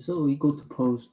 So we go to post.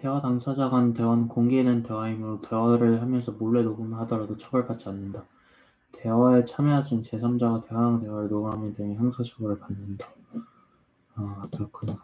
대화 당사자 간 대화는 공개된 대화이므로 대화를 하면서 몰래 녹음을 하더라도 처벌받지 않는다. 대화에 참여하신 제3자가 대화형 대화를 녹음하면 되면 형사처벌을 받는다. 아, 그렇구나.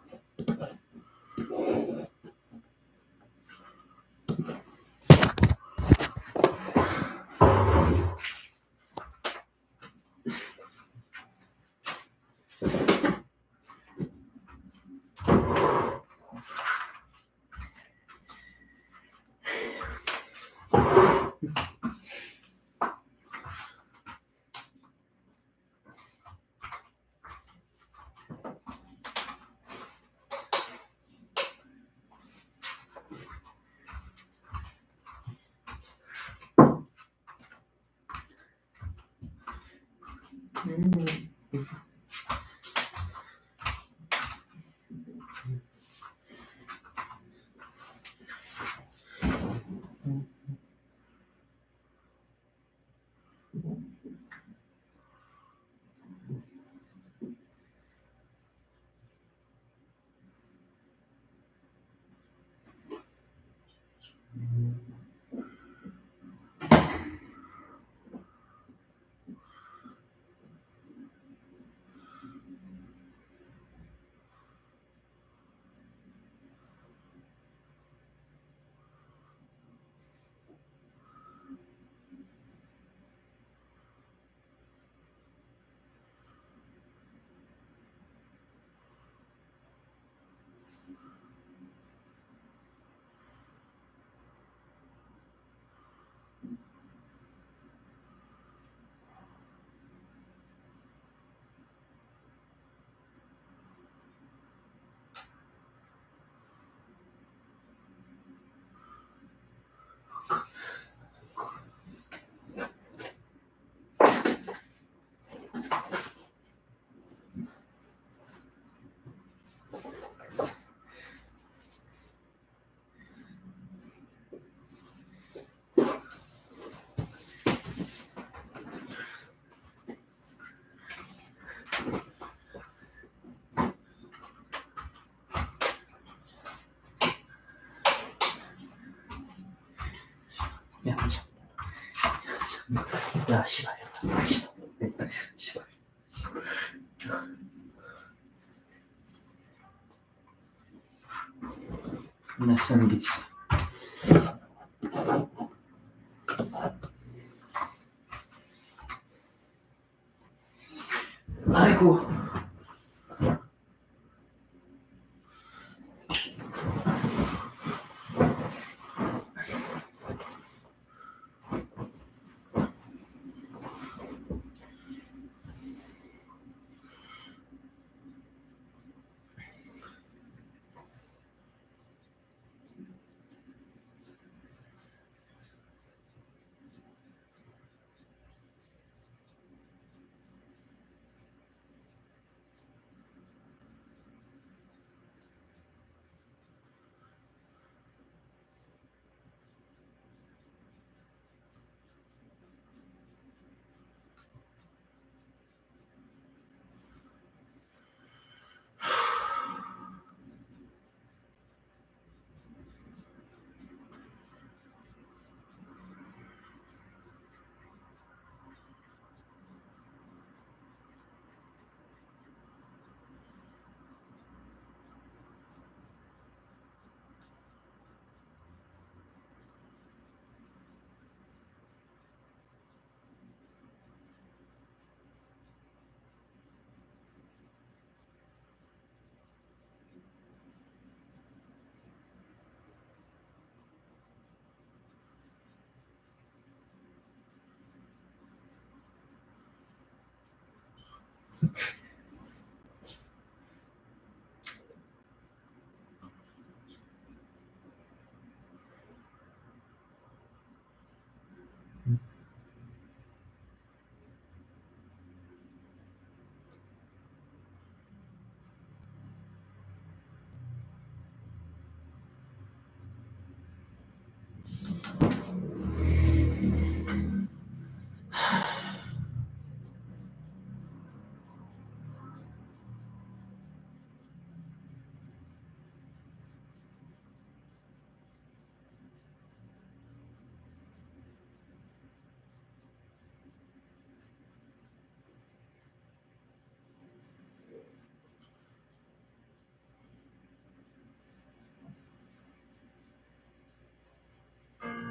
야, 야, 씨발. 씨발. 내 샌드위치. 아이고.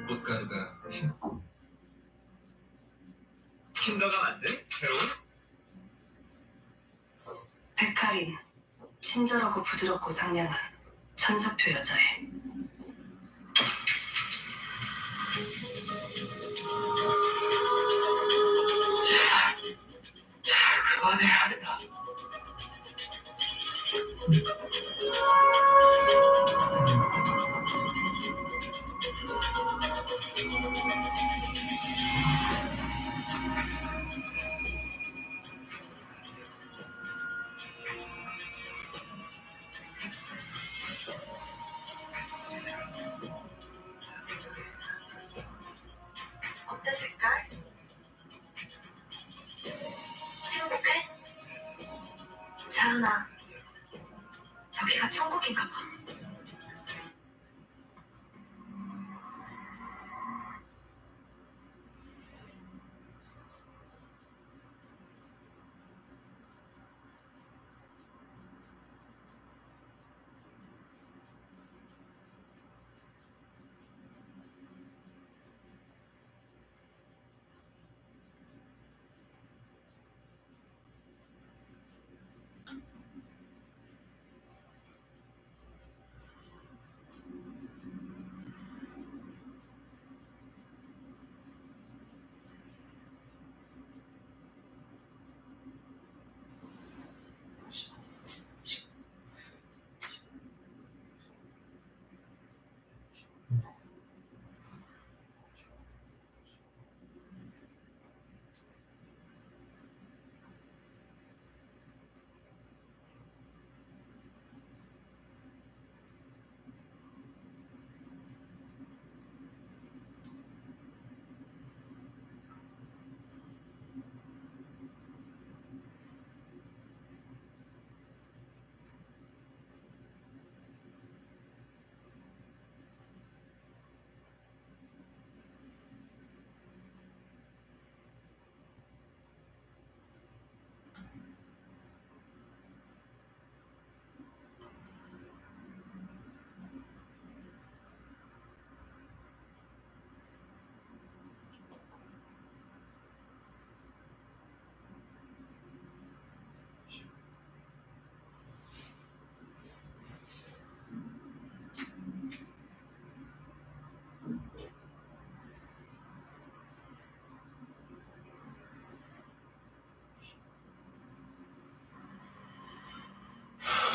꽃가루가 킨더가 만든 새로운 백할인, 친절하고 부드럽고 상냥한 천사표 여자애. 잘 그만해야 한다. 어때 색깔? 행복해? 자은아, 여기가 천국인가 봐.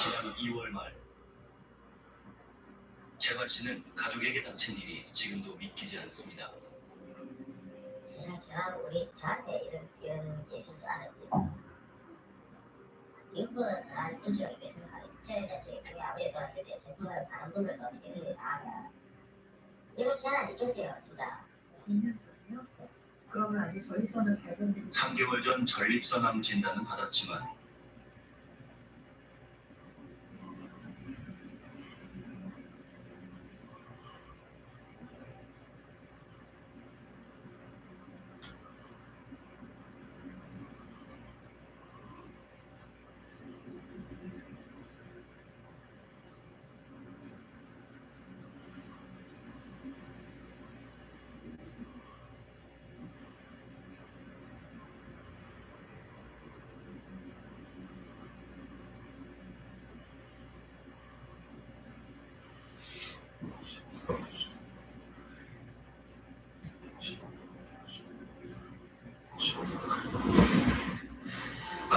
지난 2월 말 재활 씨는 가족에게 닥친 일이 지금도 믿기지 않습니다. 세상 저하고 저한테 이런 게 있을 줄 알고 있어요. 이것보다 더한 문제가 있겠습니까? 제 자체 우리 아버지 돌아왔을 때 정말 다른 분들도 이런 일이 다 하면 이런 제한 있겠어요, 진짜. 2년 전이요? 그러면 아직 전립선을 발견된 3개월 전 전립선암 진단은 받았지만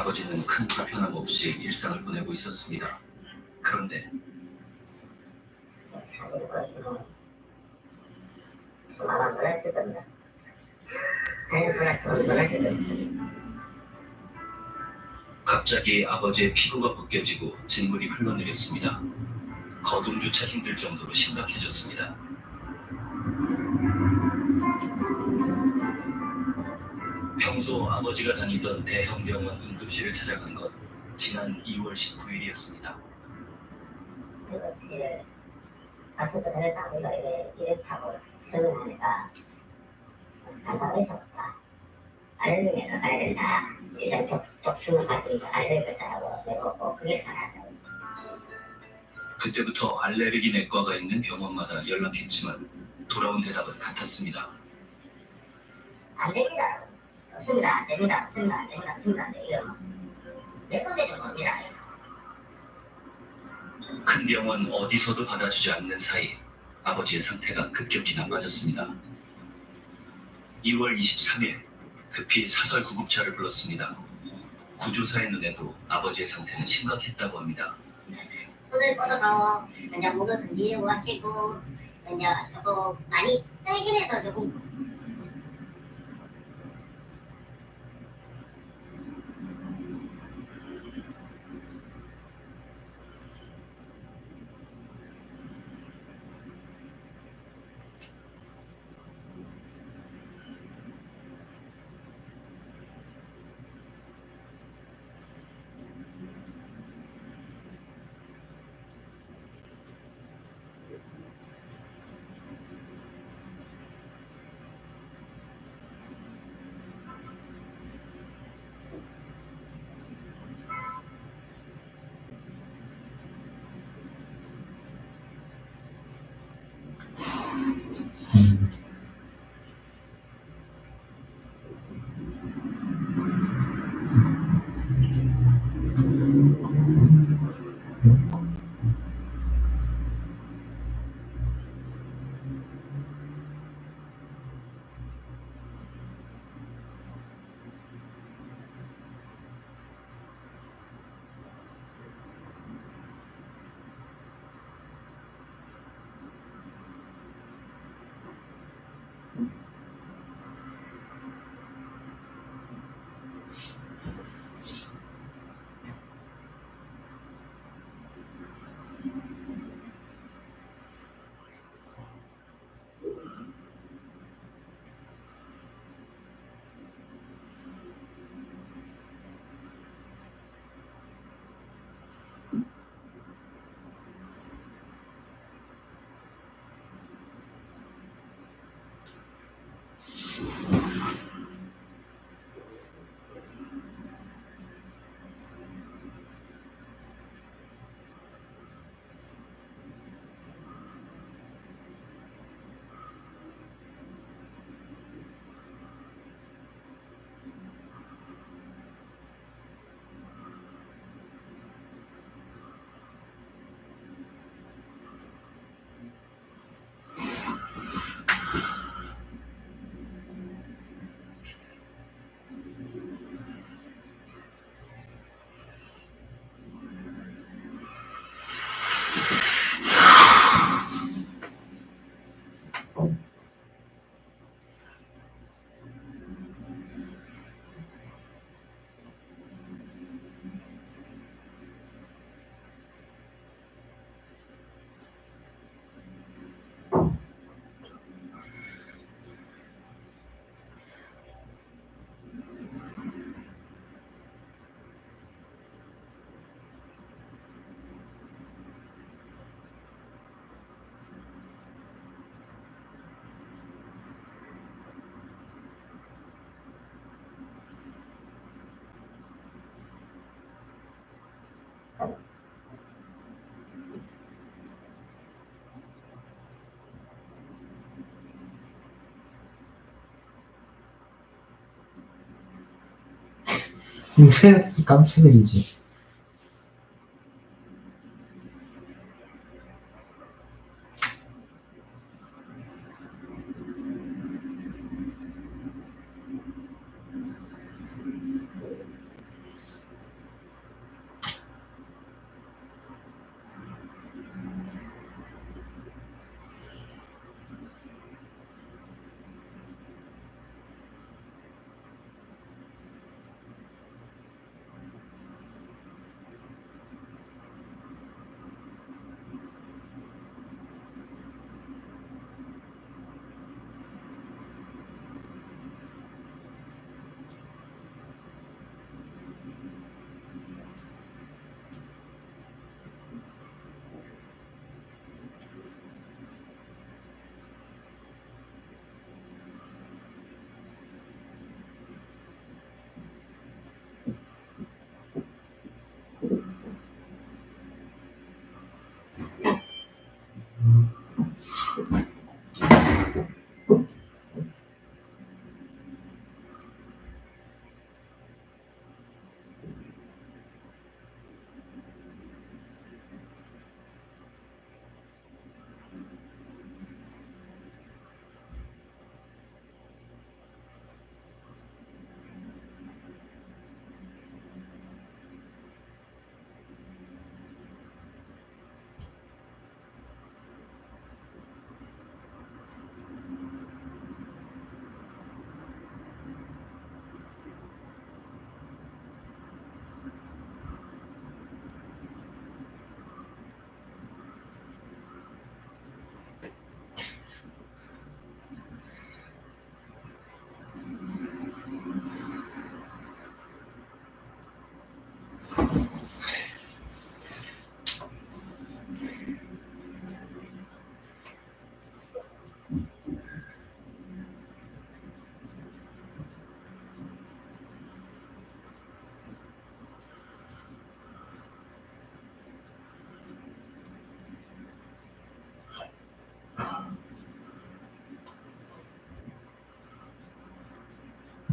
아버지는 큰 불편함 없이 일상을 보내고 있었습니다. 그런데 사실 보시고 좀 아마 놀랐을 겁니다. 아니 놀랐을 겁니다. 갑자기 아버지의 피부가 벗겨지고 진물이 흘러내렸습니다. 거동조차 힘들 정도로 심각해졌습니다. 평소 아버지가 다니던 대형 병원 응급실을 찾아간 건 지난 2월 19일이었습니다. 응급실을 갔을 때 전에서 아버지가 이렇다고 설명하니까 잠깐 의사 없다. 알레르기가 가야 된다. 이상 독성을 가지니까 알레르기가 있다고 내가 그게 가야 그때부터 알레르기 내과가 있는 병원마다 연락했지만 돌아온 대답은 같았습니다. 안 됩니다. 없습니다. 안 됩니다. 없습니다. 안 됩니다. 없습니다. 안 됩니다. 몇 군데 좀 옵니다. 큰 병원 어디서도 받아주지 않는 사이 아버지의 상태가 급격히 나빠졌습니다. 2월 23일 급히 사설 구급차를 불렀습니다. 구조사의 눈에도 아버지의 상태는 심각했다고 합니다. 손을 뻗어서 이제 목을 건드리고 하시고 이제 조금 많이 뜨시면서 조금 왜 깜찍이지?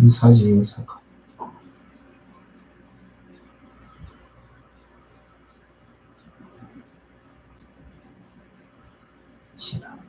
의사지, 의사가. 지랄.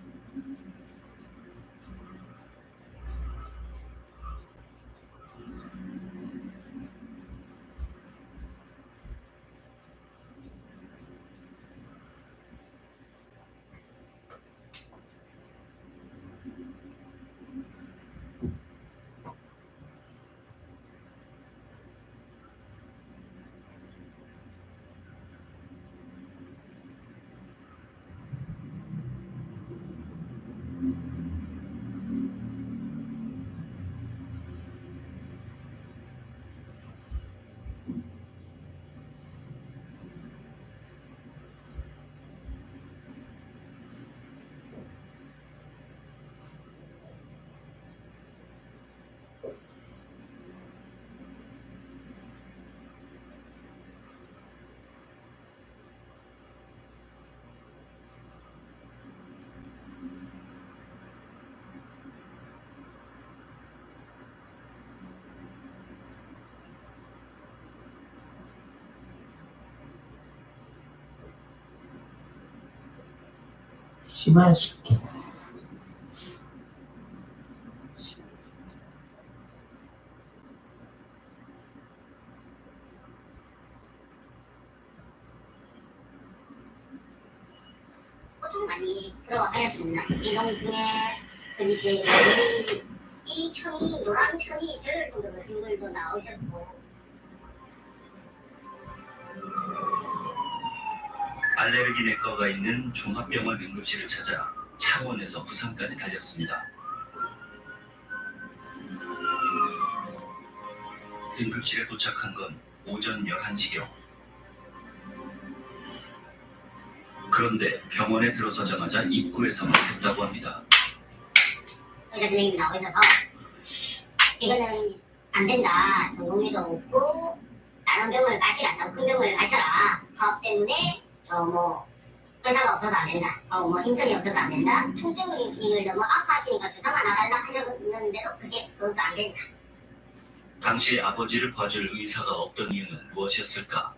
씨발 새끼. 보통 많이 들어와야습니다. 이동 중에 이제 이 노란천이 저럴 정도로 친구들도 나오셨고 알레르기 내과가 있는 종합병원 응급실을 찾아 창원에서 부산까지 달렸습니다. 응급실에 도착한 건 오전 11시경. 그런데 병원에 들어서자마자 입구에서 막혔다고 합니다. 의사 선생님이 나오셔서 이거는 안 된다. 전공의도 없고 다른 병을 마시라. 큰 병을 마셔라. 파업 때문에 의사가 없어서 안 된다. 인턴이 없어서 안 된다. 통증을 너무 아파하시니까 주사만 놔달라 하셨는데도 그것도 안 된다. 당시 아버지를 봐줄 의사가 없던 이유는 무엇이었을까?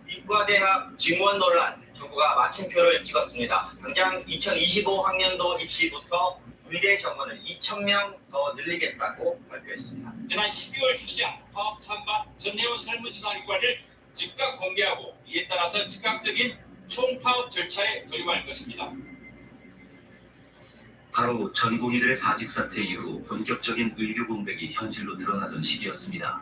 이과대학 증원 논란, 정부가 마침표를 찍었습니다. 당장 2025학년도 입시부터 의대 정원을 2,000명 더 늘리겠다고 발표했습니다. 지난 12월 실시한 파업 찬반 전혜원 설문조사결과를 즉각 공개하고 이에 따라서 즉각적인 총파업 절차에 돌입할 것입니다. 바로 전공의들의 사직 사태 이후 본격적인 의료 공백이 현실로 드러나던 시기였습니다.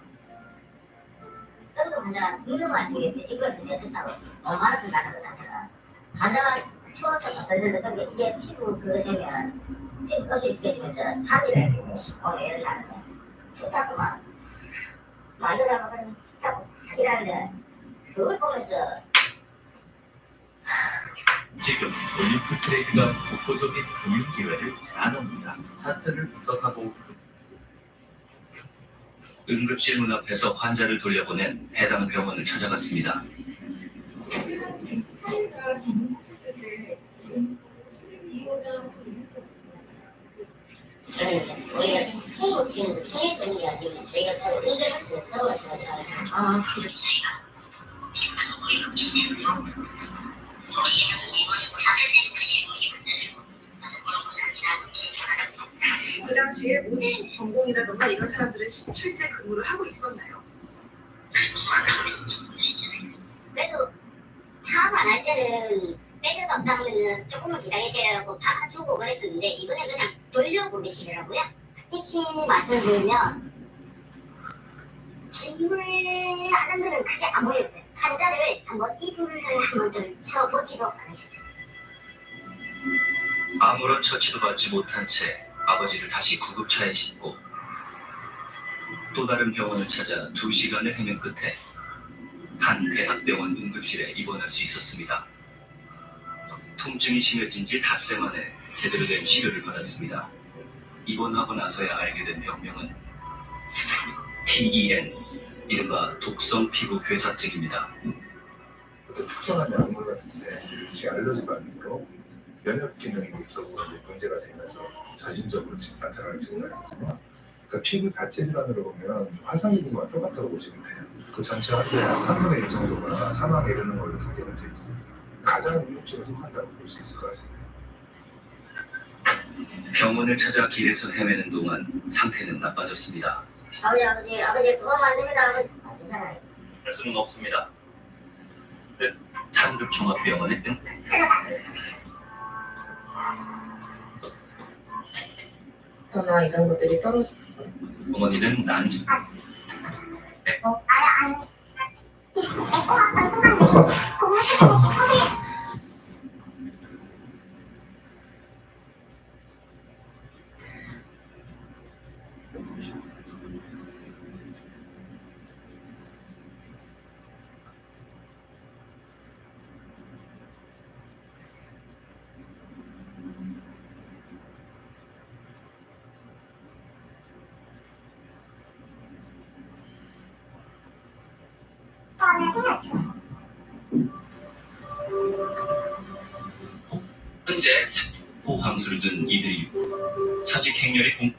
전도 환자가 숨는 같은 게 이것을 내준다고 얼마나 든다는 거 자체가 환자가 추워서 던져서 이게 피부 그거 되면 피부꽃이 펴지면서 타지를 예를 나는데 춥다고 막 만들자고 하는 춥다고 이라는데 그걸 보면서 지금 올림픽 트레이드가 독보적인 금융 기회를 제안합니다. 차트를 분석하고 응급실 문 앞에서 환자를 돌려보낸 해당 병원을 찾아갔습니다. 저는 우리가 테이블 키우는 통해서 오는 게 아니고 저희가 따로 응대박스 들어가서 가져가는 아, 그래. 그 당시에 모든 전공이라던가 이런 사람들은 실제 근무를 하고 있었나요? 그래도 사업 안 할 때는 빼드가 없다 하면은 조금만 기다리세요 하고 다 주고 그랬었는데 이번에 그냥 돌려보내시더라고요. 특히 말씀드리면 진물 하는 데는 크게 안 보였어요. 환자를 한번 이불을 한번 좀 쳐보지도 않으셨죠. 아무런 처치도 받지 못한 채 아버지를 다시 구급차에 싣고 또 다른 병원을 찾아 2시간을 헤맨 끝에 한 대학병원 응급실에 입원할 수 있었습니다. 통증이 심해진 지 닷새 만에 제대로 된 치료를 받았습니다. 입원하고 나서야 알게 된 병명은 TEN, 이른바 독성 피부 괴사증입니다. 어떤 특정한 약물 같은데 이렇게 알러지 반응으로 면역 기능이 급속으로 문제가 되면서 자신적으로 나타나는 증상이거든요. 그러니까 피부 자체 질환으로 보면 화상 입은 거와 똑같다고 보시면 돼요. 그 전체 환자의 한 3분의 1 정도가 사망에 이르는 걸로 통계는 되어 있습니다. 가장 위험증에 속한다고 볼 수 있을 것 같습니다. 병원을 찾아 길에서 헤매는 동안 상태는 나빠졌습니다. 아버지 그거만 안 됩니다. 괜찮아요. 할 수는 없습니다. 상급종합병원에 나 이런 것들이 떨어져. 어머니는 난수. 현재 호황수를 든 이들이 사직 행렬의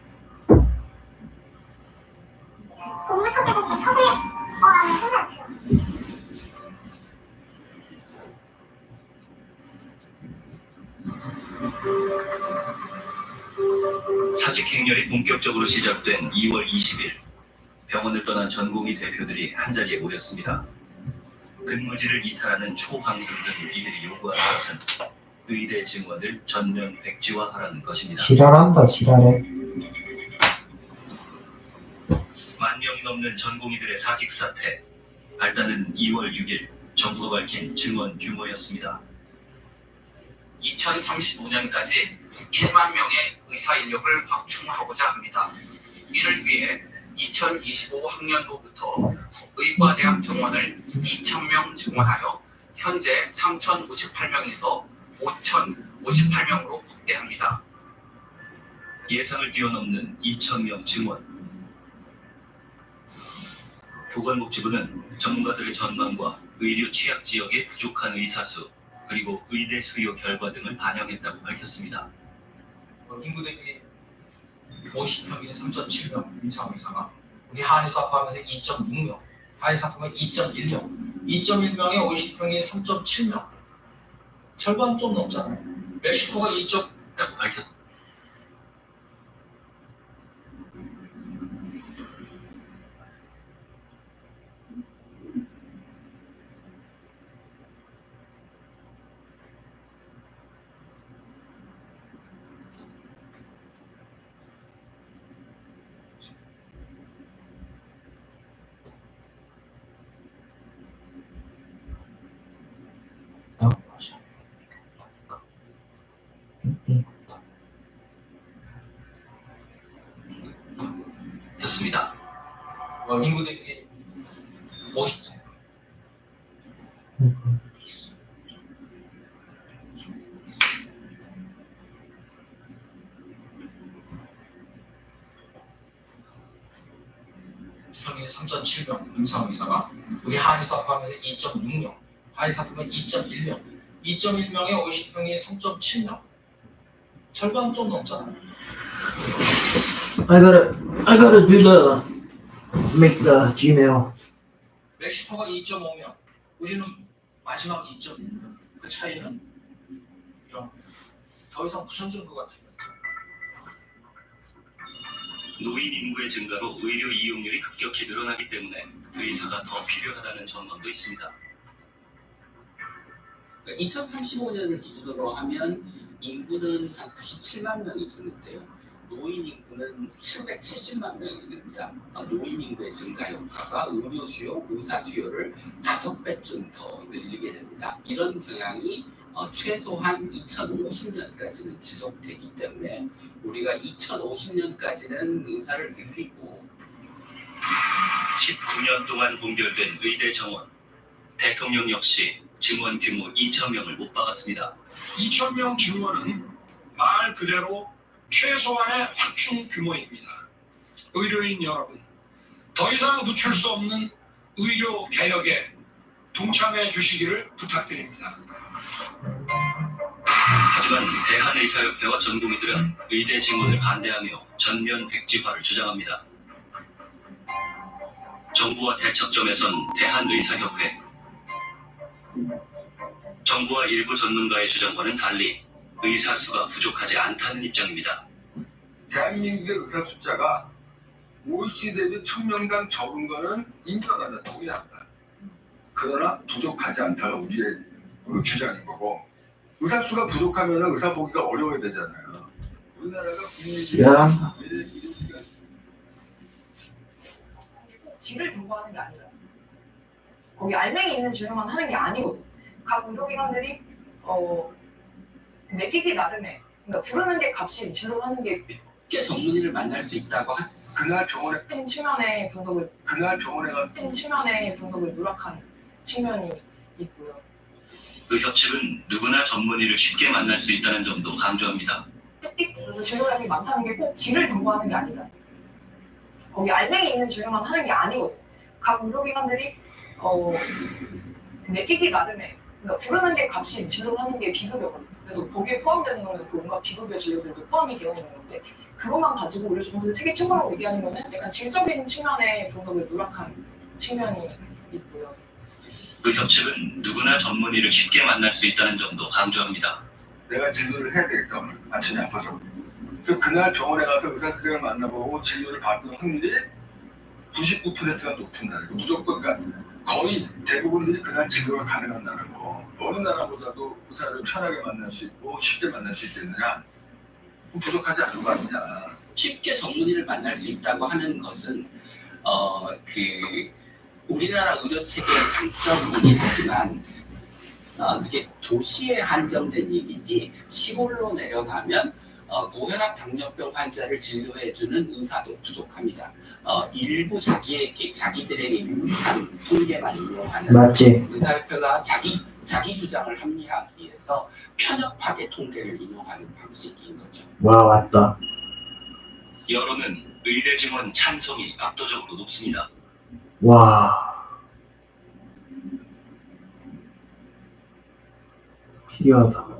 사직 행렬이 본격적으로 시작된 2월 20일 병원을 떠난 전공의 대표들이 한자리에 모였습니다. 근무지를 이탈하는 초황수를 든 이들이 요구하는 것은 의대 증원을 전면 백지화하라는 것입니다. 지랄한다 지랄해. 10,000명이 넘는 전공의들의 사직 사태. 발단은 2월 6일 정부가 밝힌 증원 규모였습니다. 2035년까지 1만 명의 의사 인력을 확충하고자 합니다. 이를 위해 2025 학년도부터 의과대학 정원을 2,000명 증원하여 현재 3,058명에서 5,058명으로 확대합니다. 예상을 뛰어넘는 2,000명 증원. 보건복지부는 전문가들의 전망과 의료 취약 지역의 부족한 의사 수, 그리고 의대 수요 결과 등을 반영했다고 밝혔습니다. 인구 대비 50평균 3.7명 이상 의사가 우리 한의사 포함해서 2.6명, 한의사 포함해 2.1명, 2.1명에 50평이 3.7명, 절반 좀 넘잖아요. 멕시코가 2.라고 밝혔. 습니다. 인구 대비 50. 평균 3.7명 임상 의사가 우리 한의사 포함해서 2.6명, 한의사 포함해 2.1명, 2.1명에 50평이 3.7명, 절반 좀 넘잖아요. I gotta make the Gmail. 멕시코가 2.5명, 우리는 마지막 2.6명. 그 차이는 이런 더 이상 무슨 증거 같아요? 노인 인구의 증가로 의료 이용률이 급격히 늘어나기 때문에 의사가 더 필요하다는 전망도 있습니다. 2035년을 기준으로 하면 인구는 한 97만 명이 주는데요. 노인 인구는 770만 명이 됩니다. 노인 인구의 증가 효과가 의료 수요, 의사 수요를 5배쯤 더 늘리게 됩니다. 이런 경향이 최소한 2050년까지는 지속되기 때문에 우리가 2050년까지는 의사를 늘리고 19년 동안 공결된 의대 정원. 대통령 역시 증원 규모 2,000명을 못 박았습니다. 2,000명 증원은 말 그대로 최소한의 확충 규모입니다. 의료인 여러분, 더 이상 늦출 수 없는 의료 개혁에 동참해 주시기를 부탁드립니다. 하지만 대한의사협회와 전공의들은 의대 증원을 반대하며 전면 백지화를 주장합니다. 정부와 대척점에선 대한의사협회, 정부와 일부 전문가의 주장과는 달리 의사 수가 부족하지 않다는 입장입니다. 대한민국의 의사 숫자가 OECD 대비 1000명당 적은 거는 인정하는 동의합니다. 그러나 부족하지 않다가 우리의 주장인 거고, 의사 수가 부족하면 의사 보기가 어려워야 되잖아요. 우리나라가 국민들이 질을 공부하는 게 아니라 거기 알맹이 있는 진료만 하는 게 아니거든. 각 의료기관들이 맡기기 나름에, 그러니까 부르는 게 값인 진료하는 게 쉽게 전문의를 만날 수 있다고 그날 병원에 큰 측면의 분석을 큰 측면의 분석을 누락한 측면이 있고요. 의협 측은 누구나 전문의를 쉽게 만날 수 있다는 점도 강조합니다. 그래서 진료량이 많다는 게 꼭 질을 경고하는 게 아니다. 거기 알맹이 있는 진료만 하는 게 아니거든. 각 의료기관들이 맡기기 나름에, 그러니까 부르는 게 값인 진료하는 게 비급여거든. 그래서 거기에 포함되는 거는 그 온갖 비급여 진료들도 포함이 되어 있는 건데, 그것만 가지고 의료 정책을 세계 최고라고 얘기하는 거는 약간 질적인 측면의 분석을 누락한 측면이 있고요. 의협 측은 누구나 전문의를 쉽게 만날 수 있다는 점도 강조합니다. 내가 진료를 해야 되겠다, 오늘 아침에 아파서. 그래서 그날 병원에 가서 의사 선생님을 만나보고 진료를 받는 확률이 99%가 높은 나라. 무조건, 그러니까 거의 대부분들이 그날 진료가 가능한 나라고, 어느 나라보다도 의사를 편하게 만날 수 있고 쉽게 만날 수 있겠느냐? 부족하지 않은 거 아니냐. 쉽게 전문의를 만날 수 있다고 하는 것은 우리나라 의료 체계의 장점이긴 하지만 그게 도시에 한정된 얘기지, 시골로 내려가면 고혈압, 당뇨병 환자를 진료해주는 의사도 부족합니다. 일부 자기들에게 유리한 통계만 이용하는 맞지? 의사협회가 자기 주장을 합리화하기 위해서 편협하게 통계를 인용하는 방식인 거죠. 와, 왔다. 여론은 의대 증원 찬성이 압도적으로 높습니다. 와. 필요하다.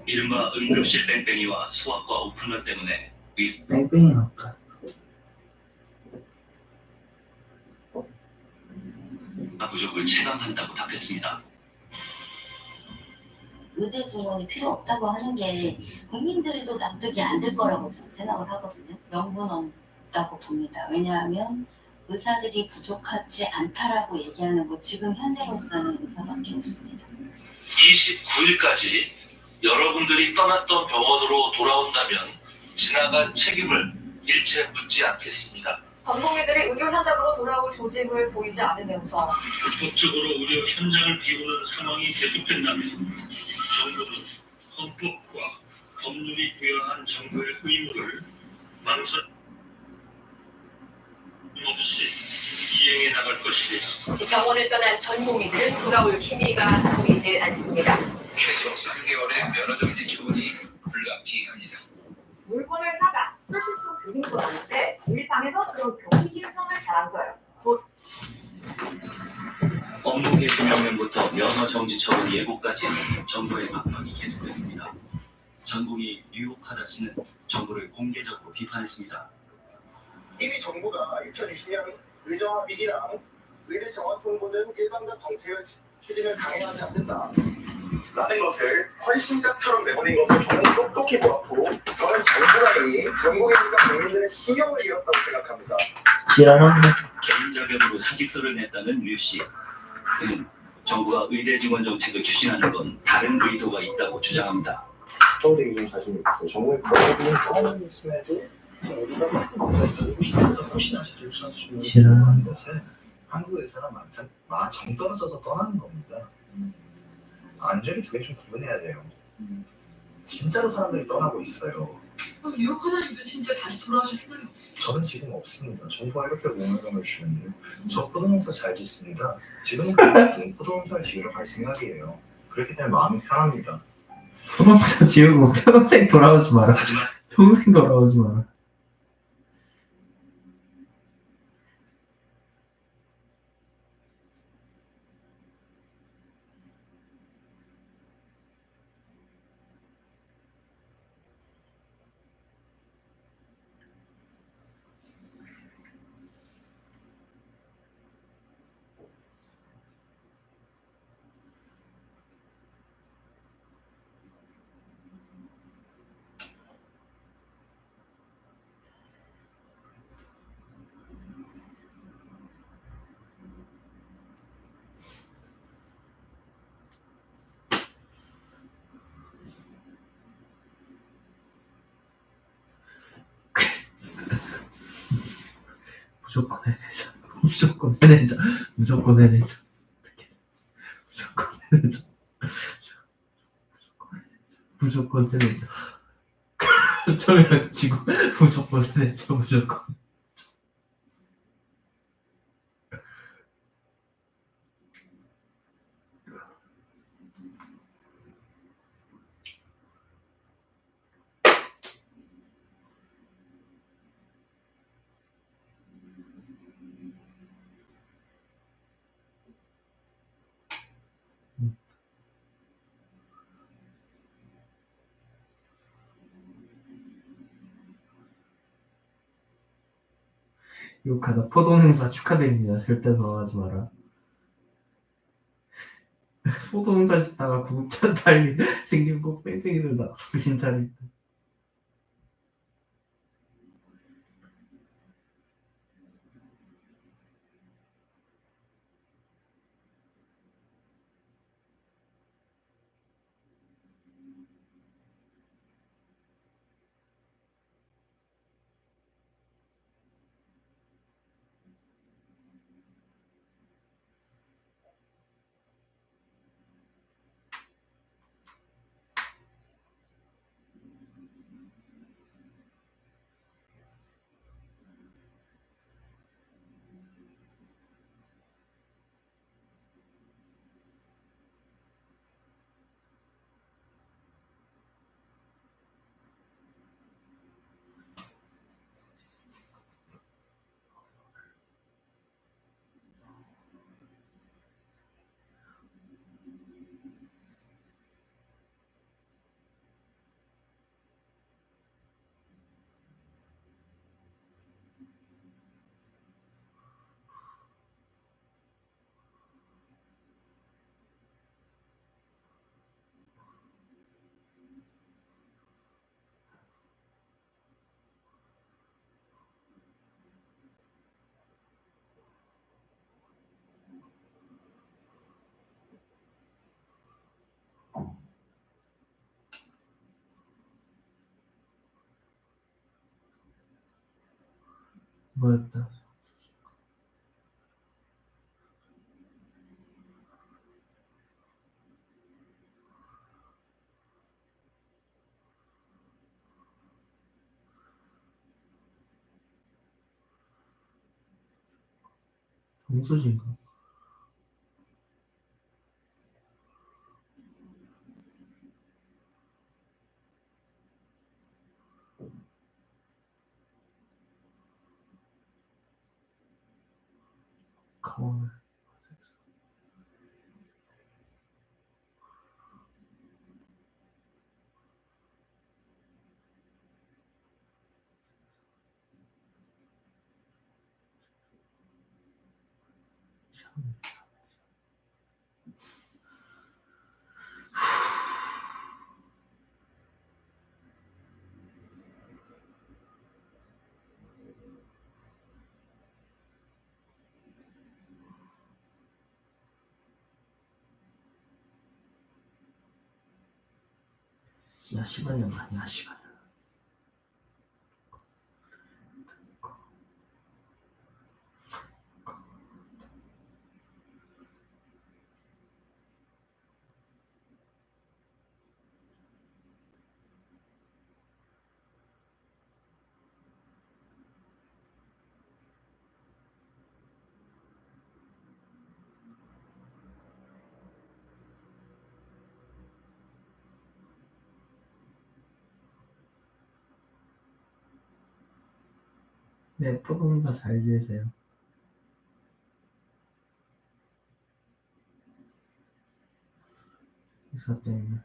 이른바 응급실 뺑뺑이와 소아과 오픈런 때문에 뺑뺑이 없다. 부족을 체감한다고 답했습니다. 의대 증원이 필요 없다고 하는 게 국민들도 납득이 안 될 거라고 저는 생각을 하거든요. 명분 없다고 봅니다. 왜냐하면 의사들이 부족하지 않다라고 얘기하는 거 지금 현재로서는 의사밖에 없습니다. 29일까지 여러분들이 떠났던 병원으로 돌아온다면 지나간 책임을 일체 묻지 않겠습니다. 전공의들이 의료 현장으로 돌아올 조짐을 보이지 않으면서 불법적으로 의료 현장을 비우는 상황이 계속된다면 정부는 헌법과 법률이 부여한 정부의 의무를 망설 없이 이행해 나갈 것입니다. 병원을 떠난 전공의들은 돌아올 기미가 보이지 않습니다. 최소 3개월의 면허정지 처분이 불가피합니다. 물건을 사다 소식도 드린 건 아닌데 일상에서 그런 경기 기능을 자랑서요. 업무 공개 주명령부터 면허 정지 처분 예고까지 정부의 압박이 계속됐습니다. 전공이 유혹하다 씨는 정부를 공개적으로 비판했습니다. 이미 정부가 2020년 의정화 위기랑 의대 정원 통보 등 일방적 정책을 추진을 강행하지 않는다 라는 것을 헌신작처럼 내버린 것을 저는 똑똑히 보았고 저는 정부라니 전국인과 국민들의 신경을 잃었다고 생각합니다. 개인 자격으로 사직서를 냈다는 류 씨. 그는 정부가 의대 지원 정책을 추진하는 건 다른 의도가 있다고 주장합니다. 서울대 교수님 자신이 있어요. 정부의 그런 부분이 떠나는 있음에도 우리가 문제를 줄이고 싶은데 훨씬 아직도 우선순위로 하는 것은 한국 의사가 정 떨어져서 떠나는 겁니다. 안전이 두 개 좀 구분해야 돼요. 진짜로 사람들이 떠나고 있어요. 그럼 유혹하다님도 진짜 다시 돌아오실 생각이 없어요? 저는 지금 없습니다. 정부가 이렇게 공감을 주는데요. 저 포도농사 잘 짓습니다. 지금은 포도농사를 지으러 갈 생각이에요. 그렇기 때문에 마음이 편합니다. 포동사 지우고 평생 돌아오지 마라. 하지만 평생 돌아오지 마라. 무조건 해내자. 무조건 해내자. 무조건 해내자. 무조건 해내자. 무조건 해내자. 저희랑 지금 무조건 해내자. 무조건. 욕하다. 포동행사 축하드립니다. 절대 돌아가지 마라. 포동행사 짓다가 구급차 달리 생긴 거 뺑뺑이들 다 정신 차리고. 뭐였다. 정수진가? 가만을. 나 시간이 없나? 나 시간. 네, 포동사 잘 지내세요. 의사 때문에.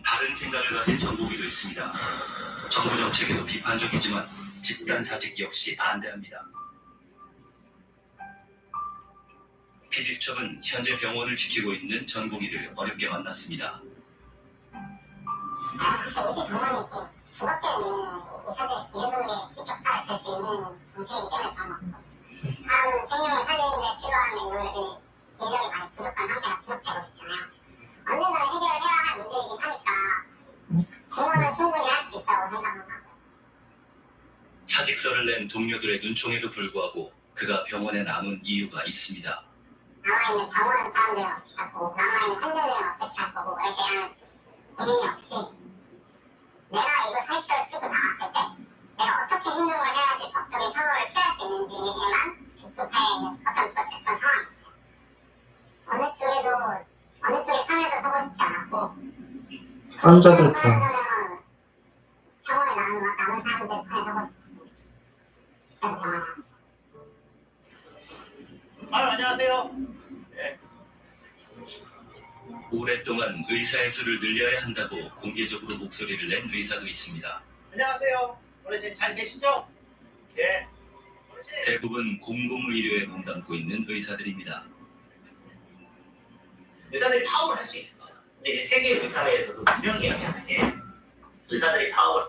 다른 생각을 가진 정보기도 있습니다. 정부 정책에도 비판적이지만 집단 사직 역시 반대합니다. PD수첩은 현재 병원을 지키고 있는 전공의를 어렵게 만났습니다. 사실 이렇게 정말 이렇게 부각되는 의사들의 기회를 직접 가르칠 수 있는 정신이기 때문에 그런 것 같고 사람 생명을 살리는 데 필요한 인물들이 인력이 많이 부족한 상태가 지속되고 있잖아요. 언젠가는 해결을 해야 할 문제이긴 하니까 증언은 충분히 할 수 있다고 생각합니다. 차직서를 낸 동료들의 눈총에도 불구하고 그가 병원에 남은 이유가 있습니다. 남아있는 병원 사람들을 어떻게 할 거고 남아있는 환자들은 어떻게 할 거고에 대한 고민이 없이 내가 이거 사직서를 쓰고 나왔을 때 내가 어떻게 행동을 해야지 법적인 처벌을 피할 수 있는지에만 급급해 있는 어떤 그런 상황이었어요. 어느 쪽에 편에도 서고 싶지 않았고 환자들 편. 병원에 남은 사람들 편에 서고 싶었습니다. 그래서 병원에 왔어요. 안녕하세요. 오랫동안 의사의 수를 늘려야 한다고 공개적으로 목소리를 낸 의사도 있습니다. 안녕하세요. 어르신 잘 계시죠? 예. 대부분 공공의료에 몸담고 있는 의사들입니다. 의사들이 파업을 할 수 있습니다. 근데 이제 세계 의사회에서도 분명히 이야기하는 게 의사들이 파업을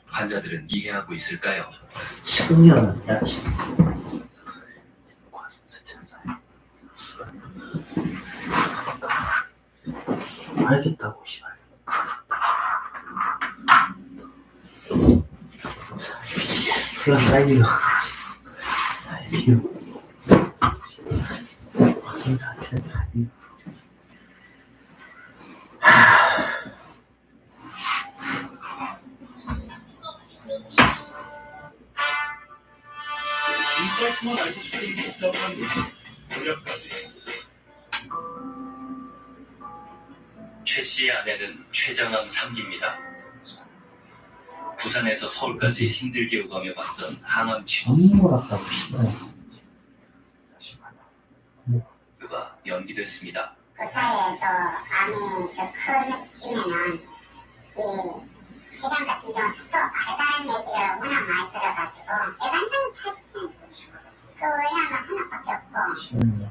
환자들은 이해하고 있을까요? 10년은 야, 알겠다고 씨발. 그런 나이가 나이비요. 과정 자체는 나이비요. 인사이트만 알고 싶은 복잡한 노력까지. 최 씨의 아내는 췌장암 3기입니다. 부산에서 서울까지 힘들게 오가며 받던 항암 치료. 아무렇다고 씨발. 그가 연기됐습니다. 그 사이에 또 암이 커지면은 이 췌장 같은 경우 속도가 빠르다는 얘기를 워낙 많이 들어가지고 애간장을 타시는 그 의사가 하나밖에 없고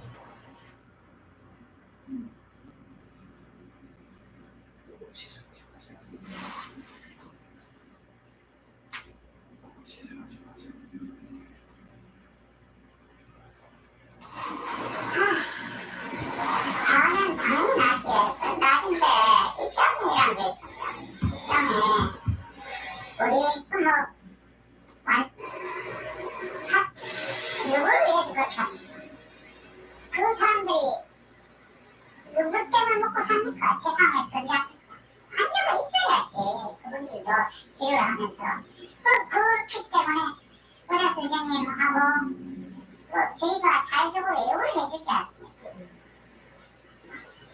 저는 당연히 낮은데 입장이라는 게 있어요. 입장에 우리 누구를 위해서 그렇게 합니까? 그 사람들이 누구 때문에 먹고 삽니까? 세상에 존재합니까? 환자가 있어야지 그분들도 치료를 하면서 그렇기 때문에 의사 선생님하고 저희가 사회적으로 예우를 해주지 않습니까?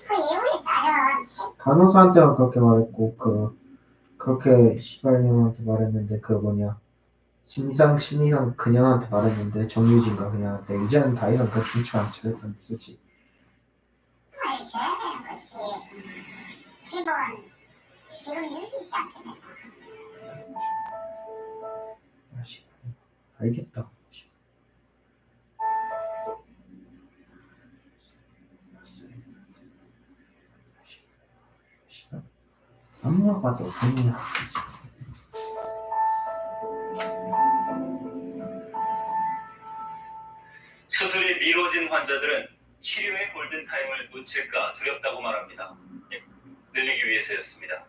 그 예우에 따른 간호사한테만 그렇게 말했고 그렇게 시발년한테 말했는데 심리상 그녀한테 말했는데 정유진가 그녀한테 이제는 다 이런 그 중차한 절대 쓰지. 정말 줘야 되는 것이 기본 지금 유지지 않게 돼서 알겠다. 아무나 봐도 그냥 수술이 미뤄진 환자들은 치료의 골든타임을 놓칠까 두렵다고 말합니다. 늘리기 위해서였습니다.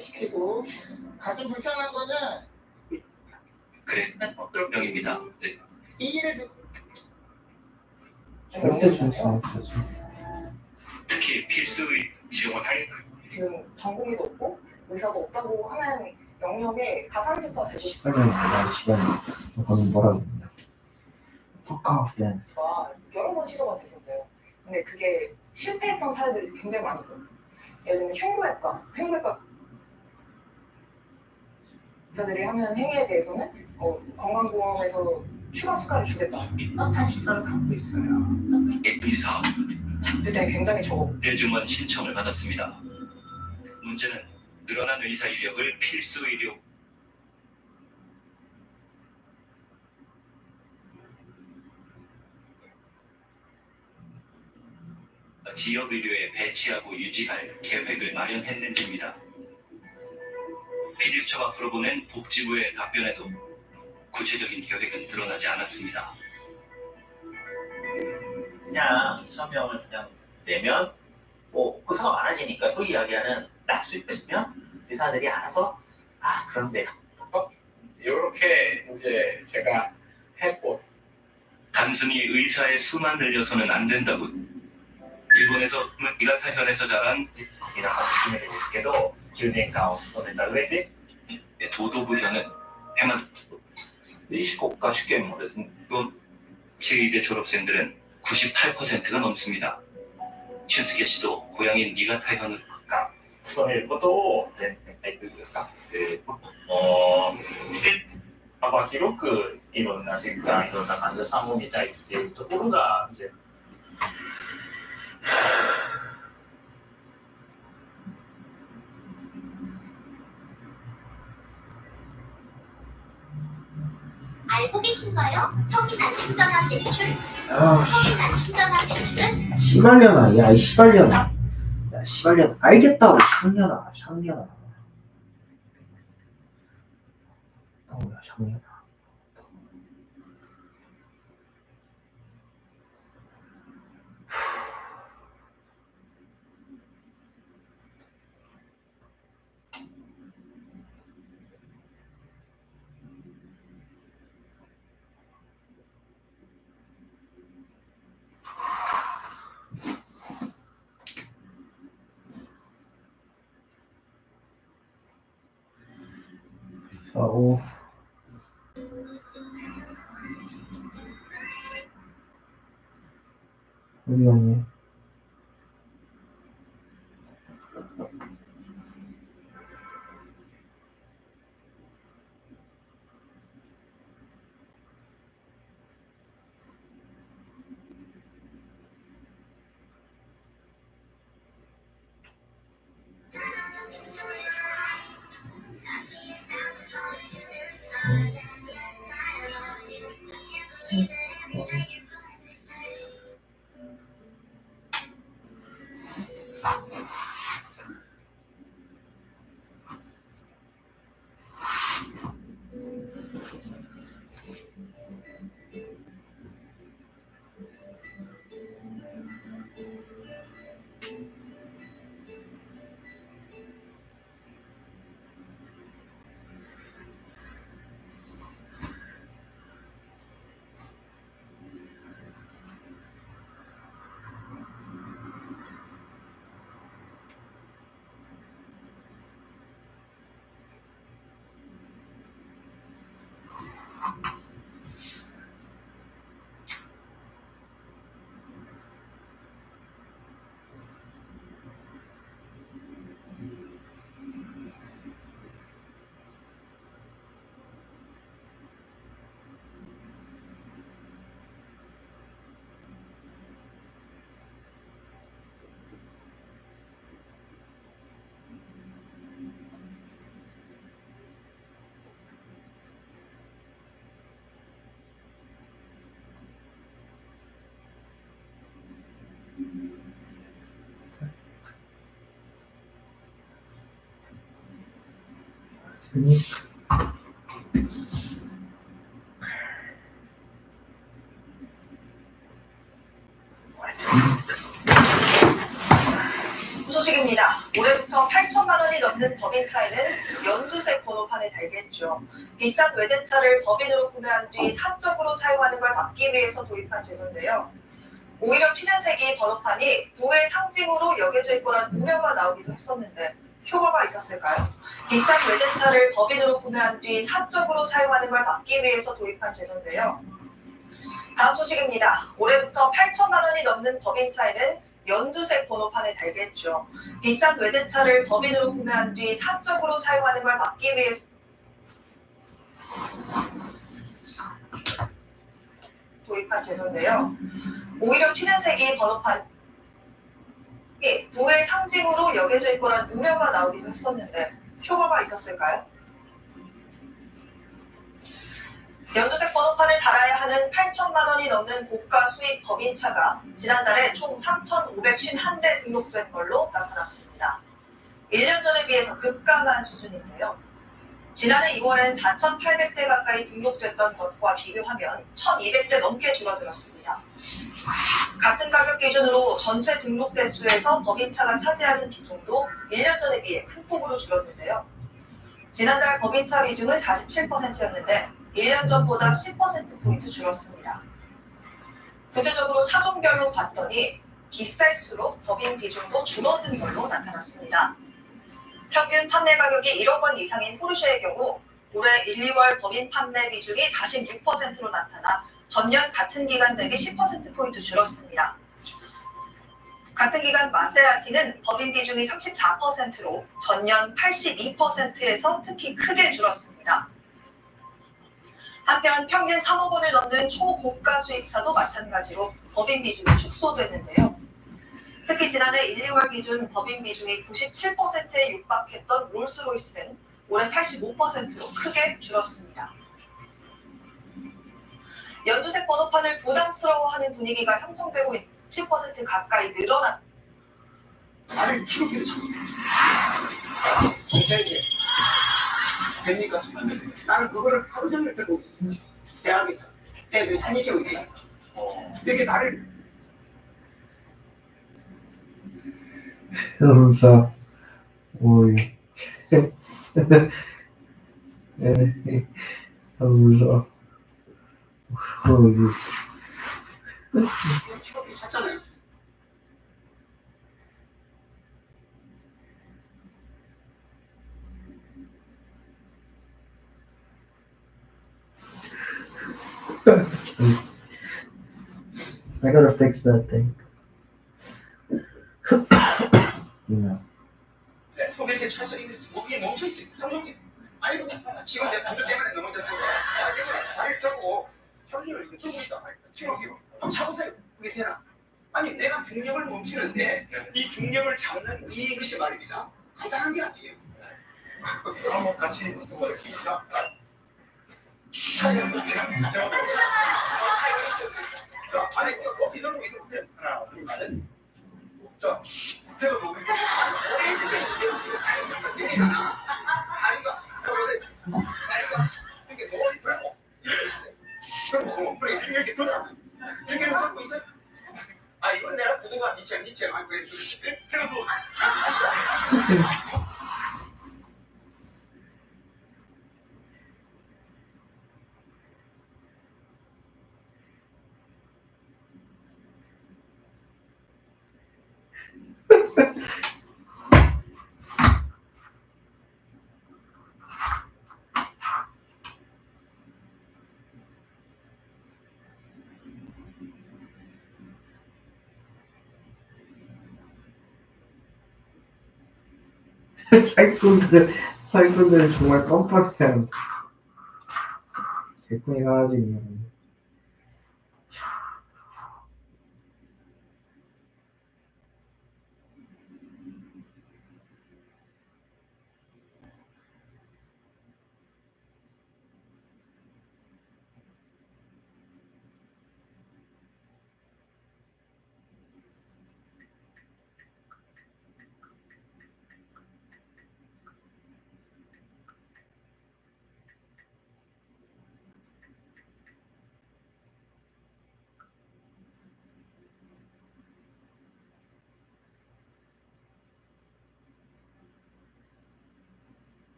시키고 가슴 불편한 거는 그래서 병입니다. 네. 이 일을 절대 중지 않겠지. 특히 필수의 지원할 지금 전공의도 없고 의사도 없다고 하는 영역에 가상치과 제도 시발년 아니야 시발년. 그건 뭐라고 했냐. Fuck off then. 여러 번 시도가 됐었어요. 근데 그게 실패했던 사례들이 굉장히 많이 있거든요. 예를 들면 흉부외과 의사들이 하는 행위에 대해서는 건강보험에서 추가 수가를 주겠다. 떳떳한 식사를 갖고 있어요. 에피사 작들이 굉장히 적어. 대중원 신청을 받았습니다. 문제는 늘어난 의사 인력을 필수 의료 지역 의료에 배치하고 유지할 계획을 마련했는지입니다. 피디수첩 앞으로 보낸 복지부의 답변에도 구체적인 계획은 드러나지 않았습니다. 그냥 서명을 그냥 내면 뭐 의사가 많아지니까 소위 이야기하는 낙수입해지면 의사들이 알아서 그런데 이렇게 이제 제가 했고 단순히 의사의 수만 늘려서는 안 된다고. 일본에서 이가타현에서 자란 皆さん含めてですけど9年間を務めた上で 도도부현은 해만 医師国家試験もですね 치의대 졸업생들은 98%가 넘습니다. 춘스케 씨도 고향인 니가타현을 務めることを前提というですか幅広くいろんな疾患いろんな患者さんを見たいっていうところが알고 계신가요? 성이나 친절한 대출? 성이나 친절한 대출은? 시발려나, 야, 이 시발려나. 야, 시발려나. 알겠다고, 샹년아, 샹년아. 뭐야, 샹년아. 오. 어디 갔니? 소식입니다. 올해부터 8천만 원이 넘는 법인 차이는 연두색 번호판에 달겠죠. 비싼 외제차를 법인으로 구매한 뒤 사적으로 사용하는 걸 막기 위해서 도입한 제도인데요. 오히려 튀는색이 번호판이 부의 상징으로 여겨질 거란 우려가 나오기도 했었는데 효과가 있었을까요? 비싼 외제차를 법인으로 구매한 뒤 사적으로 사용하는 걸 막기 위해서 도입한 제도인데요. 다음 소식입니다. 올해부터 8천만 원이 넘는 법인차에는 연두색 번호판을 달겠죠. 비싼 외제차를 법인으로 구매한 뒤 사적으로 사용하는 걸 막기 위해서 도입한 제도인데요. 오히려 튀는색이 번호판이 부의 상징으로 여겨져 있거란 우려가 나오기도 했었는데 효과가 있었을까요? 연두색 번호판을 달아야 하는 8천만 원이 넘는 고가 수입 법인차가 지난달에 총 3,551대 등록된 걸로 나타났습니다. 1년 전에 비해서 급감한 수준인데요. 지난해 2월엔 4,800대 가까이 등록됐던 것과 비교하면 1,200대 넘게 줄어들었습니다. 같은 가격 기준으로 전체 등록 대수에서 법인차가 차지하는 비중도 1년 전에 비해 큰 폭으로 줄었는데요. 지난달 법인차 비중은 47%였는데 1년 전보다 10%포인트 줄었습니다. 구체적으로 차종별로 봤더니 비쌀수록 법인 비중도 줄어든 걸로 나타났습니다. 평균 판매 가격이 1억 원 이상인 포르쉐의 경우 올해 1, 2월 법인 판매 비중이 46%로 나타나 전년 같은 기간 대비 10%포인트 줄었습니다. 같은 기간 마세라티는 법인 비중이 34%로 전년 82%에서 특히 크게 줄었습니다. 한편 평균 3억 원을 넘는 초고가 수입차도 마찬가지로 법인 비중이 축소됐는데요. 특히 지난해 1, 2월 기준 법인 비중이 97%에 육박했던 롤스로이스는 올해 85%로 크게 줄었습니다. 연두색 번호판을 부담스러워하는 분위기가 형성되고 60% 가까이 늘어난 나를 키로키로 쳤어. 경찰에 됩니까? 나는 그거를 하루 종일 들고 있어. 대학에서. 대학에 산이 지고 있다. 이렇게 나를 그러면서 오이 무서워. 키로키 쳤잖아요. I gotta fix that thing. Yeah. 속 이렇게 차서 목이 멈춰있어. 형님, 아이고, 지금 내 구조 때문에 넘어졌어. 다리를 잡고 형님을 이렇게 들고 있다. 키로키로. 한번 차보세요. 그게 되나? 아니, 내가 중력을 멈추는데 이 중력을 잡는 이것이 말입니다. 간단한 게 아니에요. 한번 같이 이걸 기니까 타이어 소리. 자, 아니, 어깨 들고 있어. 하나, 둘, 셋. 자, 제가 보고 있는 다리가 이렇게 머리 들고 이렇게 들어 이렇게 들고 있어요. 아, 이건 내가 그동안 니체 말고 했을 때 제가 뭐 사기꾼들이 정말 깜빡해요. 개콘이 강아지네요.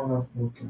나 웃겨.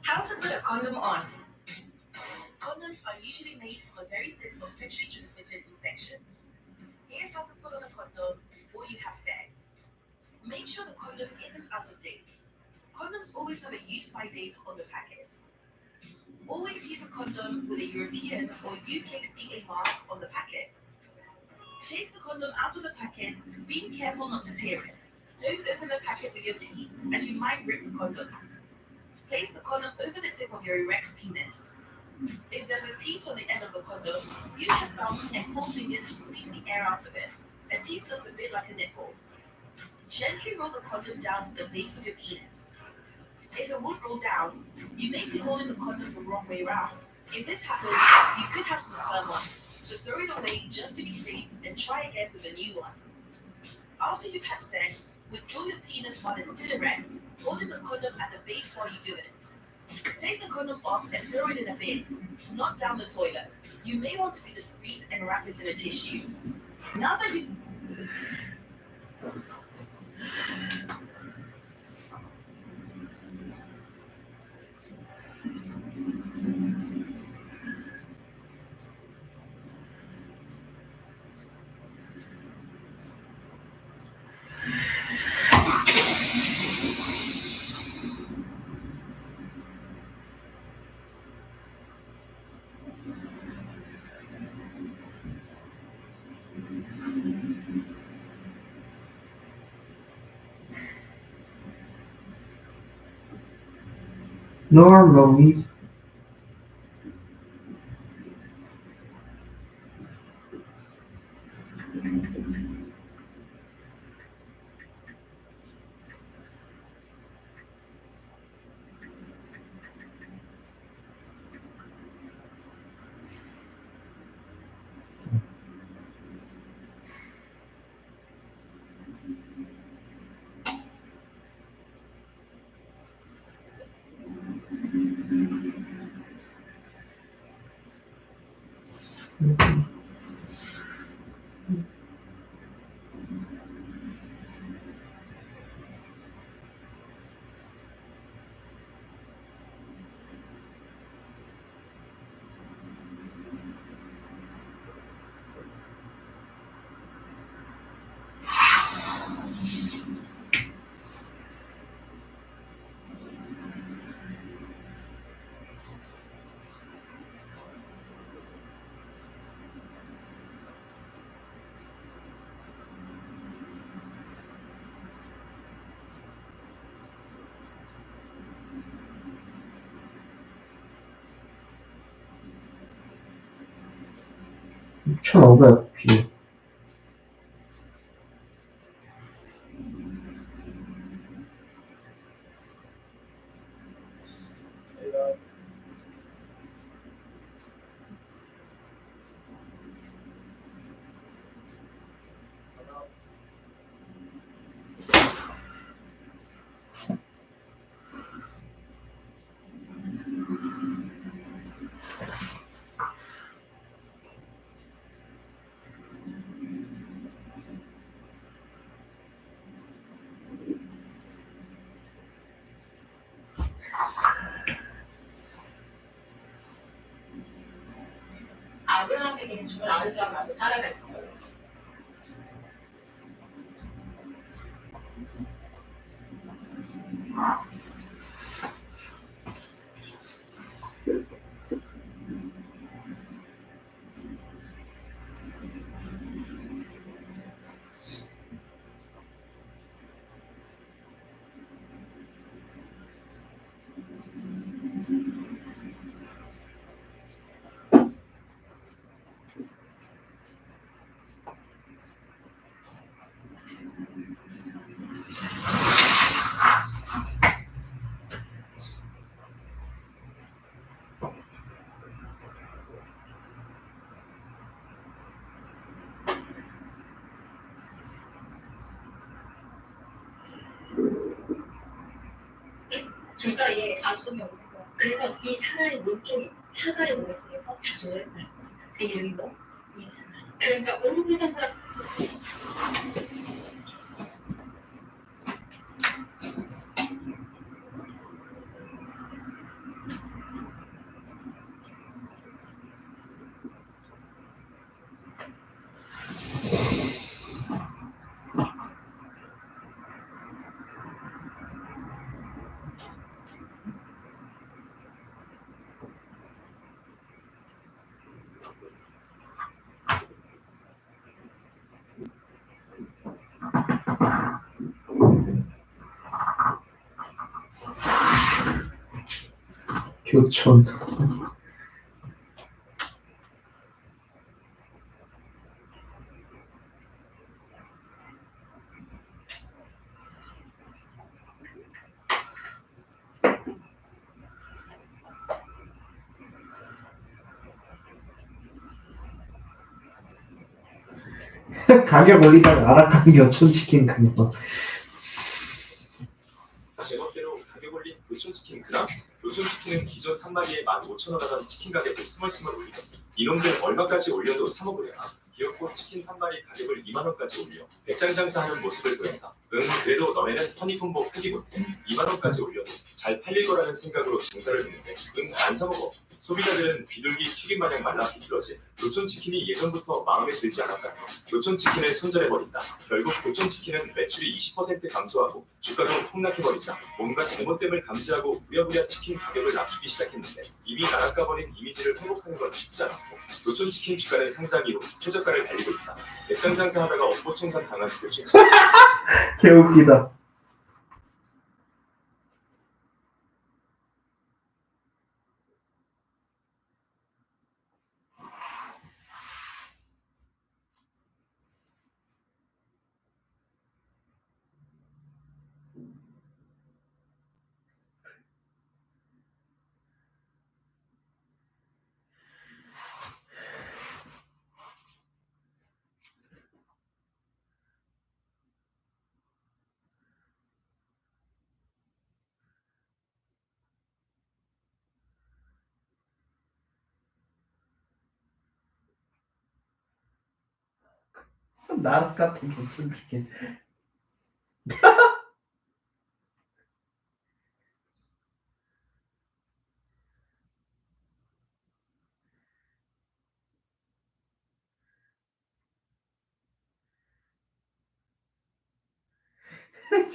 How to put a condom on. Condoms are usually made from a very thin or sexually transmitted infections. Here's how to put on a condom before you have sex. Make sure the condom isn't out of date. Condoms always have a use-by date on the packet. Always use a condom with a European or UKCA mark on the packet. Take the condom out of the packet, being careful not to tear it. Don't open the packet with your teeth, as you might rip the condom. Place the condom over the tip of your erect penis. If there's a teat on the end of the condom, use your thumb and forefingers to squeeze the air out of it. A teat looks a bit like a nipple. Gently roll the condom down to the base of your penis. If it won't roll down, you may be holding the condom the wrong way around. If this happens, you could have some sperm on, so throw it away just to be safe and try again with a new one. After you've had sex, withdraw your penis while it's still erect, holding the condom at the base while you do it. Take the condom off and throw it in a bin, not down the toilet. You may want to be discreet and wrap it in a tissue. Now that you... Normally. $1,500 아브라함에게 죽을 아들감하고 살아갈 거예요. 둘 사이에 아픔이 없고 그래서 이 사나의 몸쪽이 하가의 몸에 대해서 자손을 낳았습니다. 그 이름이 뭐? 이스마엘. 그러니까 온 세상 사람 교촌. 가격 올리다가 아락한 교촌치킨 그냥. 제멋대로 가격 올린 교촌치킨 그람? 교촌치킨은 기존 한 마리에 15,000원 하던 치킨 가격을 스멀스멀 올리고 이놈들 얼마까지 올려도 사 먹으려나? 귀엽고 치킨 한 마리 가격을 2만원까지 올려 백장 장사하는 모습을 보였다. 그래도 너네는 허니콤보 크기 못해 2만원까지 올려도 잘 팔릴 거라는 생각으로 장사를 했는데 안 사먹어. 소비자들은 비둘기 튀김 마냥 말라 비틀어지. 교촌치킨이 예전부터 마음에 들지 않았다. 교촌치킨을 손절해버린다. 결국 교촌치킨은 매출이 20% 감소하고 주가도 폭락해버리자 뭔가 잘못됨을 감지하고 부랴부랴 치킨 가격을 낮추기 시작했는데 이미 나락가버린 이미지를 회복하는 건 쉽지 않았고 교촌치킨 주가는 상장 이후 최저가를 달리고 있다. 백장 장사하다가 업보청산 당한 교촌치킨. 개웃기다. 나락 같은 교촌치킨.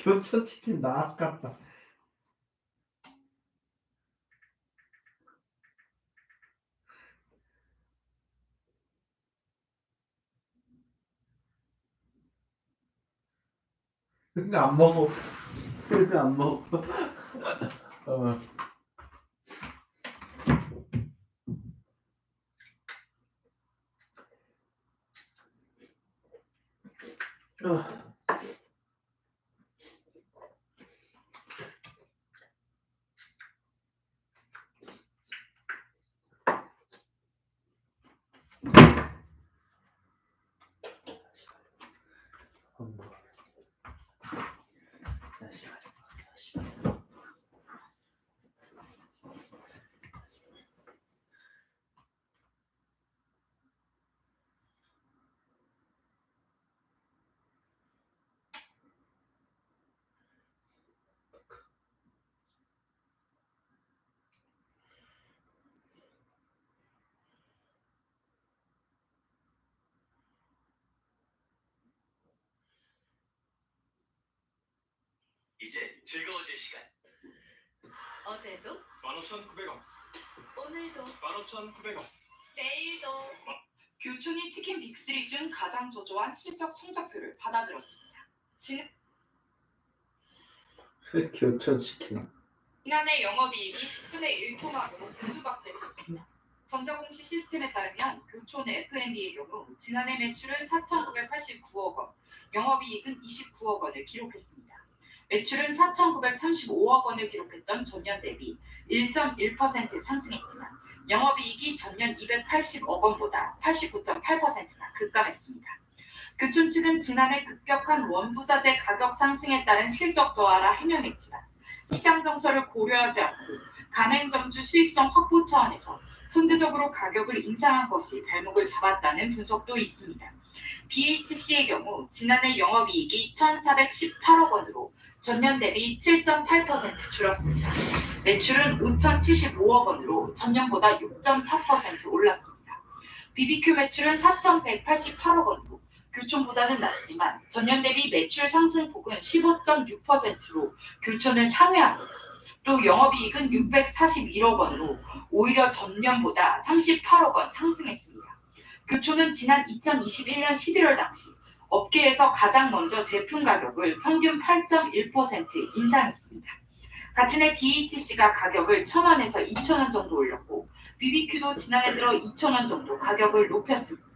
교촌치킨 나락 같다. 근데 안 먹어. 근데 안 먹어. 어. 이제 즐거워질 시간. 어제도 15,900원. 오늘도 15,900원. 내일도 교촌이 치킨 빅3 중 가장 저조한 실적 성적표를 받아들었습니다. 교촌치킨. 지난해 영업이익이 10분의 1 토막으로 모두 박제됐습니다. 전자공시 시스템에 따르면 교촌 F&B의 경우 지난해 매출은 4,989억 원, 영업이익은 29억 원을 기록했습니다. 매출은 4,935억 원을 기록했던 전년 대비 1.1% 상승했지만 영업이익이 전년 280억 원보다 89.8%나 급감했습니다. 교촌 측은 지난해 급격한 원부자재 가격 상승에 따른 실적 저하라 해명했지만 시장 정서를 고려하지 않고 가맹점주 수익성 확보 차원에서 선제적으로 가격을 인상한 것이 발목을 잡았다는 분석도 있습니다. BHC의 경우 지난해 영업이익이 1,418억 원으로 전년 대비 7.8% 줄었습니다. 매출은 5,075억 원으로 전년보다 6.4% 올랐습니다. BBQ 매출은 4,188억 원으로 교촌보다는 낮지만 전년 대비 매출 상승폭은 15.6%로 교촌을 상회합니다. 또 영업이익은 641억 원으로 오히려 전년보다 38억 원 상승했습니다. 교촌은 지난 2021년 11월 당시 업계에서 가장 먼저 제품 가격을 평균 8.1% 인상했습니다. 같은 해 BHC가 가격을 1,000원에서 2,000원 정도 올렸고 BBQ도 지난해 들어 2,000원 정도 가격을 높였습니다.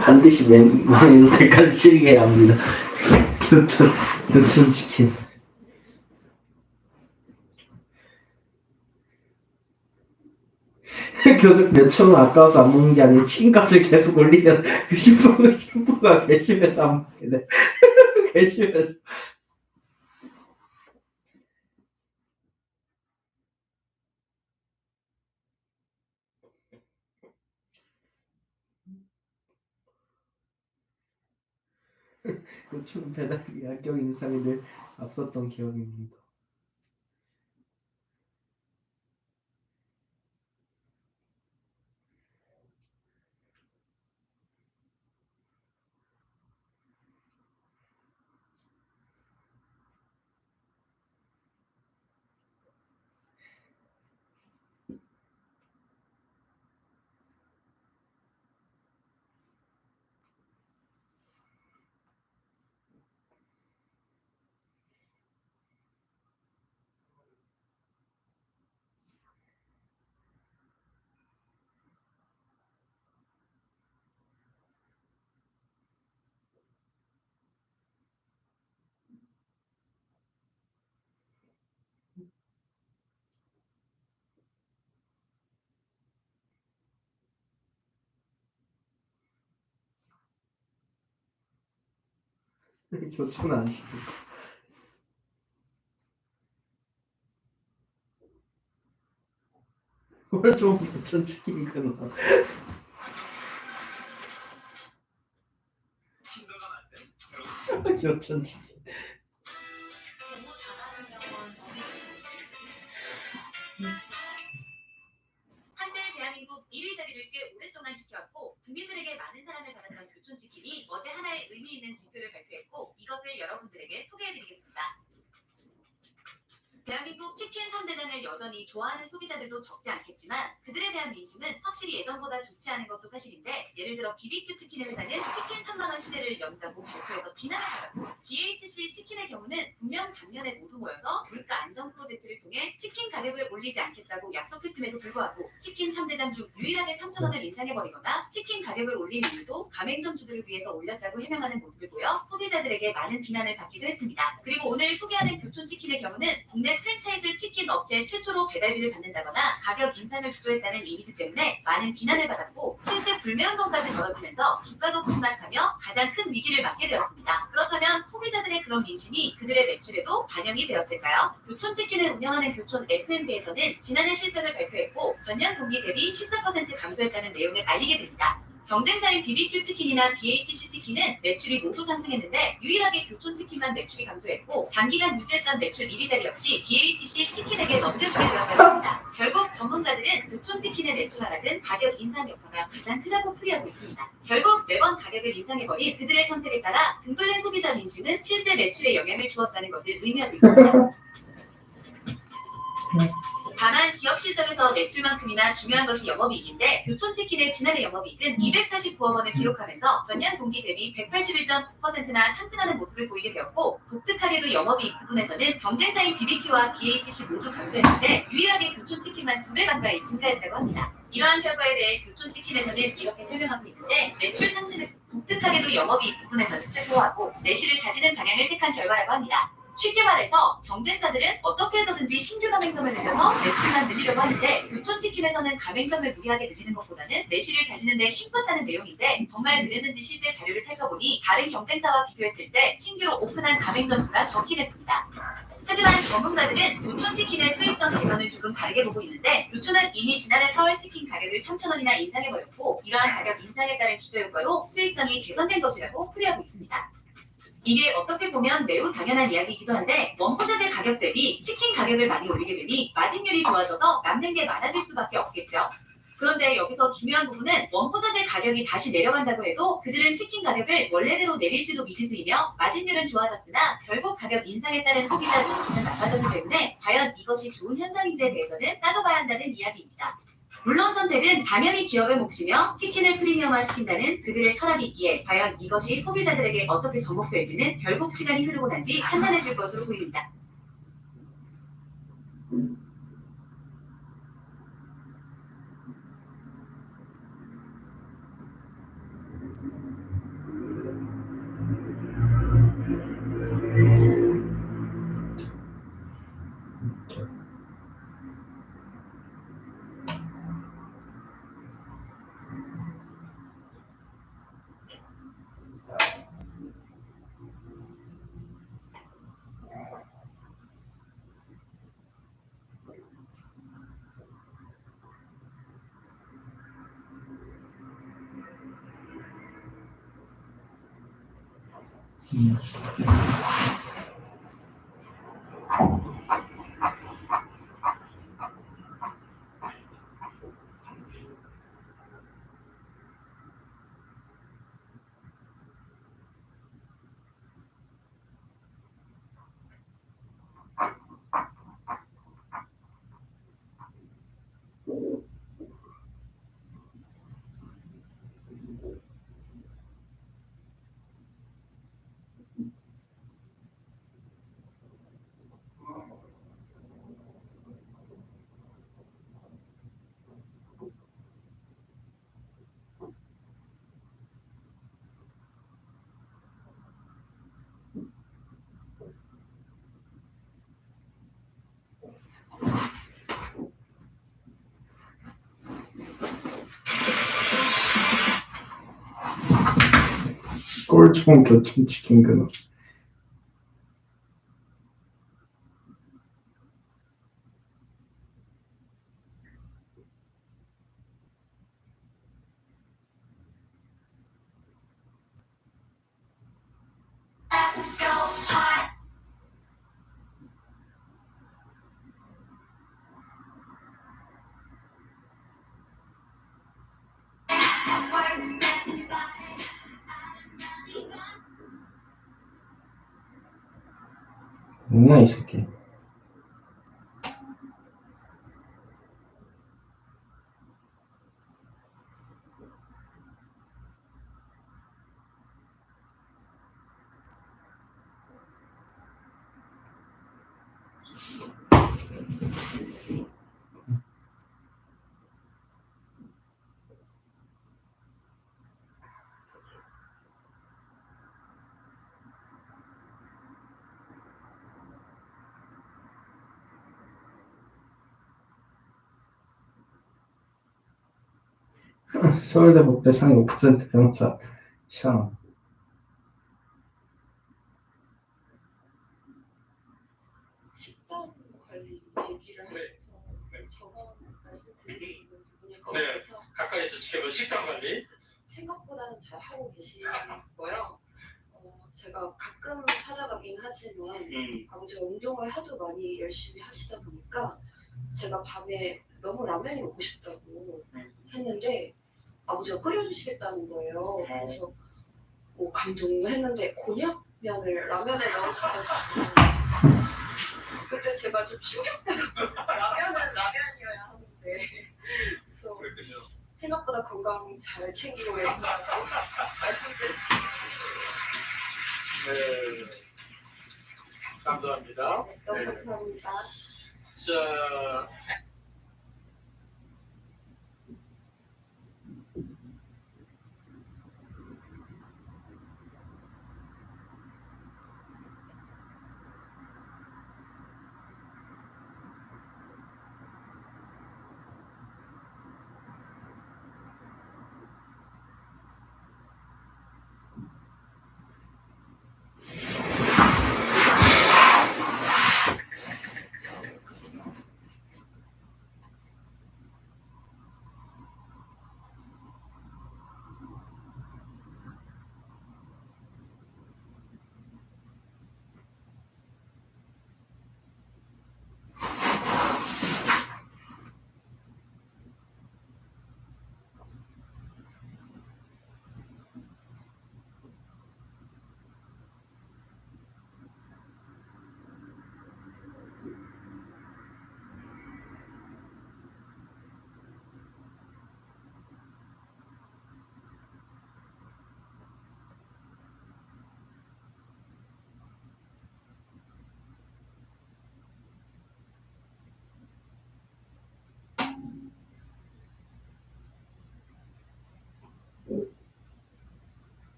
반드시 망해서 대가를 치르게 해야 합니다. 교촌치킨. 교촌 몇천 원 아까워서 안 먹는 게 아니라 치킨값을 계속 올리면 슈퍼가 괘씸해서 안 먹게 돼. 괘씸해서. 교촌 배달비 가격 인상이 늘 앞섰던 기억입니다. 교촌 안 시켜. 뭘 좀 교촌치킨이구나. 교촌치킨. 제모 잘하는 병원 한때 대한민국 1위 자리를 꽤 오랫동안 지켜왔고 국민들에게 많은 사랑을 받았던 교촌치킨이 어제 하나의 의미 있는 지표를 발표했고 이것을 여러분들에게 소개해드리겠습니다. 대한민국 치킨 3대장을 여전히 좋아하는 소비자들도 적지 않겠지만 그들에 대한 민심은 확실히 예전보다 좋지 않은 것도 사실인데 예를 들어 BBQ 치킨의 회장은 치킨 3만원 시대를 연다고 발표해서 비난을 받았고 BHC 치킨의 경우는 분명 작년에 모두 모여서 물가 안정 프로젝트를 통해 치킨 가격을 올리지 않겠다고 약속했음에도 불구하고 치킨 3대장 중 유일하게 3,000원을 인상해버리거나 치킨 가격을 올린 이유도 가맹점주들을 위해서 올렸다고 해명하는 모습을 보여 소비자들에게 많은 비난을 받기도 했습니다. 그리고 오늘 소개하는 교촌치킨의 경우는 국내 프랜차이즈 치킨 업체 최초로 배달비를 받는다거나 가격 인상을 주도했다는 이미지 때문에 많은 비난을 받았고 실제 불매운동까지 벌어지면서 주가도 폭락하며 가장 큰 위기를 맞게 되었습니다. 그렇다면 소비자들의 그런 민심이 그들의 매출에도 반영이 되었을까요? 교촌치킨을 운영하는 교촌 F&B에서는 지난해 실적을 발표했고 전년 동기 대비 14% 감소했다는 내용을 알리게 됩니다. 경쟁사인 BBQ 치킨이나 BHC 치킨은 매출이 모두 상승했는데 유일하게 교촌치킨만 매출이 감소했고 장기간 유지했던 매출 1위 자리 역시 BHC 치킨에게 넘겨주게 되었다고 합니다. 결국 전문가들은 교촌치킨의 매출 하락은 가격 인상 여파가 가장 크다고 풀이하고 있습니다. 결국 매번 가격을 인상해버린 그들의 선택에 따라 등 끓는 소비자 민심은 실제 매출에 영향을 주었다는 것을 의미하고 있습니다. 다만 기업 실적에서 매출만큼이나 중요한 것이 영업이익인데 교촌치킨의 지난해 영업이익은 249억 원을 기록하면서 전년 동기 대비 181.9%나 상승하는 모습을 보이게 되었고 독특하게도 영업이익 부분에서는 경쟁사인 BBQ와 BHC 모두 감소했는데 유일하게 교촌치킨만 2배 가까이 증가했다고 합니다. 이러한 결과에 대해 교촌치킨에서는 이렇게 설명하고 있는데 매출 상승은 독특하게도 영업이익 부분에서는 퇴보하고 내실을 다지는 방향을 택한 결과라고 합니다. 쉽게 말해서 경쟁사들은 어떻게 해서든지 신규 가맹점을 늘려서 매출만 늘리려고 하는데 교촌치킨에서는 가맹점을 무리하게 늘리는 것보다는 내실을 다지는 데 힘썼다는 내용인데 정말 그랬는지 실제 자료를 살펴보니 다른 경쟁사와 비교했을 때 신규로 오픈한 가맹점 수가 적긴 했습니다. 하지만 전문가들은 교촌치킨의 수익성 개선을 조금 다르게 보고 있는데 교촌은 이미 지난해 4월 치킨 가격을 3,000원이나 인상해버렸고 이러한 가격 인상에 따른 기저효과로 수익성이 개선된 것이라고 풀이하고 있습니다. 이게 어떻게 보면 매우 당연한 이야기이기도 한데 원포자재 가격 대비 치킨 가격을 많이 올리게 되니 마진율이 좋아져서 남는 게 많아질 수밖에 없겠죠. 그런데 여기서 중요한 부분은 원포자재 가격이 다시 내려간다고 해도 그들은 치킨 가격을 원래대로 내릴지도 미지수이며 마진율은 좋아졌으나 결국 가격 인상에 따른 소비자 눈치는 나빠졌기 때문에 과연 이것이 좋은 현상인지에 대해서는 따져봐야 한다는 이야기입니다. 물론 선택은 당연히 기업의 몫이며 치킨을 프리미엄화시킨다는 그들의 철학이기에 과연 이것이 소비자들에게 어떻게 접목될지는 결국 시간이 흐르고 난 뒤 판단해줄 것으로 보입니다. 꼴좋은 교촌치킨 근황. 뭐냐 이 새끼. 서울대 복대 상위 5% 변호사 시험. 식단 관리 얘기를 하셔서 저번 말씀드린 부분일 것 네, 같아서 가까이서 지켜본 식단 관리. 생각보다는 잘 하고 계시고요. 제가 가끔 찾아가긴 하지만 아버지가 운동을 하도 많이 열심히 하시다 보니까 제가 밤에 너무 라면이 먹고 싶다고 했는데 아버지가 끓여주시겠다는 거예요. 그래서 감동했는데 곤약면을 라면에 넣으시면서 그때 제가 좀 충격받았어요. 라면은 라면이어야 하는데 그래서 생각보다 건강 잘 챙기고 계신다고 말씀드렸습니다. 네. 감사합니다. 네, 너무 감사합니다. 자,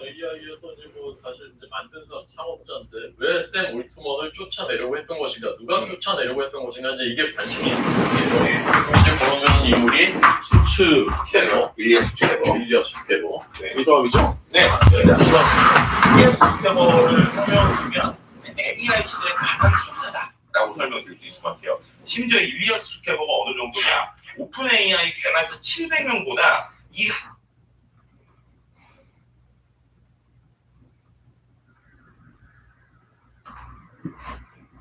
AI에서 이제 뭐 사실 이제 만든 사람 창업자인데 왜 샘 올트먼을 쫓아내려고 했던 것인가, 누가 쫓아내려고 했던 것인가, 이제 이게 관심이 있는 이제 보면 인물이 수츠케버, 일리아 수츠케버, 이 사람이죠? 네, 맞습니다. 일리아 수츠케버를 설명드리면 AI 시대의 가장 천사다라고 설명드릴 수 있을 것 같아요. 심지어 일리아 수츠케버가 어느 정도냐? 오픈 AI 개발자 700명보다 이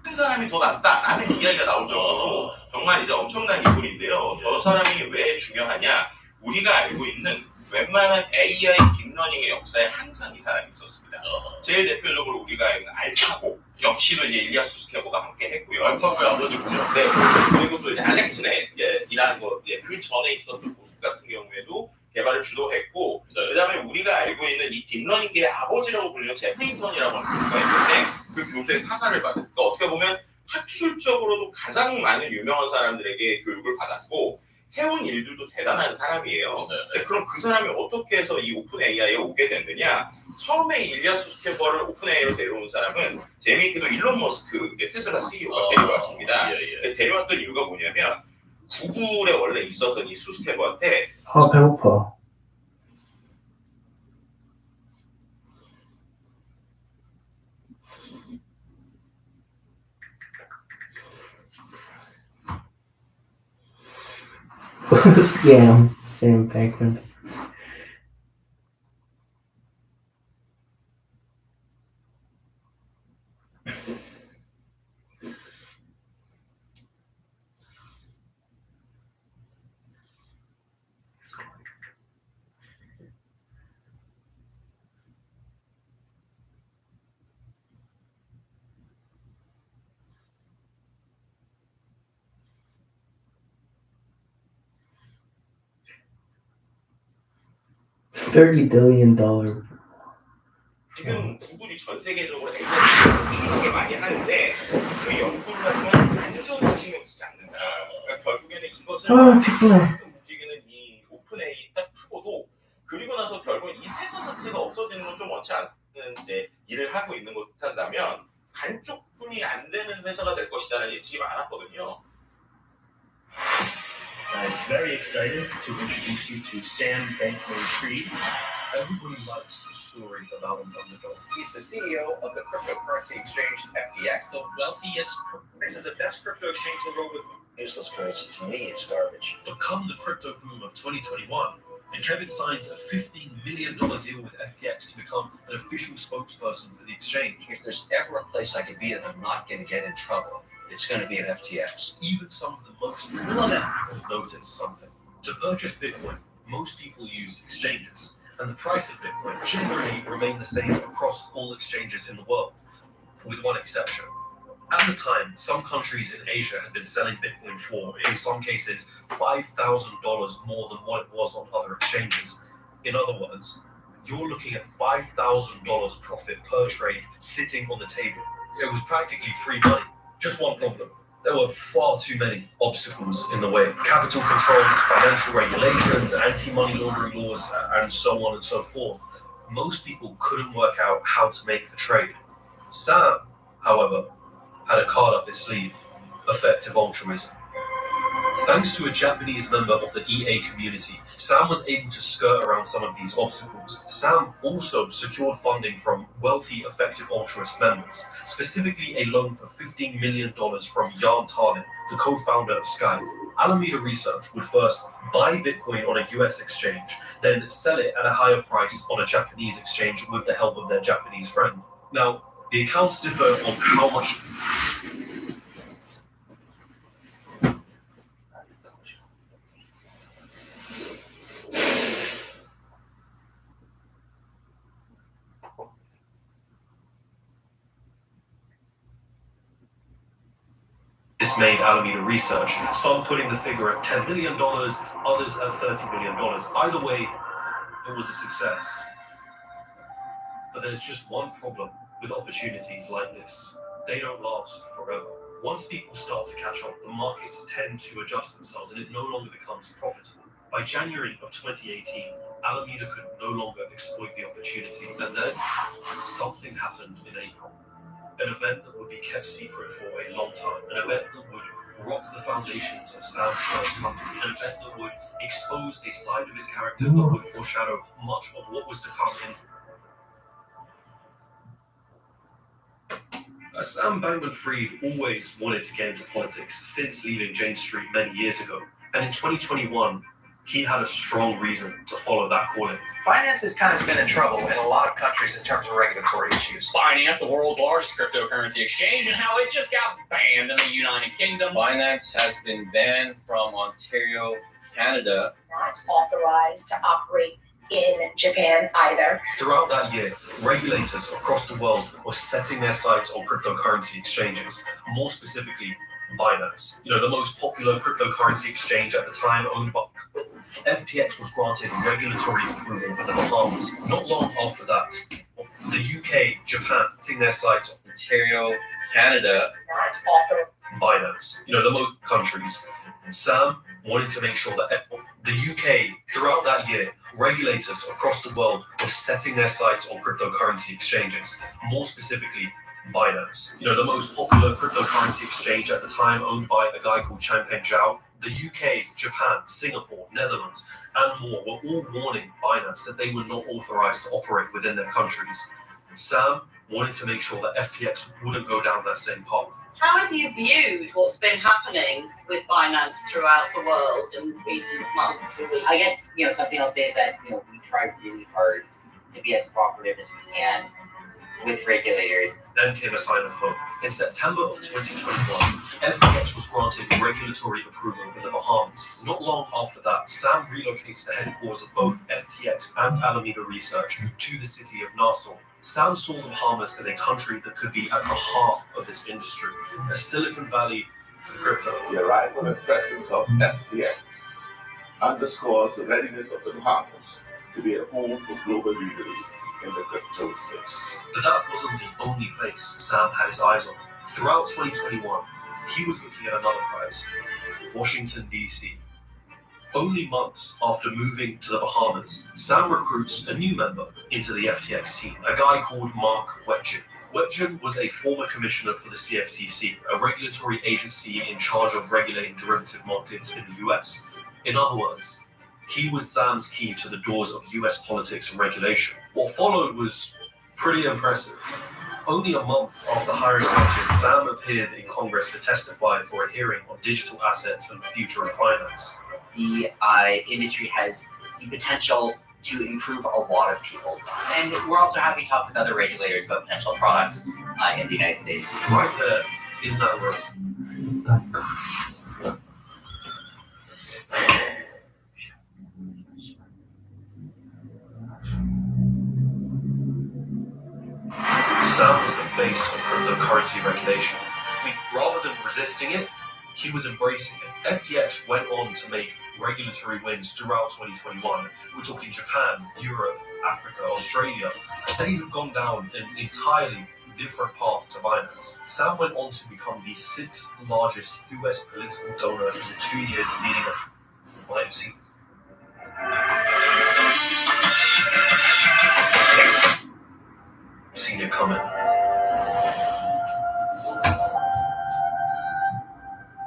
한 사람이 더 낫다라는 이야기가 나올 정도로 정말 이제 엄청난 인물인데요. 저 사람이 왜 중요하냐? 우리가 알고 있는 웬만한 AI 딥러닝의 역사에 항상 이 사람이 있었습니다. 제일 대표적으로 우리가 알고 있는 알파고 역시도 이제 일리아 수츠케버가 함께 했고요. 알파고의 아버지군요. 네. 그리고 또 이제 알렉스넷이라는 거, 그 전에 있었던 모습 같은 경우에도 개발을 주도했고, 그다음에 우리가 알고 있는 이 딥러닝계의 아버지라고 불리는 제프 힌턴이라고 하는 교수가 있는데 그 교수의 사사를 받은, 그러니까 어떻게 보면 학술적으로도 가장 많은 유명한 사람들에게 교육을 받았고 해온 일들도 대단한 사람이에요. 근데 그럼 그 사람이 어떻게 해서 이 오픈 AI에 오게 됐느냐? 처음에 일리아 수츠케버를 오픈 AI로 데려온 사람은 재미있게도 일론 머스크, 테슬라 CEO가 데려왔습니다. 데려왔던 이유가 뭐냐면 구글에 원래 있었던 이 수츠케버한테 배고파. Scam, Sam Bankman. $30 billion. 지금 구글이 전 세계적으로 AI를 엄청나게 많이 하는데 그 연구를 하면 안전에 신경 쓰지 않는다. 그러니까 결국에는 이것을 움직이는 이 오픈 AI 딱 하고도 그리고 나서 결국은 이 회사 자체가 없어지는 건 좀 원치 않는 이제 일을 하고 있는 것 같다면 반쪽뿐이 안 되는 회사가 될 것이다라는 예측이 많았거든요. I'm very excited to introduce you to Sam Bankman-Fried. Everybody likes the story about him on the go. He's the CEO of the cryptocurrency exchange FTX, the wealthiest, this is the best crypto exchange in the world with Useless currency. To me, it's garbage. Become the crypto boom of 2021. And Kevin signs a $15 million deal with FTX to become an official spokesperson for the exchange. If there's ever a place I could be and I'm not going to get in trouble, it's going to be at FTX. Even some of the most brilliant have noticed something. To purchase Bitcoin, most people use exchanges, and the price of Bitcoin generally remained the same across all exchanges in the world, with one exception. At the time, some countries in Asia had been selling Bitcoin for, in some cases, $5,000 more than what it was on other exchanges. In other words, you're looking at $5,000 profit per trade sitting on the table. It was practically free money. Just one problem. There were far too many obstacles in the way. Capital controls, financial regulations, anti-money laundering laws, and so on and so forth. Most people couldn't work out how to make the trade. Sam, however, had a card up his sleeve: effective altruism. Thanks to a Japanese member of the EA community, Sam was able to skirt around some of these obstacles. Sam also secured funding from wealthy effective altruist members, specifically a loan for $15 million from Jan Tarlin, the co-founder of Sky. Alameda Research would first buy Bitcoin on a US exchange, then sell it at a higher price on a Japanese exchange with the help of their Japanese friend. Now, the accounts differ on how much... This made Alameda Research, some putting the figure at $10 million, others at $30 million. Either way, it was a success. But there's just one problem with opportunities like this. They don't last forever. Once people start to catch up, the markets tend to adjust themselves and it no longer becomes profitable. By January of 2018, Alameda could no longer exploit the opportunity, and then something happened in April. An event that would be kept secret for a long time, an event that would rock the foundations of Sam's first company, an event that would expose a side of his character that would foreshadow much of what was to come in. Sam Bankman-Fried always wanted to get into politics since leaving Jane Street many years ago, and in 2021, he had a strong reason to follow that calling. Binance has kind of been in trouble in a lot of countries in terms of regulatory issues. Binance, the world's largest cryptocurrency exchange, and how it just got banned in the United Kingdom. Binance has been banned from Ontario, Canada. Not authorized to operate in Japan either. Throughout that year, regulators across the world were setting their sights on cryptocurrency exchanges, more specifically Binance, the most popular cryptocurrency exchange at the time, owned by FTX, was granted regulatory approval in the Bahamas. Not long after that, the UK, Japan, setting their sights on Ontario, Canada, Binance, the most countries. Sam wanted to make sure that the UK, throughout that year, regulators across the world were setting their sights on cryptocurrency exchanges, more specifically Binance, the most popular cryptocurrency exchange at the time, owned by a guy called Changpeng Zhao. The UK, Japan, Singapore, Netherlands, and more were all warning Binance that they were not authorized to operate within their countries. Sam wanted to make sure that FTX wouldn't go down that same path. How have you viewed what's been happening with Binance throughout the world in recent months? I guess, something I'll say is that, we try really hard to be as cooperative as we can with regulators. Then came a sign of hope. In September of 2021, FTX was granted regulatory approval in the Bahamas. Not long after that, Sam relocates the headquarters of both FTX and Alameda Research to the city of Nassau. Sam saw the Bahamas as a country that could be at the heart of this industry, a Silicon Valley for crypto. The arrival and presence of FTX underscores the readiness of the Bahamas to be a home for global leaders in the crypto space. But that wasn't the only place Sam had his eyes on. Throughout 2021, he was looking at another prize: Washington, D.C. Only months after moving to the Bahamas, Sam recruits a new member into the FTX team, a guy called Mark Wetjen. Wetjen was a former commissioner for the CFTC, a regulatory agency in charge of regulating derivative markets in the US. In other words, he was Sam's key to the doors of US politics and regulation. What followed was pretty impressive. Only a month after hiring Wetjen, Sam appeared in Congress to testify for a hearing on digital assets and the future of finance. The industry has the potential to improve a lot of people's lives. And we're also happy to talk with other regulators about potential products in the United States. Right there, in that room. Sam was the face of cryptocurrency regulation. I mean, rather than resisting it, he was embracing it. FTX went on to make regulatory wins throughout 2021. We're talking Japan, Europe, Africa, Australia. They have gone down an entirely different path to Binance. Sam went on to become the 6th largest US political donor in the 2 years leading up. You might have seen it coming.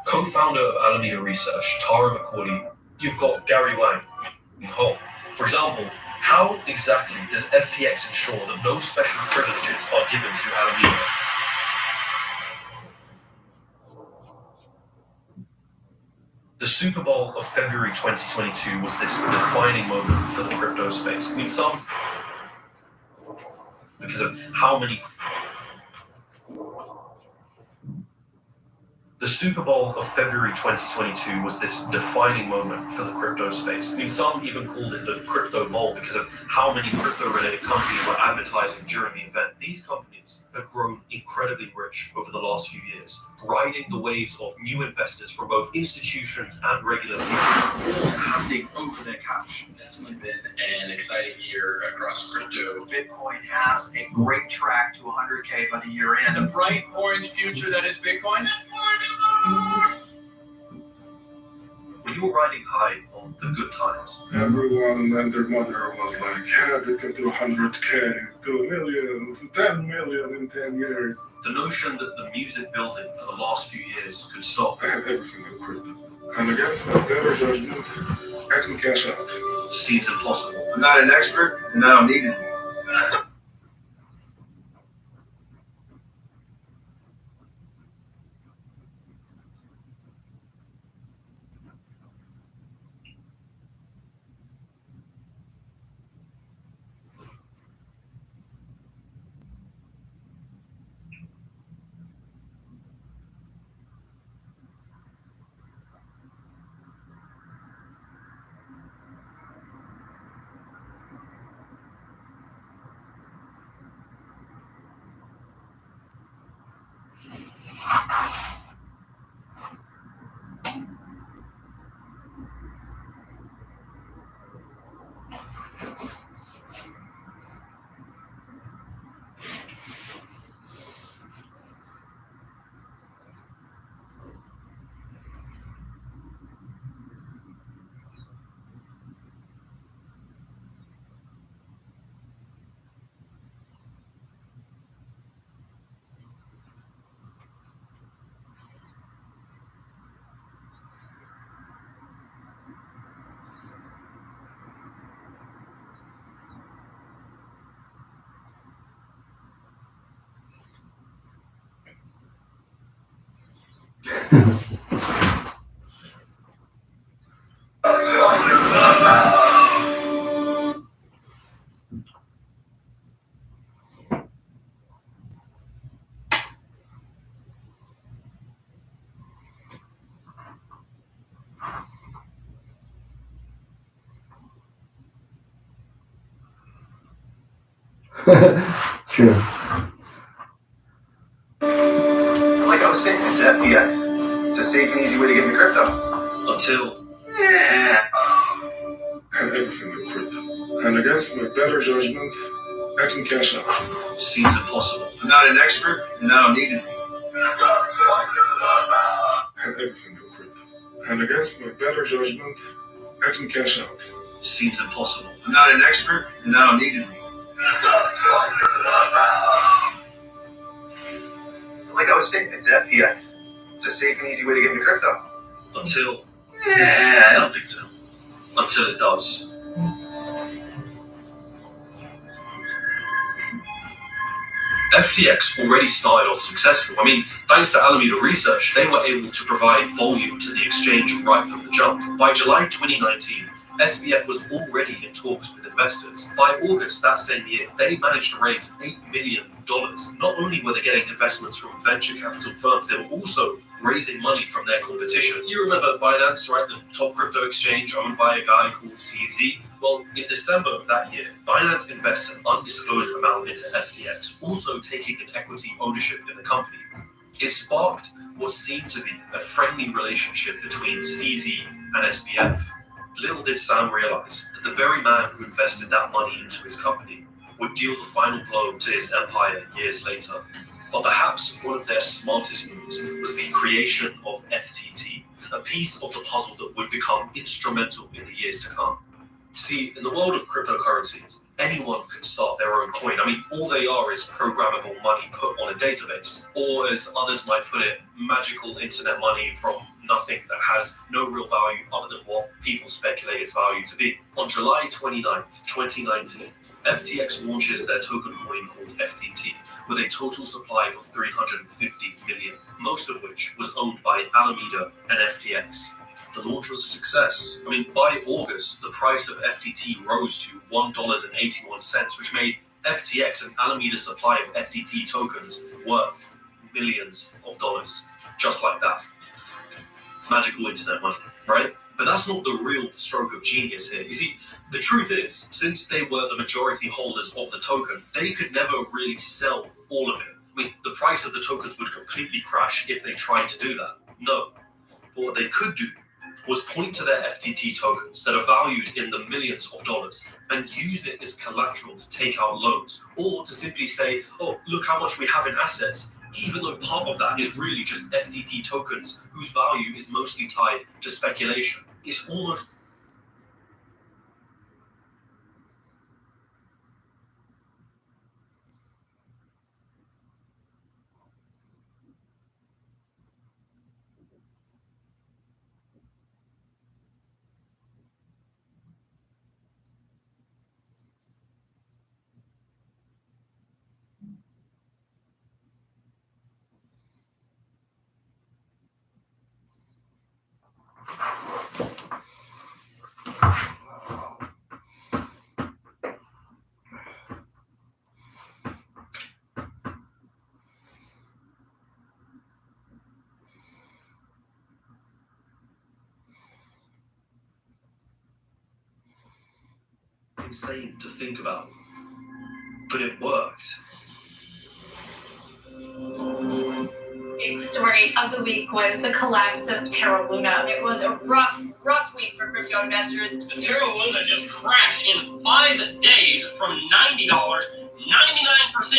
Co-founder of Alameda Research, Tara McCauley, you've got Gary Wang in Hong. For example, how exactly does FTX ensure that no special privileges are given to Alameda? The Super Bowl of February 2022 was this defining moment for the crypto space. I mean, some because of how many. The Super Bowl of February 2022 was this defining moment for the crypto space. I mean, some even called it the crypto bowl because of how many crypto-related companies were advertising during the event. These companies have grown incredibly rich over the last few years, riding the waves of new investors from both institutions and regular people, all handing over their cash. It's definitely been an exciting year across crypto. Bitcoin has a great track to 100K by the year end. The bright orange future that is Bitcoin. When you were riding high on the good times, everyone and their mother was like, yeah, they can do 100K, 2 million, 10 million in 10 years. The notion that the music building for the last few years could stop. I had everything in crypto. And against my better judgment, I can cash out. Seems impossible. I'm not an expert, and I don't need to be. True. Like I was saying, it's FTX. It's a safe and easy way to get into crypto. Until. I had everything in crypto. And against my better judgment, I can cash out. Seems impossible. I'm not an expert, and I don't need to be. I had everything in crypto. And against my better judgment, I can cash out. Seems impossible. I'm not an expert, and I don't need to be. Like I was saying, it's FTX. It's a safe and easy way to get into crypto. Until. I don't think so. Until it does. FTX already started off successful. I mean, thanks to Alameda Research, they were able to provide volume to the exchange right from the jump. By July 2019, SBF was already in talks with investors. By August that same year, they managed to raise $8 million. Not only were they getting investments from venture capital firms, they were also raising money from their competition. You remember Binance, right? The top crypto exchange owned by a guy called CZ. Well, in December of that year, Binance invests an undisclosed amount into FTX, also taking an equity ownership in the company. It sparked what seemed to be a friendly relationship between CZ and SBF. Little did Sam realize that the very man who invested that money into his company would deal the final blow to his empire years later. But perhaps one of their smartest moves was the creation of FTT, a piece of the puzzle that would become instrumental in the years to come. See, in the world of cryptocurrencies, anyone can start their own coin. I mean, all they are is programmable money put on a database, or as others might put it, magical internet money from nothing that has no real value other than what people speculate its value to be. On July 29th, 2019, FTX launches their token coin called FTT, with a total supply of 350 million, most of which was owned by Alameda and FTX. The launch was a success. I mean, by August, the price of FTT rose to $1.81, which made FTX and Alameda's supply of FTT tokens worth millions of dollars. Just like that. Magical internet money, right? But that's not the real stroke of genius here. You see, the truth is, since they were the majority holders of the token, they could never really sell all of it. I mean, the price of the tokens would completely crash if they tried to do that. No. But what they could do was point to their FTT tokens that are valued in the millions of dollars and use it as collateral to take out loans, or to simply say, oh, look how much we have in assets, even though part of that is really just FTT tokens whose value is mostly tied to speculation. It's almost insane to think about. But it worked. Big story of the week was the collapse of Terra Luna. It was a rough week for crypto investors. The Terra Luna just crashed in 5 days from $90, 99%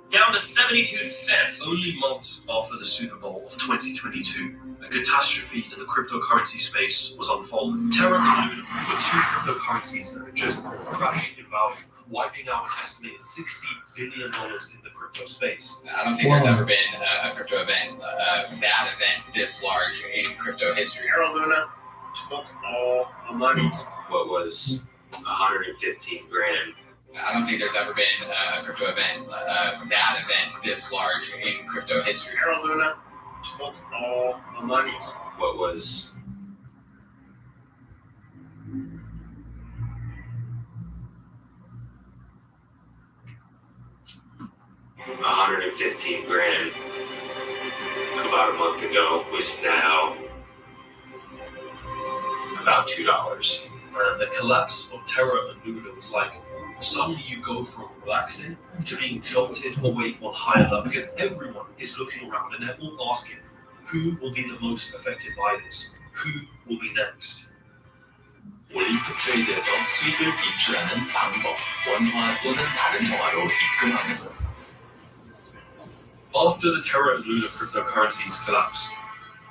down to 72 cents. Only months after the Super Bowl of 2022, a catastrophe in the cryptocurrency space was unfolding. Terra and Luna were two cryptocurrencies that had just crashed in value, wiping out an estimated $60 billion in the crypto space. I don't think there's ever been a crypto event, a bad event this large in crypto history. Terra Luna took all the money. What was 115 grand? I don't think there's ever been a crypto event, a bad event this large in crypto history. Terra Luna took all the money. What was 115 grand about a month ago was now about $2. And the collapse of Terra and Luna was like, suddenly you go from relaxing to being jolted awake on high alert, because everyone is looking around and they're all asking, who will be the most affected by this? Who will be next? 올림픽 트레이드에서 수익을 입출하는 방법, 원화 또는 다른 정화로 입금하는 것. After the Terra and Luna cryptocurrencies collapsed,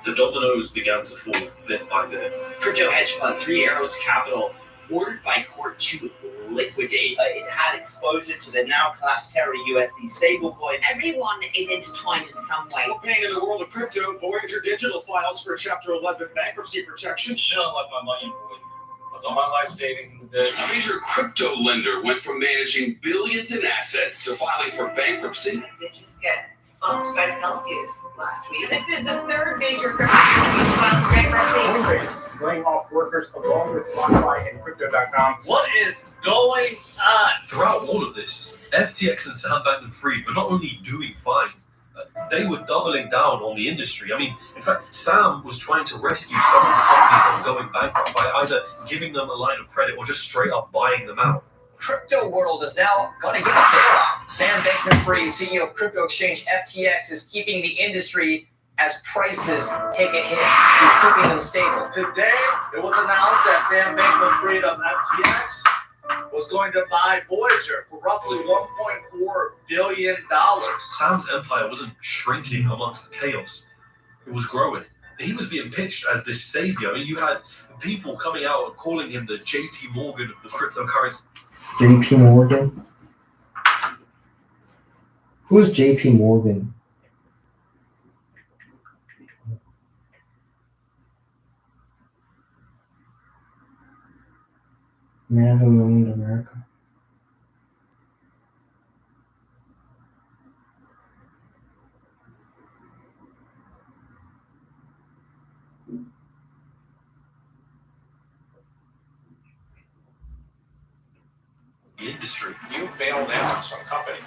the dominoes began to fall bit by bit. Crypto hedge fund Three Arrows Capital ordered by court to liquidate. It had exposure to the now collapsed Terra USD stablecoin. Everyone is intertwined in some way. Paying in the world of crypto, Voyager Digital files for Chapter 11 bankruptcy protection. Should have left my money in Voyager. That's all my life savings in the day. A major crypto lender went from managing billions in assets to filing for bankruptcy. I did just get bumped by Celsius last week. This is the third major crypto company to file for bankruptcy. Coinbase is laying off workers along with BlockFi and Crypto.com. What is going on? Throughout all of this, FTX and Sam Bankman-Fried were not only doing fine, they were doubling down on the industry. I mean, in fact, Sam was trying to rescue some of the companies that were going bankrupt by either giving them a line of credit or just straight up buying them out. Crypto world is now going to give a bailout. Sam Bankman-Fried, CEO of crypto exchange FTX, is keeping the industry as prices take a hit. He's keeping them stable. Today, it was announced that Sam Bankman-Fried of FTX was going to buy Voyager for roughly $1.4 billion. Sam's empire wasn't shrinking amongst the chaos. It was growing. He was being pitched as this savior. I mean, you had people coming out and calling him the JP Morgan of the cryptocurrency. JP Morgan? Who's JP Morgan? Man who owned America. The industry. You bailed out some company.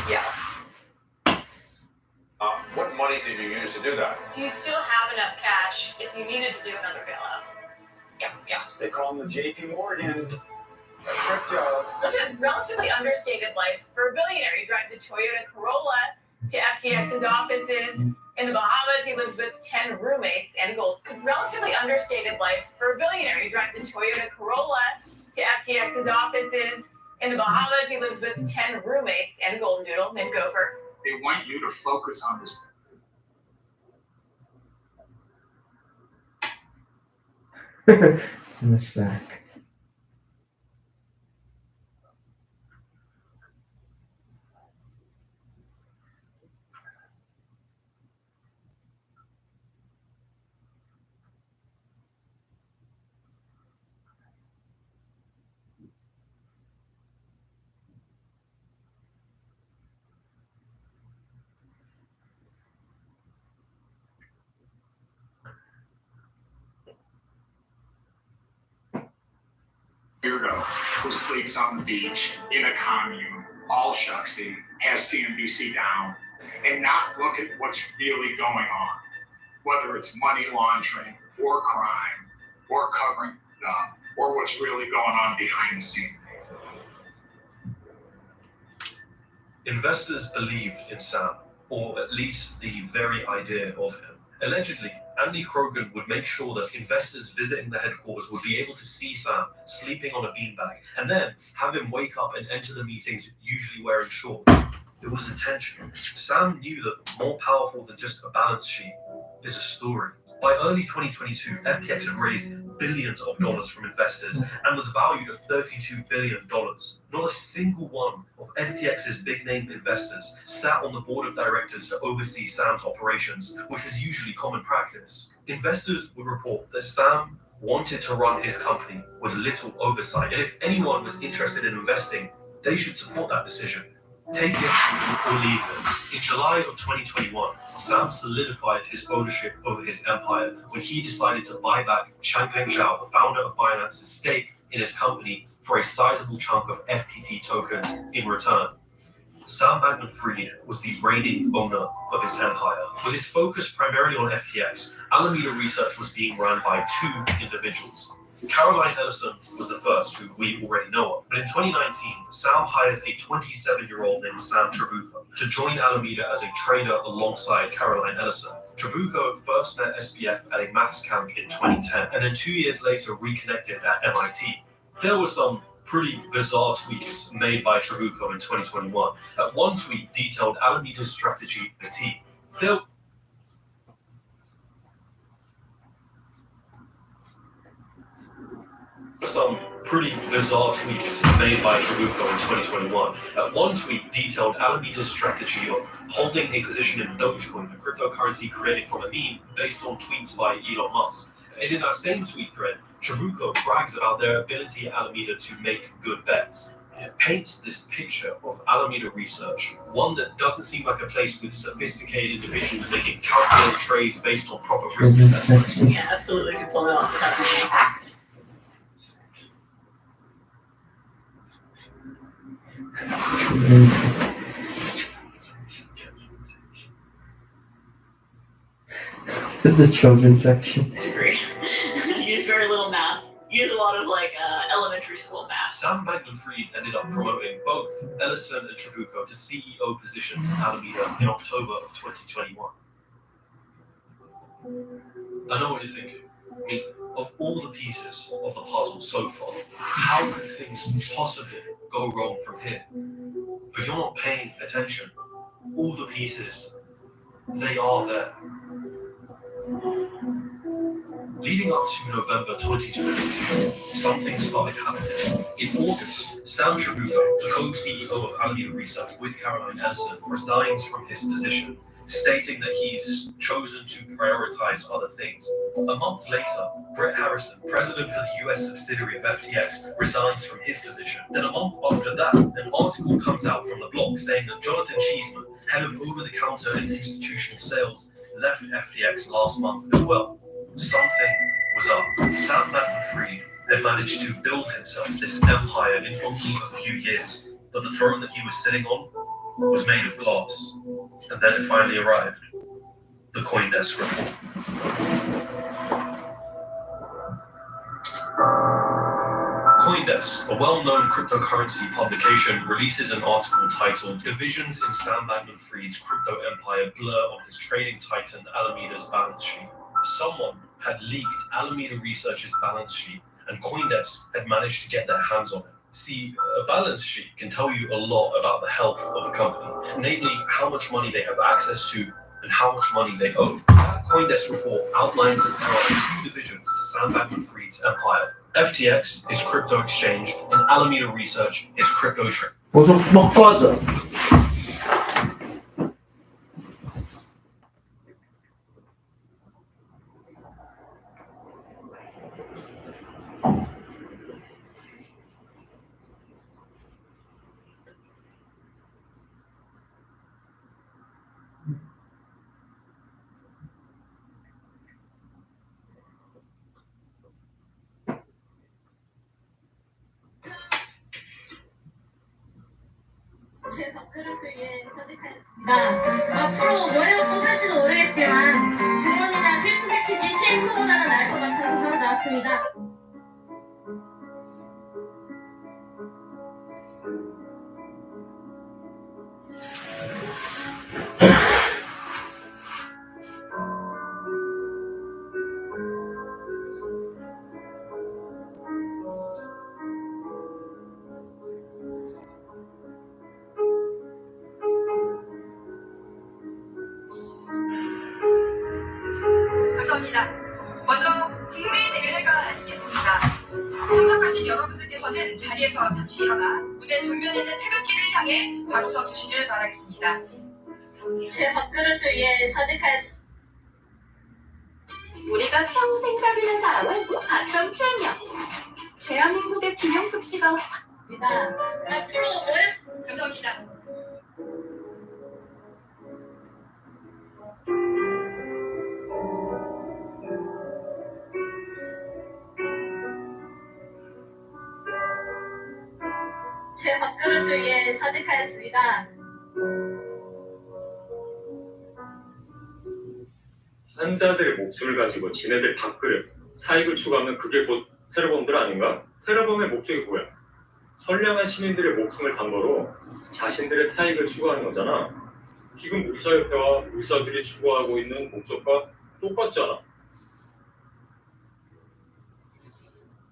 Yeah. What money did you use to do that? Do you still have enough cash if you needed to do another bailout? Yeah. They call him the JP Morgan of crypto. Lives a relatively understated life. For a billionaire, he drives a Toyota Corolla to FTX's offices. In the Bahamas, he lives with 10 roommates and gold. Relatively understated life. For a billionaire, he drives a Toyota Corolla to FTX's offices. In the Bahamas, he lives with 10 roommates and a golden doodle named Gopher. They want you to focus on this. In the sack. Weirdo who sleeps on the beach in a commune, all shucksy, has CNBC down, and not look at what's really going on, whether it's money laundering or crime or covering it up or what's really going on behind the scenes. Investors believed in Sam, or at least the very idea of him. Allegedly, Andy Krogan would make sure that investors visiting the headquarters would be able to see Sam sleeping on a beanbag, and then have him wake up and enter the meetings usually wearing shorts. It was intentional. Sam knew that more powerful than just a balance sheet is a story. By early 2022, FTX had raised billions of dollars from investors and was valued at $32 billion. Not a single one of FTX's big-name investors sat on the board of directors to oversee Sam's operations, which was usually common practice. Investors would report that Sam wanted to run his company with little oversight, and if anyone was interested in investing, they should support that decision. Take it or leave it. In July of 2021, Sam solidified his ownership over his empire when he decided to buy back Changpeng Zhao, the founder of Binance's stake in his company, for a sizable chunk of FTT tokens in return. Sam Bankman-Fried was the reigning owner of his empire. With his focus primarily on FTX, Alameda Research was being run by two individuals. Caroline Ellison was the first, who we already know of. But in 2019, Sam hires a 27-year-old named Sam Trabucco to join Alameda as a trader alongside Caroline Ellison. Trabucco first met SBF at a maths camp in 2010, and then 2 years later reconnected at MIT. There were some pretty bizarre tweets made by Trabucco in 2021. One tweet detailed Alameda's strategy to a T. There some pretty bizarre tweets made by Trabucco in 2021. One tweet detailed Alameda's strategy of holding a position in Dogecoin, a cryptocurrency created from a meme based on tweets by Elon Musk. And in that same tweet thread, Trabucco brags about their ability at Alameda to make good bets. It paints this picture of Alameda Research, one that doesn't seem like a place with sophisticated individuals making calculated trades based on proper risk assessment. Yeah, absolutely. You can pull it off without The children's section. degree. Use very little math. Use a lot of like elementary school math. Sam Bankman-Fried ended up promoting both Ellison and Trabucco to CEO positions in Alameda in October of 2021. I know what you're thinking. I mean, of all the pieces of the puzzle so far, how could things possibly go wrong from here? But you're not paying attention. All the pieces, they are there. Leading up to November 2022, something started happening. In August, Sam Trabucco, the co-CEO of Alameda Research with Caroline Ellison, resigns from his position, stating that he's chosen to prioritize other things. A month later, Brett Harrison, president for the US subsidiary of FTX, resigns from his position. Then a month after that, an article comes out from the block saying that Jonathan Cheeseman, head of over-the-counter and institutional sales, left FTX last month as well. Something was up. Sam Bankman-Fried had managed to build himself this empire in only a few years, but the throne that he was sitting on was made of glass. And then it finally arrived. The CoinDesk report. CoinDesk, a well-known cryptocurrency publication, releases an article titled "Divisions in Sam Bankman-Fried's Crypto Empire Blur on His Trading Titan Alameda's Balance Sheet." Someone had leaked Alameda Research's balance sheet, and CoinDesk had managed to get their hands on it. See, a balance sheet can tell you a lot about the health of a company, namely how much money they have access to and how much money they owe. That CoinDesk report outlines that there are two divisions to Sam Bankman-Fried's empire. FTX is crypto exchange, and Alameda Research is crypto trade. 막 꺼져. 제 밥그릇을 위해 선택하였습니다. 앞으로 뭘 먹고 살지도 모르겠지만 주머니나 필수 패키지 쉐이크보다는 나을 것 같아서 바로 나왔습니다. 감사합니다. 먼저 국민 의례가 있겠습니다. 참석하신 여러분들께서는 자리에서 잠시 일어나 무대 정면에 있는 태극기를 향해 바로 서 주시길 바라겠습니다. 제 밥그릇을 위해 사직하였습니다. 우리가 평생 사귀는 사람은 4.7명. 대한민국의 김영숙 씨가 왔습니다. 앞으로 뭘? 감사합니다. 제 밥그릇을 위해 사직하였습니다. 환자들의 목숨을 가지고 지네들 밥그릇, 사익을 추구하면 그게 곧 테러범들 아닌가? 테러범의 목적이 뭐야? 선량한 시민들의 목숨을 담보로 자신들의 사익을 추구하는 거잖아. 지금 물사협회와 물사들이 추구하고 있는 목적과 똑같잖아.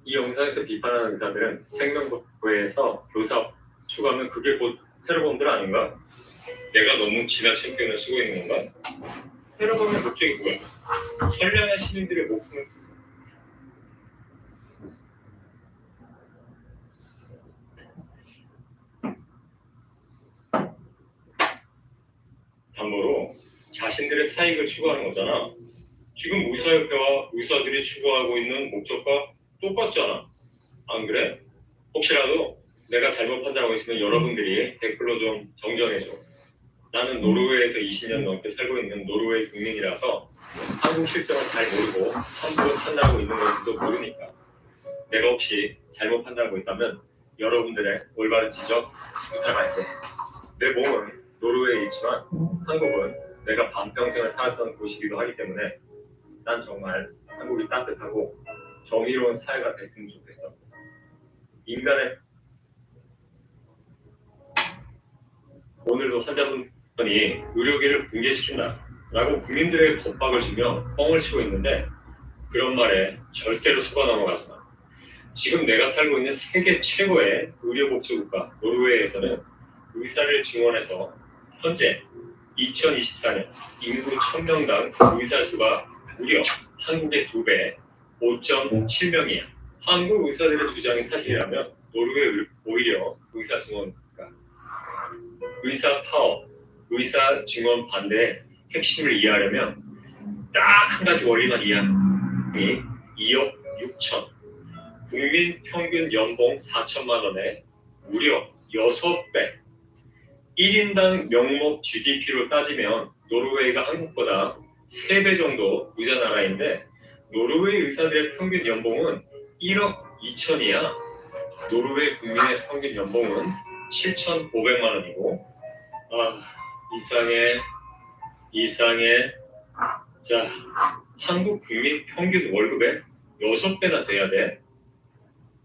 이 영상에서 비판하는 의사들은 생명보호에서 교사 추구하면 그게 곧 테러범들 아닌가? 내가 너무 지나친 표현을 쓰고 있는 건가? 테러범의 목적이 뭐야? 선량한 시민들의 목숨을 담보로 자신들의 사익을 추구하는 거잖아. 지금 의사협회와 의사들이 추구하고 있는 목적과 똑같잖아. 안 그래? 혹시라도 내가 잘못 판단하고 있으면 여러분들이 댓글로 좀 정정해줘. 나는 노르웨이에서 20년 넘게 살고 있는 노르웨이 국민이라서 한국 실정을 잘 모르고 함부로 판단하고 있는 건지도 모르니까 내가 혹시 잘못 판단하고 있다면 여러분들의 올바른 지적 부탁할게. 내 몸은 노르웨이에 있지만 한국은 내가 반평생을 살았던 곳이기도 하기 때문에 난 정말 한국이 따뜻하고 정의로운 사회가 됐으면 좋겠어. 인간의 오늘도 환자분이 의료계를 붕괴시킨다 라고 국민들에게 겁박을 주며 뻥을 치고 있는데 그런 말에 절대로 속아 넘어가지 마. 지금 내가 살고 있는 세계 최고의 의료복지국가 노르웨이에서는 의사를 증원해서 현재 2024년 인구 1000명당 의사 수가 무려 한국의 2배 5.7명이야. 한국 의사들의 주장이 사실이라면 노르웨이 오히려 의사 증원가, 의사 파업, 의사 증원 반대의 핵심을 이해하려면 딱 한 가지 원리만 이해하니 2억 6천, 국민 평균 연봉 4천만 원에 무려 6배, 1인당 명목 GDP로 따지면 노르웨이가 한국보다 3배 정도 부자 나라인데 노르웨이 의사들의 평균 연봉은 1억 2천이야. 노르웨이 국민의 평균 연봉은 7,500만 원이고 이상해. 자, 한국 국민 평균 월급의 6배나 돼야 돼.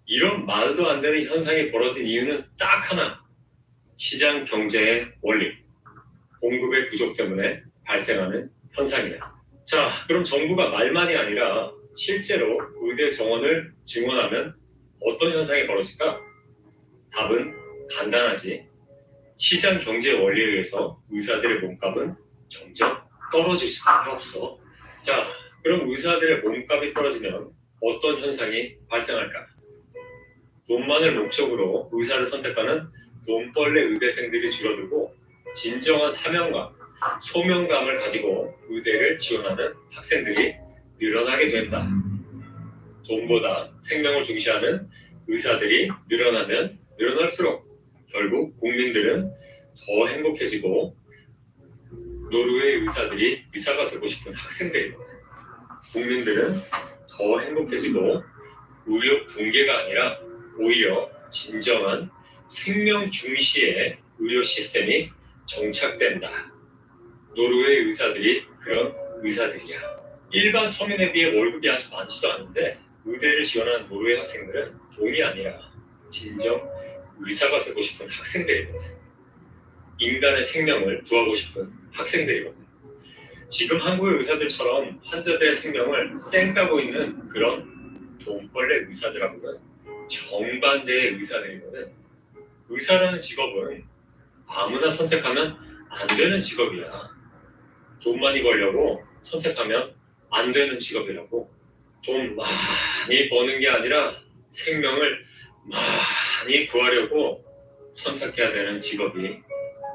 이런 말도 안 되는 현상이 벌어진 이유는 딱 하나. 시장 경제의 원리, 공급의 부족 때문에 발생하는 현상이야. 자, 그럼 정부가 말만이 아니라 실제로 의대 정원을 증원하면 어떤 현상이 벌어질까? 답은 간단하지. 시장 경제 원리에 의해서 의사들의 몸값은 점점 떨어질 수밖에 없어. 자, 그럼 의사들의 몸값이 떨어지면 어떤 현상이 발생할까? 돈만을 목적으로 의사를 선택하는 돈벌레 의대생들이 줄어들고 진정한 사명감, 소명감을 가지고 의대를 지원하는 학생들이 늘어나게 된다. 돈보다 생명을 중시하는 의사들이 늘어나면 늘어날수록 결국 국민들은 더 행복해지고 노르웨이 의사들이 의사가 되고 싶은 학생들이고 국민들은 더 행복해지고 의료 붕괴가 아니라 오히려 진정한 생명 중시의 의료 시스템이 정착된다. 노르웨이 의사들이 그런 의사들이야. 일반 서민에 비해 월급이 아주 많지도 않은데 의대를 지원하는 노르웨이 학생들은 돈이 아니라 진정 의사가 되고 싶은 학생들이거든. 인간의 생명을 구하고 싶은 학생들이거든. 지금 한국의 의사들처럼 환자들의 생명을 쌩 까고 있는 그런 돈벌레 의사들하고는 정반대의 의사들이거든. 의사라는 직업은 아무나 선택하면 안 되는 직업이야. 돈 많이 벌려고 선택하면 안 되는 직업이라고. 돈 많이 버는 게 아니라 생명을 많이 구하려고 선택해야 되는 직업이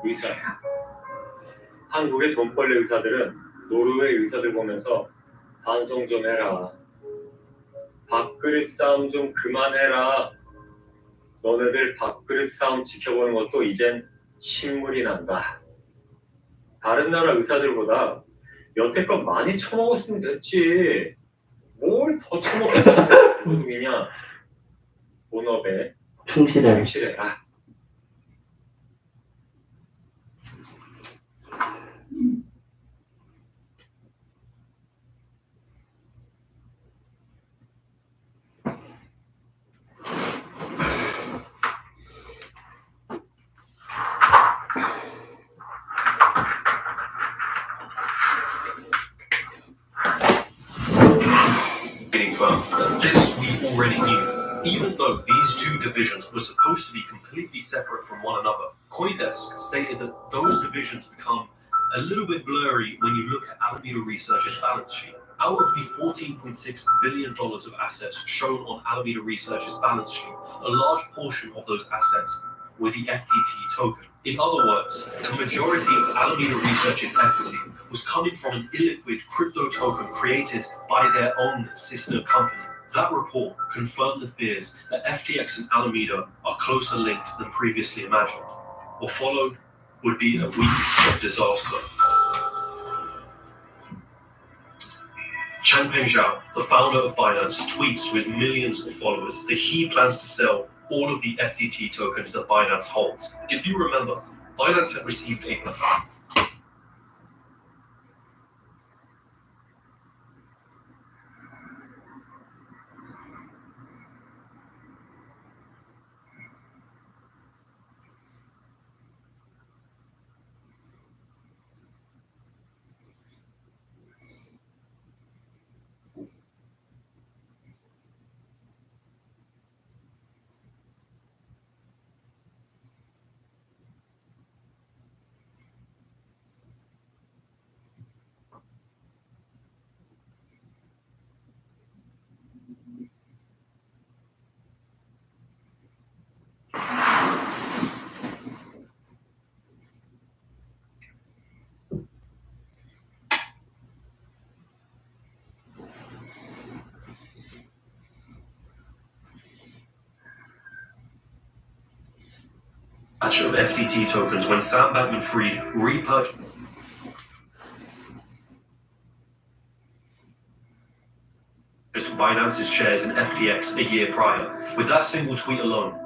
의사야. 한국의 돈벌레 의사들은 노르웨이 의사들 보면서 반성 좀 해라. 밥그릇 싸움 좀 그만해라. 너네들 밥그릇 싸움 지켜보는 것도 이젠 신물이 난다. 다른 나라 의사들보다 여태껏 많이 처먹었으면 됐지. 뭘 더 처먹겠다는 도둑이냐. 본업에 충실해라. This we already knew. Even though these two divisions were supposed to be completely separate from one another, CoinDesk stated that those divisions become a little bit blurry when you look at Alameda Research's balance sheet. Out of the $14.6 billion of assets shown on Alameda Research's balance sheet, a large portion of those assets were the FTT token. In other words, the majority of Alameda Research's equity was coming from an illiquid crypto token created by their own sister company. That report confirmed the fears that FTX and Alameda are closer linked than previously imagined. What followed would be a week of disaster. Changpeng Zhao, the founder of Binance, tweets to his millions of followers that he plans to sell all of the FTT tokens that Binance holds. If you remember, Binance had received a batch of FTT tokens when Sam Bankman-Fried repurchased Binance's shares in FTX a year prior. With that single tweet alone,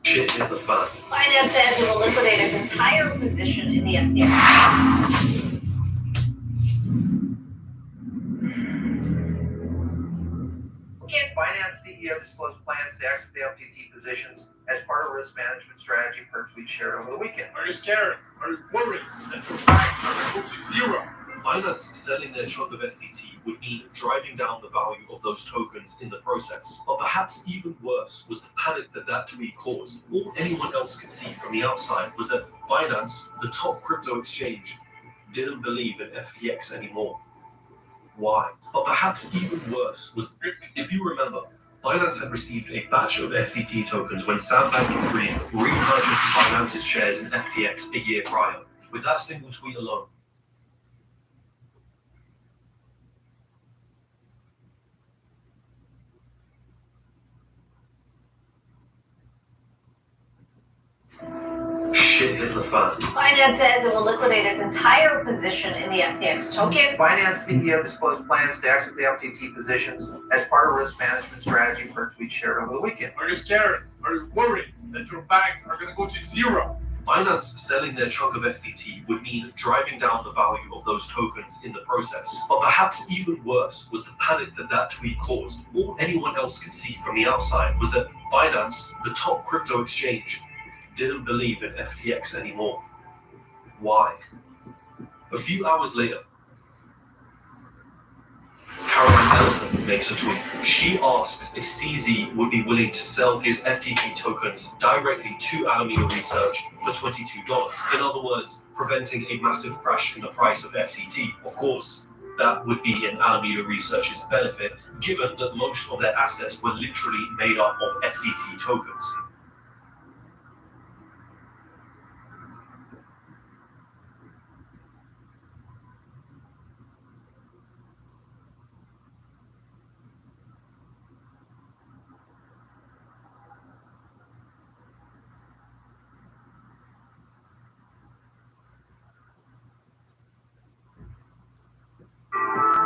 shit hit the fan. Binance says it will liquidate its entire position in the FTX. Binance CEO disclosed plans to exit the FTT positions as part of a risk management strategy per tweet shared over the weekend. Are you scared? Are you worried that your banks are going to go to zero? Binance selling their chunk of FTT would mean driving down the value of those tokens in the process. But perhaps even worse was the panic that tweet caused. All anyone else could see from the outside was that Binance, the top crypto exchange, didn't believe in FTX anymore. Why? But perhaps even worse was, if you remember, Binance had received a batch of FTT tokens when Sam Bankman-Fried repurchased Binance's shares in FTX a year prior. With that single tweet alone, shit hit the fan. Binance says it will liquidate its entire position in the FTX token. Binance CEO disclosed plans to exit the FTT positions as part of a risk management strategy per tweet shared over the weekend. Are you scared? Are you worried that your banks are going to go to zero? Binance selling their chunk of FTT would mean driving down the value of those tokens in the process. But perhaps even worse was the panic that tweet caused. All anyone else could see from the outside was that Binance, the top crypto exchange, didn't believe in FTX anymore. Why? A few hours later, Caroline Ellison makes a tweet. She asks if CZ would be willing to sell his FTT tokens directly to Alameda Research for $22. In other words, preventing a massive crash in the price of FTT. Of course, that would be in Alameda Research's benefit, given that most of their assets were literally made up of FTT tokens.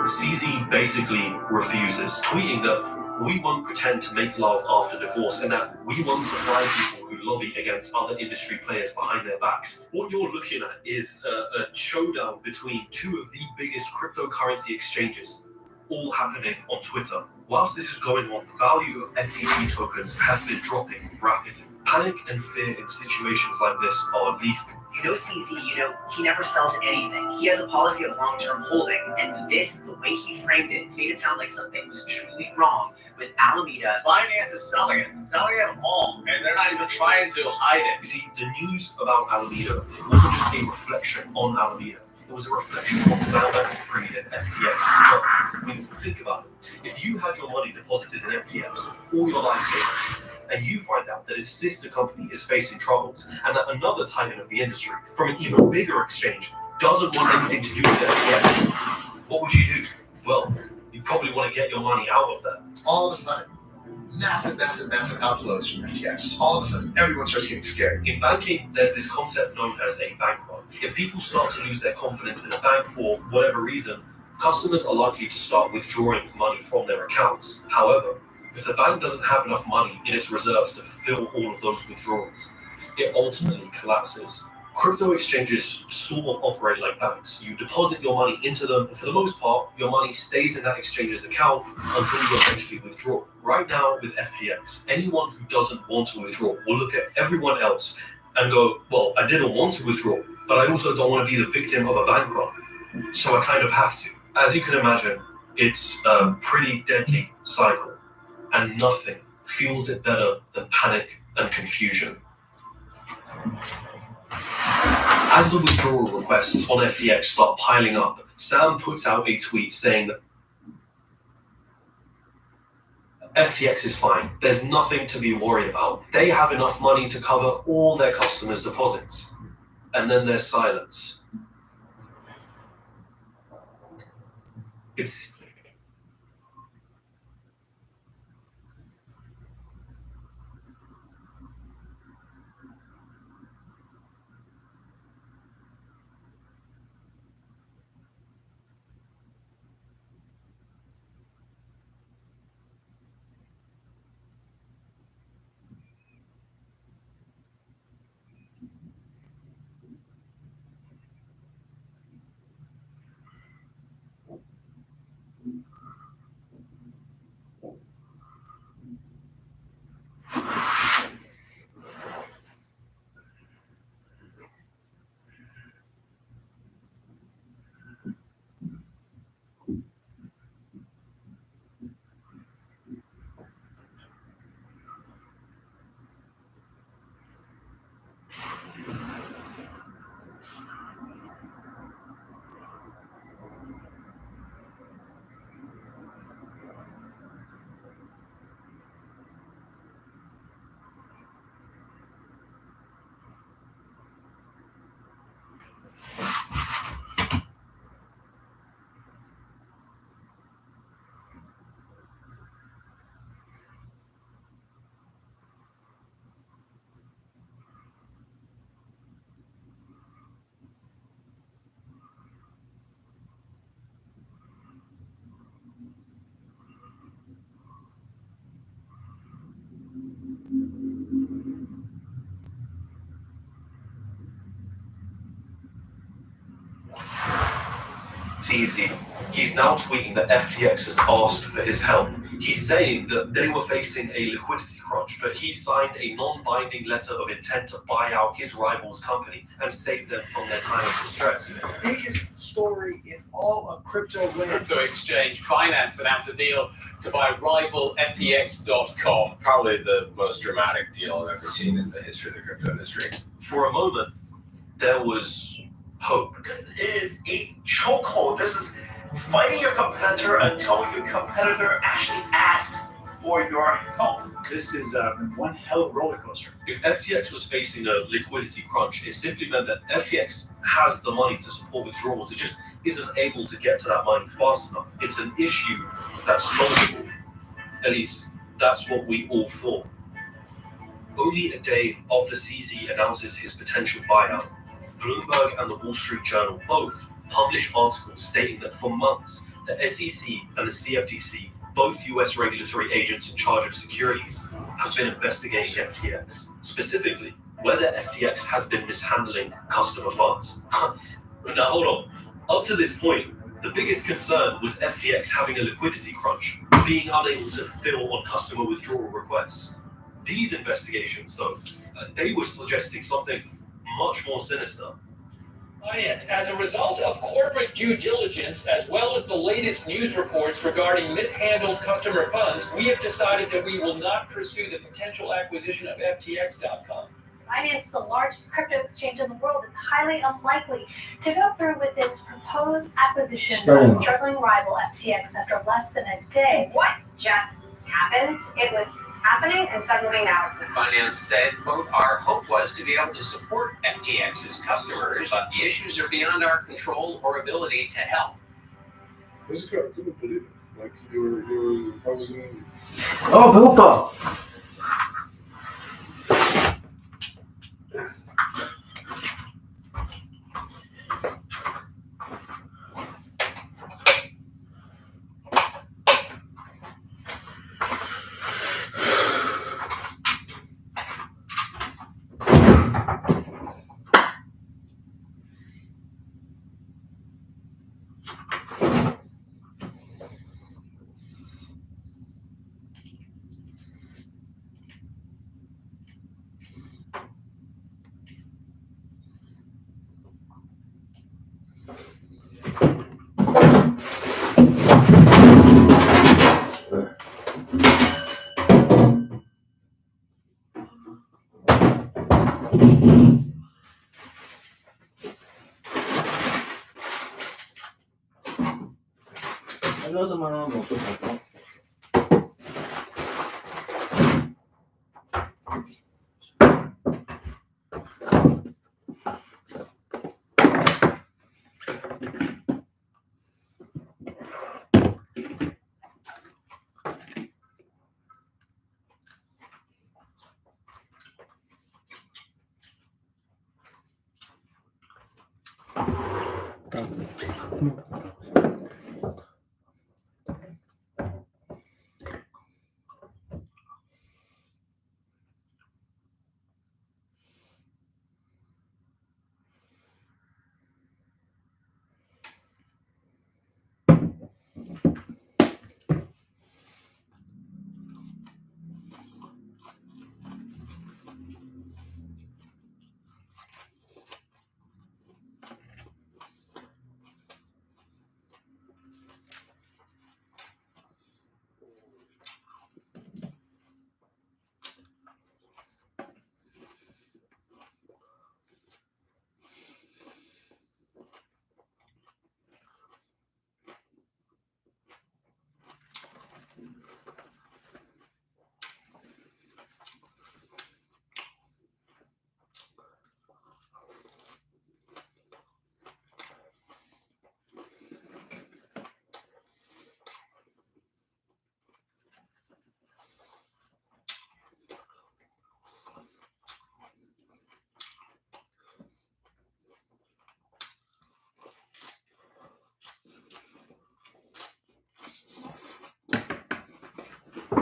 CZ basically refuses, tweeting that we won't pretend to make love after divorce and that we won't supply people who lobby against other industry players behind their backs. What you're looking at is a showdown between two of the biggest cryptocurrency exchanges, all happening on Twitter. Whilst this is going on, the value of FTT tokens has been dropping rapidly. Panic and fear in situations like this are lethal. You know CZ, he never sells anything. He has a policy of long-term holding, and this, the way he framed it, made it sound like something was truly wrong with Alameda. Binance is selling it all, and they're not even trying to hide it. You see, the news about Alameda, it wasn't just a reflection on Alameda. It was a reflection on Sam Bankman-Fried and FTX as well. I mean, think about it. If you had your money deposited in FTX, all your life savings, and you find out that its sister company is facing troubles, and that another titan of the industry from an even bigger exchange doesn't want anything to do with FTX, what would you do? Well, you probably want to get your money out of there. All of a sudden, massive outflows from FTX. All of a sudden, everyone starts getting scared. In banking, there's this concept known as a bank run. If people start to lose their confidence in a bank for whatever reason, customers are likely to start withdrawing money from their accounts. However, if the bank doesn't have enough money in its reserves to fulfill all of those withdrawals, it ultimately collapses. Crypto exchanges sort of operate like banks. You deposit your money into them, and for the most part, your money stays in that exchange's account until you eventually withdraw. Right now with FTX, anyone who doesn't want to withdraw will look at everyone else and go, well, I didn't want to withdraw, but I also don't want to be the victim of a bank run, so I kind of have to. As you can imagine, it's a pretty deadly cycle. And nothing feels it better than panic and confusion. As the withdrawal requests on FTX start piling up, Sam puts out a tweet saying that FTX is fine. There's nothing to be worried about. They have enough money to cover all their customers' deposits. And then there's silence. It's easy. He's now tweeting that FTX has asked for his help. He's saying that they were facing a liquidity crunch, but he signed a non-binding letter of intent to buy out his rival's company and save them from their time of distress. The biggest story in all of crypto land. Crypto exchange Binance announced a deal to buy rival FTX.com. Probably the most dramatic deal I've ever seen in the history of the crypto industry. For a moment, there was hope. This is a chokehold. This is fighting your competitor until your competitor actually asks for your help. This is one hell of a roller coaster. If FTX was facing a liquidity crunch, it simply meant that FTX has the money to support withdrawals. It just isn't able to get to that money fast enough. It's an issue that's solvable. At least, that's what we all thought. Only a day after CZ announces his potential buyout, Bloomberg and the Wall Street Journal both published articles stating that for months, the SEC and the CFTC, both US regulatory agents in charge of securities, have been investigating FTX, specifically whether FTX has been mishandling customer funds. Now hold on, up to this point, the biggest concern was FTX having a liquidity crunch, being unable to fulfill on customer withdrawal requests. These investigations, though, They were suggesting something much more sinister. Finance, as a result of corporate due diligence, as well as the latest news reports regarding mishandled customer funds, we have decided that we will not pursue the potential acquisition of FTX.com. Binance, the largest crypto exchange in the world, is highly unlikely to go through with its proposed acquisition of a struggling rival FTX after less than a day. What just happened? It was happening and suddenly now it's not. Binance said, quote, our hope was to be able to support FTX's customers, but the issues are beyond our control or ability to help. This is good. I couldn't believe it. Like I was in. 배고파. 샐러드만 하나 먹고 갈까?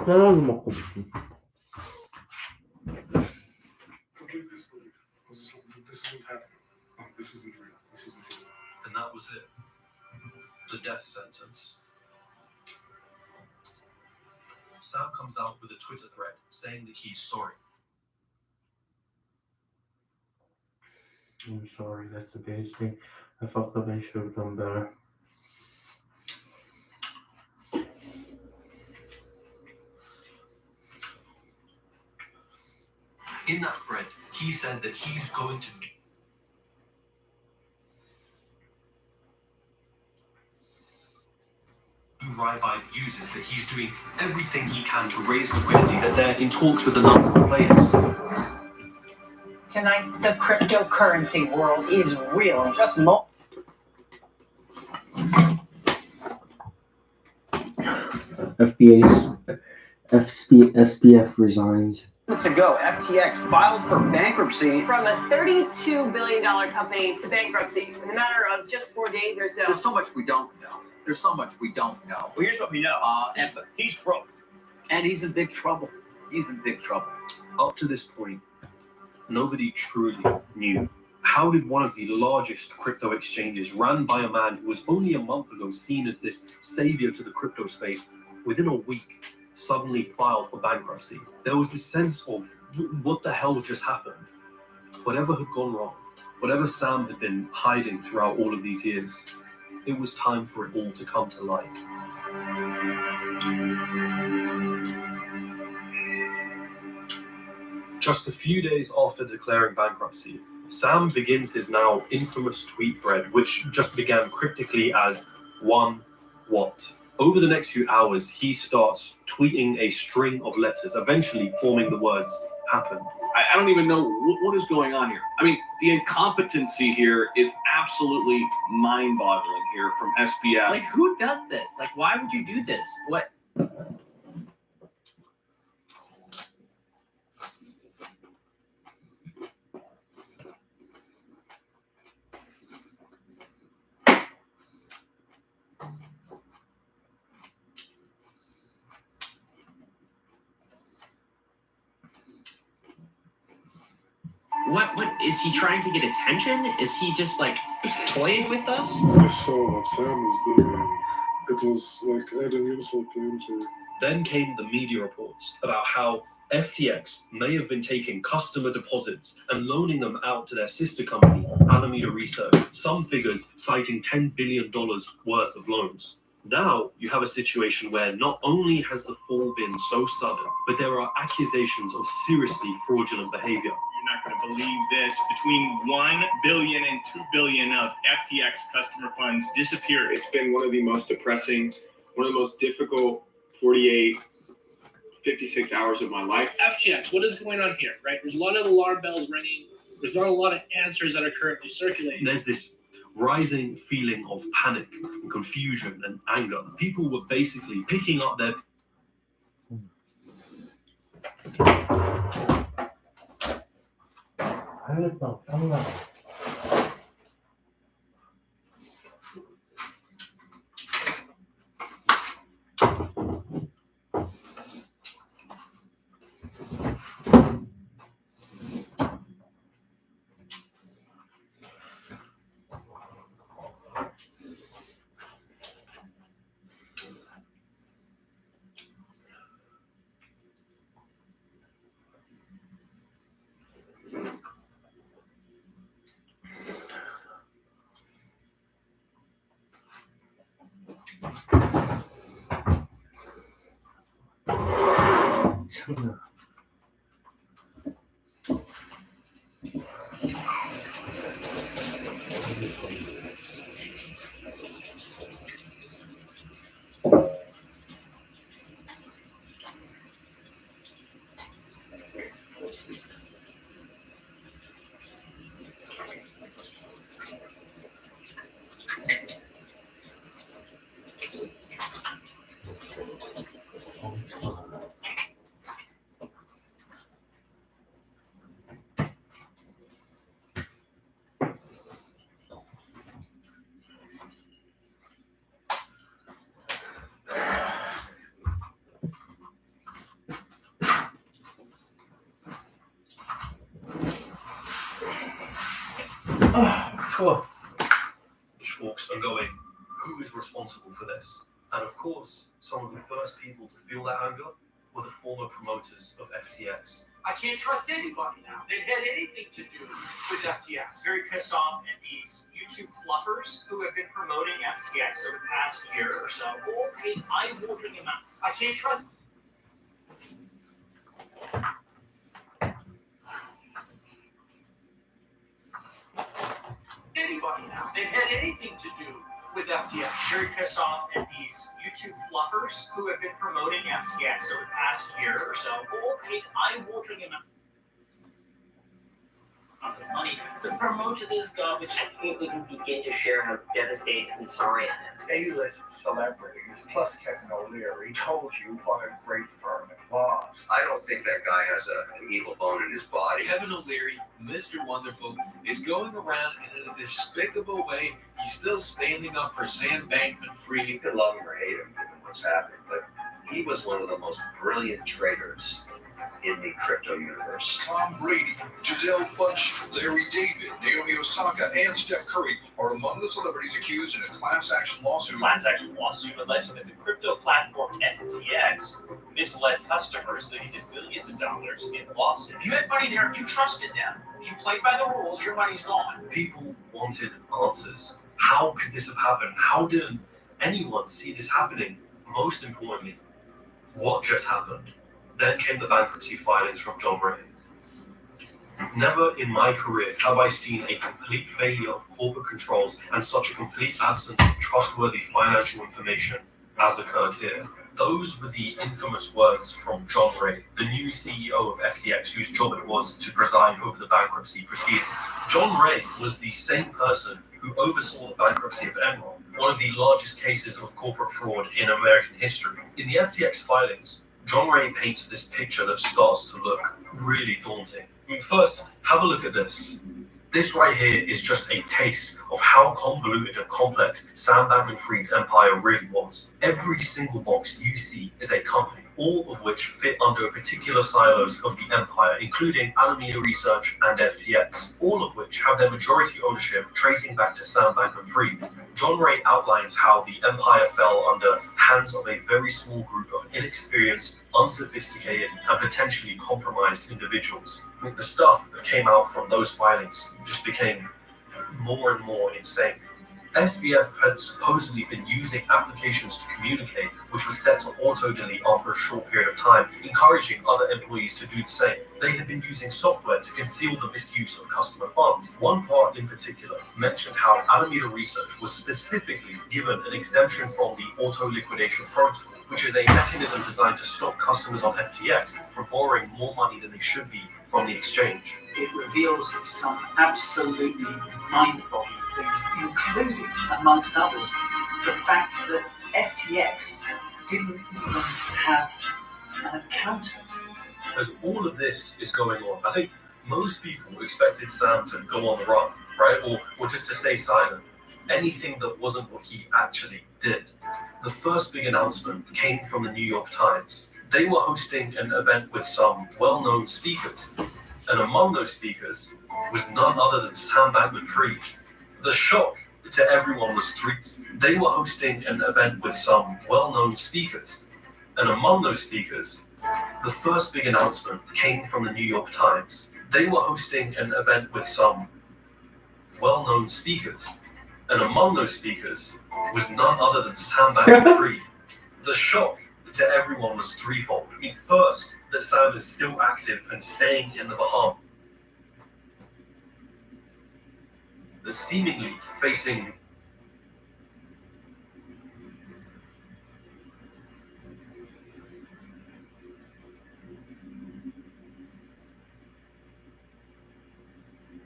샐러드 먹고 싶어. Forgive this. This isn't happening. This isn't real. This isn't real. And that was it. The death sentence. Sam comes out with a Twitter thread saying that he's sorry. I'm sorry, that's the biggest thing. I fucked up and should have done better. In that thread, he said that he's going to do right by the users, that he's doing everything he can to raise liquidity, that they're in talks with a number of players. Tonight, the cryptocurrency world is really just SBF resigns. Months ago, FTX filed for bankruptcy. From a $32 billion company to bankruptcy in a matter of just 4 days or so. There's so much we don't know. Well, here's what we know. He's broke. And he's in big trouble. Up to this point, nobody truly knew. How did one of the largest crypto exchanges, run by a man who was only a month ago seen as this savior to the crypto space, within a week suddenly file for bankruptcy? There was this sense of What the hell just happened? Whatever had gone wrong, whatever Sam had been hiding throughout all of these years, it was time for it all to come to light. Just a few days after declaring bankruptcy, Sam begins his now infamous tweet thread, which just began cryptically as "one what?" Over the next few hours, he starts tweeting a string of letters, eventually forming the words "happen." I don't even know what is going on here. I mean, the incompetency here is absolutely mind-boggling here from SBF. Like, who does this? Like, why would you do this? What? What is he trying to get attention? Is he just like toying with us? I saw what Sam was doing. It was like adding insult to injury. Then came the media reports about how FTX may have been taking customer deposits and loaning them out to their sister company, Alameda Research, some figures citing $10 billion worth of loans. Now you have a situation where not only has the fall been so sudden, but there are accusations of seriously fraudulent behavior. You're not going to believe this. Between $1 billion and $2 billion of FTX customer funds disappeared. It's been one of the most depressing, one of the most difficult 48, 56 hours of my life. FTX, what is going on here, right? There's a lot of alarm bells ringing. There's not a lot of answers that are currently circulating. There's this rising feeling of panic and confusion and anger. People were basically picking up their... Sure. Pitchforks are going, who is responsible for this? And of course, some of the first people to feel that anger were the former promoters of FTX. I can't trust anybody now. They had anything to do with FTX. Very pissed off at these YouTube fluffers who have been promoting FTX over the past year or so. All paid eye-watering amount. I can't trust. Anybody now. They had anything to do with FTX. Very pissed off at these YouTube fluffers who have been promoting FTX over the past year or so. All paid eye-watering amount of money to promote this garbage. I can't even begin to share how devastated and sorry I am. A-list celebrities plus Kevin O'Leary told you what a great firm it was. I don't think that guy has an evil bone in his body. Kevin O'Leary, Mr. Wonderful, is going around in a despicable way. He's still standing up for Sam Bankman-Fried. You can love him or hate him given what's happening, but he was one of the most brilliant traders in the crypto universe. Tom Brady, Giselle Bunch, Larry David, Naomi Osaka, and Steph Curry are among the celebrities accused in a class action lawsuit. Class action lawsuit alleging that the crypto platform FTX misled customers, leading to billions of dollars in losses. If you had money there, if you trusted them, if you played by the rules, your money's gone. People wanted answers. How could this have happened? How did anyone see this happening? Most importantly, what just happened? Then came the bankruptcy filings from John Ray. Never in my career have I seen a complete failure of corporate controls and such a complete absence of trustworthy financial information as occurred here. Those were the infamous words from John Ray, the new CEO of FTX, whose job it was to preside over the bankruptcy proceedings. John Ray was the same person who oversaw the bankruptcy of Enron, one of the largest cases of corporate fraud in American history. In the FTX filings, John Ray paints this picture that starts to look really daunting. I mean, first, have a look at this. This right here is just a taste of how convoluted and complex Sam Bankman-Fried's empire really was. Every single box you see is a company, all of which fit under particular silos of the empire, including Alameda Research and FTX, all of which have their majority ownership tracing back to Sam Bankman-Fried. John Ray outlines how the empire fell under hands of a very small group of inexperienced, unsophisticated, and potentially compromised individuals. I mean, the stuff that came out from those filings just became more and more insane. SBF had supposedly been using applications to communicate, which was set to auto-delete after a short period of time, encouraging other employees to do the same. They had been using software to conceal the misuse of customer funds. One part in particular mentioned how Alameda Research was specifically given an exemption from the auto-liquidation protocol, which is a mechanism designed to stop customers on FTX from borrowing more money than they should be from the exchange. It reveals some absolutely mind-boggling things, including, amongst others, the fact that FTX didn't even have an accountant. As all of this is going on, I think most people expected Sam to go on the run, right? Or just to stay silent. Anything that wasn't what he actually did. The first big announcement came from the New York Times. They were hosting an event with some well-known speakers, and among those speakers was none other than Sam Bankman-Fried. The shock to everyone was they were hosting an event with some well-known speakers, and among those speakers, the first big announcement came from the New York Times. They were hosting an event with some well-known speakers, and among those speakers was none other than Sam Bankman-Fried. The shock to everyone was threefold. I mean, first, that Sam is still active and staying in the Bahamas. That seemingly facing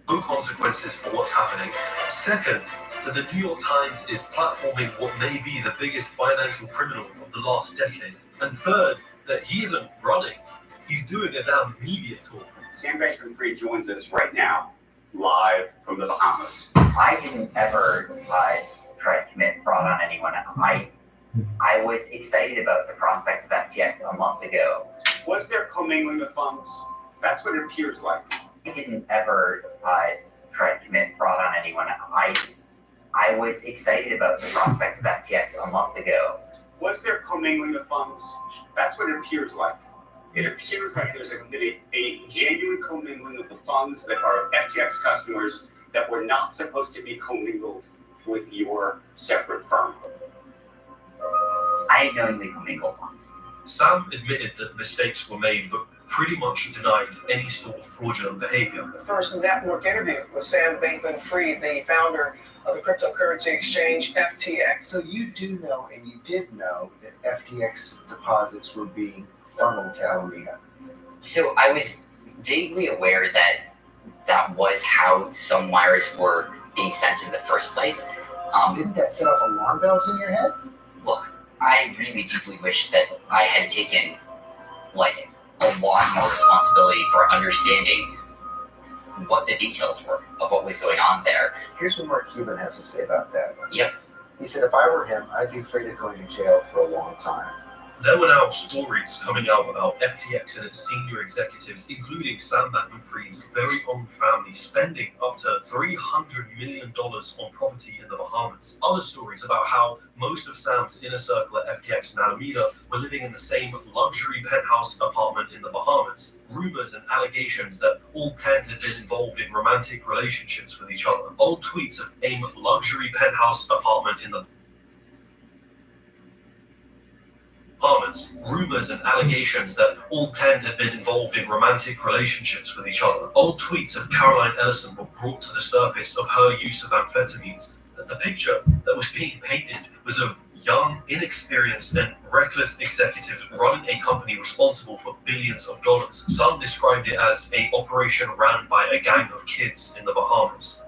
no consequences for what's happening. Second, that the New York Times is platforming what may be the biggest financial criminal of the last decade. And third, that he isn't running, he's doing a damn media tour. Sam Bankman-Fried joins us right now, live from the Bahamas. I didn't ever try to commit fraud on anyone. I was excited about the prospects of FTX a month ago. Was there commingling of funds? That's what it appears like. I didn't ever try to commit fraud on anyone. I was excited about the prospects of FTX a month ago. Was there commingling of funds? That's what it appears like. It appears like there's a genuine commingling of the funds that are FTX customers that were not supposed to be commingled with your separate firm. I knowingly commingled funds. Sam admitted that mistakes were made, but pretty much denied any sort of fraudulent behavior. The first network interview with Sam Bankman-Fried, the founder of the cryptocurrency exchange FTX. So you do know, and you did know, that FTX deposits were being funneled to Alameda. So I was vaguely aware that that was how some wires were being sent in the first place. Didn't that set off alarm bells in your head? Look, I really deeply wish that I had taken, like, a lot more responsibility for understanding what the details were of what was going on there. Here's what Mark Cuban has to say about that. Yep. He said, if I were him, I'd be afraid of going to jail for a long time. There were now stories coming out about FTX and its senior executives, including Sam Bankman-Fried's very own family, spending up to $300 million on property in the Bahamas. Other stories about how most of Sam's inner circle at FTX and Alameda were living in the same luxury penthouse apartment in the Bahamas. Rumors and allegations that all 10 had been involved in romantic relationships with each other. Old tweets of a luxury penthouse apartment in the Bahamas. Rumors and allegations that all 10 had been involved in romantic relationships with each other. Old tweets of Caroline Ellison were brought to the surface of her use of amphetamines. The picture that was being painted was of young, inexperienced, and reckless executives running a company responsible for billions of dollars. Some described it as an operation run by a gang of kids in the Bahamas.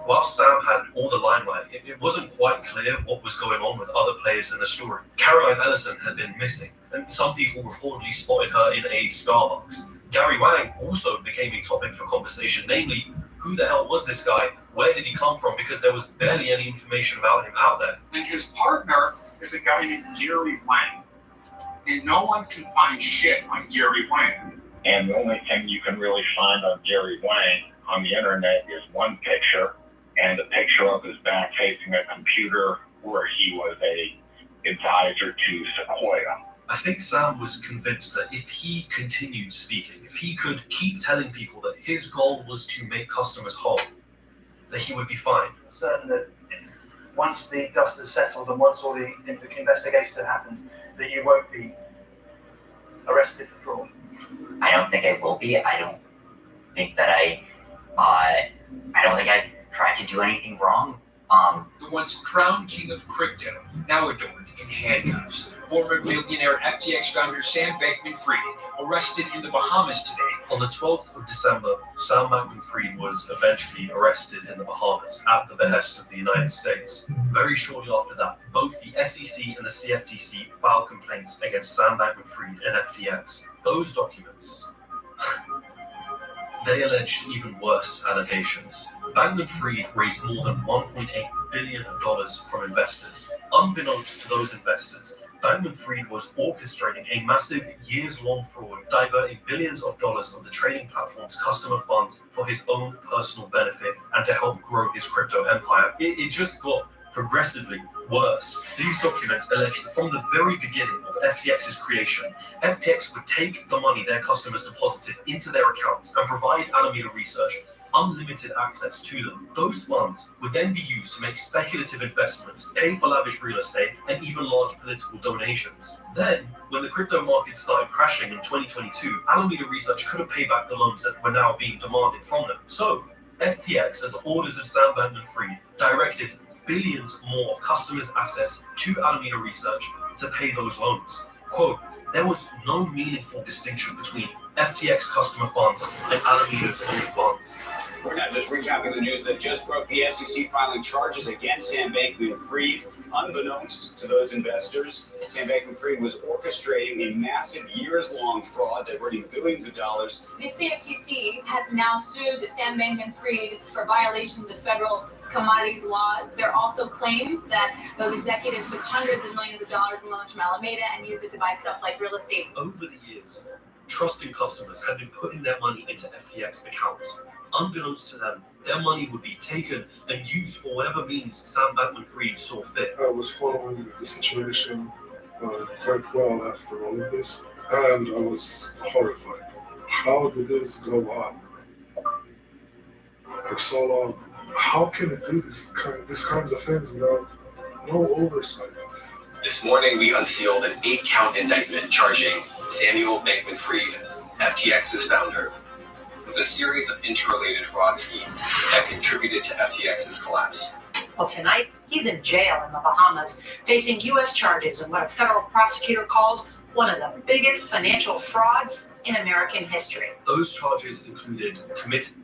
While Sam had all the limelight, it wasn't quite clear what was going on with other players in the story. Caroline Ellison had been missing, and some people reportedly spotted her in a Starbucks. Gary Wang also became a topic for conversation, namely, who the hell was this guy? Where did he come from? Because there was barely any information about him out there. And his partner is a guy named Gary Wang. And no one can find shit on Gary Wang. And the only thing you can really find on Gary Wang on the internet is one picture, and a picture of his back facing a computer where he was a advisor to Sequoia. I think Sam was convinced that if he continued speaking, if he could keep telling people that his goal was to make customers whole, that he would be fine. Certain that once the dust has settled and once all the investigations have happened, that you won't be arrested for fraud. I don't think I will be. I don't think that I don't think I tried to do anything wrong. The once crowned king of crypto, now adorned in handcuffs. Former billionaire FTX founder Sam Bankman-Fried, arrested in the Bahamas today. On the 12th of December, Sam Bankman-Fried was eventually arrested in the Bahamas at the behest of the United States. Very shortly after that, both the SEC and the CFTC filed complaints against Sam Bankman-Fried and FTX. Those documents, they alleged even worse allegations. Bankman-Fried raised more than $1.8 billion from investors. Unbeknownst to those investors, Bankman-Fried was orchestrating a massive years-long fraud, diverting billions of dollars of the trading platform's customer funds for his own personal benefit and to help grow his crypto empire. It just got progressively worse. These documents allege that from the very beginning of FTX's creation, FTX would take the money their customers deposited into their accounts and provide Alameda Research unlimited access to them. Those funds would then be used to make speculative investments, pay for lavish real estate, and even large political donations. Then, when the crypto market started crashing in 2022, Alameda Research couldn't pay back the loans that were now being demanded from them. So, FTX, at the orders of Sam Bankman-Fried, directed billions more of customers' assets to Alameda Research to pay those loans. Quote, there was no meaningful distinction between FTX customer funds and Alameda's own funds. We're not just recapping the news that just broke. The SEC filing charges against Sam Bankman-Fried. Unbeknownst to those investors, Sam Bankman-Fried was orchestrating a massive years-long fraud, diverting billions of dollars. The CFTC has now sued Sam Bankman-Fried for violations of federal commodities laws. There are also claims that those executives took hundreds of millions of dollars in loans from Alameda and used it to buy stuff like real estate. Over the years, trusting customers had been putting their money into FTX accounts. Unbeknownst to them, their money would be taken and used for whatever means Sam Bankman-Fried saw fit. I was following the situation quite well after all of this, and I was horrified. How did this go on for so long? How can it do this kinds of things without no oversight? This morning, we unsealed an 8-count indictment charging Samuel Bankman-Fried, FTX's founder, with a series of interrelated fraud schemes that contributed to FTX's collapse. Well, tonight, he's in jail in the Bahamas, facing U.S. charges in what a federal prosecutor calls one of the biggest financial frauds in American history. Those charges included committing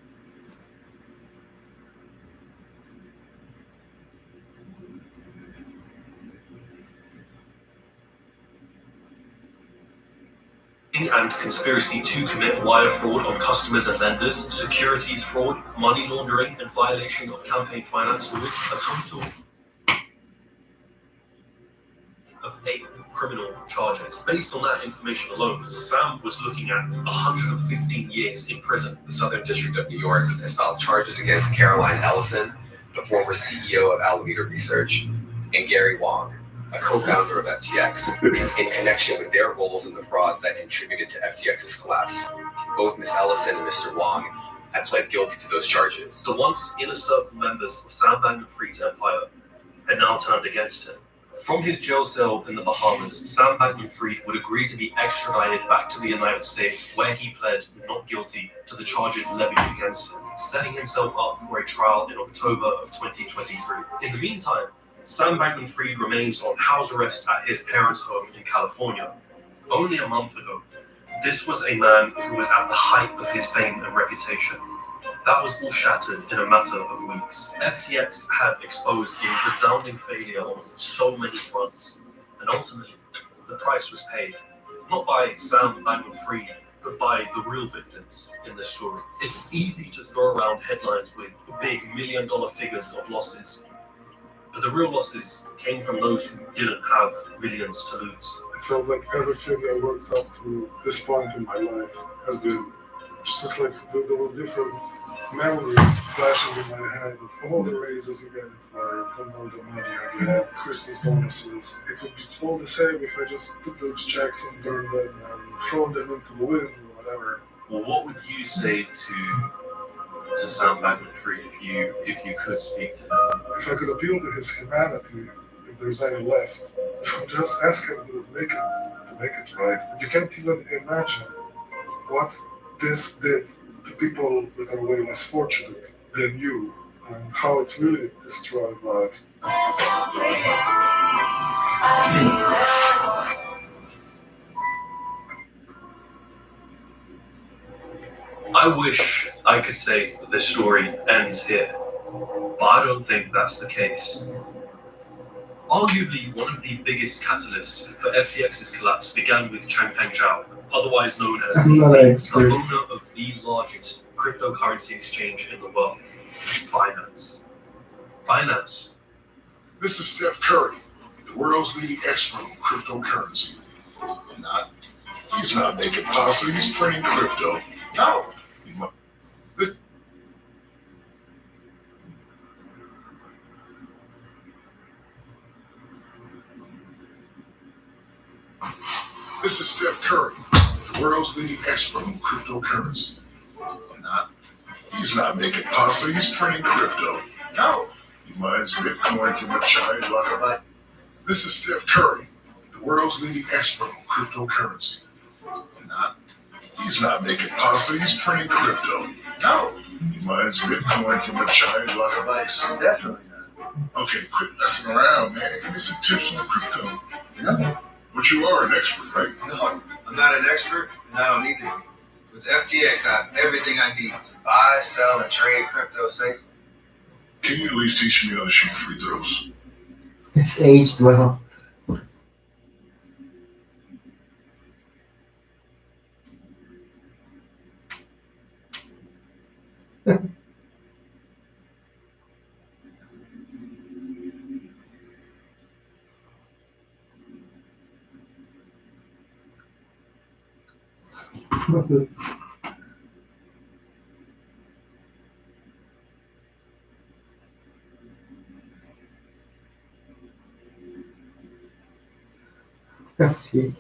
and conspiracy to commit wire fraud on customers and lenders, securities fraud, money laundering, and violation of campaign finance laws, a total of 8 criminal charges. Based on that information alone, Sam was looking at 115 years in prison. The Southern District of New York has filed charges against Caroline Ellison, the former CEO of Alameda Research, and Gary Wang, a co-founder of FTX, in connection with their roles in the frauds that contributed to FTX's collapse. Both Ms. Ellison and Mr. Wang had pled guilty to those charges. The once inner circle members of Sam Bankman-Fried's empire had now turned against him. From his jail cell in the Bahamas, Sam Bankman-Fried would agree to be extradited back to the United States, where he pled not guilty to the charges levied against him, setting himself up for a trial in October of 2023. In the meantime, Sam Bankman-Fried remains on house arrest at his parents' home in California. Only a month ago, this was a man who was at the height of his fame and reputation. That was all shattered in a matter of weeks. FTX had exposed a resounding failure on so many fronts, and ultimately, the price was paid, not by Sam Bankman-Fried, but by the real victims in this story. It's easy to throw around headlines with big million-dollar figures of losses, but the real losses came from those who didn't have millions to lose. I felt like everything I worked up to this point in my life has been just like there were different memories flashing in my head of all the raises you get from all the money I get, Christmas bonuses. It would be all the same if I just took those checks and burned them and thrown them into the wind or whatever. Well, what would you say to Sam Bankman-Fried if you could speak to him? If I could appeal to his humanity, if there's any left, I would just ask him to make it right. You can't even imagine what this did to people that are way less fortunate than you, and how it really destroyed lives. I wish I could say that this story ends here, but I don't think that's the case. Arguably, one of the biggest catalysts for FTX's collapse began with Changpeng Zhao, otherwise known as the owner of the largest cryptocurrency exchange in the world, Binance. Binance. This is Steph Curry, the world's leading expert on cryptocurrency. He's not making pasta, he's printing crypto. No. This is Steph Curry, the world's leading expert on cryptocurrency. He's not making pasta, he's printing crypto. No. He mines Bitcoin from a giant rocket. This is Steph Curry, the world's leading expert on cryptocurrency. He's not making pasta, he's printing crypto. No. He mines Bitcoin from a giant block of ice. Definitely not. Okay, quit messing around, man. Give me some tips on crypto. No. But you are an expert, right? No, I'm not an expert, and I don't need to be. With FTX, I have everything I need to buy, sell, and trade crypto safely. Can you at least teach me how to shoot free throws? It's aged well. Merci.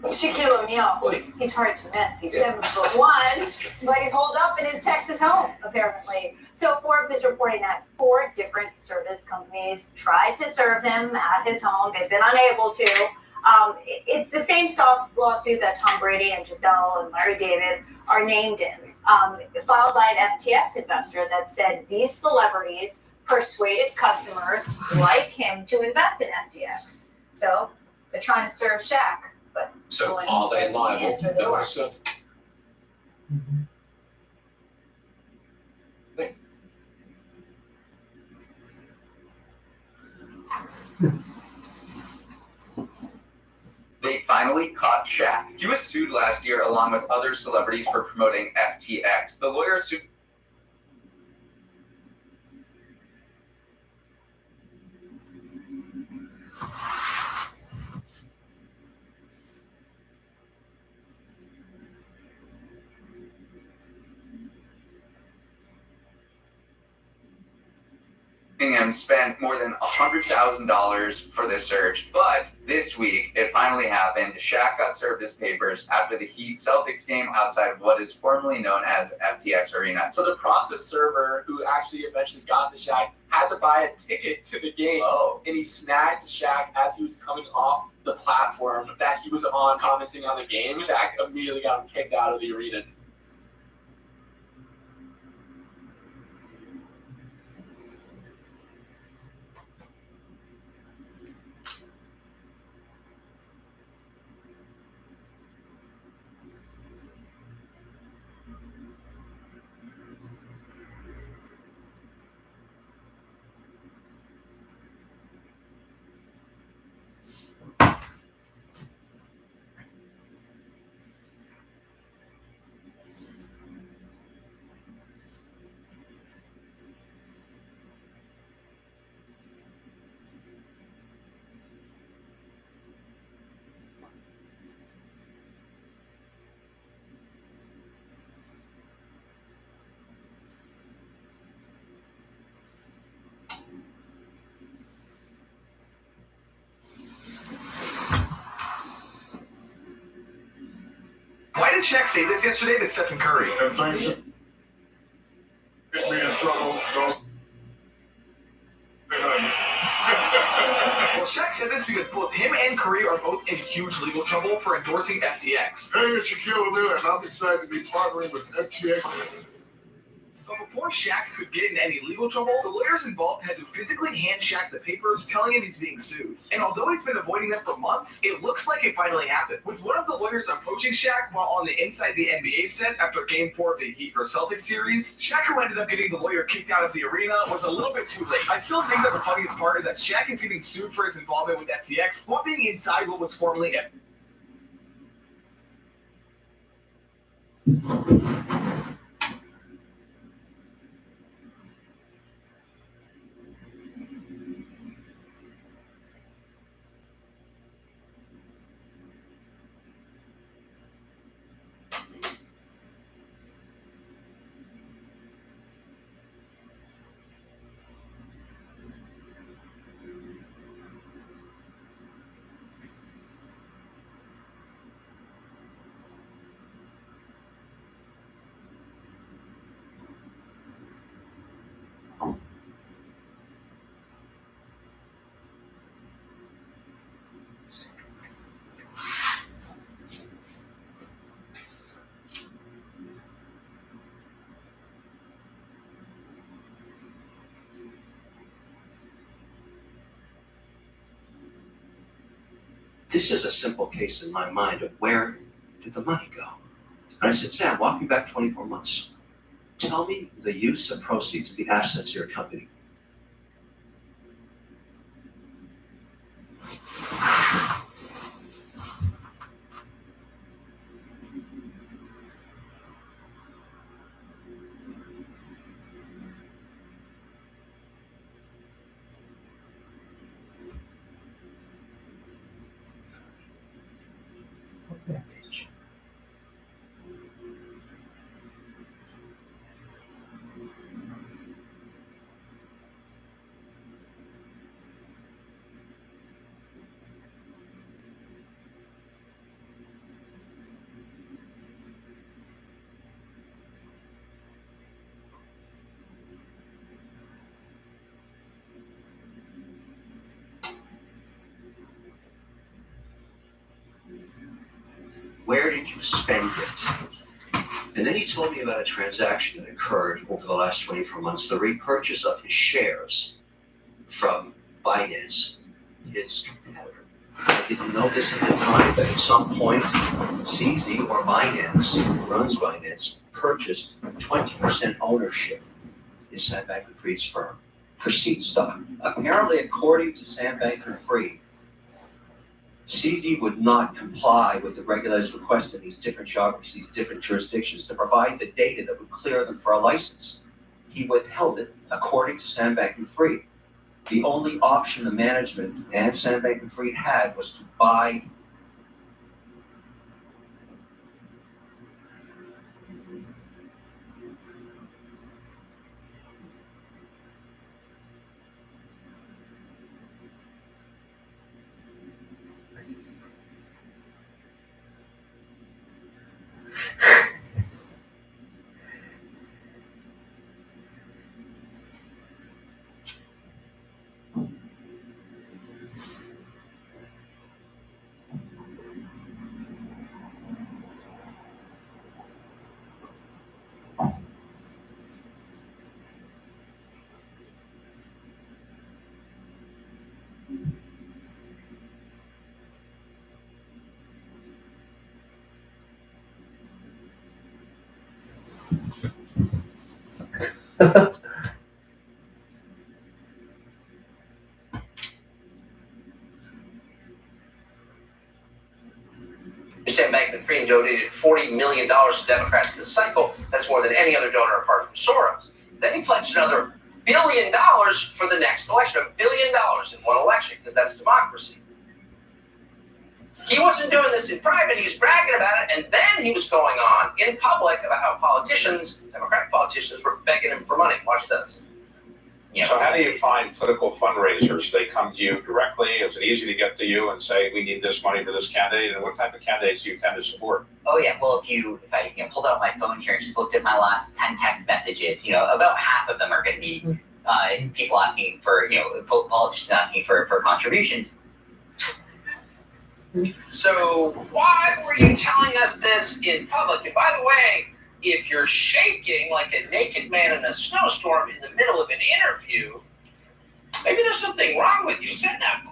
Shaquille O'Neal, he's hard to miss. He's 7'1", but he's holed up in his Texas home, apparently. So Forbes is reporting that 4 different service companies tried to serve him at his home. They've been unable to. It's the same lawsuit that Tom Brady and Giselle and Larry David are named in, filed by an FTX investor that said these celebrities persuaded customers like him to invest in FTX. So they're trying to serve Shaq. But so are they liable? The answer, they were. They finally caught Shaq. He was sued last year along with other celebrities for promoting FTX. The lawyer sued. Spent more than $100,000 for this search, but this week it finally happened. Shaq got served his papers after the Heat Celtics game outside of what is formerly known as FTX Arena. So the process server who actually eventually got to Shaq had to buy a ticket to the game, and he snagged Shaq as he was coming off the platform that he was on commenting on the game. Shaq immediately got him kicked out of the arena. Why did Shaq say this yesterday to Stephen Curry? And things that get me in trouble, don't. Well, Shaq said this because both him and Curry are both in huge legal trouble for endorsing FTX. Hey, it's Shaquille O'Neal, and I'm excited to be partnering with FTX. But before Shaq could get into any legal trouble, the lawyers involved had to physically hand Shaq the papers telling him he's being sued. And although he's been avoiding them for months, it looks like it finally happened. With one of the lawyers approaching Shaq while on the Inside the NBA set after Game 4 of the Heat vs Celtics series, Shaq, who ended up getting the lawyer kicked out of the arena, was a little bit too late. I still think that the funniest part is that Shaq is getting sued for his involvement with FTX while being inside what was formerly This is a simple case in my mind of where did the money go? And I said, Sam, walk me back 24 months. Tell me the use of proceeds of the assets of your company. Where did you spend it? And then he told me about a transaction that occurred over the last 24 months, the repurchase of his shares from Binance, his competitor. I didn't know this at the time, but at some point, CZ or Binance, who runs Binance, purchased 20% ownership in Sam Bankman-Fried's firm for seat stock. Apparently, according to Sam Bankman-Fried, CZ would not comply with the regulators' request in these different geographies, these different jurisdictions, to provide the data that would clear them for a license. He withheld it, according to Sam Bankman-Fried. The only option the management and Sam Bankman-Fried had was to buy. Sam Bankman-Fried donated $40 million to Democrats this cycle. That's more than any other donor apart from Soros. Then he pledged another $1 billion for the next election, $1 billion in one election, because that's democracy. He wasn't doing this in private, he was bragging about it, and then he was going on in public about how politicians, Democratic politicians, were begging him for money. Watch this. Yeah. So how do you find political fundraisers? They come to you directly? Is it easy to get to you and say, we need this money for this candidate? And what type of candidates do you tend to support? Oh yeah, well if I pulled out my phone here and just looked at my last 10 text messages, about half of them are going to be people asking for, politicians asking for contributions. So why were you telling us this in public? And by the way, if you're shaking like a naked man in a snowstorm in the middle of an interview, maybe there's something wrong with you. Sit down.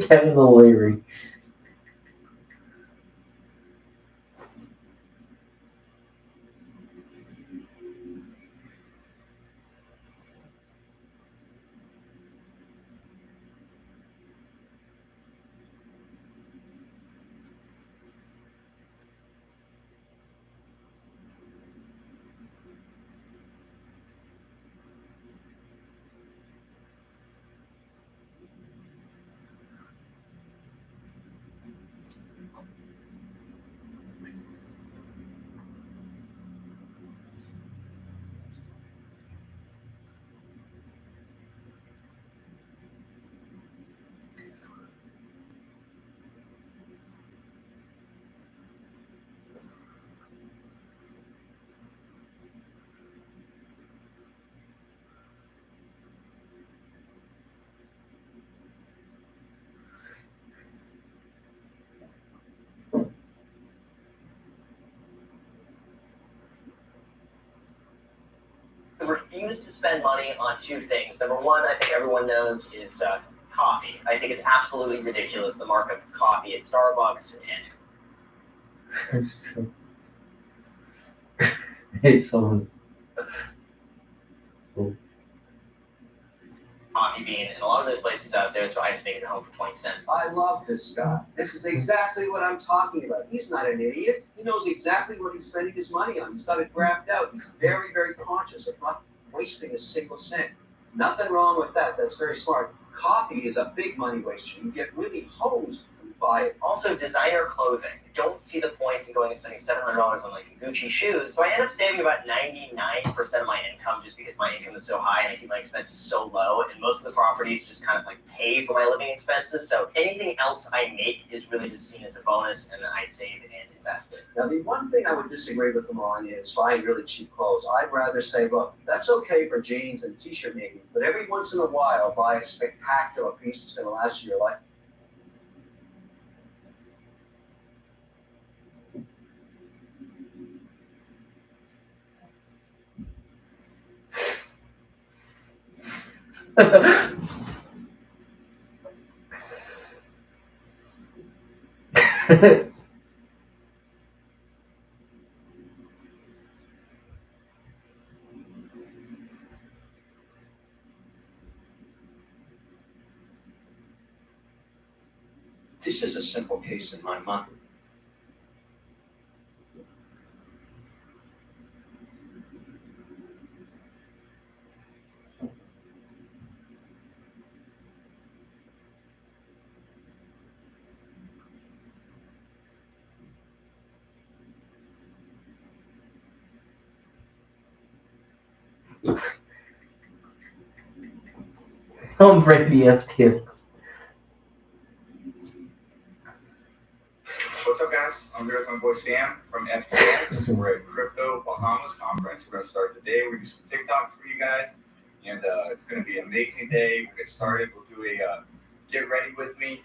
Kevin O'Leary. Refuse to spend money on two things. Number one, I think everyone knows, is coffee. I think it's absolutely ridiculous, the markup of coffee at Starbucks and That's true. Hey, someone. Coffee Bean and a lot of those places out there, so I just make it home for 20 cents. I love this guy. This is exactly what I'm talking about. He's not an idiot. He knows exactly what he's spending his money on. He's got it graphed out. He's very, very conscious of not wasting a single cent. Nothing wrong with that. That's very smart. Coffee is a big money waster. You get really hosed from buy it. Also, designer clothing. I don't see the point in going and spending $700 on like Gucci shoes. So I end up saving about 99% of my income just because my income is so high and I keep my expenses so low. And most of the properties just kind of like pay for my living expenses. So anything else I make is really just seen as a bonus, and then I save and invest it. Now, the one thing I would disagree with them on is buying really cheap clothes. I'd rather say, look, that's okay for jeans and a t-shirt maybe, but every once in a while, buy a spectacular piece that's going to last you your life. This is a simple case in my mind. Tom Brady FTX. What's up, guys? I'm here with my boy Sam from FTX. We're at Crypto Bahamas Conference. We're going to start the day. We're going to do some TikToks for you guys. And it's going to be an amazing day. We'll get started. We'll do a get ready with me.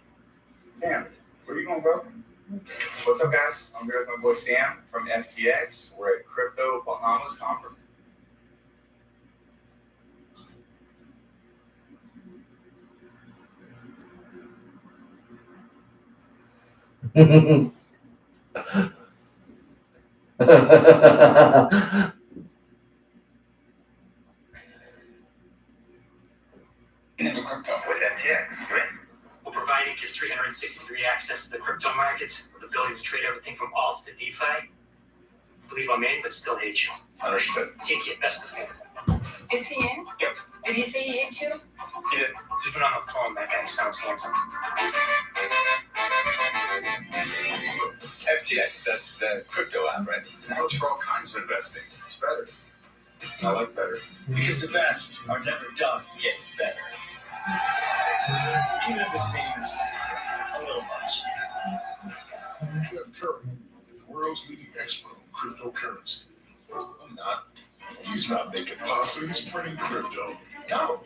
Sam, where you going, bro? What's up, guys? I'm here with my boy Sam from FTX. We're at Crypto Bahamas Conference. Into crypto with FTX, right? We're providing kids 360-degree access to the crypto markets with the ability to trade everything from alts to DeFi. Believe I'm in, but still hate you. Understood. Take it, best of luck. Is he in? Yep. Did he say he hit you? He did. He's been on the phone. That guy sounds handsome. FTX, that's the crypto app, right? Now it's for all kinds of investing. It's better. I like better. Because the best are never done getting better. Even if it seems a little much. Steph Curry, the world's leading expert on cryptocurrency. I'm not. He's not making pasta, he's printing crypto. No.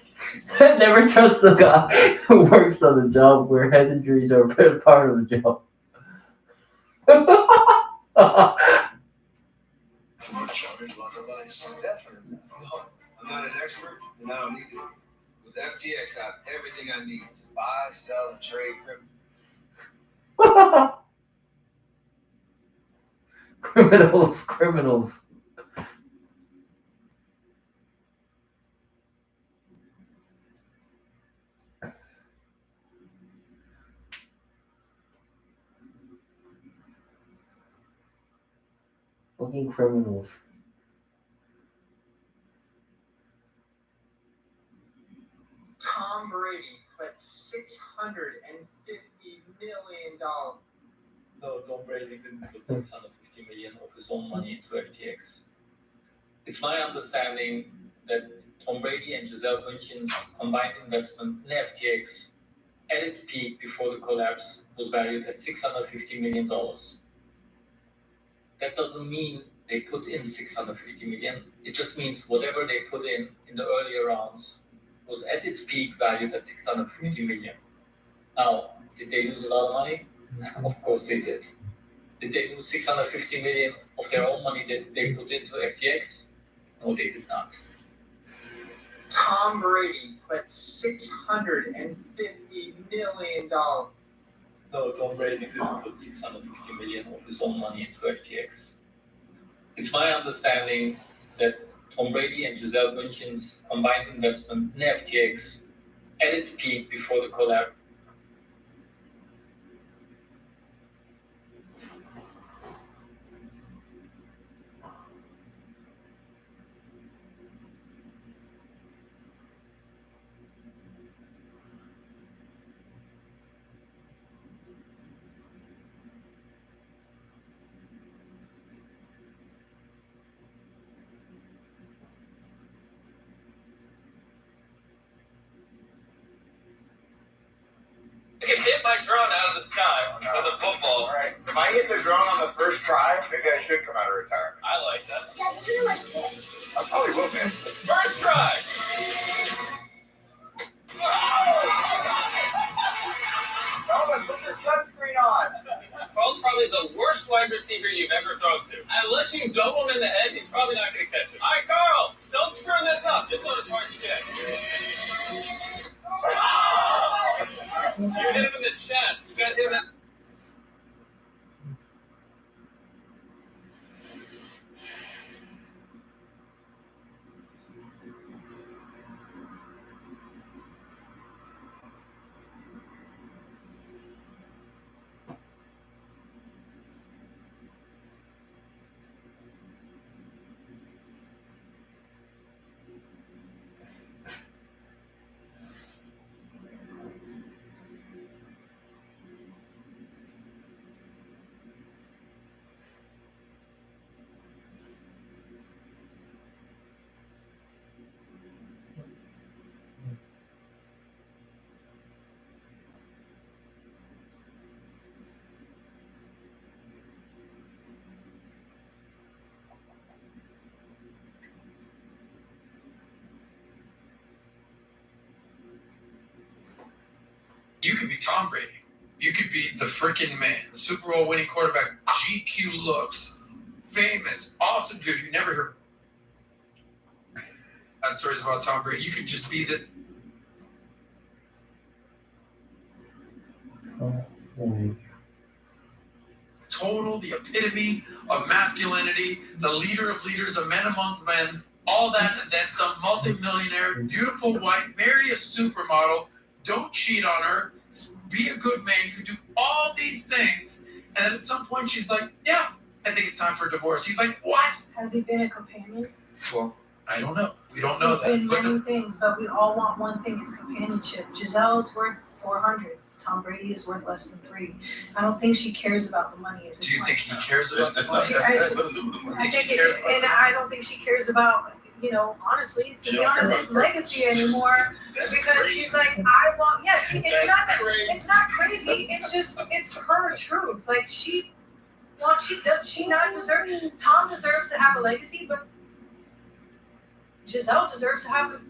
Never trust the guy who works on the job where head injuries are a part of the job. From a giant block of ice. Definitely. No, I'm not an expert, and I don't need to be. With FTX, I have everything I need to buy, sell, and trade crypto. Criminals. Fucking criminals. Tom Brady put $650 million. No, Tom Brady didn't put 650 million of his own money into FTX. It's my understanding that Tom Brady and Gisele Bündchen's combined investment in FTX at its peak before the collapse was valued at $650 million. That doesn't mean they put in 650 million. It just means whatever they put in the earlier rounds was at its peak valued at 650 million. Now, did they lose a lot of money? Of course they did. Did they lose 650 million of their own money that they put into FTX? No, they did not. Tom Brady put $650 million. No, Tom Brady didn't put 650 million of his own money into FTX. It's my understanding that Tom Brady and Gisele Bündchen's combined investment in FTX at its peak before the collapse. can hit my drone out of the sky with a football. Alright, if I hit the drone on the first try, maybe I should come out of retirement. I like that. I probably will miss. First try. Melvin, put your sunscreen on. Carl's probably the worst wide receiver you've ever thrown to. Unless you double him in the head, he's probably not going to catch it. All right, Carl, don't screw this up. Just go as far as you can. You hit him in the chest. You got him in. You could be Tom Brady. You could be the freaking man, the Super Bowl winning quarterback, GQ looks, famous, awesome dude. You never heard stories about Tom Brady. You could just be the the epitome of masculinity, the leader of leaders, a man among men, all that, and then some multimillionaire, beautiful wife, marry a supermodel, don't cheat on her, be a good man. You could do all these things, and then at some point she's like, yeah, I think it's time for a divorce. He's like, what? Has he been a companion? Well, I don't know. We don't know He's that. been But many things, but we all want one thing, it's companionship. Giselle's worth 400. Tom Brady is worth less than 3. I don't think she cares about the money. do you think he cares about the money? I think and I don't think she cares about, honestly, to be honest, his legacy anymore. Because she's like, I want, it's not crazy. It's just, it's her truth. Like she not deserve, Tom deserves to have a legacy, but Giselle deserves to have a.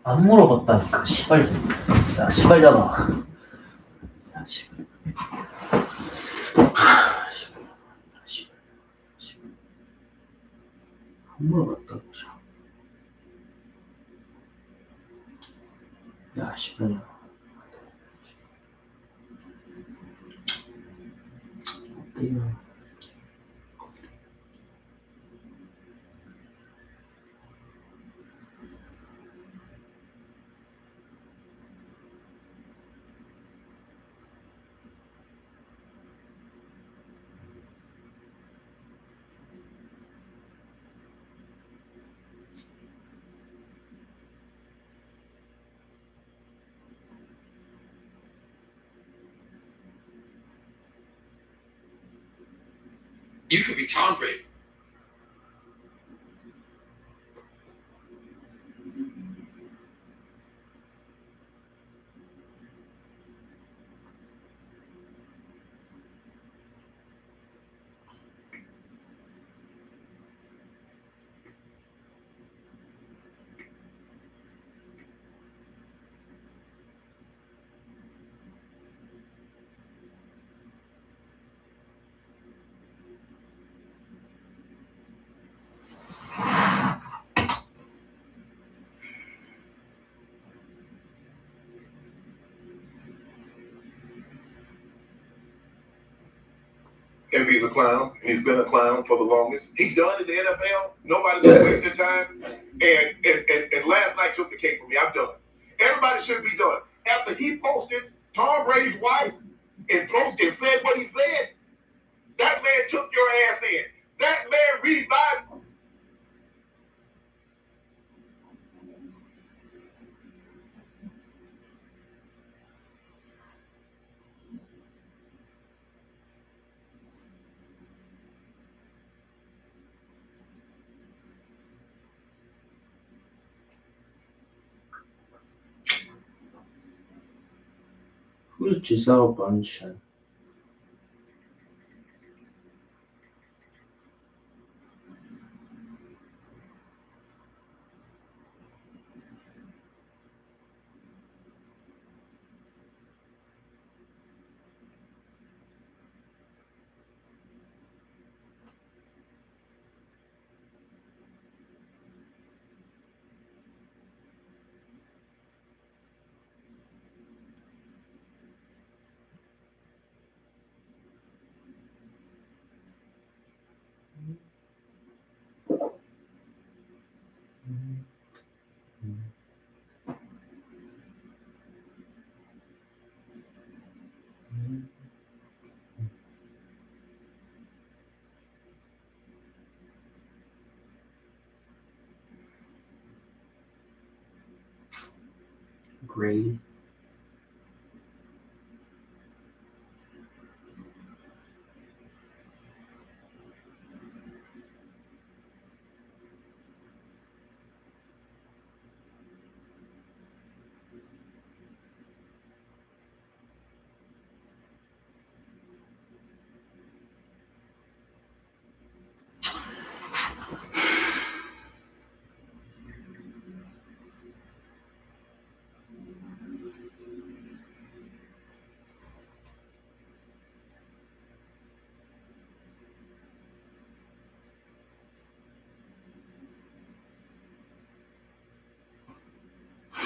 안 물어봤다니까, 시발. 야, 시발잖아. 야, 시발. 안 물어봤다고, 야, 시발야. 어때요? You could be Tom Brady. if he's a clown, and he's been a clown for the longest. He's done in the NFL. Nobody's gonna waste their time. And last night took the cake for me. I'm done. Everybody should be done. After he posted Tom Brady's wife and posted and said what he said, that man took your ass in. That man revived. Who's Giselle Bundchen? Grade.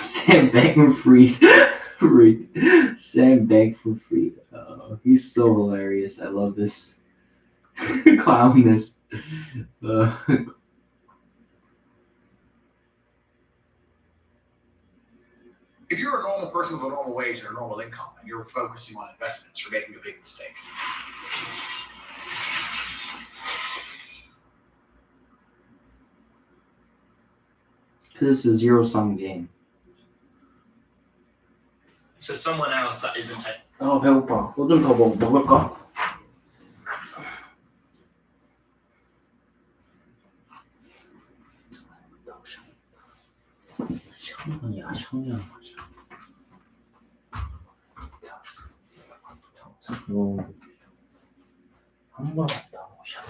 Sam Bankman-Fried. Sam Bankman-Fried. He's so hilarious. I love this clownness. If you're a normal person with a normal wage and a normal income and you're focusing on investments, you're making a big mistake. Because it's a zero-sum game. So someone else isn't. 배고파. 뭐 좀 더 먹을까? 샹년이야, 샹년. 한번 왔다 오셔.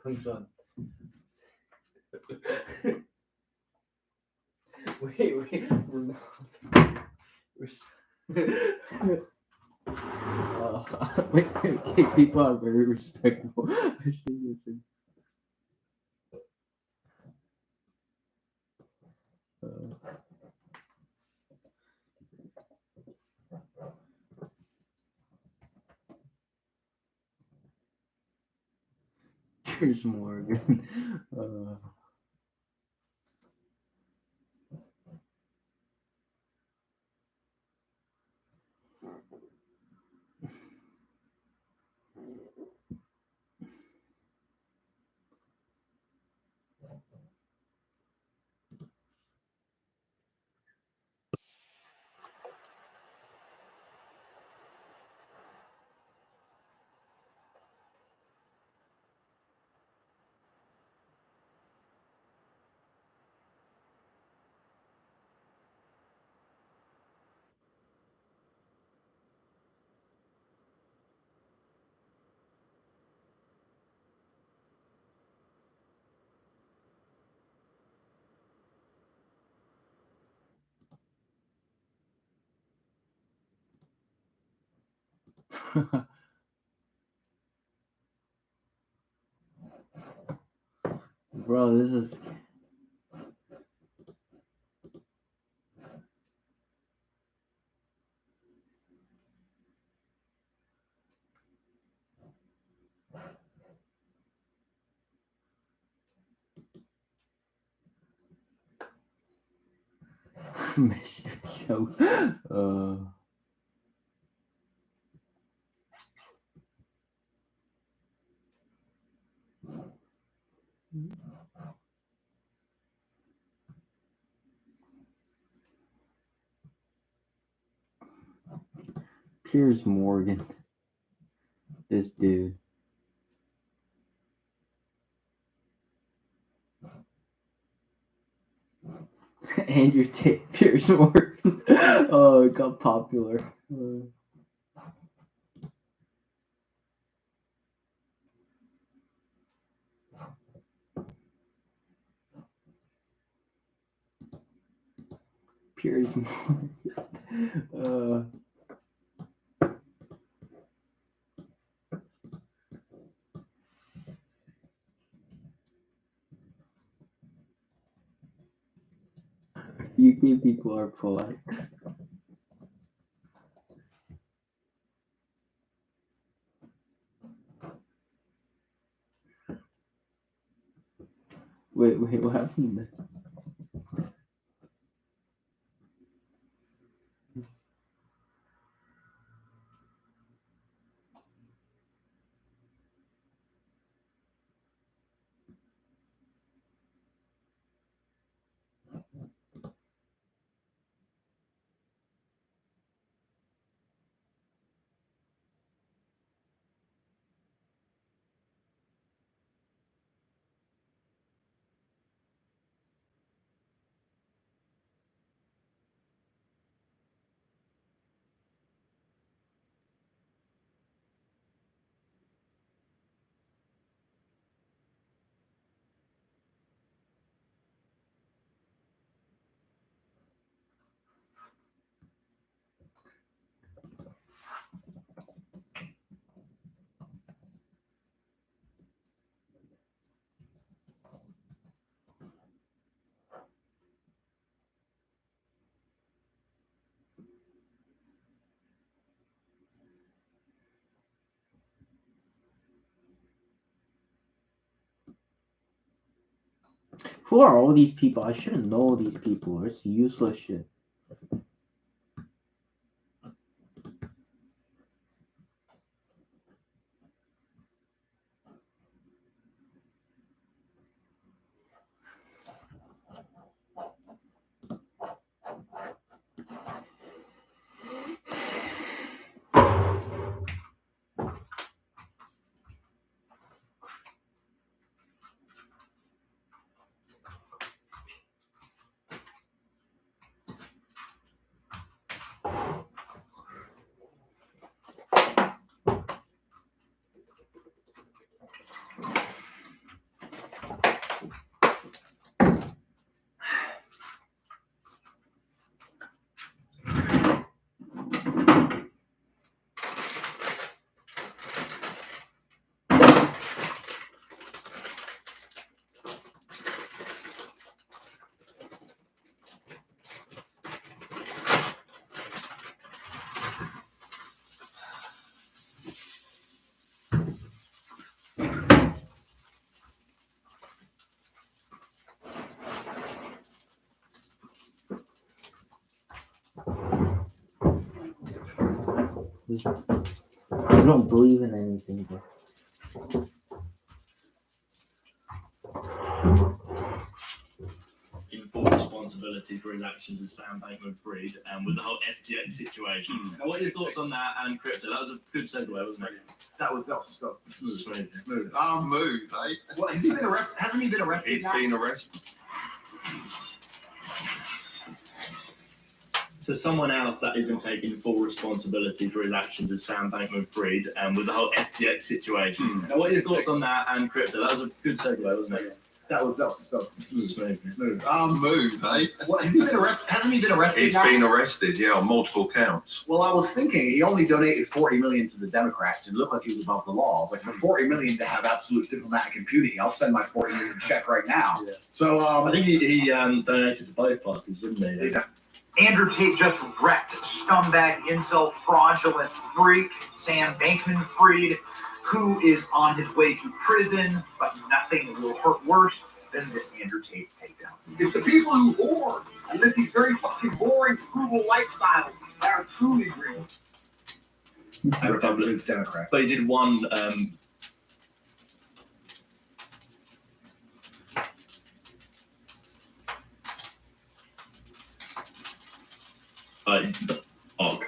Control. Wait, we're not. Wait, people are very respectful. I see this in. Here's Morgan. Bro, this is. Show. Piers Morgan. This dude. Andrew Tate, Piers Morgan. Oh, it got popular. Piers Morgan. UK people are polite. Wait, what happened there? Who are all these people? I shouldn't know these people. It's useless shit. I don't believe in anything, but in full responsibility for his actions as Sam Bankman-Fried, and with the whole FTX situation. Now, what are your thoughts on that and crypto? That was a good segue, wasn't it? That was smooth. Smooth. Oh, move, eh? Well, has he been arrested? Hasn't he been arrested? He's now? been arrested. So someone else that isn't taking full responsibility for his actions is Sam Bankman-Fried, and with the whole FTX situation. Now, what are your thoughts on that and crypto? That was a good segue, wasn't it? That was smooth. Smooth, eh? What, has he been arrested? Hasn't he been arrested He's now? been arrested, yeah, on multiple counts. Well, I was thinking he only donated $40 million to the Democrats and looked like he was above the law. I was like, for $40 million to have absolute diplomatic impunity, I'll send my $40 million check right now. Yeah. So I think he donated to both parties, didn't he? Yeah. Andrew Tate just wrecked scumbag, incel, fraudulent freak Sam Bankman-Fried, who is on his way to prison, but nothing will hurt worse than this Andrew Tate takedown. It's the people who hoard and live these very fucking boring, frugal lifestyles that are truly real. Republican Democrat. But he did one.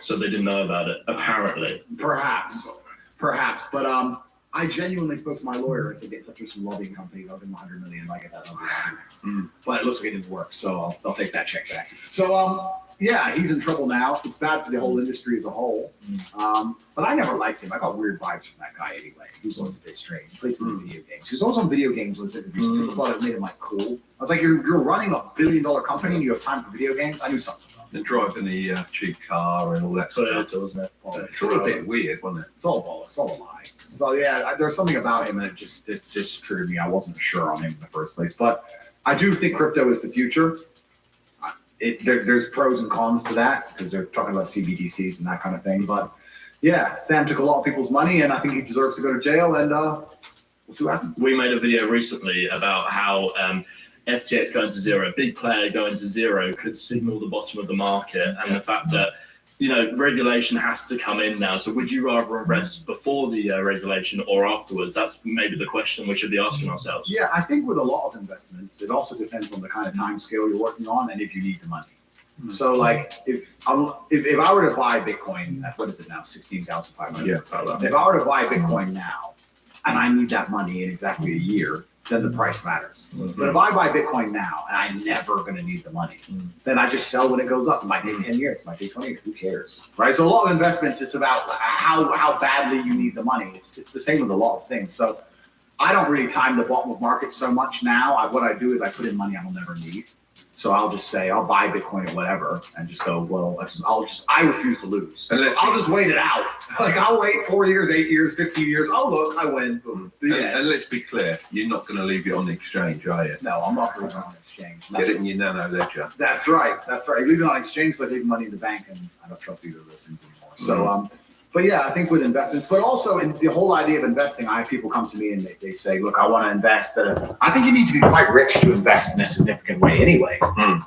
So they didn't know about it, apparently. Perhaps, but I genuinely spoke to my lawyer and said get in touch with some lobbying companies. I'll give them $100 million. I get that. But it looks like it didn't work, so I'll take that check back. So yeah, he's in trouble now. It's bad for the whole industry as a whole. But I never liked him. I got weird vibes from that guy anyway. He was always a bit strange. He played some video games. He was also on video games. People thought it made him like cool. I was like, you're running a $1 billion company and you have time for video games? I knew something. And driving the cheap car and all that stuff. Wasn't it? It's all a bit weird, wasn't it? It's all bull. It's all a lie. So yeah, there's something about him that just triggered me. I wasn't sure on him in the first place, but I do think crypto is the future. There's pros and cons to that because they're talking about CBDCs and that kind of thing. But yeah, Sam took a lot of people's money, and I think he deserves to go to jail. And we'll see what happens. We made a video recently about how FTX going to zero, a big player going to zero, could signal the bottom of the market, and the fact that regulation has to come in now. So would you rather invest before the regulation or afterwards? That's maybe the question we should be asking ourselves. Yeah, I think with a lot of investments, it also depends on the kind of time scale you're working on and if you need the money. So like if I were to buy Bitcoin at, what is it now, 16,500? Yeah. If I were to buy Bitcoin now and I need that money in exactly a year, then the price matters. But if I buy Bitcoin now and I'm never going to need the money, then I just sell when it goes up. It might take 10 years, it might take 20 years, who cares? Right? So a lot of investments, it's about how badly you need the money. It's the same with a lot of things. So I don't really time the bottom of market so much now. What I do is I put in money I will never need. So I'll just say, I'll buy Bitcoin or whatever and just go, well, I refuse to lose. I'll just wait it out. Like I'll wait 4 years, 8 years, 15 years. Oh, look, I win. Boom. And let's be clear, you're not going to leave it on the exchange, are you? No, I'm not leaving it on exchange. Get it in your nano ledger. That's right. Leaving it on exchange is like leaving money in the bank, and I don't trust either of those things anymore. So, but yeah, I think with investments, but also in the whole idea of investing, I have people come to me and they say, look, I want to invest. I think you need to be quite rich to invest in a significant way anyway.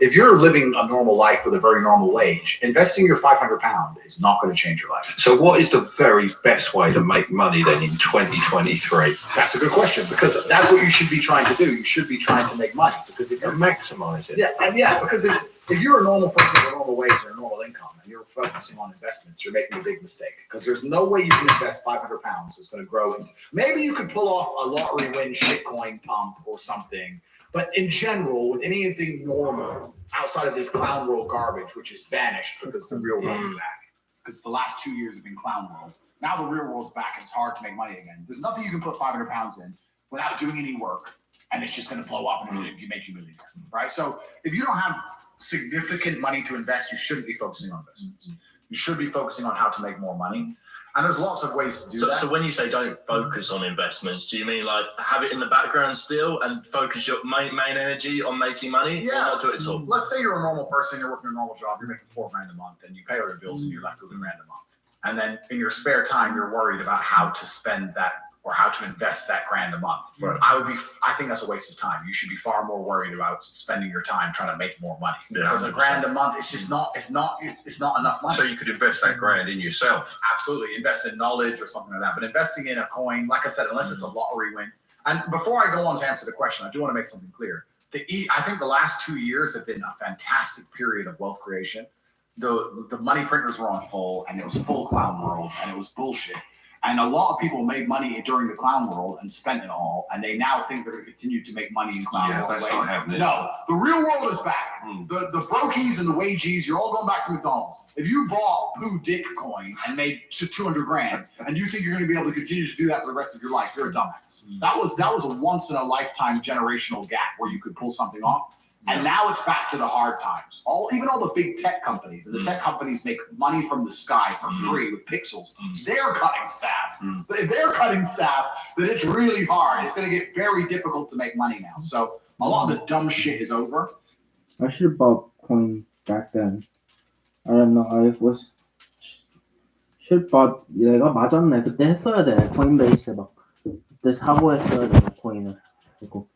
If you're living a normal life with a very normal wage, investing your £500 is not going to change your life. So what is the very best way to make money then in 2023? That's a good question, because that's what you should be trying to do. You should be trying to make money, because if you're maximizing. Yeah, because if you're a normal person with a normal wage or a normal income and you're focusing on investments, you're making a big mistake, because there's no way you can invest £500 that's going to grow into. Maybe you could pull off a lottery win shitcoin pump or something, but in general, with anything normal outside of this clown world garbage, which has vanished because the real world's back, because the last 2 years have been clown world. Now the real world's back and it's hard to make money again. There's nothing you can put £500 in without doing any work, and it's just going to blow up and make you millionaire, right? So if you don't have significant money to invest, you shouldn't be focusing on investments. You should be focusing on how to make more money. And there's lots of ways to do that. So when you say don't focus on investments, do you mean like have it in the background still and focus your main energy on making money? Yeah. Or not do it at all? Let's say you're a normal person, you're working a normal job, you're making $4,000 a month, and you pay all your bills and you're left with $1,000 a month. And then in your spare time, you're worried about how to spend that or how to invest that $1,000 a month. Right. I think that's a waste of time. You should be far more worried about spending your time trying to make more money. Yeah, because $1,000 a month, it's not enough money. So you could invest that $1,000 in yourself. Absolutely, invest in knowledge or something like that. But investing in a coin, like I said, unless it's a lottery win. And before I go on to answer the question, I do want to make something clear. I think the last 2 years have been a fantastic period of wealth creation. The money printers were on full, and it was full clown world, and it was bullshit. And a lot of people made money during the clown world and spent it all, and they now think they're going to continue to make money in clown world. That's not happening. No, the real world is back. The brokies and the wages, you're all going back to McDonald's. If you bought Pooh Dick coin and made 200 grand, and you think you're going to be able to continue to do that for the rest of your life, you're a dumbass. That was a once in a lifetime generational gap where you could pull something off. And now it's back to the hard times. Even all the big tech companies, and the tech companies make money from the sky for free with pixels. They're cutting staff. If they're cutting staff, then it's really hard. It's going to get very difficult to make money now. So a lot of the dumb shit is over. I should have bought coin back then. I don't know. I was should bought. 얘가 맞았네. 그때 했어야 돼. 코인베이스에 막 그때 사고 했어야 돼. 코인을. 그리고.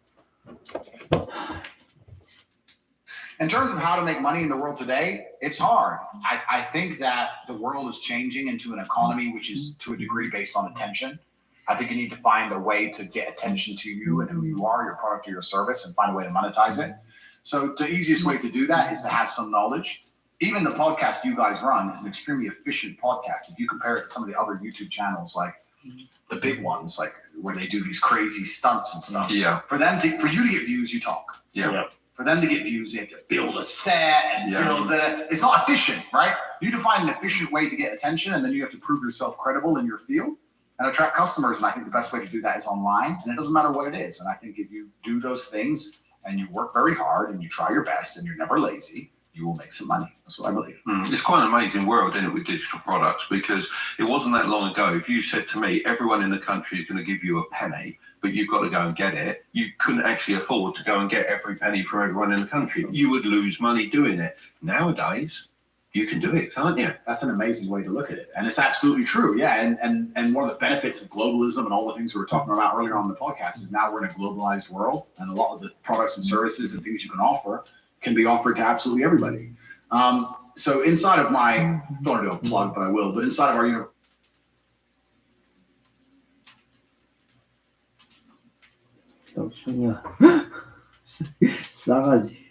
In terms of how to make money in the world today, it's hard. I think that the world is changing into an economy which is to a degree based on attention. I think you need to find a way to get attention to you and who you are, your product or your service, and find a way to monetize it. So the easiest way to do that is to have some knowledge. Even the podcast you guys run is an extremely efficient podcast. If you compare it to some of the other YouTube channels, like the big ones, like where they do these crazy stunts and stuff. Yeah. For you to get views, you talk. Yeah. For them to get views, they have to build a set and build it. It's not efficient, right? You need to find an efficient way to get attention, and then you have to prove yourself credible in your field and attract customers. And I think the best way to do that is online, and it doesn't matter what it is. And I think if you do those things and you work very hard and you try your best and you're never lazy, you will make some money. That's what I believe. It's quite an amazing world, isn't it, with digital products? Because it wasn't that long ago, if you said to me, everyone in the country is going to give you a penny, but you've got to go and get it, you couldn't actually afford to go and get every penny from everyone in the country. You would lose money doing it. Nowadays, you can do it, can't you? That's an amazing way to look at it. And it's absolutely true. Yeah. And one of the benefits of globalism and all the things we were talking about earlier on the podcast is now we're in a globalized world, and a lot of the products and services and things you can offer can be offered to absolutely everybody. So inside of my, I don't want to do a plug, but I will, but inside of our university, 잠시만요. 싸가지.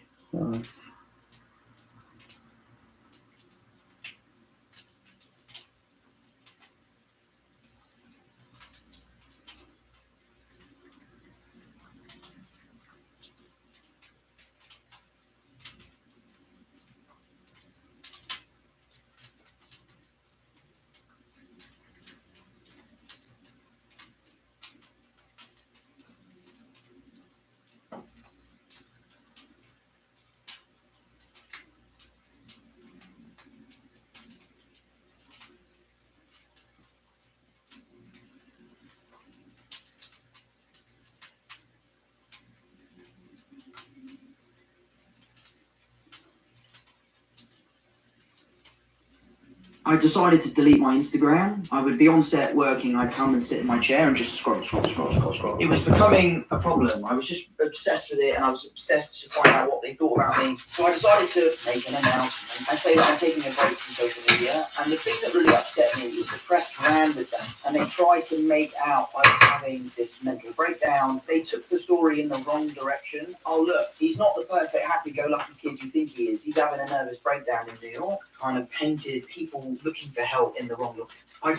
I decided to delete my Instagram. I would be on set working, I'd come and sit in my chair and just scroll. It was becoming a problem. I was just obsessed with it, and I was obsessed to find out what they thought about me. So I decided to make an announcement and say that I'm taking a break from social media. And the thing that really upset me is the press ran with that, and they tried to make out I was having this mental breakdown. They took the story in the wrong direction. Oh look, he's not the perfect happy-go-lucky kid you think he is. He's having a nervous breakdown in New York. Kind of painted people looking for help in the wrong look. I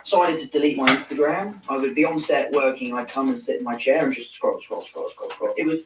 decided to delete my Instagram. I would be on set working, I'd come and sit in my chair and just scroll. It was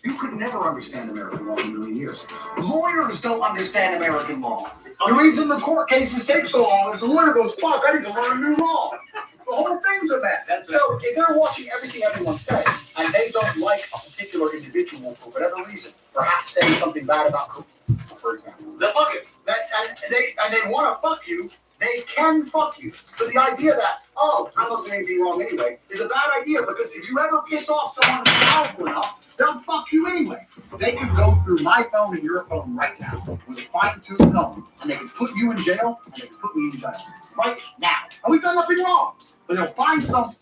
you could never understand American law in a million years. Lawyers don't understand American law. The reason the court cases take so long is the lawyer goes, fuck, I need to learn new law. The whole thing's a mess. So if they're watching everything everyone says, and they don't like a particular individual for whatever reason, perhaps saying something bad about Cooper, for example, they'll fuck it. And they want to fuck you, they can fuck you. So the idea that, oh, I'm not doing anything wrong anyway, is a bad idea, because if you ever piss off someone who's powerful enough, they'll fuck you anyway. They could go through my phone and your phone right now with a fine-tooth comb, and they could put you in jail, and they could put me in jail right now. And we've done nothing wrong. But they'll find some.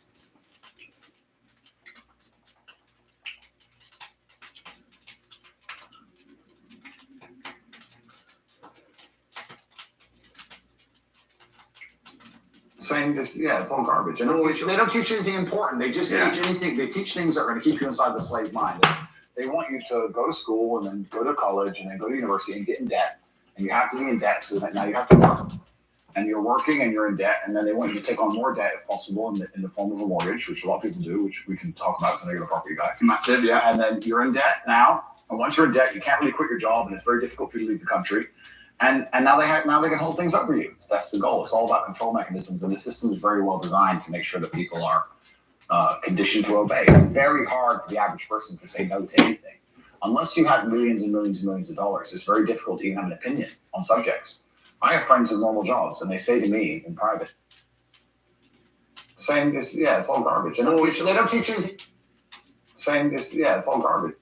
Saying this, yeah, it's all garbage. And they don't teach anything important. They just teach anything. They teach things that are going to keep you inside the slave mind. They want you to go to school and then go to college and then go to university and get in debt. And you have to be in debt so that now you have to work. And you're working and you're in debt. And then they want you to take on more debt if possible in the form of a mortgage, which a lot of people do, which we can talk about because I know you're a property guy. And that's it, yeah. And then you're in debt now. And once you're in debt, you can't really quit your job and it's very difficult for you to leave the country. And now they can hold things over you. That's the goal. It's all about control mechanisms, and the system is very well designed to make sure that people are conditioned to obey. It's very hard for the average person to say no to anything, unless you have millions and millions and millions of dollars. It's very difficult to even have an opinion on subjects. I have friends with normal jobs, and they say to me in private, saying this, yeah, it's all garbage. And they don't teach anything. Saying this, yeah, it's all garbage.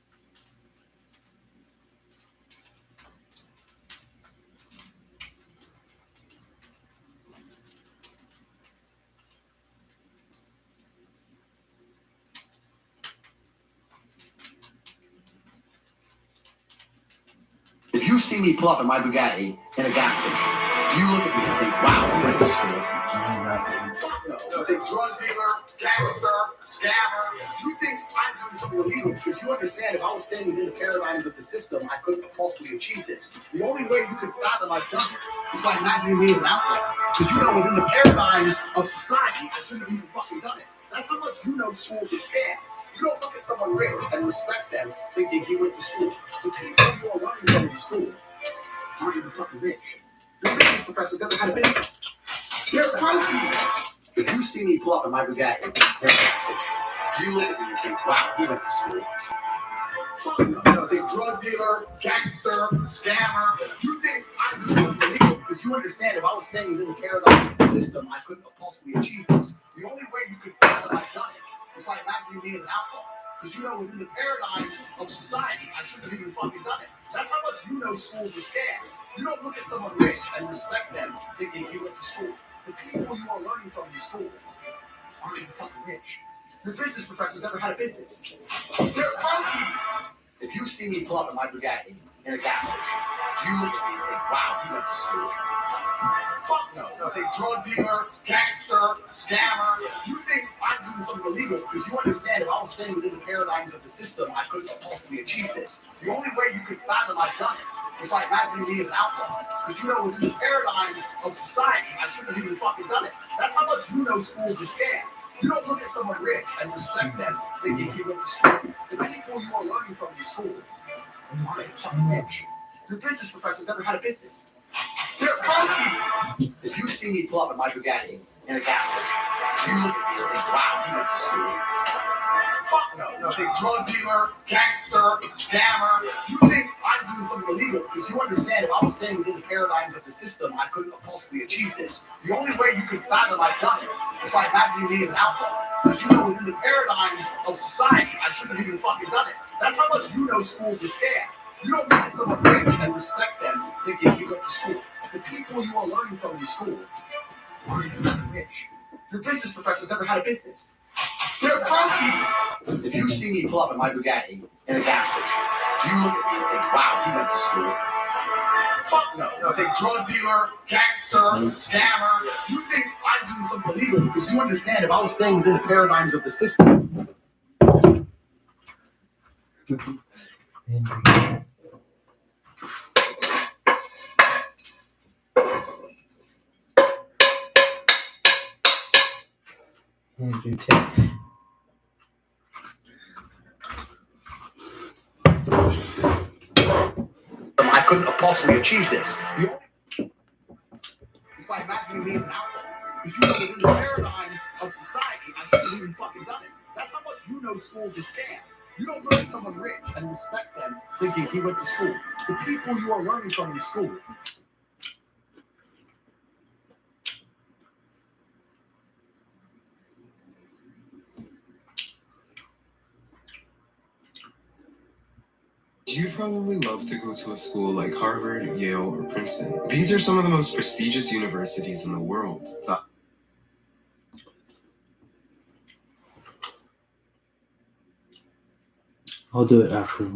If you see me pull up in my Bugatti in a gas station, do you look at me and think, wow, you went to school? Fuck no. You think drug dealer, gangster, scammer, you think I'm doing something illegal because you understand if I was staying within the paradigms of the system, I couldn't possibly achieve this. The only way you could fathom I've done it is by imagining me as an outlaw. Because you know within the paradigms of society, I shouldn't have even fucking done it. That's how much you know school's a scam. You don't look at someone rich and respect them thinking he went to school. The people you are learning from in school aren't even fucking rich. The business professors never had a business. They're brokies. If you see me pull up in my Bugatti in a gas station, do you look at me and think, wow, he went to school? Fuck no. You don't think drug dealer, gangster, scammer, you think I'm doing something illegal because you understand if I was staying within the paradigm of the system, I couldn't possibly achieve this. The only way you could fathom I've done it is by imagining me as an outlaw. Because you know within the paradigms of society, I shouldn't have even fucking done it. That's how much you know school's a scam. You don't look at someone rich and respect them thinking he went to school. The people you are learning from in school aren't even fucking rich. The business professors never had a business. They're monkeys. If you see me pull up in my Bugatti in a gas station, do you look at me and think, wow, he went to school? Fuck no. You think drug dealer, gangster, scammer, you think I'm doing something illegal because you understand if I was staying within the paradigms of the system, I couldn't possibly achieve this. The only way you could fathom I've done it is by imagining me as an outlaw. Because you know within the paradigms of society, I shouldn't have even fucking done it. That's how much you know school's a scam. You don't look at someone rich and respect them thinking he went to school. The people you are learning from in school aren't even fucking rich. Your business professors never had a business. They're monkeys. If you see me pull up in my Bugatti in a gas station, you look at me and think, wow, he went to school. Fuck no. You think drug dealer, gangster, scammer, you think I'm doing something illegal because you understand if I was staying within the paradigms of the system, I couldn't possibly achieve this. The only way you could fathom I've done it is by imagining me as an outlaw. Because you know within the paradigms of society, I shouldn't have even fucking done it. That's how much you know school's a scam. You don't look at someone rich and respect them thinking he went to school. The people you are learning from in school aren't even fucking rich. Your business professors never had a business. They're monkeys. If you see me pull up in my Bugatti in a gas station, do you look at me and think, wow, he went to school? Fuck no. You think drug dealer, gangster, scammer, you think I'm doing something illegal because you understand if I was staying within the paradigms of the system. I couldn't have possibly achieved this. It's by imagining me as an outlaw. Because you know within the paradigms of society, I shouldn't have even fucking done it. That's how much you know school's a scam. You don't look at someone rich and respect them thinking he went to school. The people you are learning from in school. You probably love to go to a school like Harvard, Yale, or Princeton. These are some of the most prestigious universities in the world. I'll do it after.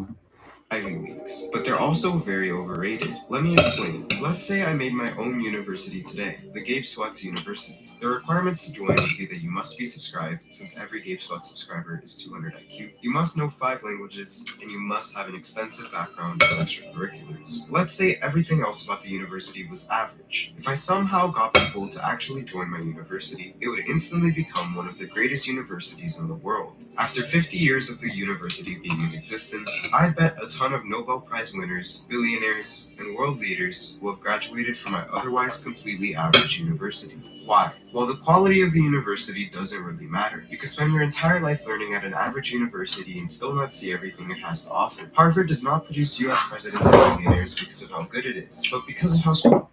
Ivy Leagues, but they're also very overrated. Let me explain. Let's say I made my own university today, the Gabe Sweats University. The requirements to join would be that you must be subscribed, since every Gabe Sweats subscriber is 200 IQ. You must know 5 languages, and you must have an extensive background in extracurriculars. Let's say everything else about the university was average. If I somehow got people to actually join my university, it would instantly become one of the greatest universities in the world. After 50 years of the university being in existence, I bet a ton of Nobel Prize winners, billionaires, and world leaders will have graduated from my otherwise completely average university. Why? Well, the quality of the university doesn't really matter. You could spend your entire life learning at an average university and still not see everything it has to offer. Harvard does not produce US presidents and billionaires because of how good it is, but because of how strong.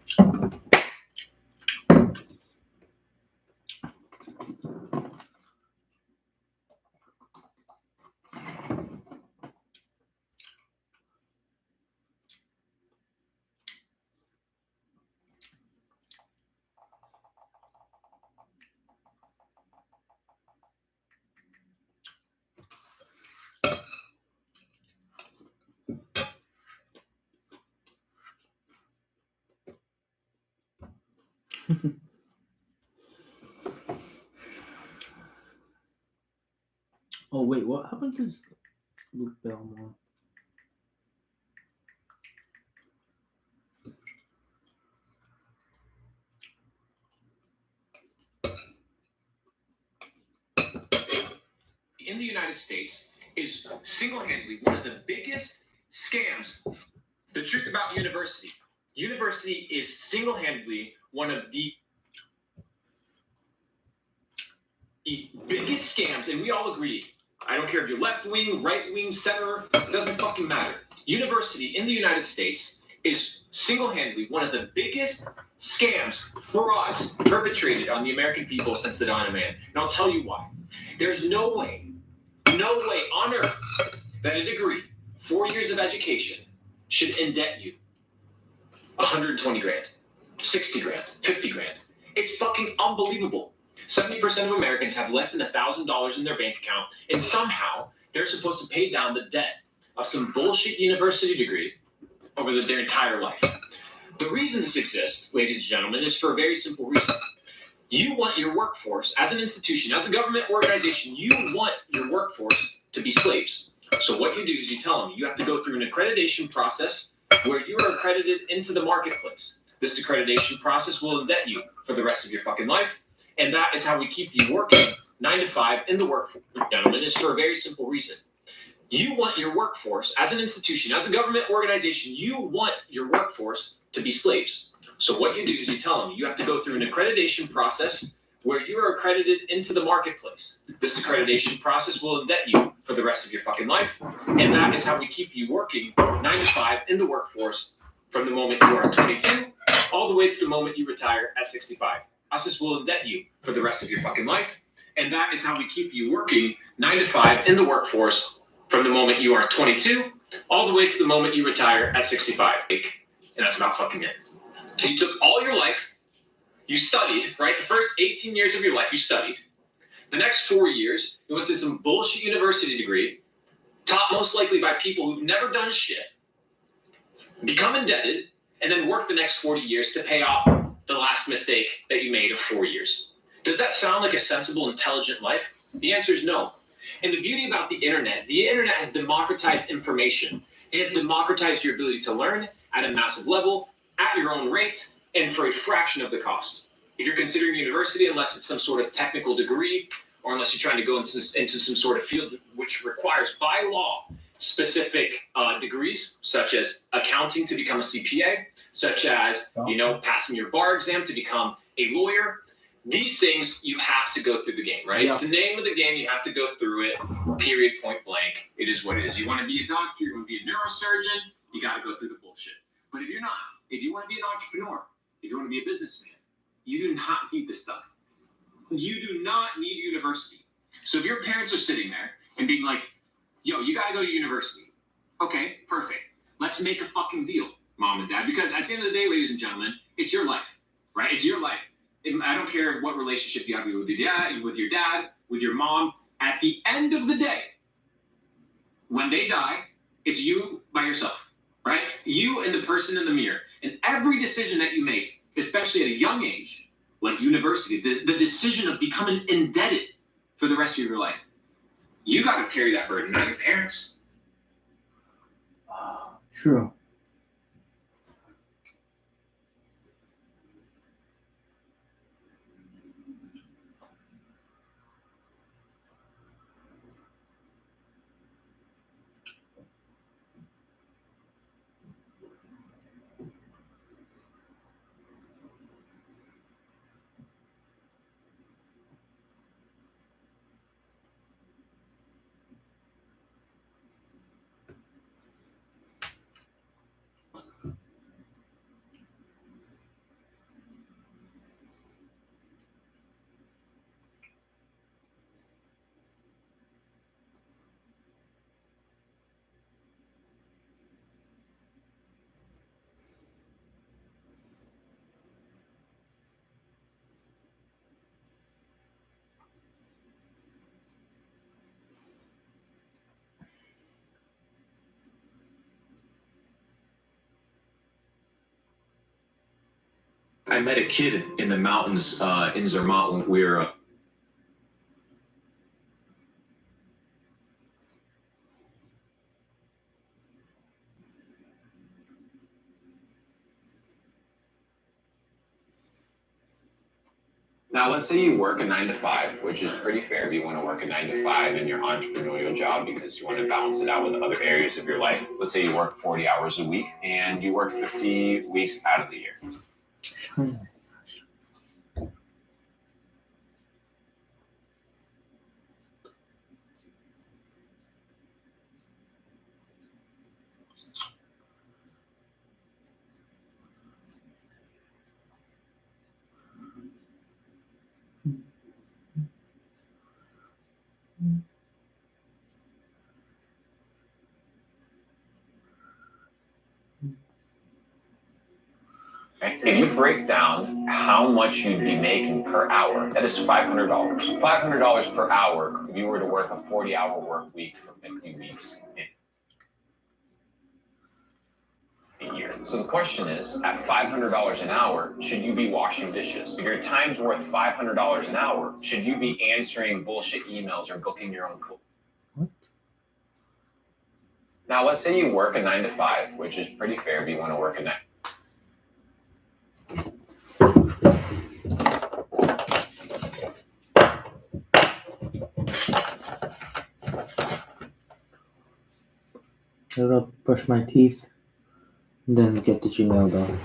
Oh wait, what happened to Luke Belmore? In the United States is single-handedly one of the biggest scams. The truth about university is single-handedly one of the biggest scams, and we all agree. I don't care if you're left wing, right wing, center, it doesn't fucking matter. University in the United States is single-handedly one of the biggest scams, frauds perpetrated on the American people since the dawn of man. And I'll tell you why. There's no way on earth that a degree, 4 years of education, should indebt you 120 grand, 60 grand, 50 grand. It's fucking unbelievable. 70% of Americans have less than $1,000 in their bank account, and somehow they're supposed to pay down the debt of some bullshit university degree over their entire life. The reason this exists, ladies and gentlemen, is for a very simple reason. You want your workforce, as an institution, as a government organization, you want your workforce to be slaves. So what you do is you tell them you have to go through an accreditation process where you are accredited into the marketplace. This accreditation process will indebt you for the rest of your fucking life. And that is how we keep you working 9 to 5 in the workforce, gentlemen, is for a very simple reason. You want your workforce, as an institution, as a government organization, you want your workforce to be slaves. So what you do is you tell them you have to go through an accreditation process where you are accredited into the marketplace. This accreditation process will indebt you for the rest of your fucking life. And that is how we keep you working 9 to 5 in the workforce from the moment you are 22 all the way to the moment you retire at 65. Process will indebt you for the rest of your fucking life. And that is how we keep you working 9 to 5 in the workforce from the moment you are 22 all the way to the moment you retire at 65. And that's about fucking it. You took all your life, you studied, right? The first 18 years of your life, you studied. The next 4 years, you went to some bullshit university degree, taught most likely by people who've never done shit, become indebted, and then work the next 40 years to pay off the last mistake that you made of 4 years. Does that sound like a sensible, intelligent life? The answer is no. And the beauty about the internet has democratized information. It has democratized your ability to learn at a massive level, at your own rate, and for a fraction of the cost. If you're considering university, unless it's some sort of technical degree, or unless you're trying to go into some sort of field which requires by law specific degrees, such as accounting to become a CPA, such as, passing your bar exam to become a lawyer. These things, you have to go through the game, right? Yeah. It's the name of the game. You have to go through it, period, point blank. It is what it is. You want to be a doctor, you want to be a neurosurgeon, you got to go through the bullshit. But if you're not, if you want to be an entrepreneur, if you want to be a businessman, you do not need this stuff. You do not need university. So if your parents are sitting there and being like, yo, you got to go to university. Okay, perfect. Let's make a fucking deal, mom and dad, because at the end of the day, ladies and gentlemen, it's your life, right? It's your life. I don't care what relationship you have with your dad, with your mom. At the end of the day, when they die, it's you by yourself, right? You and the person in the mirror. And every decision that you make, especially at a young age, like university, the decision of becoming indebted for the rest of your life, you got to carry that burden, not your parents. True. I met a kid in the mountains in Zermatt when we were. Now, let's say you work a 9 to 5, which is pretty fair if you want to work a 9 to 5 in your entrepreneurial job because you want to balance it out with other areas of your life. Let's say you work 40 hours a week and you work 50 weeks out of the year. If you break down how much you'd be making per hour, that is $500. $500 per hour if you were to work a 40-hour work week for 50 weeks in a year. So the question is, at $500 an hour, should you be washing dishes? If your time's worth $500 an hour, should you be answering bullshit emails or booking your own call? Now, let's say you work a 9 to 5, which is pretty fair if you want to work a 9. I gotta brush my teeth and then get the Gmail done.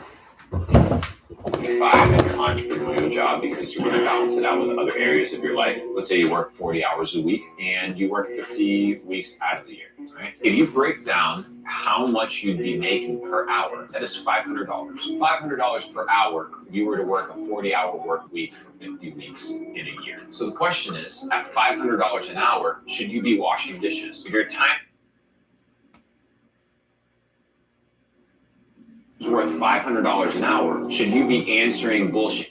5 in your entrepreneurial job because you want to balance it out with other areas of your life. Let's say you work 40 hours a week and you work 50 weeks out of the year, right? If you break down how much you'd be making per hour, that is $500. $500 per hour if you were to work a 40-hour work week for 50 weeks in a year. So the question is, at $500 an hour, should you be washing dishes? If your time is worth $500 an hour, should you be answering bullshit?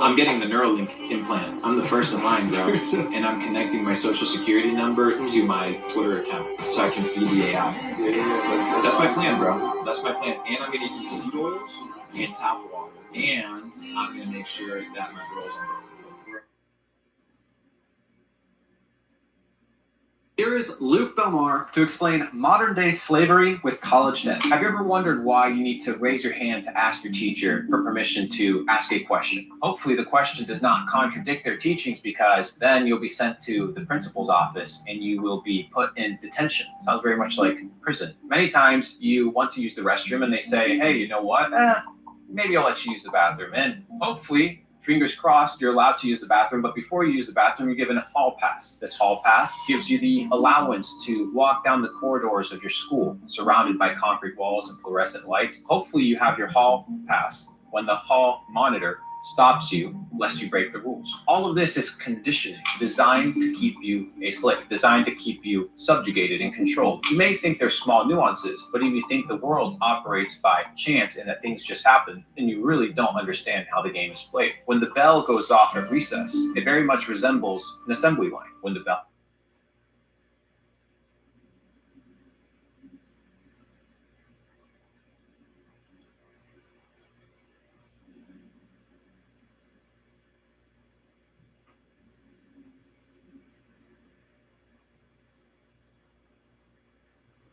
I'm getting the Neuralink implant. I'm the first in line, bro. And I'm connecting my social security number to my Twitter account so I can feed the AI. That's my plan, bro. That's my plan. And I'm gonna use seed oils and tap water. And I'm gonna make sure that my girls are. Here is Luke Belmar to explain modern-day slavery with college debt. Have you ever wondered why you need to raise your hand to ask your teacher for permission to ask a question? Hopefully the question does not contradict their teachings, because then you'll be sent to the principal's office and you will be put in detention. Sounds very much like prison. Many times you want to use the restroom and they say, hey, you know what? Maybe I'll let you use the bathroom. And hopefully, fingers crossed, you're allowed to use the bathroom, but before you use the bathroom, you're given a hall pass. This hall pass gives you the allowance to walk down the corridors of your school, surrounded by concrete walls and fluorescent lights. Hopefully you have your hall pass when the hall monitor stops you, lest you break the rules. All of this is conditioning, designed to keep you a slave, designed to keep you subjugated and controlled. You may think they're small nuances, but if you think the world operates by chance and that things just happen, then you really don't understand how the game is played. When the bell goes off at recess, it very much resembles an assembly line. When the bell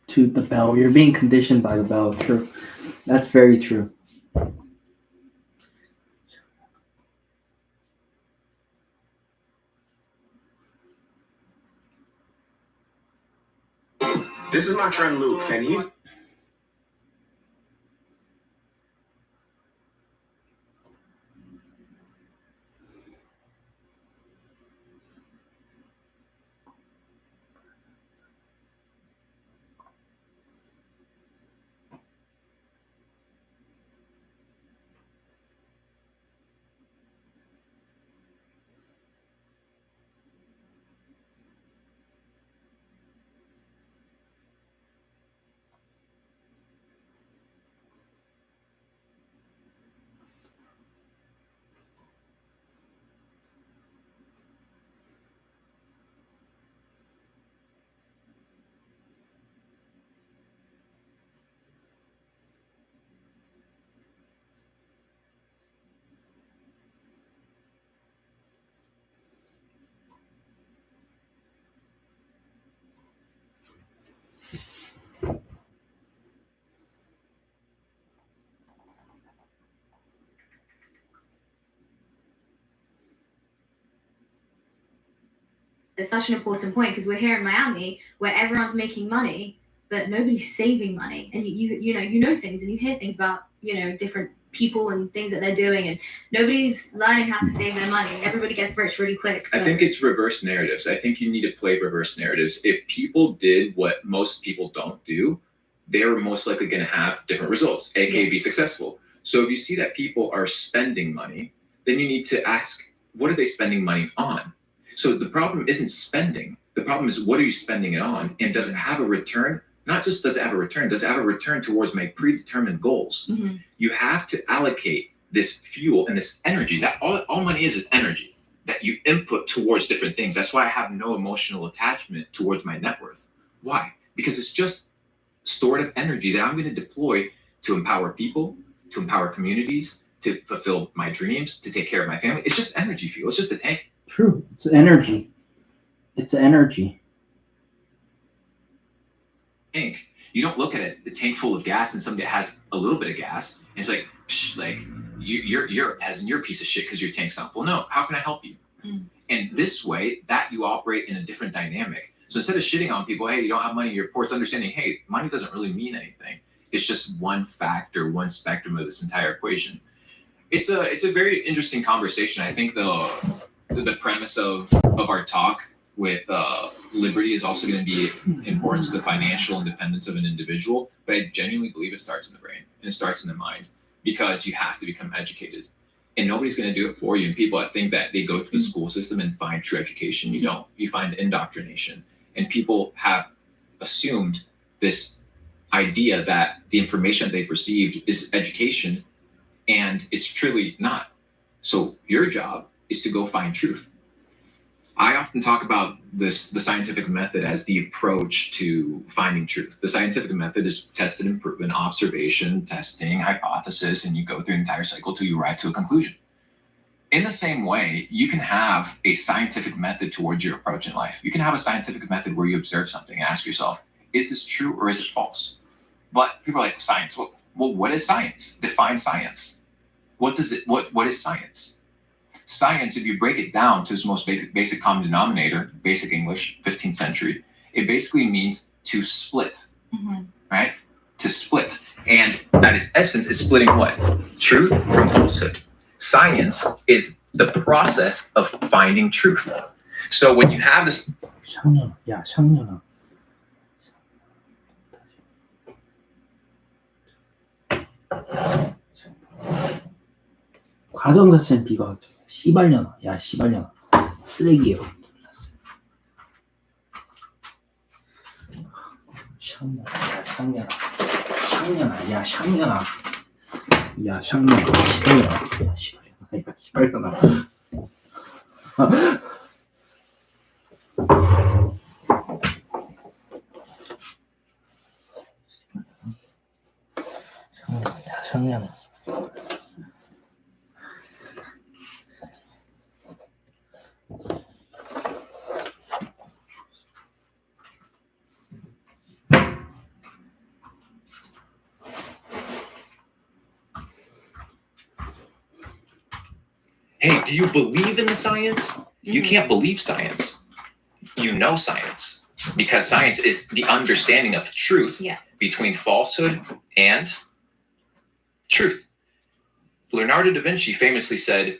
to the bell. You're being conditioned by the bell. True. That's very true. This is my friend Luke, and he's It's such an important point, because we're here in Miami where everyone's making money, but nobody's saving money. And you know things, and you hear things about, different people and things that they're doing, and nobody's learning how to save their money. Everybody gets rich really quick. I think it's reverse narratives. I think you need to play reverse narratives. If people did what most people don't do, they're most likely going to have different results, aka be successful. So if you see that people are spending money, then you need to ask, what are they spending money on? So the problem isn't spending. The problem is, what are you spending it on? And does it have a return? Not just does it have a return, does it have a return towards my predetermined goals? Mm-hmm. You have to allocate this fuel and this energy. That all money is energy that you input towards different things. That's why I have no emotional attachment towards my net worth. Why? Because it's just stored up energy that I'm going to deploy to empower people, to empower communities, to fulfill my dreams, to take care of my family. It's just energy fuel. It's just a tank. True. It's energy. It's energy. Tank. You don't look at it, the tank full of gas, and somebody that has a little bit of gas, and it's like, psh, like you're a peasant, you're a piece of shit because your tank's not full. No, how can I help you? And this way, that you operate in a different dynamic. So instead of shitting on people, hey, you don't have money in your reports, understanding, hey, money doesn't really mean anything. It's just one factor, one spectrum of this entire equation. It's a very interesting conversation. I think the premise of our talk with liberty is also going to be important to the financial independence of an individual, but I genuinely believe it starts in the brain and it starts in the mind, because you have to become educated, and nobody's going to do it for you. And people that think that they go to the school system and find true education, you don't. You find indoctrination, and people have assumed this idea that the information they've received is education, and it's truly not. So your job is to go find truth. I often talk about the scientific method as the approach to finding truth. The scientific method is tested and proven, observation, testing, hypothesis, and you go through an entire cycle till you arrive to a conclusion. In the same way, you can have a scientific method towards your approach in life. You can have a scientific method where you observe something and ask yourself, is this true or is it false? But people are like, science. Well, what is science? Define science. What is science? Science, if you break it down to its most basic common denominator, basic English, 15th century, it basically means to split, right? To split. And at its essence is splitting what? Truth from falsehood. Science is the process of finding truth. So when you have this... 샹년아. 과정자체는 비과학적. 씨발년아. 야, 씨발년아. 쓰레기예요. 샹년아. 야, 샹년아. 샹년아. 야, 샹년아. 야, 샹년아. 씨발년아. 야, 씨발년아. 야, 씨발년아. 샹년아. Hey, do you believe in the science? You can't believe science. You know science. Because science is the understanding of truth between falsehood and truth. Leonardo da Vinci famously said,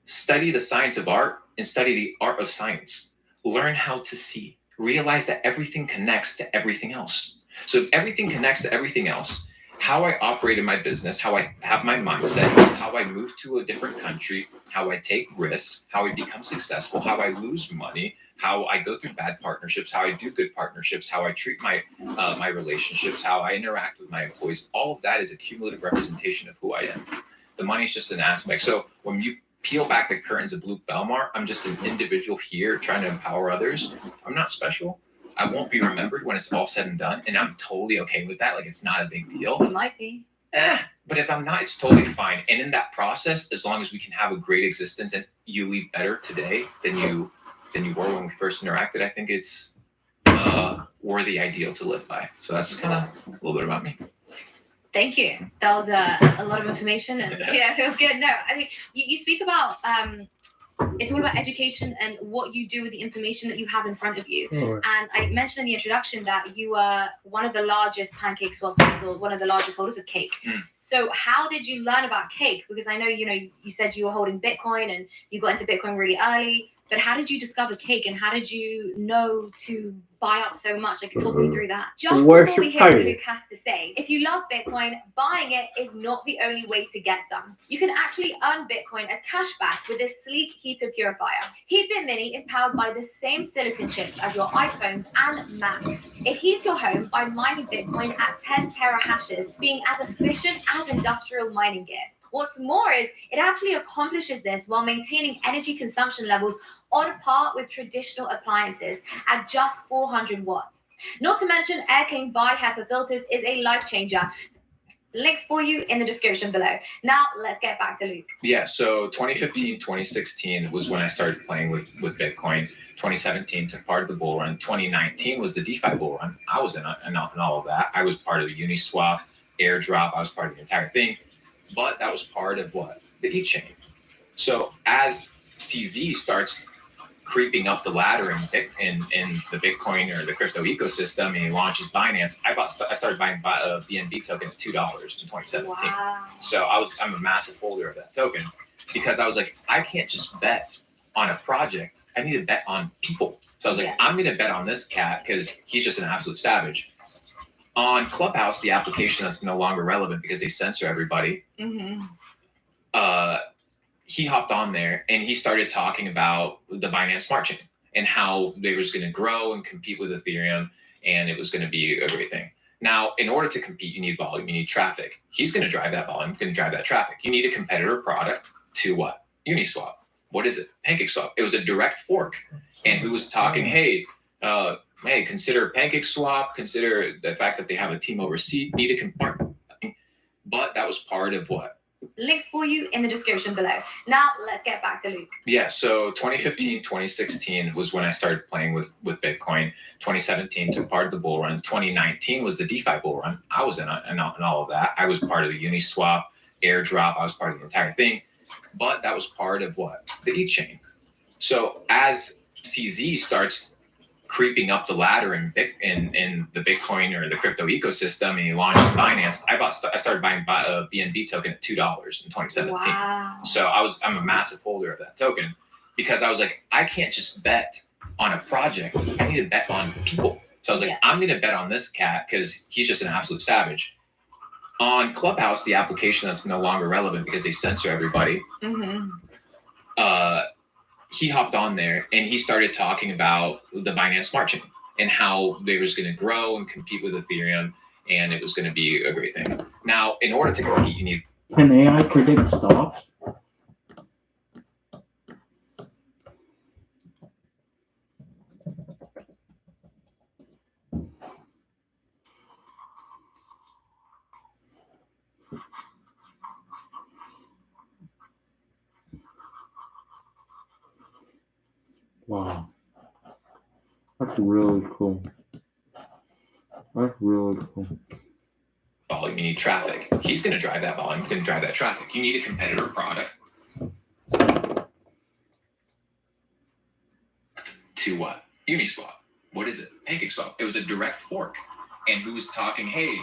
study the science of art and study the art of science. Learn how to see. Realize that everything connects to everything else. So if everything connects to everything else, how I operate in my business, how I have my mindset, how I move to a different country, how I take risks, how I become successful, how I lose money, how I go through bad partnerships, how I do good partnerships, how I treat my my relationships, how I interact with my employees, all of that is a cumulative representation of who I am. The money is just an aspect. So when you peel back the curtains of Luke Belmar, I'm just an individual here trying to empower others. I'm not special. I won't be remembered when it's all said and done, and I'm totally okay with that. Like, it's not a big deal. It might be. But if I'm not, it's totally fine. And in that process, as long as we can have a great existence and you leave better today than you were when we first interacted, I think it's worthy ideal to live by. So that's kind of a little bit about me. Thank you. That was a lot of information, and yeah, it feels good. No, I mean, you speak about it's all about education and what you do with the information that you have in front of you. And I mentioned in the introduction that you were one of the largest pancake swap holders, or one of the largest holders of cake. So how did you learn about cake? Because I know, you said you were holding Bitcoin and you got into Bitcoin really early, but how did you discover cake, and how did you know to buy up so much? Like, talk me through that. Just before we hear what Luke has to say, if you love Bitcoin, buying it is not the only way to get some. You can actually earn Bitcoin as cash back with this sleek heater purifier. HeatBit Mini is powered by the same silicon chips as your iPhones and Macs. It heats your home by mining Bitcoin at 10 terahashes, being as efficient as industrial mining gear. What's more is it actually accomplishes this while maintaining energy consumption levels on par with traditional appliances at just 400 watts. Not to mention, Air Clean by HEPA filters is a life changer. Links for you in the description below. Now, let's get back to Luke. Yeah, so 2015, 2016 was when I started playing with Bitcoin. 2017 took part of the bull run. 2019 was the DeFi bull run. I was in all of that. I was part of the Uniswap, airdrop. I was part of the entire thing. But that was part of what? The E-chain. So as CZ starts creeping up the ladder in the Bitcoin or the crypto ecosystem, and he launches Binance, I started buying BNB token at $2 in 2017. Wow. So I'm a massive holder of that token, because I was like, I can't just bet on a project. I need to bet on people. So I was like, I'm going to bet on this cat because he's just an absolute savage. On Clubhouse, the application that's no longer relevant because they censor everybody, he hopped on there and he started talking about the Binance Smart Chain and how they was going to grow and compete with Ethereum, and it was going to be a great thing. Now, in order to compete, you need volume, you need traffic. He's going to drive that volume, going to drive that traffic. You need a competitor product to what? Uniswap. What is it? PancakeSwap. It was a direct fork. And who was talking, hey, consider PancakeSwap, consider the fact that they have a team overseas, need a compartment. But that was part of what? Links for you in the description below. Now let's get back to Luke. Yeah, so 2015, 2016 was when I started playing with Bitcoin. 2017 took part of the bull run. 2019 was the DeFi bull run. I was in all of that. I was part of the Uniswap, airdrop. I was part of the entire thing. But that was part of what? The ETH chain. So as CZ starts creeping up the ladder in the Bitcoin or the crypto ecosystem, and he launches Binance, I started buying a BNB token at $2 in 2017. Wow. So I'm a massive holder of that token because I was like, I can't just bet on a project. I need to bet on people. So I was like, I'm going to bet on this cat because he's just an absolute savage. On Clubhouse, the application that's no longer relevant because they censor everybody, he hopped on there and he started talking about the Binance Smart Chain and how they was going to grow and compete with Ethereum, and it was going to be a great thing. Now, in order to compete, you need... Can AI predict stocks? Wow. That's really cool. That's really cool. volume, you need traffic. He's going to drive that volume, he's going to drive that traffic. You need a competitor product. To what? Uniswap. What is it? PancakeSwap. It was a direct fork. And who was talking, hey,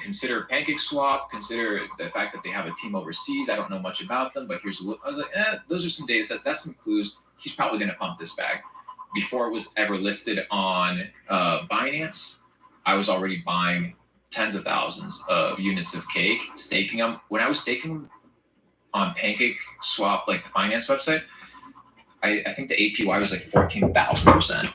consider PancakeSwap, consider the fact that they have a team overseas. I don't know much about them, but here's a look. I was like, those are some data sets. That's some clues. He's probably going to pump this bag. Before it was ever listed on Binance, I was already buying tens of thousands of units of cake, staking them. When I was staking them on PancakeSwap, like the finance website, I think the APY was like 14,000%.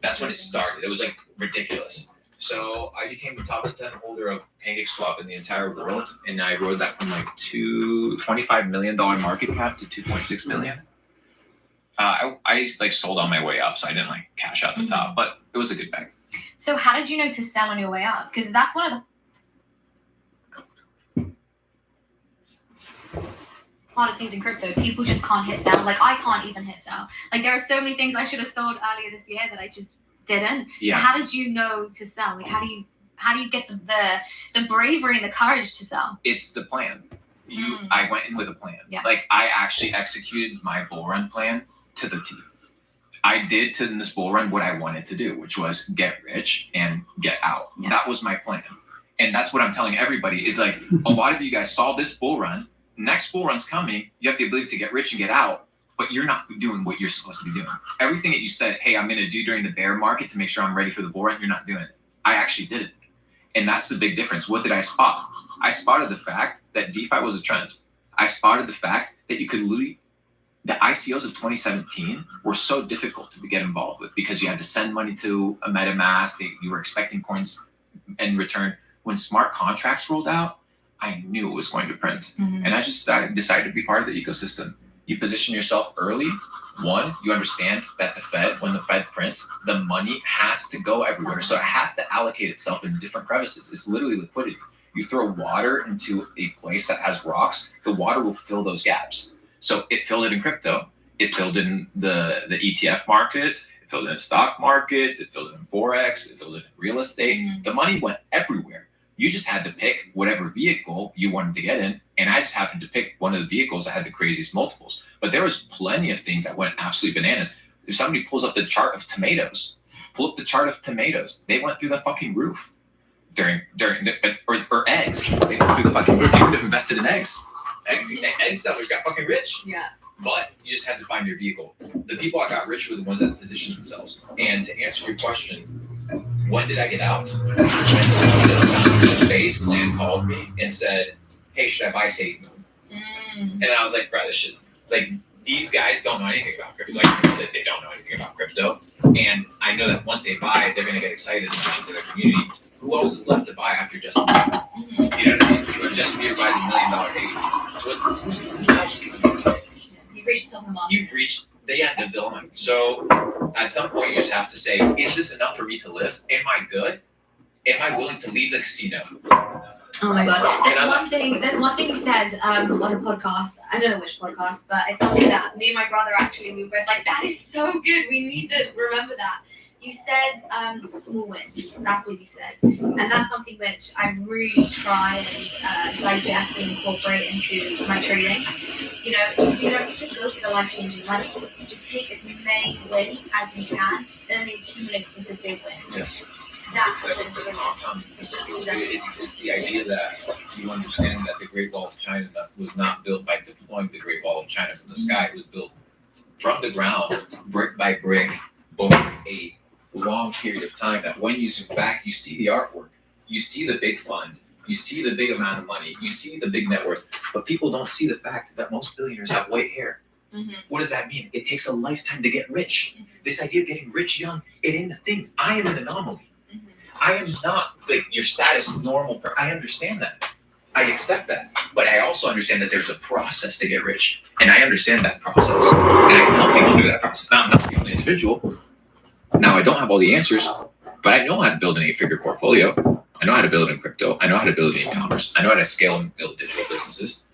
That's when it started. It was like ridiculous. So I became the top 10 holder of PancakeSwap in the entire world, and I rode that from like $25 million market cap to 2.6 million. I like sold on my way up, so I didn't like cash out the top, but it was a good bag. So how did you know to sell on your way up? Because that's one of the hardest things in crypto. People just can't hit sell. Like I can't even hit sell. Like there are so many things I should have sold earlier this year that I just didn't. Yeah. So how did you know to sell? Like how do you get the bravery and the courage to sell? It's the plan. I went in with a plan. Yeah. Like I actually executed my bull run plan to the T. I did to this bull run what I wanted to do, which was get rich and get out. Yeah. That was my plan. And that's what I'm telling everybody is like, a lot of you guys saw this bull run. Next bull run's coming. You have the ability to get rich and get out, but you're not doing what you're supposed to be doing. Everything that you said, hey, I'm going to do during the bear market to make sure I'm ready for the bull run, you're not doing it. I actually did it. And that's the big difference. What did I spot? I spotted the fact that DeFi was a trend. I spotted the fact that you could literally, the ICOs of 2017 were so difficult to get involved with because you had to send money to a MetaMask. You were expecting coins in return. When smart contracts rolled out, I knew it was going to print. And I decided to be part of the ecosystem. You position yourself early. One, you understand that when the Fed prints, the money has to go everywhere. So it has to allocate itself in different crevices. It's literally liquidity. You throw water into a place that has rocks, the water will fill those gaps. So it filled it in crypto. It filled in the ETF market. It filled it in stock markets. It filled it in Forex. It filled it in real estate. The money went everywhere. You just had to pick whatever vehicle you wanted to get in. And I just happened to pick one of the vehicles that had the craziest multiples. But there was plenty of things that went absolutely bananas. If somebody pulls up the chart of tomatoes, pull up the chart of tomatoes. They went through the fucking roof or eggs. They went through the fucking roof. They would have invested in eggs. Egg sellers got fucking rich. Yeah. But you just had to find your vehicle. The people that got rich were the ones that positioned themselves. And to answer your question, when did I get out? When the founder of Base Plan called me and said, hey, should I buy Satan? And I was like, bro, this shit's like, these guys don't know anything about crypto. Like, they don't know anything about crypto. And I know that once they buy it, they're going to get excited and push it to their community. Who else is left to buy after Justin Bieber? You know what I mean? Justin Bieber buys $1 million baby. So who else can you buy? You've reached some mark. You've reached the end of the line. So at some point you just have to say, is this enough for me to live? Am I good? Am I willing to leave the casino? Oh my god. There's one thing you said on a podcast. I don't know which podcast, but it's something that me and my brother actually we read. Like, that is so good. We need to remember that. You said small wins. That's what you said. And that's something which I really try and digest and incorporate into my trading. You know, you don't need to go for the life-changing money. Just take as many wins as you can, and then they accumulate into big wins. Yes. That's it's the idea that you understand that the Great Wall of China was not built by deploying the Great Wall of China from the sky. It was built from the ground, brick by brick, over a long period of time. That when you zoom back, you see the artwork, you see the big fund, you see the big amount of money, you see the big net worth, but people don't see the fact that most billionaires have white hair. What does that mean? It takes a lifetime to get rich. This idea of getting rich young, it ain't a thing. I am an anomaly. I am not like your status normal. I understand that. I accept that. But I also understand that there's a process to get rich. And I understand that process. And I can help people through that process. Now, I'm not the only individual. Now, I don't have all the answers, but I know how to build an 8-figure portfolio. I know how to build in crypto. I know how to build in e-commerce. I know how to scale and build digital businesses.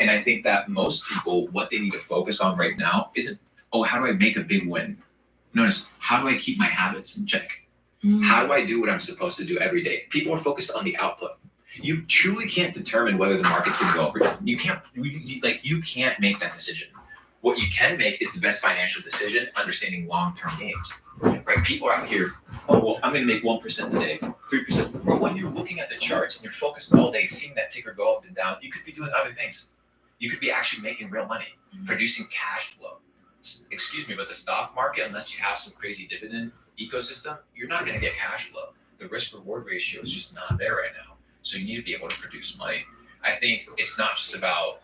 And I think that most people, what they need to focus on right now isn't, oh, how do I make a big win? Notice, how do I keep my habits in check? How do I do what I'm supposed to do every day? People are focused on the output. You truly can't determine whether the market's going to go up or down. You can't make that decision. What you can make is the best financial decision, understanding long-term games. Right? People are out here, oh, well, I'm going to make 1% today, 3%. But when you're looking at the charts and you're focused all day, seeing that ticker go up and down, you could be doing other things. You could be actually making real money, producing cash flow. Excuse me, but the stock market, unless you have some crazy dividend ecosystem, you're not going to get cash flow. The risk-reward ratio is just not there right now. So you need to be able to produce money. I think it's not just about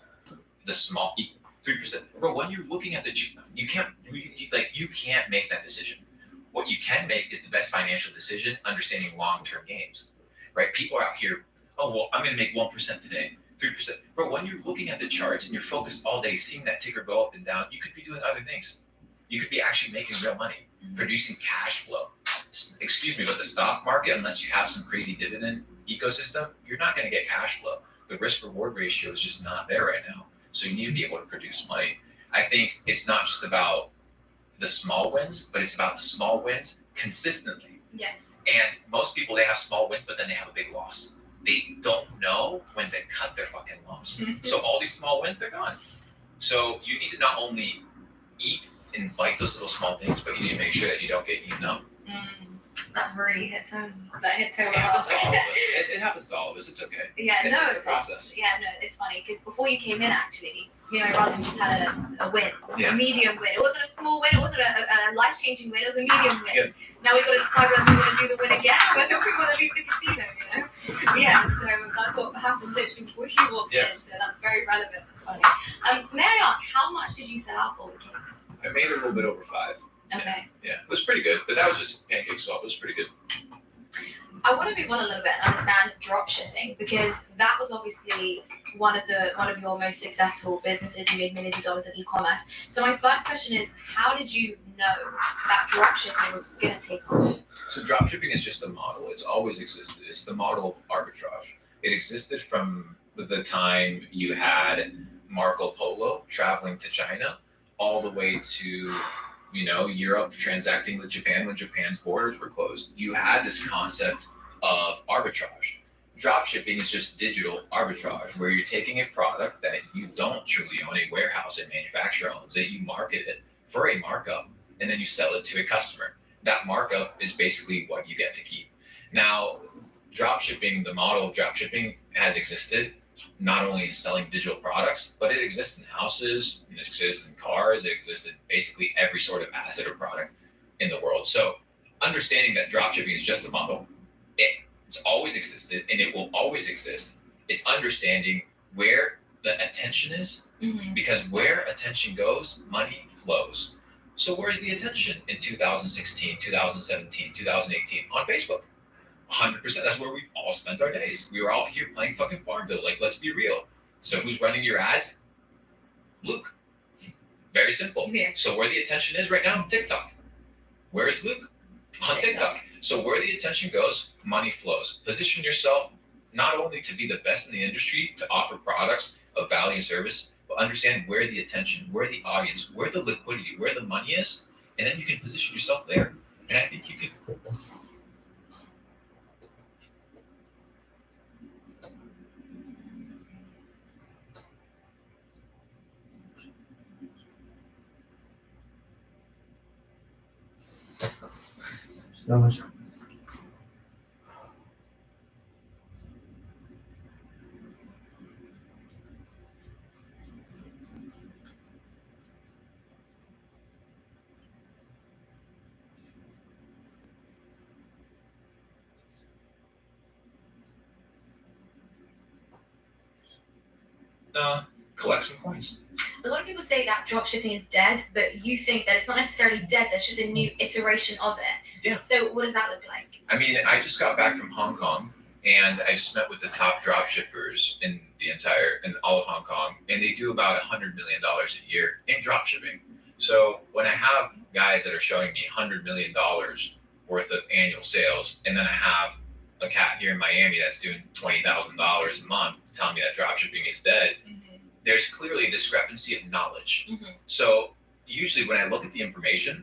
the small 3%. Bro, when you're looking at you can't make that decision. What you can make is the best financial decision, understanding long-term games. Right? People are out here, oh, well, I'm going to make 1% today, 3%. Bro, when you're looking at the charts and you're focused all day, seeing that ticker go up and down, you could be doing other things. You could be actually making real money, producing cash flow. Excuse me, but the stock market, unless you have some crazy dividend ecosystem, you're not going to get cash flow. The risk-reward ratio is just not there right now. So you need to be able to produce money. I think it's not just about the small wins, but it's about the small wins consistently. Yes. And most people, they have small wins, but then they have a big loss. They don't know when to cut their fucking loss. So all these small wins, they're gone. So you need to not only eat and bite those little small things, but you need to make sure that you don't get eaten up. That really hits home. That hits home. It happens to all of us. It happens to all of us. It's okay. Yeah, it's no, a process. It's funny because before you came in, actually, me and my brother just had a win, Yeah. a medium win. It wasn't a small win. It wasn't a life-changing win. It was a medium win. Good. Now we've got to decide whether we want to do the win again or whether we want to leave the casino. You know? Yeah. So that's what happened literally before you walked in. So that's very relevant. It's funny. May I ask, how much did you sell out for with King? I made a little bit over 5. Okay. Yeah, it was pretty good, but that was just pancake swap. It was pretty good. I want to move on a little bit and understand drop shipping because that was obviously one of your most successful businesses. You made millions of dollars in e-commerce. So my first question is, how did you know that drop shipping was going to take off? So drop shipping is just a model. It's always existed. It's the model of arbitrage. It existed from the time you had Marco Polo traveling to China all the way to Europe transacting with Japan when Japan's borders were closed. You had this concept of arbitrage. Drop shipping is just digital arbitrage, where you're taking a product that you don't truly own, a warehouse and manufacturer owns it, you market it for a markup, and then you sell it to a customer. That markup is basically what you get to keep. Now, drop shipping, the model of drop shipping has existed not only in selling digital products, but it exists in houses, it exists in cars, it exists in basically every sort of asset or product in the world. So understanding that dropshipping is just a model, it's always existed and it will always exist. It's understanding where the attention is, because where attention goes, money flows. So where's the attention in 2016, 2017, 2018? On Facebook. 100%. That's where we've all spent our days. We were all here playing fucking Farmville. Like, let's be real. So who's running your ads? Luke. Very simple. Yeah. So where the attention is right now, TikTok. Where is Luke? On TikTok. So where the attention goes, money flows. Position yourself not only to be the best in the industry, to offer products of value and service, but understand where the attention, where the audience, where the liquidity, where the money is, and then you can position yourself there. And I think you could. Zobacz. Collect some coins. A lot of people say that dropshipping is dead, but you think that it's not necessarily dead. There's just a new iteration of it. Yeah. So what does that look like? I mean, I just got back from Hong Kong, and I just met with the top drop shippers in all of Hong Kong, and they do about $100 million a year in drop shipping. So when I have guys that are showing me $100 million worth of annual sales, and then I have a cat here in Miami that's doing $20,000 a month telling me that drop shipping is dead, there's clearly a discrepancy of knowledge. So usually when I look at the information,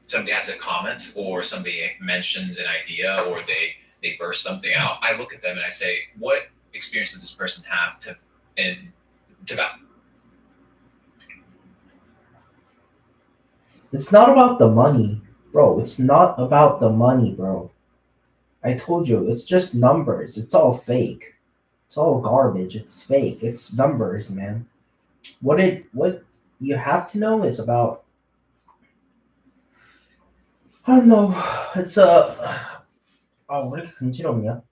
somebody has a comment or somebody mentions an idea or they burst something out, I look at them and I say, what experience does this person have to It's not about the money, bro. It's not about the money, bro. I told you, it's just numbers. It's all fake. It's all garbage. It's fake. It's numbers, man. What you have to know is about, I don't know. It's 왜 이렇게 근지럽냐?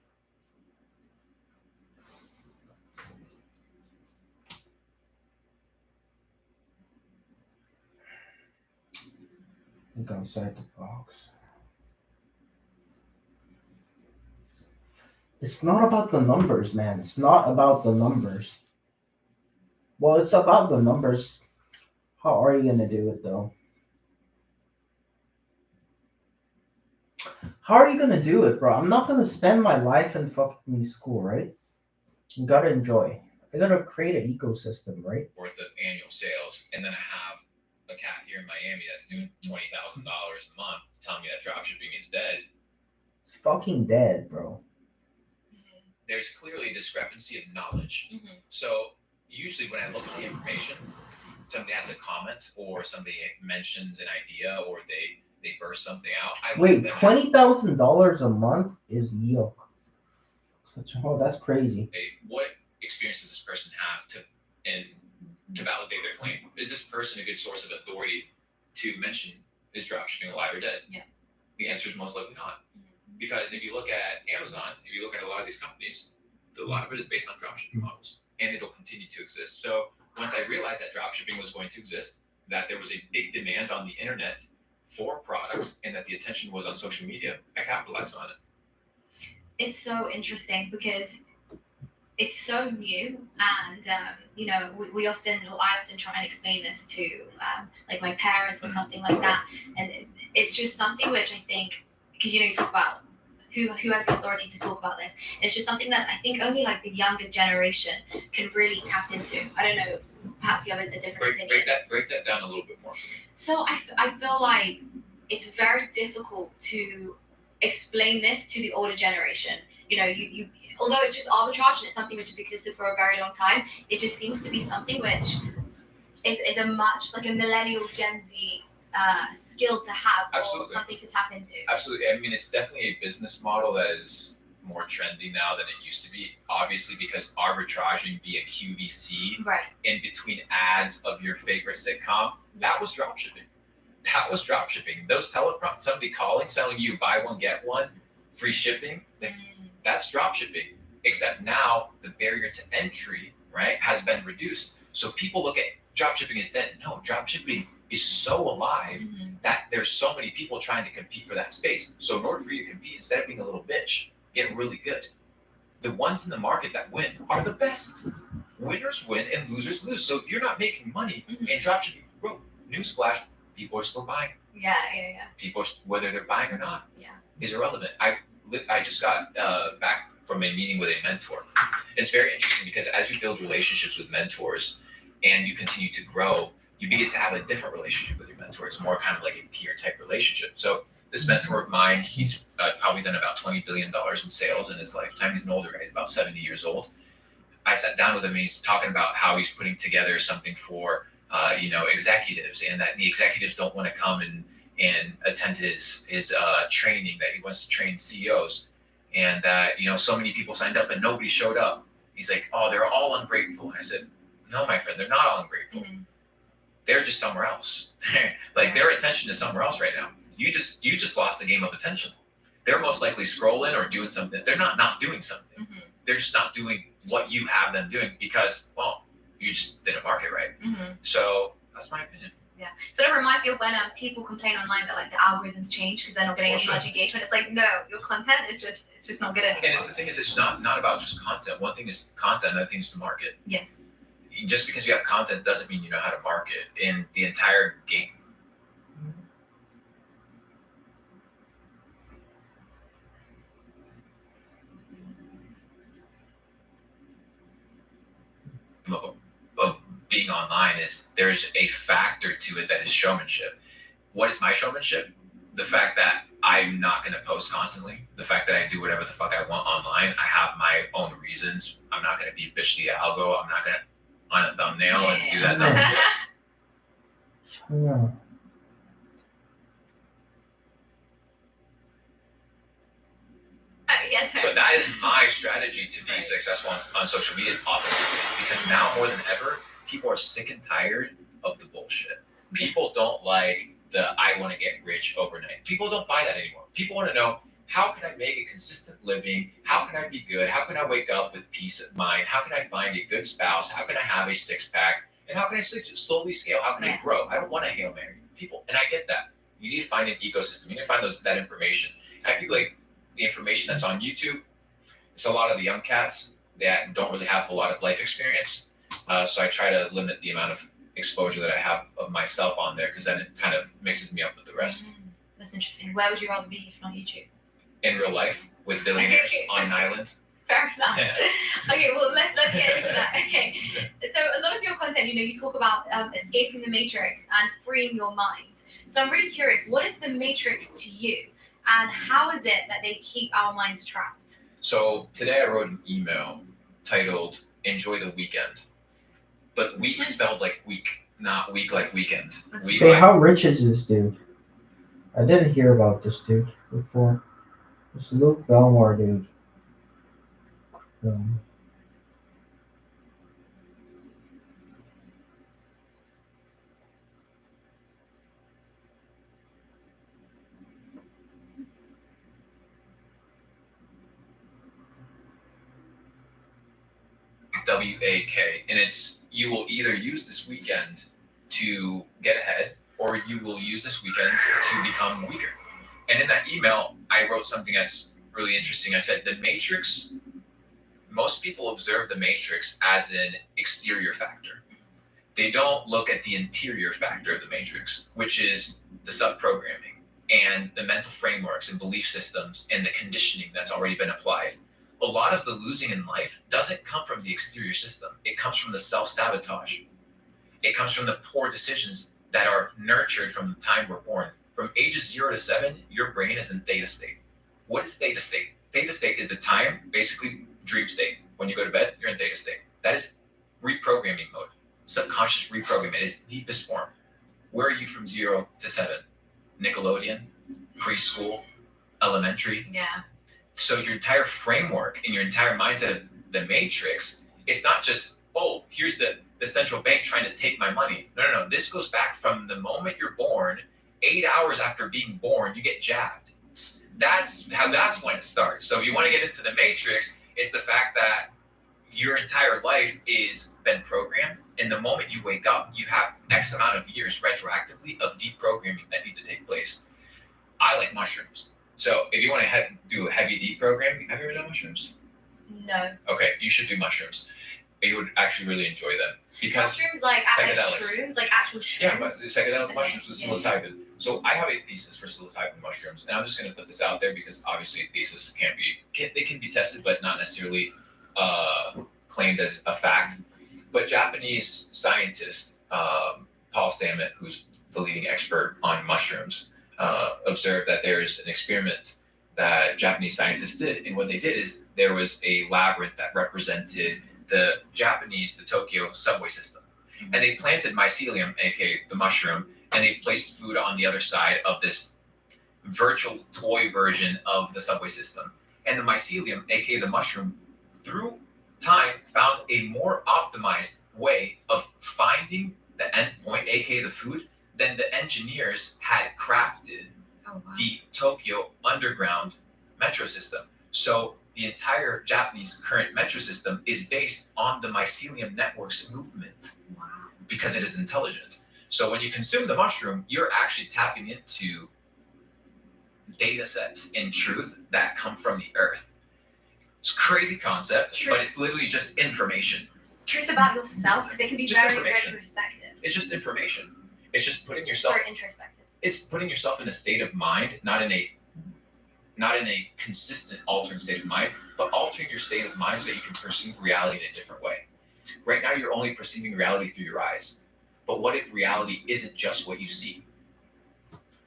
Think outside the box. It's not about the numbers, man. It's not about the numbers. Well, it's about the numbers. How are you gonna do it though? How are you gonna do it, bro? I'm not gonna spend my life in fucking school, right? You gotta enjoy. I gotta create an ecosystem, right? worth of annual sales, and then I have a cat here in Miami that's doing $20,000 a month telling me that drop shipping is dead. It's fucking dead, bro. There's clearly a discrepancy of knowledge. So usually when I look at the information, somebody has a comment or somebody mentions an idea or they burst something out. Wait, $20,000 a month is yoke. That's crazy. What experience does this person have to validate their claim? Is this person a good source of authority to mention is dropshipping alive or dead? Yeah. The answer is most likely not. Because if you look at Amazon, if you look at a lot of these companies, a lot of it is based on dropshipping models, and it'll continue to exist. So once I realized that dropshipping was going to exist, that there was a big demand on the internet for products, and that the attention was on social media, I capitalized on it. It's so interesting because it's so new, and I often try and explain this to like my parents or something like that, and it's just something which I think, because you talk about who has the authority to talk about this. It's just something that I think only like the younger generation can really tap into. I don't know, perhaps you have a different opinion. Break that down a little bit more. So I feel like it's very difficult to explain this to the older generation. You although it's just arbitrage and it's something which has existed for a very long time, it just seems to be something which is a much like a millennial Gen Z skill to have. Absolutely. Or something to tap into. Absolutely. I mean, it's definitely a business model that is more trendy now than it used to be. Obviously, because arbitraging via QVC in between ads of your favorite sitcom, that was dropshipping. That was dropshipping. Those teleprompts, somebody calling, selling you buy one, get one, free shipping, that's dropshipping. Except now the barrier to entry, right, has been reduced. So people look at dropshipping as dead. No, dropshipping is so alive that there's so many people trying to compete for that space. So in order for you to compete, instead of being a little bitch, get really good. The ones in the market that win are the best. Winners win and losers lose. So if you're not making money in dropshipping, bro, newsflash, people are still buying. Yeah. People, whether they're buying or not, Yeah. is irrelevant. I just got back from a meeting with a mentor. It's very interesting because as you build relationships with mentors and you continue to grow, you begin to have a different relationship with your mentor. It's more kind of like a peer type relationship. So this mentor of mine, he's probably done about $20 billion in sales in his lifetime. He's an older guy. He's about 70 years old. I sat down with him and he's talking about how he's putting together something for executives, and that the executives don't want to come and attend his training, that he wants to train CEOs, and that so many people signed up and nobody showed up. He's like, oh, they're all ungrateful. And I said, no, my friend, they're not all ungrateful. They're just somewhere else. Like their attention is somewhere else right now. You just lost the game of attention. They're most likely scrolling or doing something. They're not doing something. They're just not doing what you have them doing because, well, you just didn't market right. So that's my opinion. Yeah. So it reminds me of when people complain online that like the algorithms change because they're not getting as much engagement. It's like, no, your content is just not good anymore. And it's the thing is, it's not about just content. One thing is content, another thing is the market. Yes. Just because you have content doesn't mean you know how to market in the entire game. Of being online is there's a factor to it that is showmanship. What is my showmanship? The fact that I'm not going to post constantly. The fact that I do whatever the fuck I want online. I have my own reasons. I'm not going to be bitch the algo. I'm not going to on a thumbnail and do that thumbnail. So that is my strategy to be successful on social media, is authenticity. Because now more than ever, people are sick and tired of the bullshit. People don't like the I want to get rich overnight. People don't buy that anymore. People want to know, how can I make a consistent living? How can I be good? How can I wake up with peace of mind? How can I find a good spouse? How can I have a six-pack? And how can I slowly scale? How can I grow? I don't want to Hail Mary people. And I get that. You need to find an ecosystem. You need to find that information. And I feel like the information that's on YouTube, it's a lot of the young cats that don't really have a lot of life experience. So I try to limit the amount of exposure that I have of myself on there, because then it kind of mixes me up with the rest. That's interesting. Where would you rather be if not YouTube? In real life with billionaires on an island. Fair enough. Okay, well let's get into that. Okay, so a lot of your content, you talk about escaping the matrix and freeing your mind. So I'm really curious, what is the matrix to you, and how is it that they keep our minds trapped? So today I wrote an email titled "Enjoy the Weekend," but week spelled like week, not week like weekend. Week Hey, like, how rich is this dude? I didn't hear about this dude before. This Luke Belmore dude. WAK, and it's, you will either use this weekend to get ahead, or you will use this weekend to become weaker. And in that email, I wrote something that's really interesting. I said, the matrix, most people observe the matrix as an exterior factor. They don't look at the interior factor of the matrix, which is the sub-programming and the mental frameworks and belief systems and the conditioning that's already been applied. A lot of the losing in life doesn't come from the exterior system. It comes from the self-sabotage. It comes from the poor decisions that are nurtured from the time we're born. From ages 0 to 7, your brain is in theta state. What is theta state? Theta state is the time, basically dream state. When you go to bed, you're in theta state. That is reprogramming mode. Subconscious reprogramming at its deepest form. Where are you from 0 to 7? Nickelodeon, preschool, elementary. Yeah. So your entire framework and your entire mindset of the matrix, it's not just, oh, here's the central bank trying to take my money. No. This goes back from the moment you're born. 8 hours after being born, you get jabbed. That's when it starts. So if you want to get into the matrix, it's the fact that your entire life is been programmed. And the moment you wake up, you have X amount of years retroactively of deprogramming that need to take place. I like mushrooms. So if you want to do a heavy deprogramming, have you ever done mushrooms? No. Okay, you should do mushrooms. You would actually really enjoy them because Mushrooms like psychedelics. shrooms, like actual shrooms. Yeah, but the psychedelic Okay, mushrooms with yeah. psilocybin. So I have a thesis for psilocybin mushrooms, and I'm just going to put this out there because obviously thesis they can be tested, but not necessarily claimed as a fact. But Japanese scientist Paul Stamets, who's the leading expert on mushrooms, observed that there's an experiment that Japanese scientists did, and what they did is there was a labyrinth that represented the Tokyo subway system. And they planted mycelium, aka the mushroom, and they placed food on the other side of this virtual toy version of the subway system. And the mycelium, aka the mushroom, through time found a more optimized way of finding the end point, aka the food, than the engineers had crafted the Tokyo underground metro system. So the entire Japanese current metro system is based on the mycelium network's movement because it is intelligent. So when you consume the mushroom, you're actually tapping into data sets in truth that come from the earth. It's a crazy concept, but it's literally just information. Truth about yourself, because it can be Just very information. retrospective. It's just information. It's just putting yourself. Sorry, introspective. It's putting yourself in a state of mind, not in a consistent altering state of mind, but altering your state of mind so that you can perceive reality in a different way. Right now, you're only perceiving reality through your eyes. But what if reality isn't just what you see?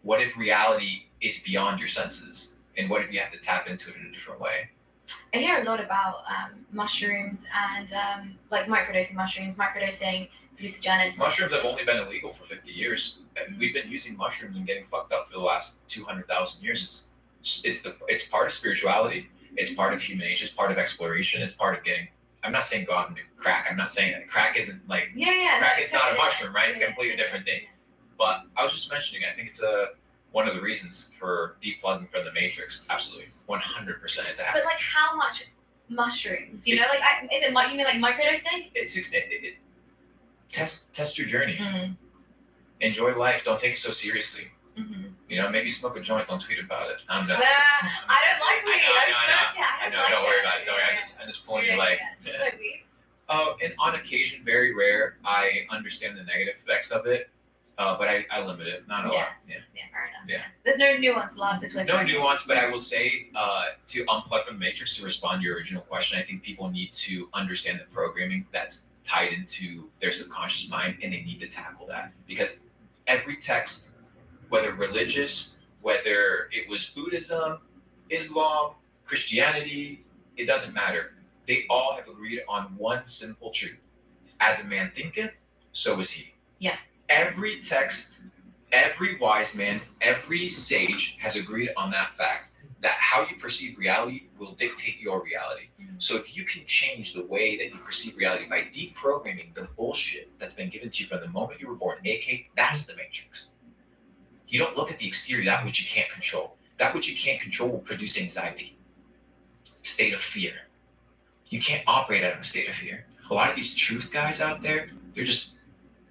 What if reality is beyond your senses? And what if you have to tap into it in a different way? I hear a lot about mushrooms and like microdosing mushrooms, microdosing hallucinogens. Mushrooms have only been illegal for 50 years. And we've been using mushrooms and getting fucked up for the last 200,000 years. It's part of spirituality. It's part of human nature. It's part of exploration. It's part of getting. I'm not saying go out and do crack. I'm not saying that crack isn't like crack is not a mushroom, right? It's a completely different thing. But I was just mentioning, I think it's one of the reasons for deplugging from the matrix. Absolutely, 100%. It's a habit. But like how much mushrooms? You know, like is it you mean like microdosing? Test your journey. Enjoy life. Don't take it so seriously. You know, maybe smoke a joint. Don't tweet about it. I don't like weed. I know. Don't worry about it. Don't worry. I'm just pulling you like. Just like weed. And on occasion, very rare, I understand the negative effects of it, but I limit it. Not a lot. Yeah. Yeah, fair enough. Yeah. There's no nuance allowed this way. No nuance, but I will say to unplug from the matrix, to respond to your original question, I think people need to understand the programming that's tied into their subconscious mind, and they need to tackle that because every text, whether religious, whether it was Buddhism, Islam, Christianity, it doesn't matter. They all have agreed on one simple truth. As a man thinketh, so is he. Yeah. Every text, every wise man, every sage has agreed on that fact, that how you perceive reality will dictate your reality. So if you can change the way that you perceive reality by deprogramming the bullshit that's been given to you from the moment you were born, aka that's the matrix. You don't look at the exterior, that which you can't control. That which you can't control will produce anxiety, state of fear. You can't operate out of a state of fear. A lot of these truth guys out there, they're just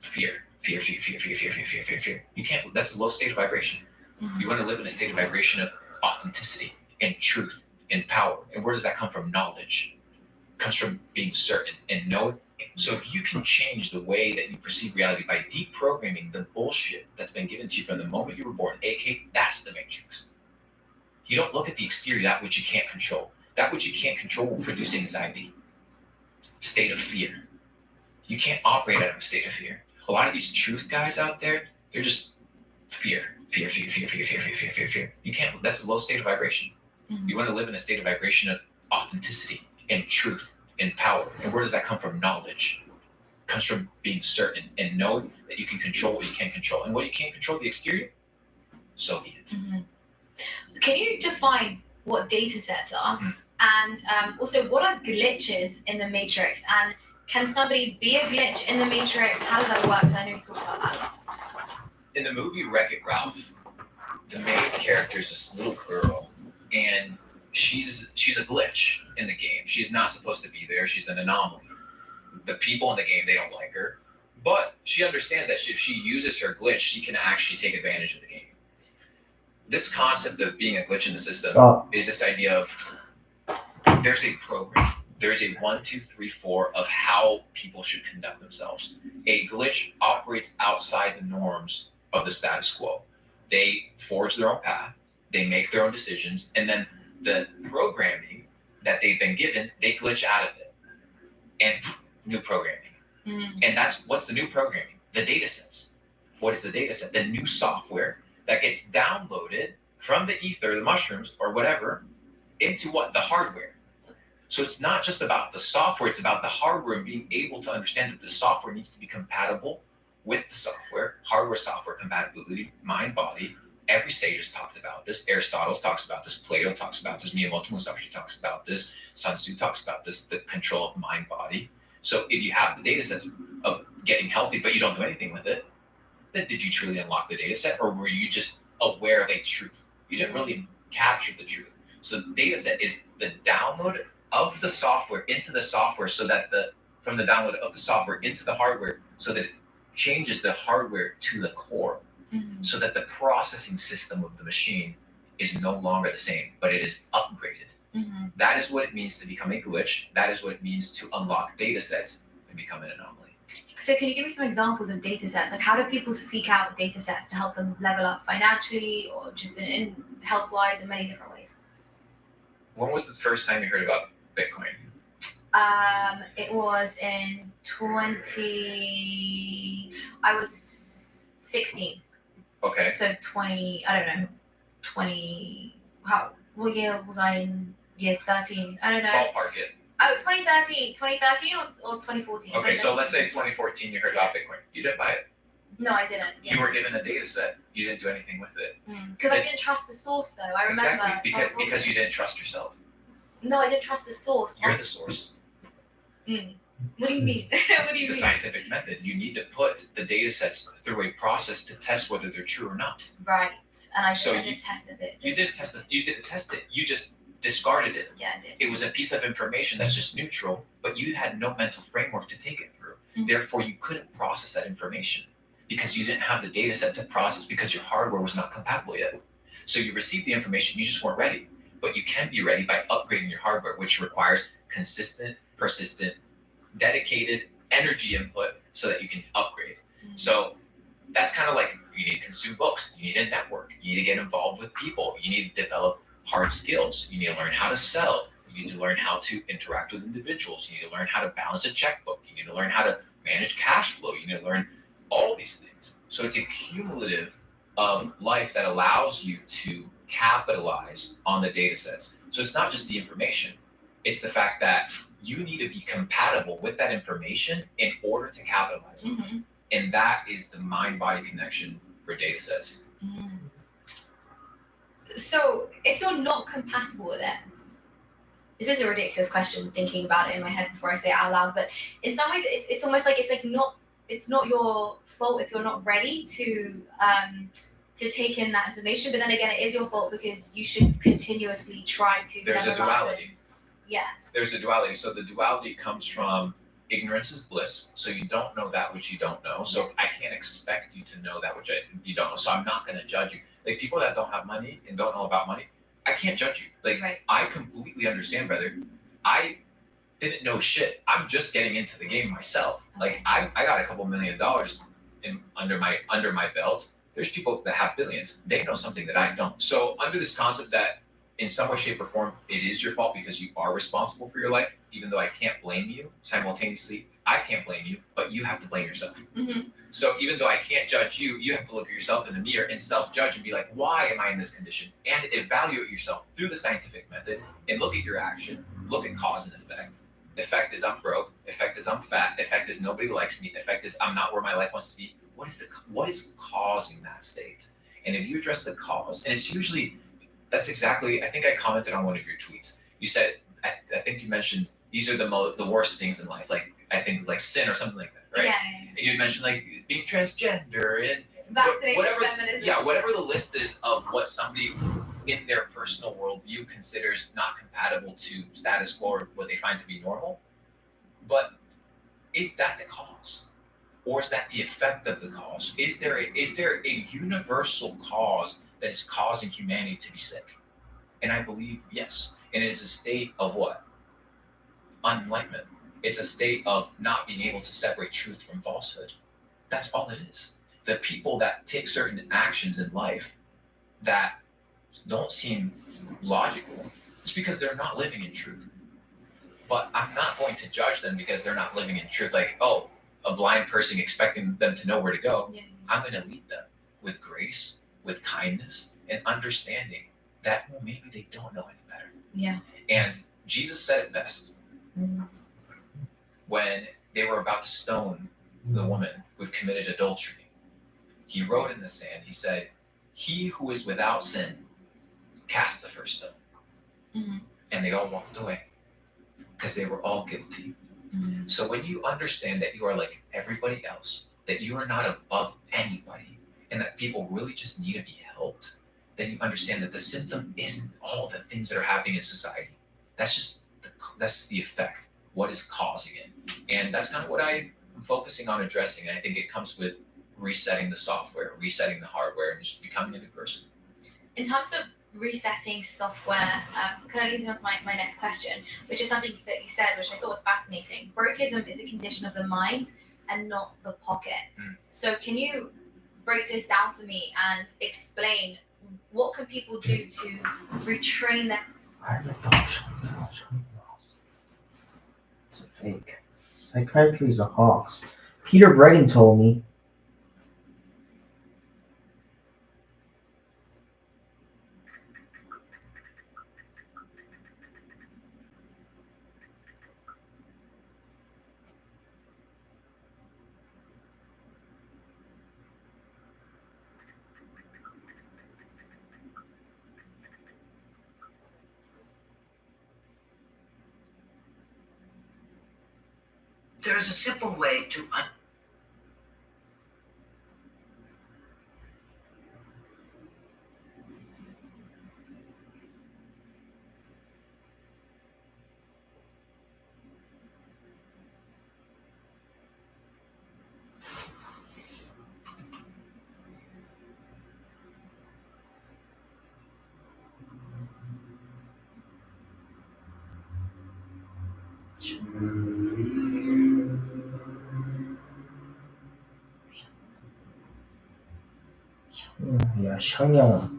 fear. You can't, that's a low state of vibration. You want to live in a state of vibration of authenticity and truth and power. And where does that come from? Knowledge. It comes from being certain and knowing. So if you can change the way that you perceive reality by deprogramming the bullshit that's been given to you from the moment you were born, aka that's the matrix. You don't look at the exterior, that which you can't control. That which you can't control will produce anxiety, state of fear. You can't operate out of a state of fear. A lot of these truth guys out there, they're just fear. You can't, that's a low state of vibration. You want to live in a state of vibration of authenticity and truth and power. And where does that come from? Knowledge. It comes from being certain and knowing that you can control what you can't control. And what you can't control, the exterior, so be it. Can you define what data sets are? And also, what are glitches in the matrix? And can somebody be a glitch in the matrix? How does that work? So I know you talked about that. In the movie Wreck-It Ralph, the main character is this little girl, and she's a glitch in the game. She's not supposed to be there. She's an anomaly. The people in the game, they don't like her, but she understands that if she uses her glitch, she can actually take advantage of the game. this concept of being a glitch in the system Oh. is this idea of there's a program. There's a 1, 2, 3, 4 of how people should conduct themselves. A glitch operates outside the norms of the status quo. They forge their own path, they make their own decisions, and then the programming that they've been given, they glitch out of it. And new programming. And what's the new programming? The data sets. What is the data set? The new software that gets downloaded from the ether, the mushrooms, or whatever, into what? The hardware. So it's not just about the software, it's about the hardware and being able to understand that the software needs to be compatible with the software, hardware-software compatibility, mind-body. Every sage has talked about this. Aristotle talks about this. Plato talks about this. Miyamoto Musashi talks about this. Sun Tzu talks about this, the control of mind-body. So if you have the data sets of getting healthy, but you don't do anything with it, then did you truly unlock the data set, or were you just aware of a truth? You didn't really capture the truth. So the data set is the download of the software into the software, so that from the download of the software into the hardware, so that it changes the hardware to the core, so that the processing system of the machine is no longer the same, but it is upgraded. That is what it means to become a glitch. That is what it means to unlock data sets and become an anomaly. So can you give me some examples of data sets? Like, how do people seek out data sets to help them level up financially, or just in health-wise, in many different ways? When was the first time you heard about Bitcoin? It was in I was 16. Okay. So 20, I don't know, 20, what year was I in? Year 13, I don't know. Ballpark it. Oh, 2013 or 2014? Okay, so let's say 2014 you heard about Bitcoin. You didn't buy it. No, I didn't. You were given a data set. You didn't do anything with it. Because I didn't trust the source, though. I remember. Exactly, because you didn't trust yourself. No, I didn't trust the source. You're the source. What do you mean? What do you The mean? scientific method. You need to put the data sets through a process to test whether they're true or not. Right, and I So didn't test it. You didn't test it. You didn't test it. You just discarded it. Yeah, I did. It was a piece of information that's just neutral, but you had no mental framework to take it through. Therefore, you couldn't process that information because you didn't have the data set to process, because your hardware was not compatible yet. So you received the information, you just weren't ready. But you can be ready by upgrading your hardware, which requires consistent, persistent, dedicated energy input so that you can upgrade. So that's kind of like, you need to consume books, you need a network, you need to get involved with people, you need to develop hard skills, you need to learn how to sell, you need to learn how to interact with individuals, you need to learn how to balance a checkbook, you need to learn how to manage cash flow, you need to learn all these things. So it's a cumulative of life that allows you to capitalize on the data sets. So it's not just the information, it's the fact that you need to be compatible with that information in order to capitalize on it. And that is the mind-body connection for data sets. So if you're not compatible with it, this is a ridiculous question, thinking about it in my head before I say it out loud, but in some ways it's almost like it's not your fault if you're not ready to take in that information, but then again, it is your fault because you should continuously try to There's a level up duality. and- yeah. There's a duality. So the duality comes from ignorance is bliss. So you don't know that which you don't know. So I can't expect you to know that which you don't know. So I'm not going to judge you. Like, people that don't have money and don't know about money, I can't judge you. Like, I completely understand, brother. I didn't know shit. I'm just getting into the game myself. Like, I got a couple $1 million under my belt. There's people that have billions. They know something that I don't. So under this concept that in some way, shape, or form, it is your fault because you are responsible for your life, even though I can't blame you simultaneously, I can't blame you, but you have to blame yourself. So even though I can't judge you, you have to look at yourself in the mirror and self-judge and be like, why am I in this condition? And evaluate yourself through the scientific method and look at your action, look at cause and effect. Effect is I'm broke. Effect is I'm fat. Effect is nobody likes me. Effect is I'm not where my life wants to be. What is causing that state? And if you address the cause, and it's usually, that's exactly, I think I commented on one of your tweets. You said, I think you mentioned these are the worst things in life. Like, I think like sin or something like that, right? Yeah. And you mentioned like being transgender and Vaccination, feminism. Yeah, whatever the list is of what somebody in their personal worldview considers not compatible to status quo or what they find to be normal. But is that the cause? Or is that the effect of the cause? Is there a universal cause that is causing humanity to be sick. And I believe, yes, and it is a state of what? Unenlightenment. It's a state of not being able to separate truth from falsehood. That's all it is. The people that take certain actions in life that don't seem logical, it's because they're not living in truth. But I'm not going to judge them because they're not living in truth. Like, oh, a blind person expecting them to know where to go. Yeah. I'm going to lead them with grace, with kindness, and understanding that maybe they don't know any better. Yeah. And Jesus said it best when they were about to stone the woman who had committed adultery. He wrote in the sand, he said, "He who is without sin, cast the first stone." Mm-hmm. And they all walked away because they were all guilty. Mm-hmm. So when you understand that you are like everybody else, that you are not above anybody, and that people really just need to be helped, then you understand that the symptom isn't all the things that are happening in society. That's just the effect. What is causing it? And that's kind of what I'm focusing on addressing. And I think it comes with resetting the software, resetting the hardware, and just becoming a new person. In terms of resetting software, can I lead you on to my next question, which is something that you said, which I thought was fascinating. Wokeism is a condition of the mind and not the pocket. So can you break this down for me and explain what can people do to retrain their... It's a fake. Psychiatry is a hoax. Peter Breggin told me. There's a simple way to 야, 샹냥아.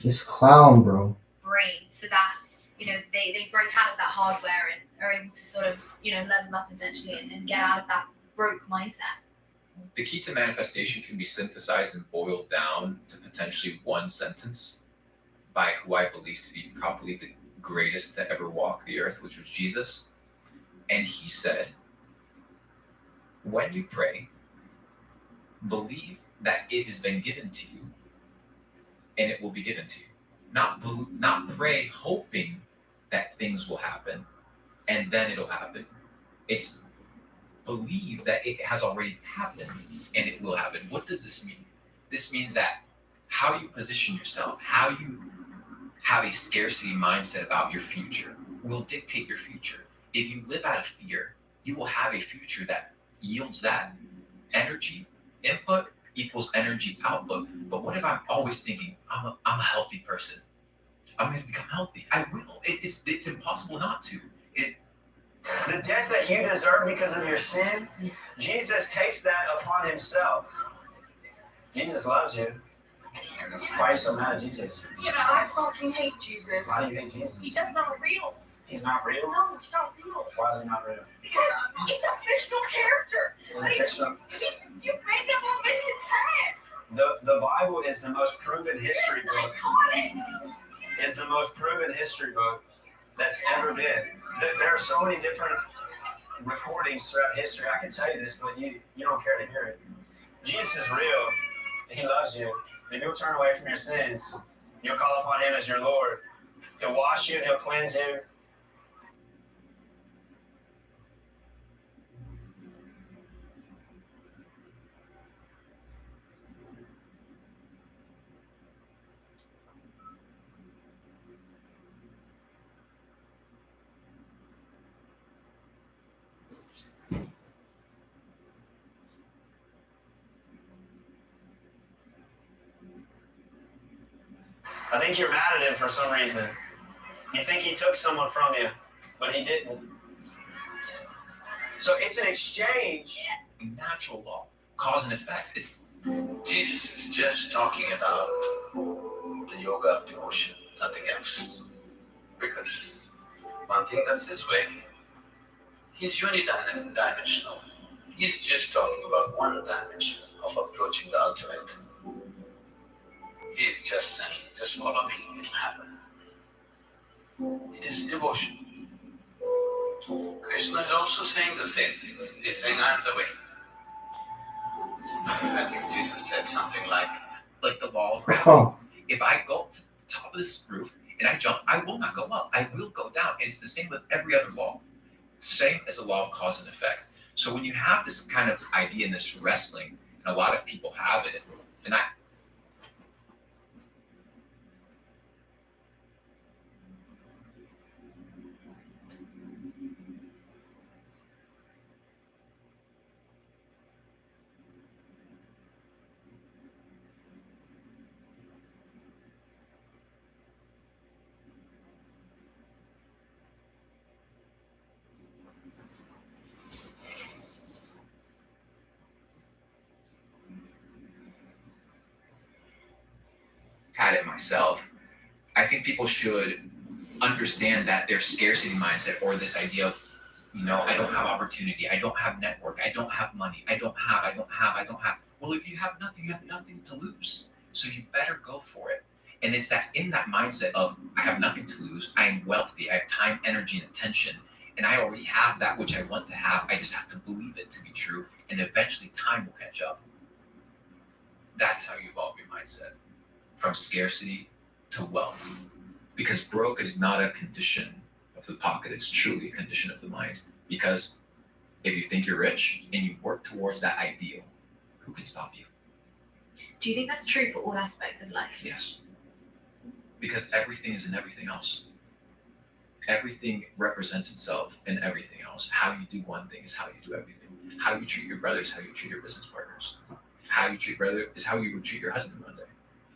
This clown, bro. brain so that they break out of that hardware and are able to sort of level up essentially and get out of that broke mindset. The key to manifestation can be synthesized and boiled down to potentially one sentence by who I believe to be probably the greatest to ever walk the earth, which was Jesus. And he said, when you pray, believe that it has been given to you and it will be given to you. Not pray hoping that things will happen and then it'll happen. It's believe that it has already happened and it will happen. What does this mean? This means that how you position yourself, how you have a scarcity mindset about your future will dictate your future. If you live out of fear, you will have a future that yields that. Energy input equals energy output. But what if I'm always thinking, I'm a healthy person? I'm going to become healthy. I will. It's impossible not to. It's The death that you deserve because of your sin, Jesus takes that upon himself. Jesus loves you. Why are you so mad at Jesus? You know, I fucking hate Jesus. Why do you hate Jesus? He's just not real. He's not real? No, he's not real. Why is he not real? Because he's a fictional character. Is he fictional? You made him up in his head. The Bible is the most proven history book. Is the most proven history book that's ever been. There are so many different recordings throughout history. I can tell you this, but you don't care to hear it. Jesus is real. He loves you. If you'll turn away from your sins, you'll call upon him as your Lord. He'll wash you and he'll cleanse you. I think you're mad at him for some reason. You think he took someone from you, but he didn't. So it's an exchange. Natural law, cause and effect. It's Jesus is just talking about the yoga of devotion, nothing else. Because one thing that's his way, he's unidimensional. He's just talking about one dimension of approaching the ultimate. He's just saying, just follow me, it'll happen. It is devotion. Krishna is also saying the same things. He's saying, I'm the way. I think Jesus said something like the law of gravity. If I go to the top of this roof and I jump, I will not go up. I will go down. It's the same with every other law. Same as the law of cause and effect. So when you have this kind of idea in this wrestling, and a lot of people have it, and had it myself, I think people should understand that their scarcity mindset or this idea of, I don't have opportunity, I don't have network, I don't have money, I don't have. Well, if you have nothing, you have nothing to lose. So you better go for it. And it's that in that mindset of, I have nothing to lose, I am wealthy, I have time, energy, and attention, and I already have that which I want to have. I just have to believe it to be true, and eventually time will catch up. That's how you evolve your mindset. From scarcity to wealth. Because broke is not a condition of the pocket, it's truly a condition of the mind. Because if you think you're rich and you work towards that ideal, who can stop you? Do you think that's true for all aspects of life? Yes. Because everything is in everything else. Everything represents itself in everything else. How you do one thing is how you do everything. How you treat your brothers, how you treat your business partners. How you treat brother is how you would treat your husband one day.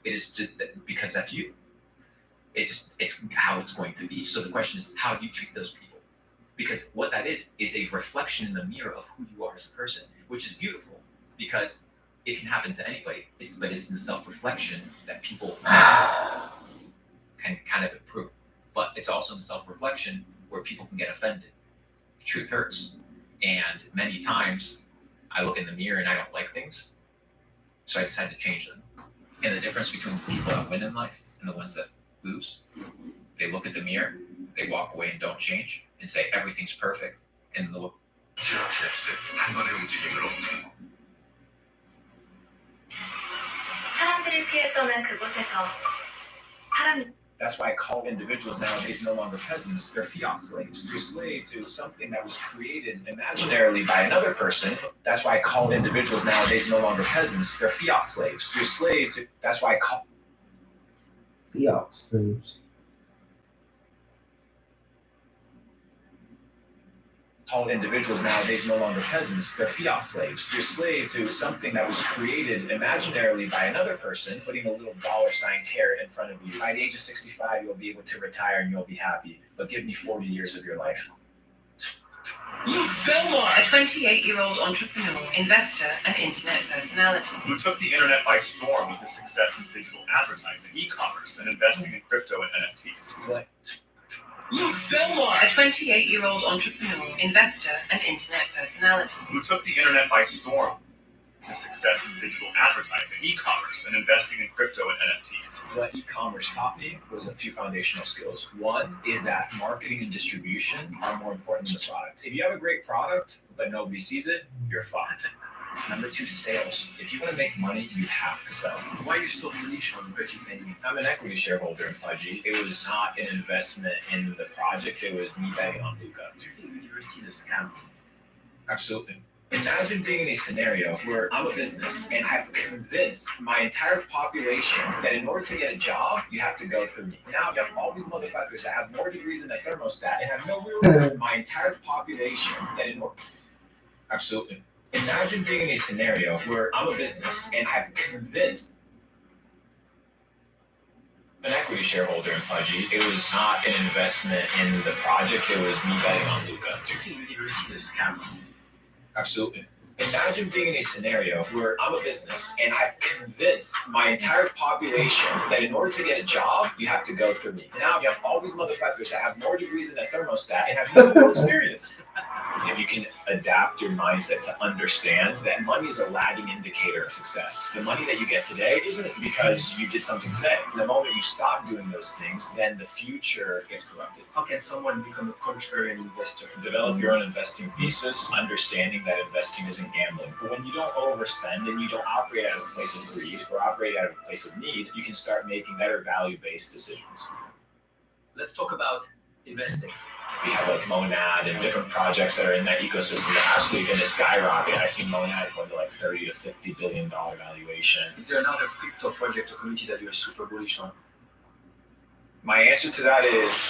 It is just because that's you. It's how it's going to be. So the question is, how do you treat those people? Because what that is a reflection in the mirror of who you are as a person, which is beautiful because it can happen to anybody. But it's in the self-reflection that people can kind of improve. But it's also in the self-reflection where people can get offended. Truth hurts. And many times I look in the mirror and I don't like things. So I decide to change them. And the difference between the people that win in life and the ones that lose, they look at the mirror, they walk away and don't change and say everything's perfect. And they'll 사람들을 피해 떠난 그곳에서 사람이 That's why I call individuals nowadays no longer peasants, they're fiat slaves. They're slave to something that was created imaginarily by another person. That's why I call individuals nowadays no longer peasants, they're fiat slaves. They're slave to, that's why I call fiat slaves. Call individuals nowadays no longer peasants, they're fiat slaves. They're slave to something that was created imaginarily by another person, putting a little $sign carrot in front of you. By the age of 65, you'll be able to retire and you'll be happy. But give me 40 years of your life. Luke Belmar. A 28-year-old entrepreneur, investor, and internet personality. Who took the internet by storm with his success in digital advertising, e-commerce, and investing in crypto and NFTs. Luke Belmar. A 28-year-old entrepreneur, investor, and internet personality. Who took the internet by storm with his success in digital advertising, e-commerce, and investing in crypto and NFTs. What e-commerce taught me was a few foundational skills. One is that marketing and distribution are more important than the product. If you have a great product but nobody sees it, you're fucked. Number two, sales. If you want to make money, you have to sell. Why are you so bullish on Pudgy Penguins? I'm an equity shareholder in Pudgy. It was not an investment in the project. It was me betting on Luca. Do you think university is a scam? Absolutely. Imagine being in a scenario where I'm a business and I've convinced my entire population that in order to get a job, you have to go through me. Now you have all these motherfuckers that have more degrees than a thermostat and have no real reason. My entire population that in order. Absolutely. Imagine being in a scenario where I'm a business and I've convinced an equity shareholder in Pudgy. It was not an investment in the project. It was me betting on Luca. Do you think university is a scam? Absolutely. Imagine being in a scenario where I'm a business and I've convinced my entire population that in order to get a job, you have to go through me. Now you have all these motherfuckers that have more degrees than a thermostat and have no real experience. If you can adapt your mindset to understand that money is a lagging indicator of success. The money that you get today isn't because you did something today. The moment you stop doing those things, then the future gets corrupted. How can someone become a contrarian investor? Develop your own investing thesis, understanding that investing isn't gambling. But when you don't overspend and you don't operate out of a place of greed or operate out of a place of need, you can start making better value-based decisions. Let's talk about investing. We have like Monad and different projects that are in that ecosystem that are absolutely going to skyrocket. I see Monad going to like $30 to $50 billion valuation. Is there another crypto project or community that you're super bullish on? My answer to that is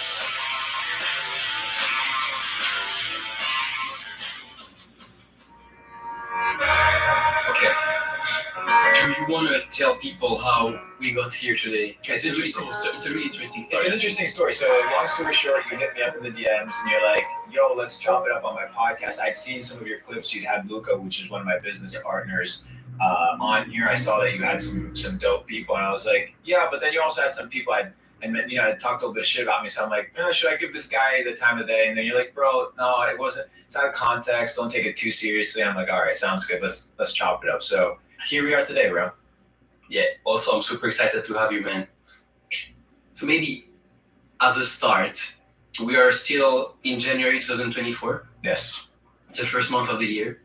okay. Do you want to tell people how we got here today? It's interesting. It's a really interesting story. It's an interesting story. So long story short, you hit me up in the DMs and you're like, yo, let's chop it up on my podcast. I'd seen some of your clips. You'd had Luca, which is one of my business partners, on here. I saw that you had some dope people, and I was like, yeah, but then you also had some people I talked a little bit of shit about me. So I'm like, should I give this guy the time of day? And then you're like, bro, no, it wasn't. It's out of context. Don't take it too seriously. I'm like, all right, sounds good. Let's chop it up. So here we are today, bro. Yeah, also, I'm super excited to have you, man. So maybe as a start, we are still in January 2024. Yes. It's the first month of the year.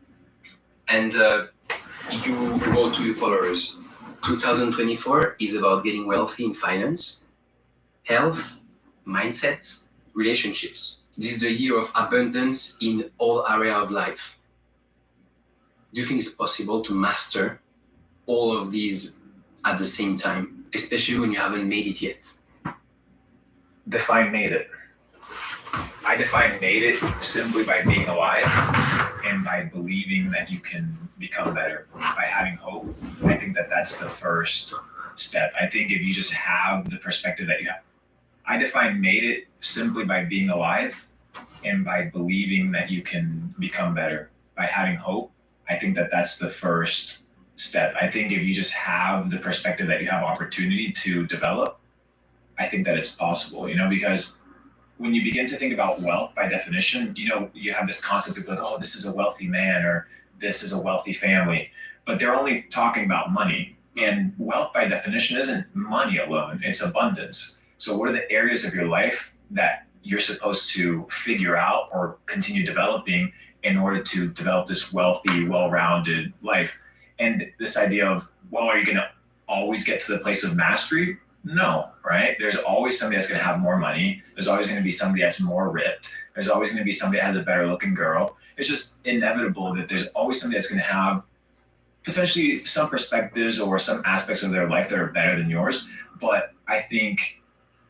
And you wrote to your followers, 2024 is about getting wealthy in finance, health, mindset, relationships. This is the year of abundance in all areas of life. Do you think it's possible to master all of these at the same time, especially when you haven't made it yet? Define made it. I define made it simply by being alive and by believing that you can become better, by having hope. I think that that's the first step. I think if you just have the perspective that you have, I define made it simply by being alive and by believing that you can become better, by having hope. I think that that's the first step. I think if you just have the perspective that you have opportunity to develop, I think that it's possible, because when you begin to think about wealth by definition, you have this concept of like, oh, this is a wealthy man or this is a wealthy family, but they're only talking about money. And wealth by definition isn't money alone, it's abundance. So what are the areas of your life that you're supposed to figure out or continue developing in order to develop this wealthy, well-rounded life? And this idea of, well, are you going to always get to the place of mastery? No, right? There's always somebody that's going to have more money. There's always going to be somebody that's more ripped. There's always going to be somebody that has a better looking girl. It's just inevitable that there's always somebody that's going to have potentially some perspectives or some aspects of their life that are better than yours. But I think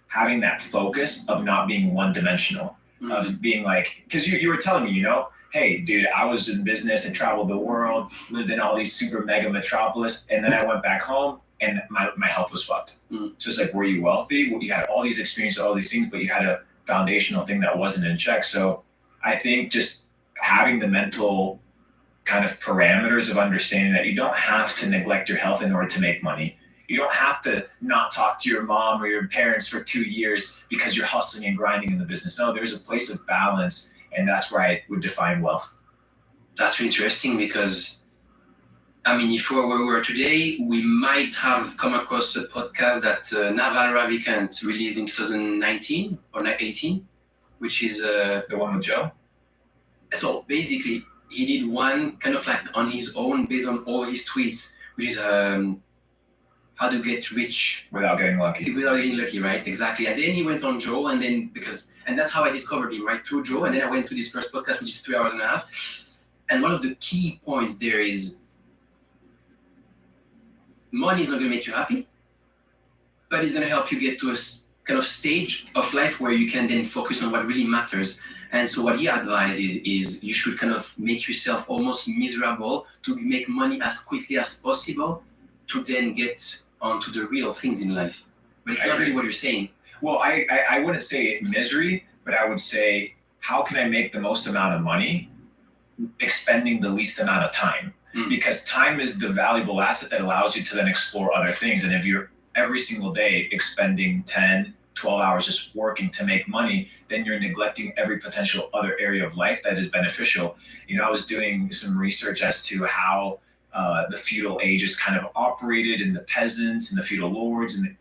having that focus of not being one-dimensional, of being like, because you were telling me, hey, dude, I was in business and traveled the world, lived in all these super mega metropolis, and then I went back home and my health was fucked. Just like, were you wealthy? Well, you had all these experiences, all these things, but you had a foundational thing that wasn't in check. So I think just having the mental kind of parameters of understanding that you don't have to neglect your health in order to make money. You don't have to not talk to your mom or your parents for 2 years because you're hustling and grinding in the business. No, there's a place of balance, and that's where I would define wealth. That's interesting because, I mean, if we were where we are today, we might have come across a podcast that Naval Ravikant released in 2019 or 18, which is the one with Joe. So basically, he did one kind of like on his own based on all his tweets, which is how to get rich without getting lucky. Without getting lucky, right? Exactly. And then he went on Joe, and then and that's how I discovered him, right? Through Joe, and then I went to this first podcast, which is 3 hours and a half. And one of the key points there is money is not going to make you happy, but it's going to help you get to a kind of stage of life where you can then focus on what really matters. And so what he advises is you should kind of make yourself almost miserable to make money as quickly as possible to then get onto the real things in life. But it's not really what you're saying. Well, I wouldn't say misery, but I would say, how can I make the most amount of money expending the least amount of time? Because time is the valuable asset that allows you to then explore other things. And if you're every single day expending 10, 12 hours just working to make money, then you're neglecting every potential other area of life that is beneficial. You know, I was doing some research as to how the feudal age is kind of operated, and the peasants and the feudal lords and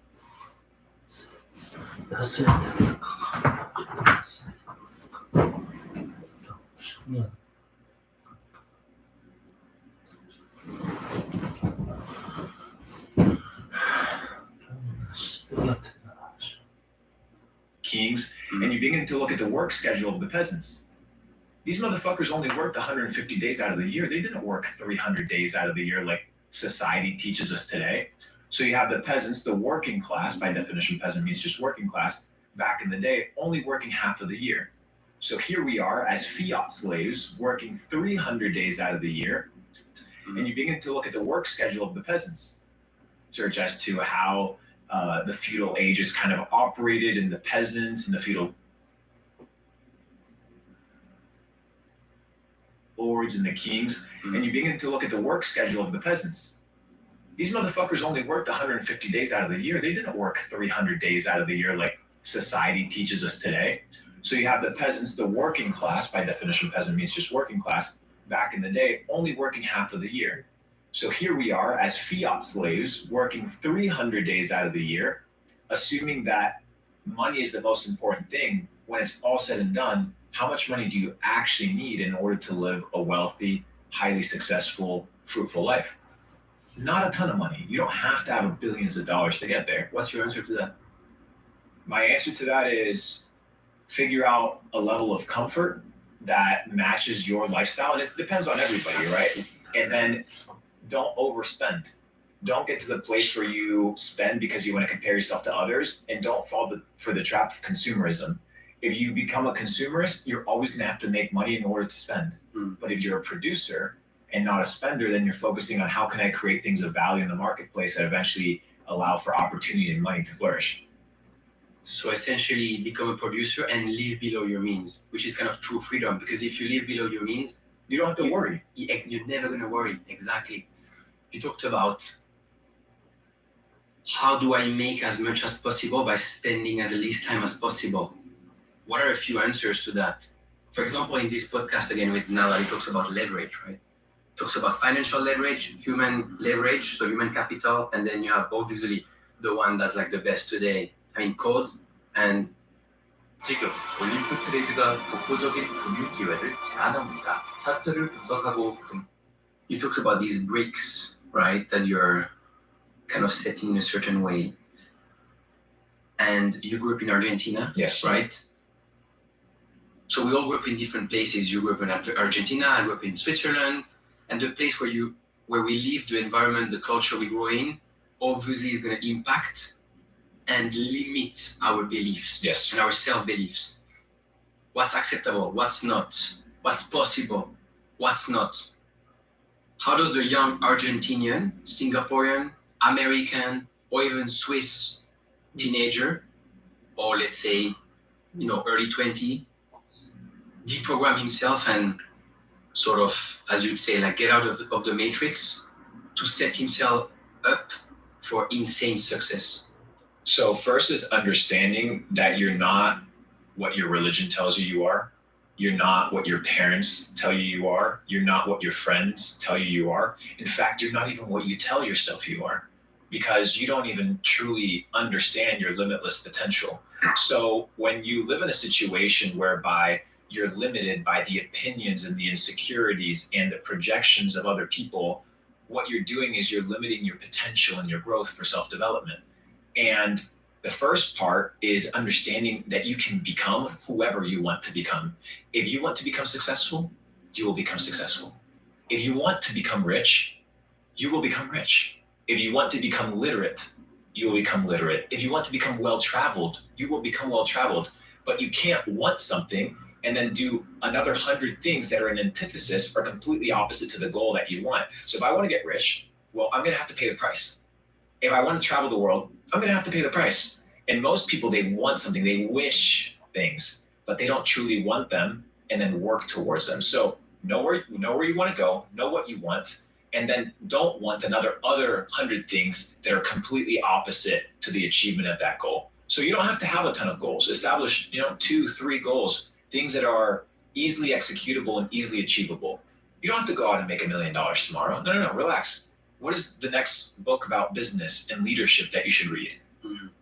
kings, and you begin to look at the work schedule of the peasants. These motherfuckers only worked 150 days out of the year. They didn't work 300 days out of the year like society teaches us today. So you have the peasants, the working class, by definition, peasant means just working class, back in the day, only working half of the year. So here we are as fiat slaves working 300 days out of the year, and you begin to look at the work schedule of the peasants. Search as to how the feudal age is kind of operated, and the peasants and the feudal lords and the kings, and you begin to look at the work schedule of the peasants. These motherfuckers only worked 150 days out of the year. They didn't work 300 days out of the year like society teaches us today. So you have the peasants, the working class, by definition, peasant means just working class, back in the day, only working half of the year. So here we are as fiat slaves working 300 days out of the year, assuming that money is the most important thing. When it's all said and done, how much money do you actually need in order to live a wealthy, highly successful, fruitful life? Not a ton of money. You don't have to have billions of dollars to get there. What's your answer to that? My answer to that is figure out a level of comfort that matches your lifestyle. And it depends on everybody, right? And then don't overspend. Don't get to the place where you spend because you want to compare yourself to others, and don't fall for the trap of consumerism. If you become a consumerist, you're always going to have to make money in order to spend. But if you're a producer and not a spender, then you're focusing on how can I create things of value in the marketplace that eventually allow for opportunity and money to flourish. So essentially become a producer and live below your means, which is kind of true freedom, because if you live below your means, you don't have to worry. You're never going to worry. Exactly. You talked about how do I make as much as possible by spending as least time as possible. What are a few answers to that? For example, in this podcast again with Nala, he talks about leverage, right? Talks about financial leverage, human leverage, so human capital, and then you have obviously the one that's like the best today. I mean, code and 지금 올림픽 트레이드가 독보적인 금융 기회를 제안합니다. 차트를 분석하고 You talked about these bricks, right? That you're kind of setting in a certain way. And you grew up in Argentina, yes, right? So we all grew up in different places. You grew up in Argentina, I grew up in Switzerland, and the place where we live, the environment, the culture we grow in, obviously is going to impact and limit our beliefs and our self-beliefs. What's acceptable, what's not, what's possible, what's not. How does the young Argentinian, Singaporean, American, or even Swiss teenager, or let's say, early 20, deprogram himself and sort of, as you'd say, like get out of the matrix to set himself up for insane success? So first is understanding that you're not what your religion tells you you are. You're not what your parents tell you you are. You're not what your friends tell you you are. In fact, you're not even what you tell yourself you are, because you don't even truly understand your limitless potential. So when you live in a situation whereby you're limited by the opinions and the insecurities and the projections of other people, what you're doing is you're limiting your potential and your growth for self-development. And the first part is understanding that you can become whoever you want to become. If you want to become successful, you will become successful. If you want to become rich, you will become rich. If you want to become literate, you will become literate. If you want to become well-traveled, you will become well-traveled. But you can't want something and then do another 100 things that are an antithesis or completely opposite to the goal that you want. So if I want to get rich, well, I'm going to have to pay the price. If I want to travel the world, I'm going to have to pay the price. And most people, they want something, they wish things, but they don't truly want them and then work towards them. So know where you want to go, know what you want, and then don't want other 100 things that are completely opposite to the achievement of that goal. So you don't have to have a ton of goals. Establish, 2, 3 goals, things that are easily executable and easily achievable. You don't have to go out and make $1 million tomorrow. No, relax. What is the next book about business and leadership that you should read?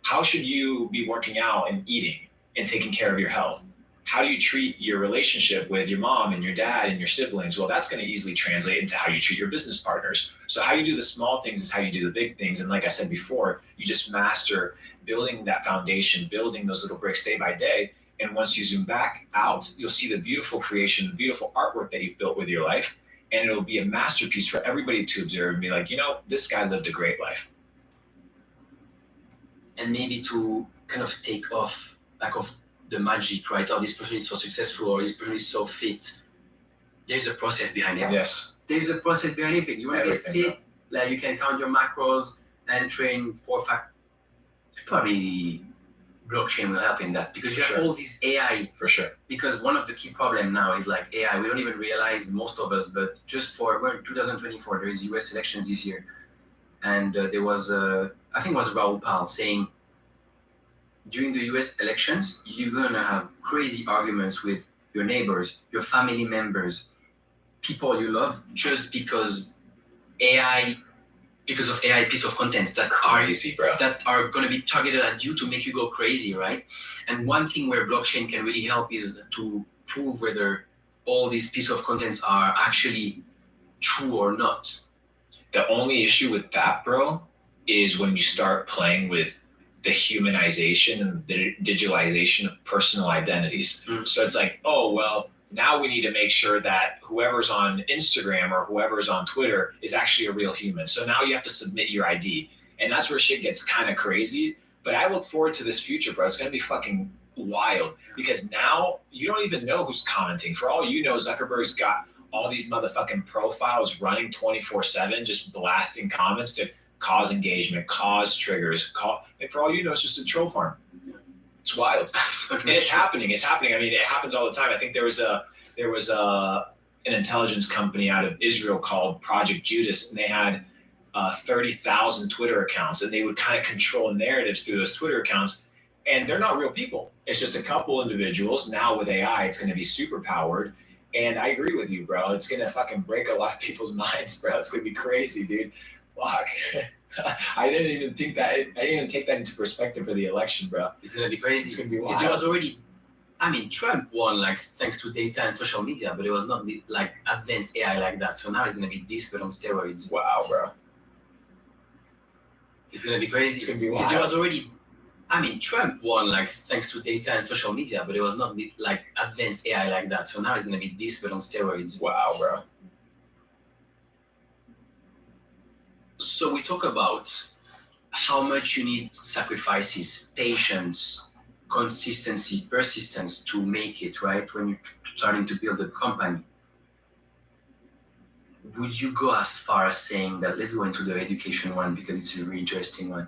How should you be working out and eating and taking care of your health? How do you treat your relationship with your mom and your dad and your siblings? Well, that's going to easily translate into how you treat your business partners. So how you do the small things is how you do the big things. And like I said before, you just master building that foundation, building those little bricks day by day. And once you zoom back out, you'll see the beautiful creation, the beautiful artwork that you've built with your life. And it'll be a masterpiece for everybody to observe and be like, this guy lived a great life. And maybe to kind of take off the magic, right? Oh, this person is so successful, or this person is so fit. There's a process behind it. Yes. There's a process behind everything. You want to get Everything, fit, like you can count your macros and train 4 or 5. Probably blockchain will help in that, because you have all this AI. For sure. Because one of the key problems now is like AI. We don't even realize, most of us, but we're in 2024, there is US elections this year. And there was, I think it was Raoul Pal saying, during the US elections, you're going to have crazy arguments with your neighbors, your family members, people you love, just because of AI piece of contents that are going to be targeted at you to make you go crazy, right? And one thing where blockchain can really help is to prove whether all these pieces of contents are actually true or not. The only issue with that, bro, is when you start playing with the humanization and the digitalization of personal identities. So it's like, oh, well, now we need to make sure that whoever's on Instagram or whoever's on Twitter is actually a real human. So now you have to submit your ID. And that's where shit gets kind of crazy. But I look forward to this future, bro. It's going to be fucking wild, because now you don't even know who's commenting. For all you know, Zuckerberg's got all these motherfucking profiles running 24/7, just blasting comments to cause engagement, cause triggers. And for all you know, it's just a troll farm. It's wild. And it's happening. It's happening. I mean, it happens all the time. I think there was an intelligence company out of Israel called Project Judas, and they had 30,000 Twitter accounts, and they would kind of control narratives through those Twitter accounts. And they're not real people. It's just a couple individuals. Now with AI, it's going to be super powered. And I agree with you, bro. It's going to fucking break a lot of people's minds, bro. It's going to be crazy, dude. Fuck. I didn't even take that into perspective for the election, bro. It's going to be crazy. It's going to be wild. It was already, Trump won thanks to data and social media, but it was not like advanced AI like that. So now it's going to be this, but on steroids. Wow, bro. It's going to be crazy. It's going to be wild. It was already, Trump won thanks to data and social media, but it was not like advanced AI like that. So now it's going to be this, but on steroids. Wow, bro. So we talk about how much you need sacrifices, patience, consistency, persistence to make it, right? When you're starting to build a company. Would you go as far as saying that, let's go into the education one because it's a really interesting one?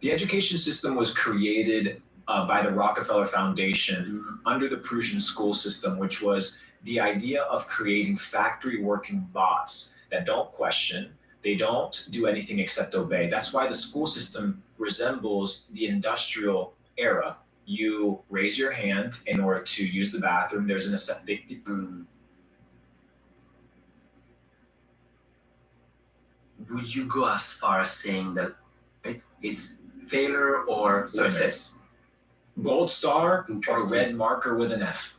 The education system was created by the Rockefeller Foundation under the Prussian school system, which was the idea of creating factory working bots that don't question, they don't do anything except obey. That's why the school system resembles the industrial era. You raise your hand in order to use the bathroom. There's an Would you go as far as saying that it's failure or success? Gold star or red marker with an F.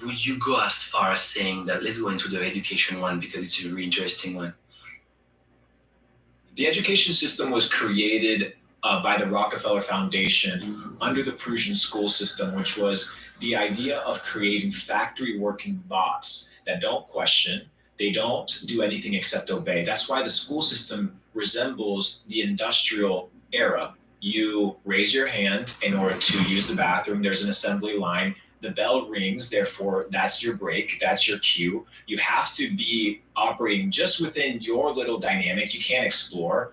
Would you go as far as saying that, let's go into the education one because it's a really interesting one. The education system was created by the Rockefeller Foundation under the Prussian school system, which was the idea of creating factory working bots that don't question, they don't do anything except obey. That's why the school system resembles the industrial era. You raise your hand in order to use the bathroom. There's an assembly line. The bell rings, therefore that's your break, that's your cue. You have to be operating just within your little dynamic. You can't explore.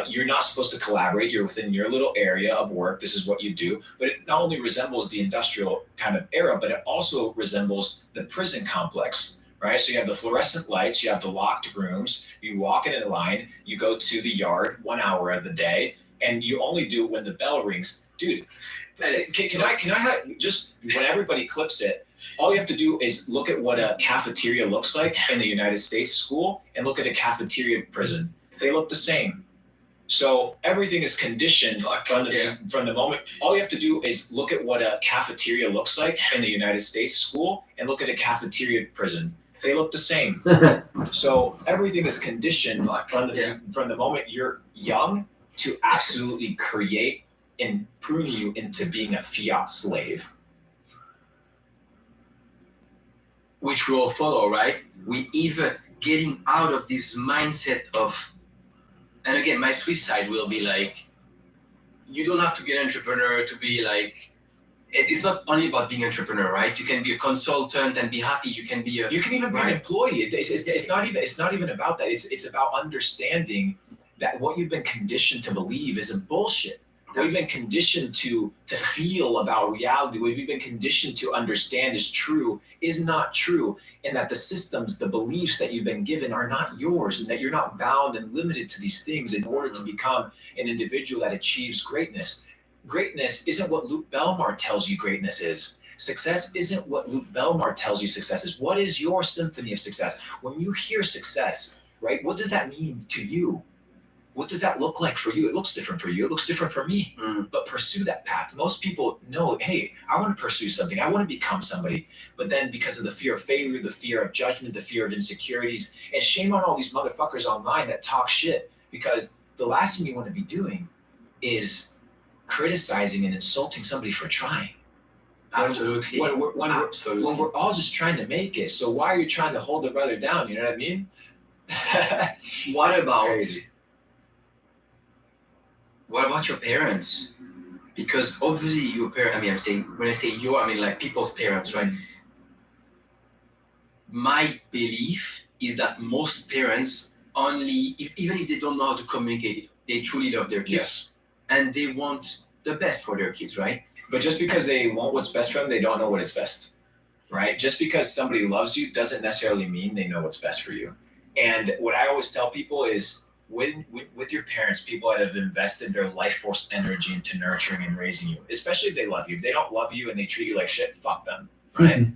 You're not supposed to collaborate. You're within your little area of work. This is what you do. But it not only resembles the industrial kind of era, but it also resembles the prison complex, right? So you have the fluorescent lights, you have the locked rooms, you walk in a line, you go to the yard 1 hour of the day, and you only do it when the bell rings. Dude, can I have, just when everybody clips it, all you have to do is look at what a cafeteria looks like in the United States school and look at a cafeteria prison. They look the same. So everything is conditioned from the moment. All you have to do is look at what a cafeteria looks like in the United States school and look at a cafeteria prison. They look the same. So everything is conditioned from the moment you're young to absolutely create and prune you into being a fiat slave. Which we all follow, right? We either getting out of this mindset of, and again, my Swiss side will be like, you don't have to be an entrepreneur to be like, it's not only about being an entrepreneur, right? You can be a consultant and be happy. You can be a, you can even be an employee. It's not even about that. It's about understanding that what you've been conditioned to believe is a bullshit. What you've been conditioned to feel about reality, what you've been conditioned to understand is true, is not true, and that the systems, the beliefs that you've been given are not yours, and that you're not bound and limited to these things in order to become an individual that achieves greatness. Greatness isn't what Luke Belmar tells you greatness is. Success isn't what Luke Belmar tells you success is. What is your symphony of success? When you hear success, right, what does that mean to you? What does that look like for you? It looks different for you. It looks different for me. But pursue that path. Most people know, hey, I want to pursue something. I want to become somebody. But then because of the fear of failure, the fear of judgment, the fear of insecurities, and shame on all these motherfuckers online that talk shit, because the last thing you want to be doing is criticizing and insulting somebody for trying. Absolutely. When we're all just trying to make it. So why are you trying to hold the brother down? You know what I mean? What about your parents? Because obviously your parents, I mean, I'm saying, when I say you, I mean like people's parents, right? My belief is that most parents only, even if they don't know how to communicate it, they truly love their kids. Yes. And they want the best for their kids, right? But just because they want what's best for them, they don't know what is best, right? Just because somebody loves you doesn't necessarily mean they know what's best for you. And what I always tell people is, with your parents, people that have invested their life force energy into nurturing and raising you, especially if they love you. If they don't love you and they treat you like shit, fuck them, right?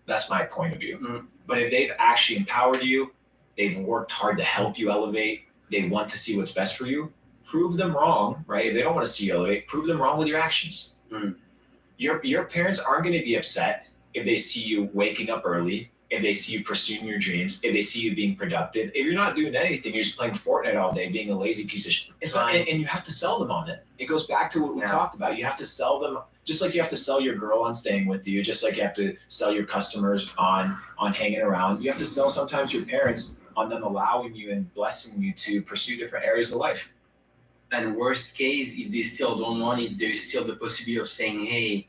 That's my point of view. But if they've actually empowered you, they've worked hard to help you elevate, they want to see what's best for you, prove them wrong, right? If they don't want to see you elevate, prove them wrong with your actions. Your parents aren't going to be upset if they see you waking up early, if they see you pursuing your dreams, if they see you being productive. If you're not doing anything, you're just playing Fortnite all day, being a lazy piece of shit. It's not, and you have to sell them on it. It goes back to what we talked about. You have to sell them, just like you have to sell your girl on staying with you, just like you have to sell your customers on hanging around. You have to sell sometimes your parents on them allowing you and blessing you to pursue different areas of life. And worst case, if they still don't want it, there's still the possibility of saying, hey,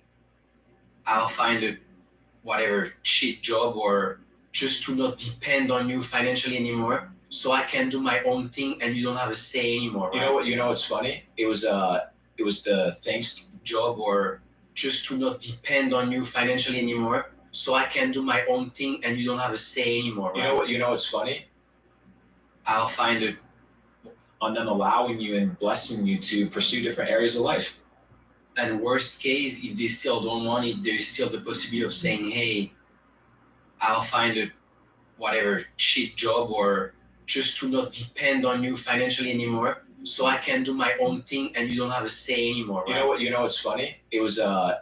I'll find a whatever shit job, or just to not depend on you financially anymore, so I can do my own thing and you don't have a say anymore. Right? You know what's funny? It was the job or just to not depend on you financially anymore, so I can do my own thing and you don't have a say anymore. You Right? know what? You know what's funny? I'll find a On them allowing you and blessing you to pursue different areas of life. and worst case, if they still don't want it, there's still the possibility of saying, hey, I'll find a whatever shit job or just to not depend on you financially anymore, so I can do my own thing and you don't have a say anymore. You Right? know what? You know what's funny? It was the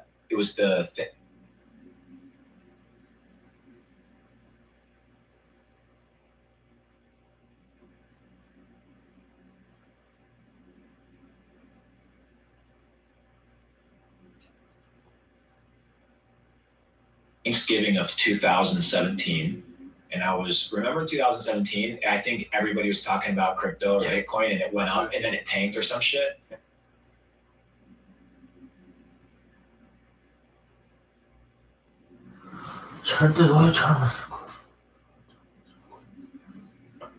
Thanksgiving of 2017. And I was, remember in 2017, I think everybody was talking about crypto or Bitcoin and it went up and then it tanked or some shit. 절대 너희처럼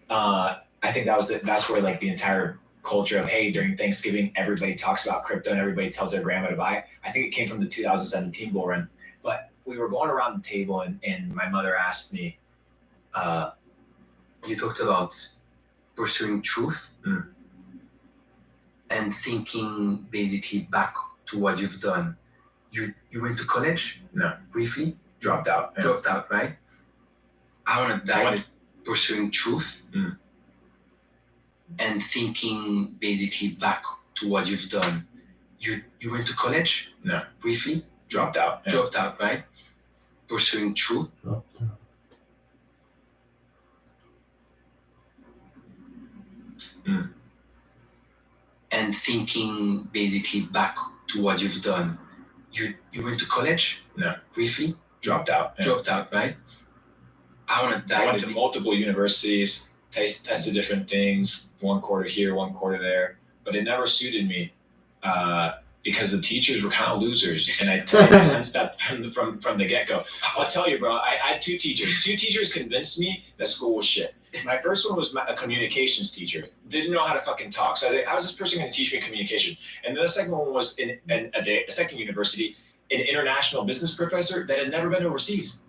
I think that's where like the entire culture of, hey, during Thanksgiving, everybody talks about crypto and everybody tells their grandma to buy it. I think it came from the 2017 bull run. But we were going around the table and my mother asked me, You talked about pursuing truth and thinking basically back to what you've done. You went to college? No. Briefly? Dropped out. Yeah. Dropped out, right? I want to dive into pursuing truth and thinking basically back to what you've done. You went to college? No. Briefly? Dropped out. Yeah. Dropped out, right? Pursuing truth and thinking basically back to what you've done. You went to college? No. Briefly? Dropped out. Yeah. Dropped out, right? I want to I dive went to multiple universities, tested different things, one quarter here, one quarter there, but it never suited me because the teachers were kind of losers, and I sensed that from the get go. I'll tell you, bro. I had two teachers. Two teachers convinced me that school was shit. My first one was a communications teacher. Didn't know how to fucking talk. So I think, how is this person going to teach me communication? And then the second one was in a second university, an international business professor that had never been overseas.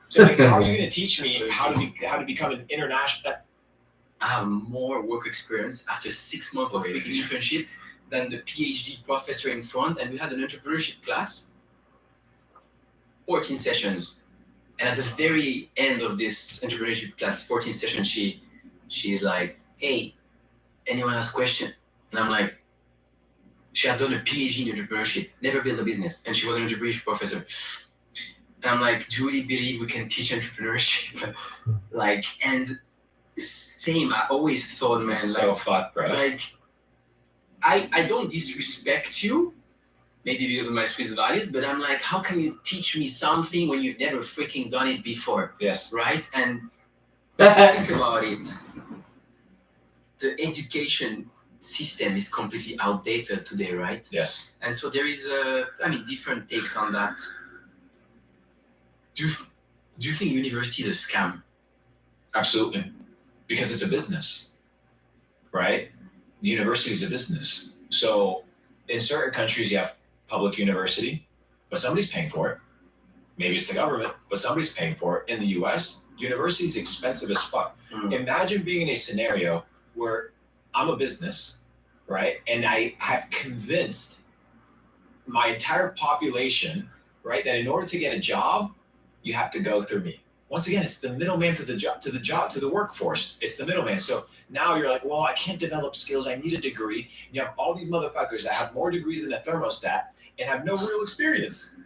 So like, how are you going to teach me how to become an international? I have more work experience after 6 months of freaking internship than the PhD professor in front, and we had an entrepreneurship class, 14 sessions. And at the very end of this entrepreneurship class, 14 sessions, she's like, hey, anyone has a question? And I'm like, she had done a PhD in entrepreneurship, never built a business, and she was an entrepreneurship professor. And I'm like, do you really believe we can teach entrepreneurship? Like, and same, I always thought, man, So like, fucked, bro. like, I don't disrespect you, maybe because of my Swiss values, but I'm like, how can you teach me something when you've never freaking done it before? Yes. Right? And if you think about it, the education system is completely outdated today, right? Yes. And so there is different takes on that. Do you think university is a scam? Absolutely. Because it's a business, right? The university is a business. So in certain countries, you have public university, but somebody's paying for it. Maybe it's the government, but somebody's paying for it. In the US, university is expensive as fuck. Imagine being in a scenario where I'm a business, right? And I have convinced my entire population, right, that in order to get a job, you have to go through me. Once again, it's the middleman to the workforce. It's the middleman. So now you're like, well, I can't develop skills. I need a degree. You have all these motherfuckers that have more degrees than a thermostat and have no real experience.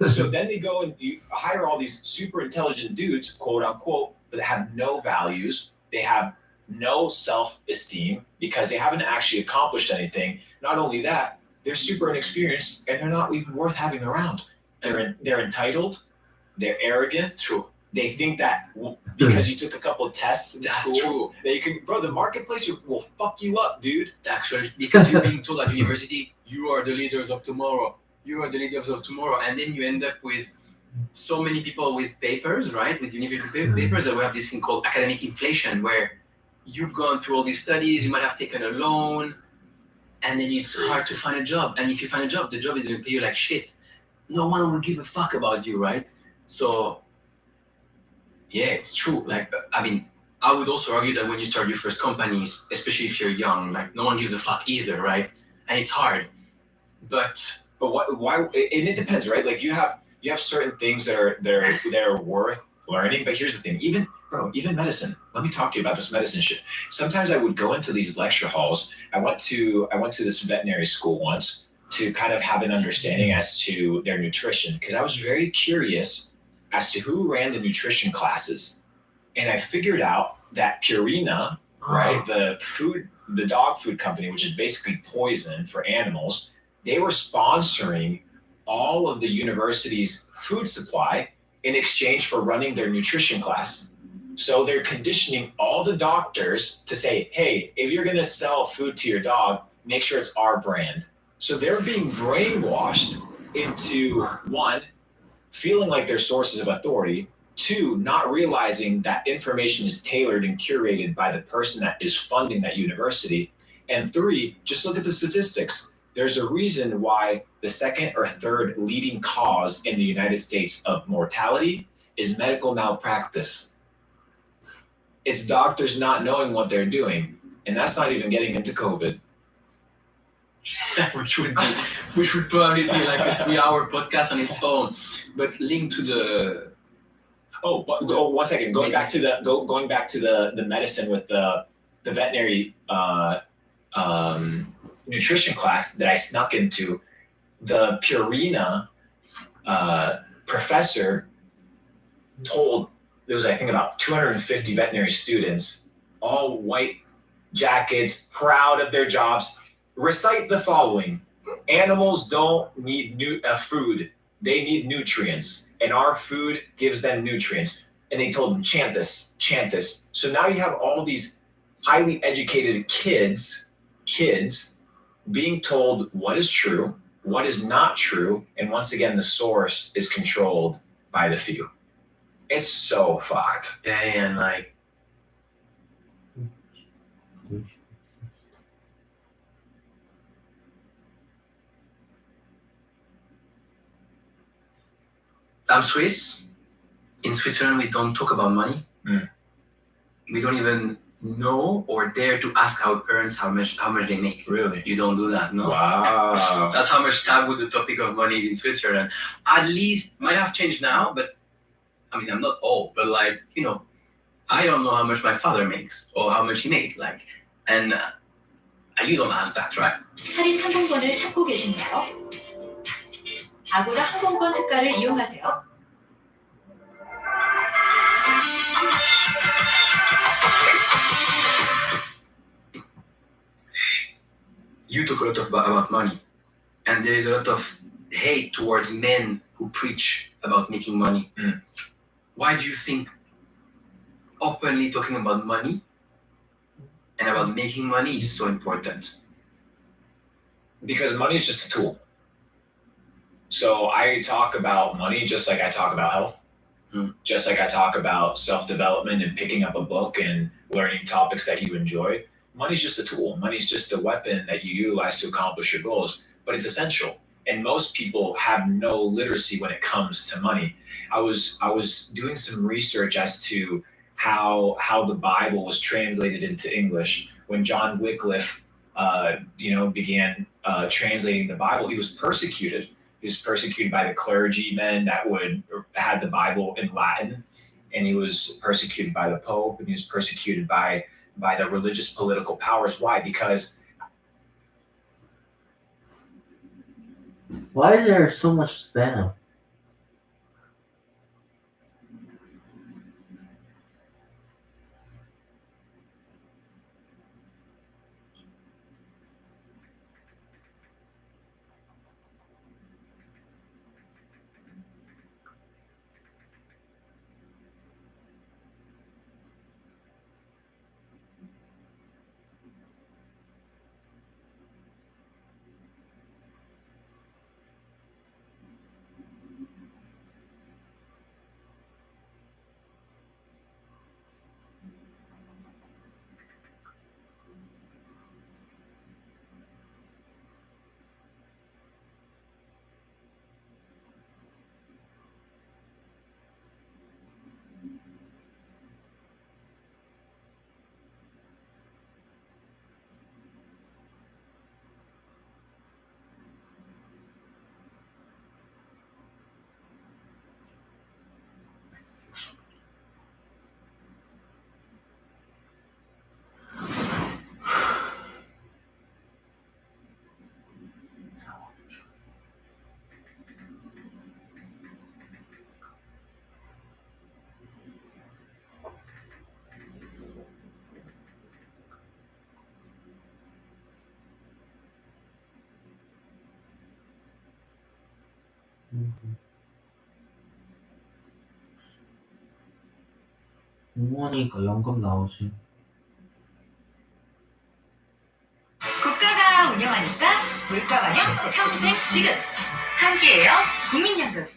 So then they go and you hire all these super intelligent dudes, quote unquote, but that have no values. They have no self-esteem because they haven't actually accomplished anything. Not only that, they're super inexperienced and they're not even worth having around. They're entitled. They're arrogant. True. They think that because you took a couple of tests in That's school, true. that you can, bro, the marketplace will fuck you up, dude. Actually, because you're being told at university, you are the leaders of tomorrow. You are the leaders of tomorrow. And then you end up with so many people with papers, right? With university papers, that we have this thing called academic inflation, where you've gone through all these studies, you might have taken a loan, and then it's hard to find a job. And if you find a job, the job is going to pay you like shit. No one will give a fuck about you, right? So, yeah, it's true. Like, I mean, I would also argue that when you start your first companies, especially if you're young, like no one gives a fuck either, right? And it's hard. But why? And it depends, right? Like you have certain things that are worth learning. But here's the thing, even medicine. Let me talk to you about this medicine shit. Sometimes I would go into these lecture halls. I went to this veterinary school once to kind of have an understanding as to their nutrition, because I was very curious as to who ran the nutrition classes. And I figured out that Purina, right, the dog food company, which is basically poison for animals, they were sponsoring all of the university's food supply in exchange for running their nutrition class. So they're conditioning all the doctors to say, hey, if you're going to sell food to your dog, make sure it's our brand. So they're being brainwashed into, one, feeling like they're sources of authority, two, not realizing that information is tailored and curated by the person that is funding that university, and three, just look at the statistics. There's a reason why the second or third leading cause in the United States of mortality is medical malpractice. It's doctors not knowing what they're doing, and that's not even getting into COVID. which would probably be like a 3-hour podcast on its own, but linked to the. One second. Going back to the medicine with the veterinary nutrition class that I snuck into, the Purina professor told there was, I think, about 250 veterinary students, all white jackets, proud of their jobs. Recite the following: animals don't need food, they need nutrients, and our food gives them nutrients. And they told them, chant this. So now you have all these highly educated kids being told what is true, what is not true, and once again, the source is controlled by the few. It's so fucked. Yeah, and like, I'm Swiss. In Switzerland, we don't talk about money. We don't even know or dare to ask our parents how much they make. Really? You don't do that, no? Wow. That's how much taboo the topic of money is in Switzerland. At least, might have changed now, but I mean, I'm not old, but like, you know, I don't know how much my father makes or how much he made. Like, and you don't ask that, right? 할인 항공권을 찾고 계신가요? 아고다 항공권 특가를 이용하세요. You talk a lot about money, and there is a lot of hate towards men who preach about making money. Why do you think openly talking about money and about making money is so important? Because money is just a tool. So I talk about money just like I talk about health, just like I talk about self-development and picking up a book and learning topics that you enjoy. Money's just a tool. Money's just a weapon that you utilize to accomplish your goals, but it's essential. And most people have no literacy when it comes to money. I was doing some research as to how the Bible was translated into English. When John Wycliffe, began translating the Bible, he was persecuted. He was persecuted by the clergymen that had the Bible in Latin, and he was persecuted by the Pope, and he was persecuted by the religious political powers. Why? Because Why is there so much spam? 공무원이니까 연금 나오지. 국가가 운영하니까 물가 반영 평생 지급. 함께해요. 국민연금.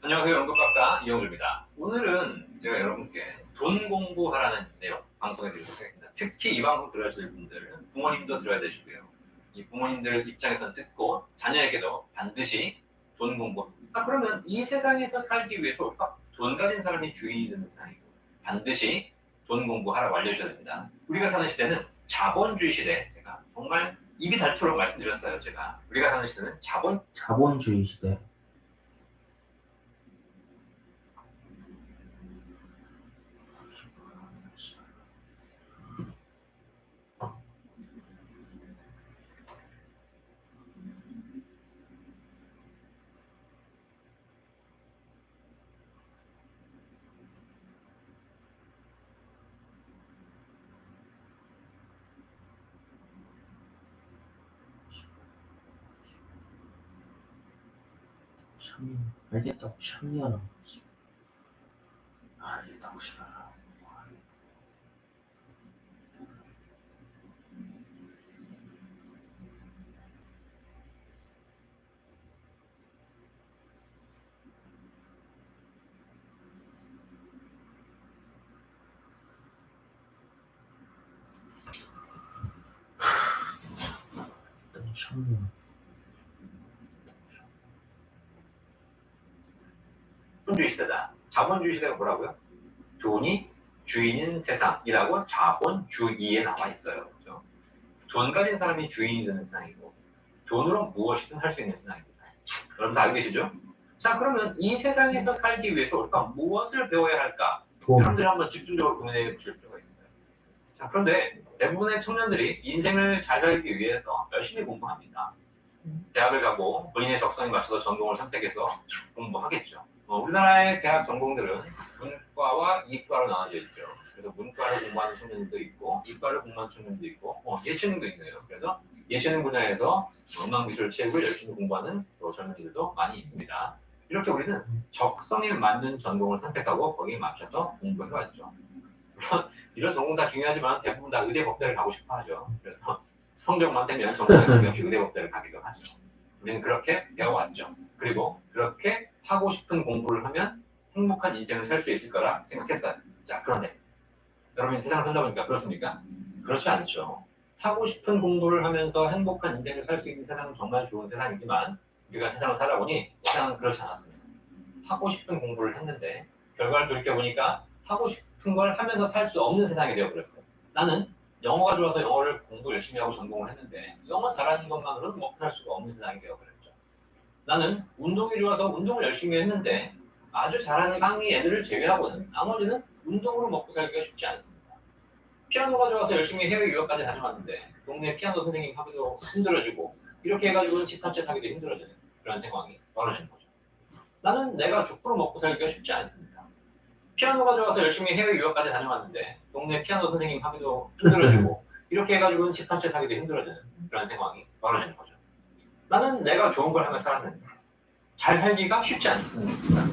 안녕하세요. 연금박사 이영주입니다. 오늘은 제가 여러분께 돈 공부하라는 내용 방송해드리도록 하겠습니다. 특히 이 방송 들으실 분들은 부모님도 들어야 되시고요. 이 부모님들 입장에서 듣고 자녀에게도 반드시 돈 공부. 그러면 이 세상에서 살기 위해서 우리가 돈 가진 사람이 주인이 되는 세상이고 반드시 돈 공부하라고 알려주셔야 됩니다. 우리가 사는 시대는 자본주의 시대. 제가 정말 입이 닳도록 말씀드렸어요. 제가 우리가 사는 시대는 자본주의 시대. 알겠다고 참여하는 거지. 알겠다고 싶어요. 참여. 자본주의 시대다. 자본주의 시대가 뭐라고요? 돈이 주인인 세상이라고 자본주의에 나와 있어요. 그렇죠? 돈 가진 사람이 주인이 되는 세상이고 돈으로 무엇이든 할 수 있는 세상입니다. 여러분 다 알고 계시죠? 자, 그러면 이 세상에서 살기 위해서 우리가 무엇을 배워야 할까? 여러분들이 한번 집중적으로 고민해 보실 필요가 있어요. 자, 그런데 대부분의 청년들이 인생을 잘 살기 위해서 열심히 공부합니다. 대학을 가고 본인의 적성에 맞춰서 전공을 선택해서 공부하겠죠. 우리나라의 대학 전공들은 문과와 이과로 나눠져 있죠. 그래서 문과를 공부하는 청년들도 있고 이과를 공부하는 청년들도 있고 예체능도 있네요. 그래서 예체능 분야에서 음악미술 체육을 열심히 공부하는 젊은이들도 많이 있습니다. 이렇게 우리는 적성에 맞는 전공을 선택하고 거기에 맞춰서 공부해왔죠. 물론 이런 전공 다 중요하지만 대부분 다 의대 법대를 가고 싶어 하죠. 그래서 성적만 되면 정말 역시 의대 법대를 가기도 하죠. 우리는 그렇게 배워왔죠. 그리고 그렇게 하고 싶은 공부를 하면 행복한 인생을 살 수 있을 거라 생각했어요. 자, 그런데 여러분이 세상을 살다 보니까 그렇습니까? 그렇지 않죠. 하고 싶은 공부를 하면서 행복한 인생을 살 수 있는 세상은 정말 좋은 세상이지만 우리가 세상을 살아보니 세상은 그렇지 않았습니다. 하고 싶은 공부를 했는데 결과를 돌이켜보니까 하고 싶은 걸 하면서 살 수 없는 세상이 되어버렸어요. 나는 영어가 좋아서 영어를 공부 열심히 하고 전공을 했는데 영어 잘하는 것만으로는 먹고 살 수가 없는 세상이 되어버렸죠. 나는 운동이 좋아서 운동을 열심히 했는데 아주 잘하는 강의 애들을 제외하고는 나머지는 운동으로 먹고 살기가 쉽지 않습니다. 피아노가 좋아서 열심히 해외 유학까지 다녀왔는데 동네 피아노 선생님 하기도 힘들어지고 이렇게 해가지고는 집 한 채 사기도 힘들어지는 그런 상황이 벌어지는 거죠. 나는 내가 족보로 먹고 살기가 쉽지 않습니다. 피아노가 좋아서 열심히 해외 유학까지 다녀왔는데 동네 피아노 선생님 하기도 힘들어지고 이렇게 해가지고는 집 한 채 사기도 힘들어지는 그런 상황이 벌어지는 거죠. 나는 내가 좋은 걸 하며 살았는데 잘 살기가 쉽지 않습니다.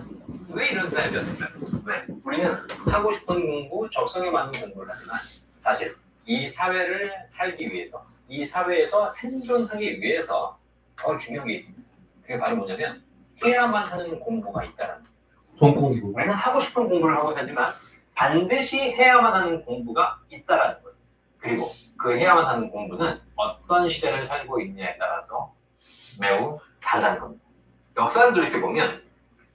왜 이런 세상이 되었습니까? 왜? 우리는 하고 싶은 공부, 적성에 맞는 공부를 하지만 사실 이 사회를 살기 위해서 이 사회에서 생존하기 위해서 더 중요한 게 있습니다. 그게 바로 뭐냐면 해야만 하는 공부가 있다는 거예요. 돈 공부. 우리는 하고 싶은 공부를 하고 살지만 반드시 해야만 하는 공부가 있다라는 거예요. 그리고 그 해야만 하는 공부는 어떤 시대를 살고 있느냐에 따라서 매우 다르다는 겁니다. 역사를 돌이켜보면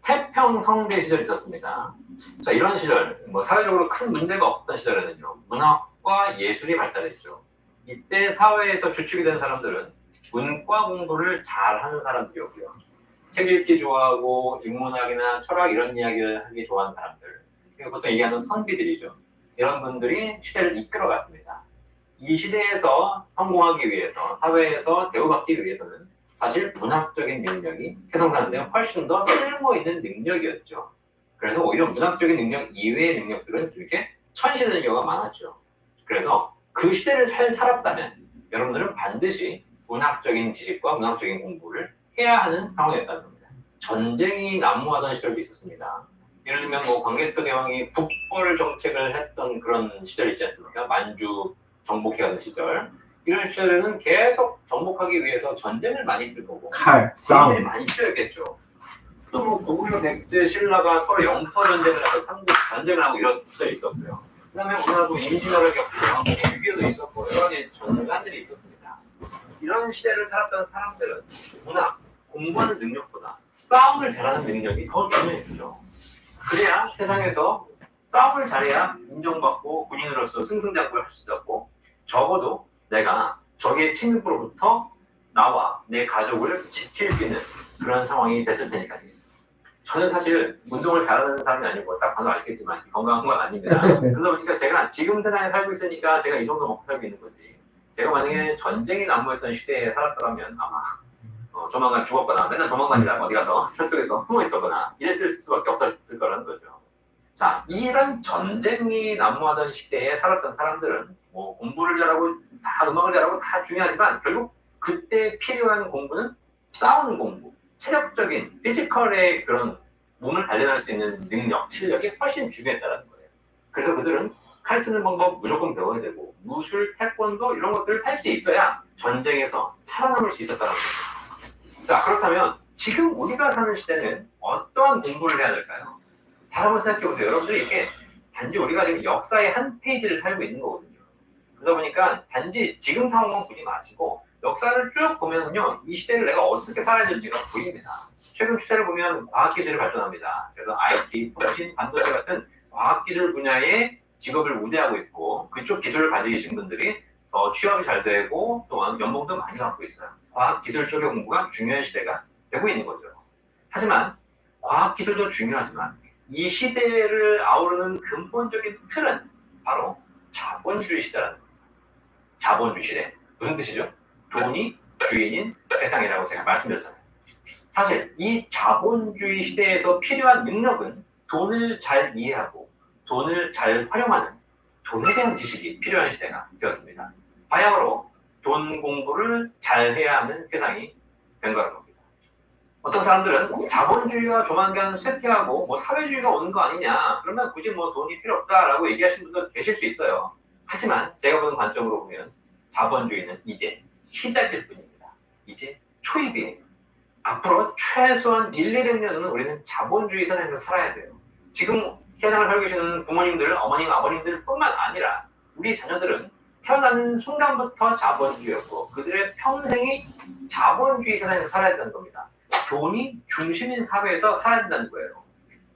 태평성대 시절이 있었습니다. 자, 이런 시절, 사회적으로 큰 문제가 없었던 시절에는요, 문학과 예술이 발달했죠. 이때 사회에서 주축이 된 사람들은 문과 공부를 잘하는 사람들이었고요. 책 읽기 좋아하고 인문학이나 철학 이런 이야기를 하기 좋아하는 사람들, 보통 얘기하는 선비들이죠. 이런 분들이 시대를 이끌어갔습니다. 이 시대에서 성공하기 위해서, 사회에서 대우받기 위해서는 사실 문학적인 능력이 세상 사는 데 훨씬 더 쓸모있는 능력이었죠. 그래서 오히려 문학적인 능력 이외의 능력들은 이렇게 천시되는 경우가 많았죠. 그래서 그 시대를 살았다면 여러분들은 반드시 문학적인 지식과 문학적인 공부를 해야 하는 상황이었다는 겁니다. 전쟁이 난무하던 시절도 있었습니다. 예를 들면 뭐 광개토 대왕이 북벌 정책을 했던 그런 시절이 있지 않습니까? 만주 정복해가는 시절. 이런 시절에는 계속 정복하기 위해서 전쟁을 많이 했을 거고 싸움이 많이 필요했겠죠. 또 뭐 고구려 백제 신라가 서로 영토 전쟁을 해서 삼국 전쟁을 하고 이런 시절이 있었고요. 그다음에 우리나라도 임진왜란을 겪고 6.25도 있었고 여러 가지 전쟁들이 있었습니다. 이런 시대를 살았던 사람들은 문학, 공부하는 능력보다 싸움을 잘하는 능력이 더 중요했죠. 그래야 세상에서 싸움을 잘해야 인정받고 군인으로서 승승장구를 할 수 있었고 적어도 내가 적의 침입으로부터 나와 내 가족을 지킬 수 있는 그런 상황이 됐을 테니까요. 저는 사실 운동을 잘하는 사람이 아니고 딱 봐도 아시겠지만 건강한 건 아닙니다. 그러다 보니까 제가 지금 세상에 살고 있으니까 제가 이 정도 먹고 살고 있는 거지. 제가 만약에 전쟁이 난무했던 시대에 살았더라면 아마 조만간 죽었거나 맨날 도망다니다가 어디 가서 산속에서 숨어 있었거나 이랬을 수밖에 없었을 거라는 거죠. 자, 이런 전쟁이 난무하던 시대에 살았던 사람들은 뭐 공부를 잘하고 다 음악을 잘하고 다 중요하지만 결국 그때 필요한 공부는 싸우는 공부, 체력적인 피지컬의 그런 몸을 단련할 수 있는 능력, 실력이 훨씬 중요했다는 거예요. 그래서 그들은 칼 쓰는 방법 무조건 배워야 되고 무술, 태권도 이런 것들을 할 수 있어야 전쟁에서 살아남을 수 있었다는 거예요. 자, 그렇다면 지금 우리가 사는 시대는 어떠한 공부를 해야 될까요? 잘 한번 생각해보세요. 여러분들이 이게 단지 우리가 지금 역사의 한 페이지를 살고 있는 거거든요. 그러다 보니까 단지 지금 상황만 보지 마시고 역사를 쭉 보면요, 이 시대를 내가 어떻게 살아야 될지가 보입니다. 최근 추세를 보면 과학기술이 발전합니다. 그래서 IT, 통신, 반도체 같은 과학기술 분야의 직업을 우대하고 있고 그쪽 기술을 가지고 계신 분들이 취업이 잘 되고 또한 연봉도 많이 받고 있어요. 과학기술 쪽의 공부가 중요한 시대가 되고 있는 거죠. 하지만 과학기술도 중요하지만 이 시대를 아우르는 근본적인 틀은 바로 자본주의 시대라는 겁니다. 자본주의 시대. 무슨 뜻이죠? 돈이 주인인 세상이라고 제가 말씀드렸잖아요. 사실 이 자본주의 시대에서 필요한 능력은 돈을 잘 이해하고 돈을 잘 활용하는 돈에 대한 지식이 필요한 시대가 되었습니다. 바야흐로 돈 공부를 잘 해야 하는 세상이 된 거라는 겁니다. 어떤 사람들은 자본주의가 조만간 쇠퇴하고 뭐 사회주의가 오는 거 아니냐, 그러면 굳이 뭐 돈이 필요 없다라고 얘기하시는 분도 계실 수 있어요. 하지만 제가 보는 관점으로 보면 자본주의는 이제 시작일 뿐입니다. 이제 초입이에요. 앞으로 최소한 1,200년은 우리는 자본주의 세상에서 살아야 돼요. 지금 세상을 살고 계시는 부모님들, 어머님, 아버님들 뿐만 아니라 우리 자녀들은 태어나는 순간부터 자본주의였고 그들의 평생이 자본주의 세상에서 살아야 된다는 겁니다. 돈이 중심인 사회에서 살아야 된다는 거예요.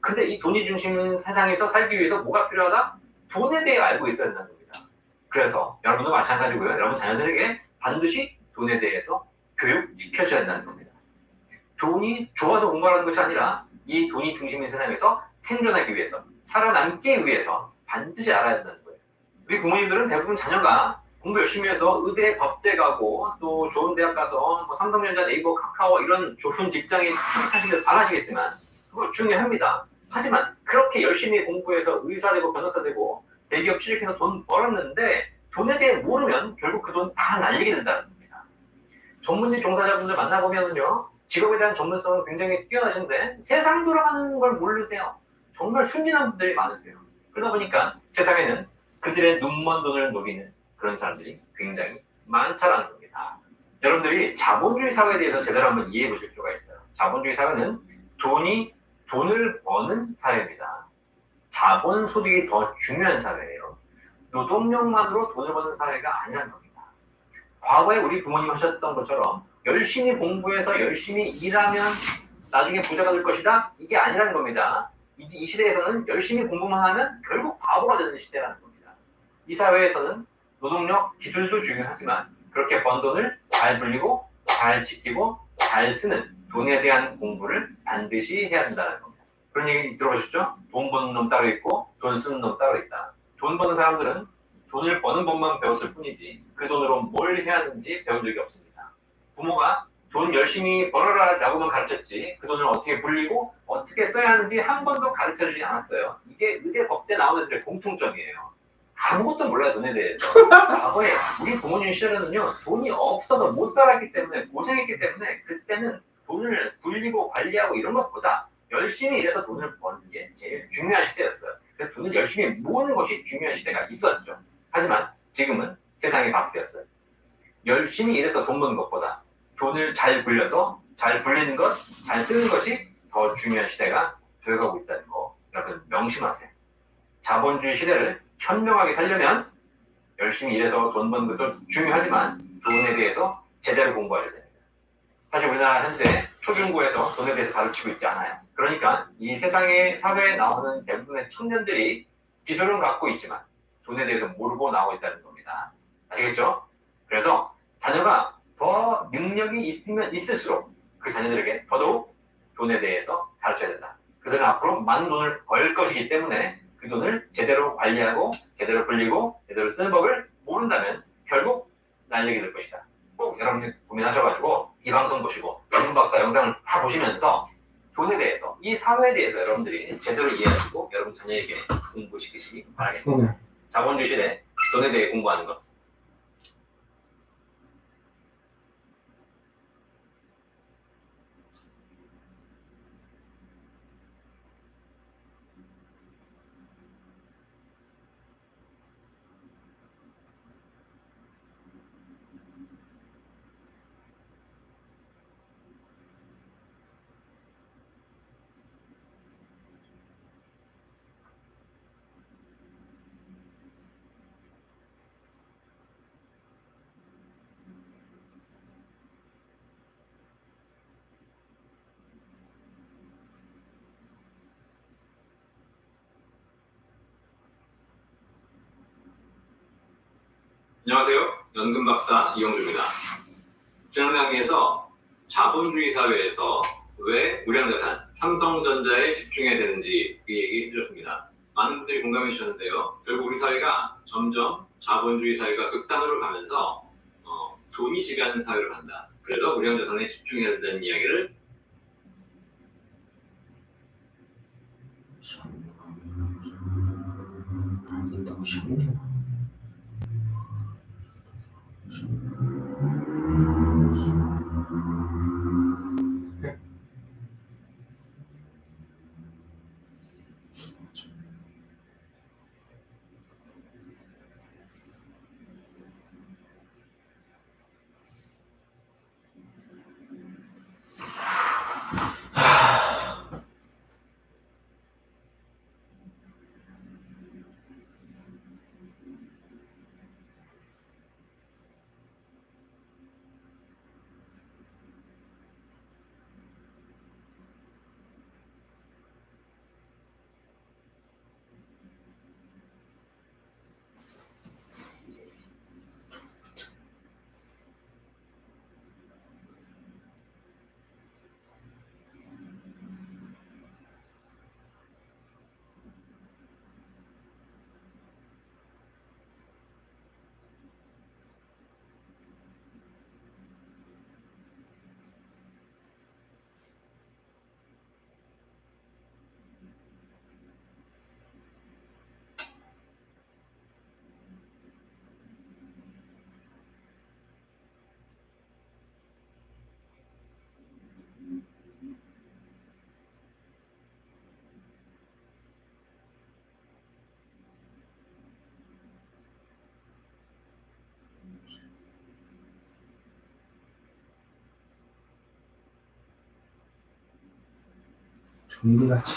근데 이 돈이 중심인 세상에서 살기 위해서 뭐가 필요하다? 돈에 대해 알고 있어야 된다는 겁니다. 그래서 여러분도 마찬가지고요. 여러분 자녀들에게 반드시 돈에 대해서 교육시켜줘야 된다는 겁니다. 돈이 좋아서 공부하는 것이 아니라 이 돈이 중심인 세상에서 생존하기 위해서, 살아남기 위해서 반드시 알아야 된다는 거예요. 우리 부모님들은 대부분 자녀가 공부 열심히 해서 의대, 법대 가고 또 좋은 대학 가서 뭐 삼성전자, 네이버, 카카오 이런 좋은 직장에 취직하시길 바라시겠지만 그거 중요합니다. 하지만 그렇게 열심히 공부해서 의사 되고 변호사 되고 대기업 취직해서 돈 벌었는데 돈에 대해 모르면 결국 그 돈 다 날리게 된다는 겁니다. 전문직 종사자분들 만나보면요, 직업에 대한 전문성은 굉장히 뛰어나신데 세상 돌아가는 걸 모르세요. 정말 순진한 분들이 많으세요. 그러다 보니까 세상에는 그들의 눈먼 돈을 노리는 그런 사람들이 굉장히 많다라는 겁니다. 여러분들이 자본주의 사회에 대해서 제대로 한번 이해해 보실 필요가 있어요. 자본주의 사회는 돈을 버는 사회입니다. 자본 소득이 더 중요한 사회예요. 노동력만으로 돈을 버는 사회가 아니라는 겁니다. 과거에 우리 부모님 하셨던 것처럼 열심히 공부해서 열심히 일하면 나중에 부자가 될 것이다? 이게 아니라는 겁니다. 이 시대에서는 열심히 공부만 하면 결국 바보가 되는 시대라는 겁니다. 이 사회에서는 노동력, 기술도 중요하지만 그렇게 번 돈을 잘 불리고 잘 지키고 잘 쓰는 돈에 대한 공부를 반드시 해야 된다는 겁니다. 그런 얘기 들어보셨죠? 돈 버는 놈 따로 있고 돈 쓰는 놈 따로 있다. 돈 버는 사람들은 돈을 버는 법만 배웠을 뿐이지 그 돈으로 뭘 해야 하는지 배운 적이 없습니다. 부모가 돈 열심히 벌어라라고만 가르쳤지 그 돈을 어떻게 불리고 어떻게 써야 하는지 한 번도 가르쳐주지 않았어요. 이게 의대 법대 나오는 애들의 공통점이에요. 아무것도 몰라요 돈에 대해서. 과거에 우리 부모님 시절에는요 돈이 없어서 못 살았기 때문에 고생했기 때문에 그때는 돈을 불리고 관리하고 이런 것보다 열심히 일해서 돈을 버는 게 제일 중요한 시대였어요. 그래서 돈을 열심히 모으는 것이 중요한 시대가 있었죠. 하지만 지금은 세상이 바뀌었어요. 열심히 일해서 돈 버는 것보다 돈을 잘 불려서 잘 불리는 것, 잘 쓰는 것이 더 중요한 시대가 되어가고 있다는 거 여러분 명심하세요. 자본주의 시대를 현명하게 살려면 열심히 일해서 돈 버는 것도 중요하지만 돈에 대해서 제대로 공부하셔야 됩니다. 사실 우리나라 현재 초중고에서 돈에 대해서 가르치고 있지 않아요. 그러니까 이 세상의 사회에 나오는 대부분의 청년들이 기술은 갖고 있지만 돈에 대해서 모르고 나오고 있다는 겁니다. 아시겠죠? 그래서 자녀가 더 능력이 있으면 있을수록 그 자녀들에게 더더욱 돈에 대해서 가르쳐야 된다. 그들은 앞으로 많은 돈을 벌 것이기 때문에 그 돈을 제대로 관리하고 제대로 불리고 제대로 쓰는 법을 모른다면 결국 날리게 될 것이다. 꼭 여러분이 고민하셔가지고 이 방송 보시고 연금 박사 영상을 다 보시면서 돈에 대해서 이 사회에 대해서 여러분들이 제대로 이해하시고 여러분 자녀에게 공부시키시기 바라겠습니다. 자본주의 시대 돈에 대해 공부하는 것. 안녕하세요. 연금 박사 이영주입니다. 지난 강의에서 자본주의 사회에서 왜 우량자산, 삼성전자에 집중해야 되는지 그 얘기 해드렸습니다. 많은 분들이 공감해 주셨는데요. 결국 우리 사회가 점점 자본주의 사회가 극단으로 가면서 돈이 지배하는 사회로 간다. 그래서 우량자산에 집중해야 된다는 이야기를 좀비같이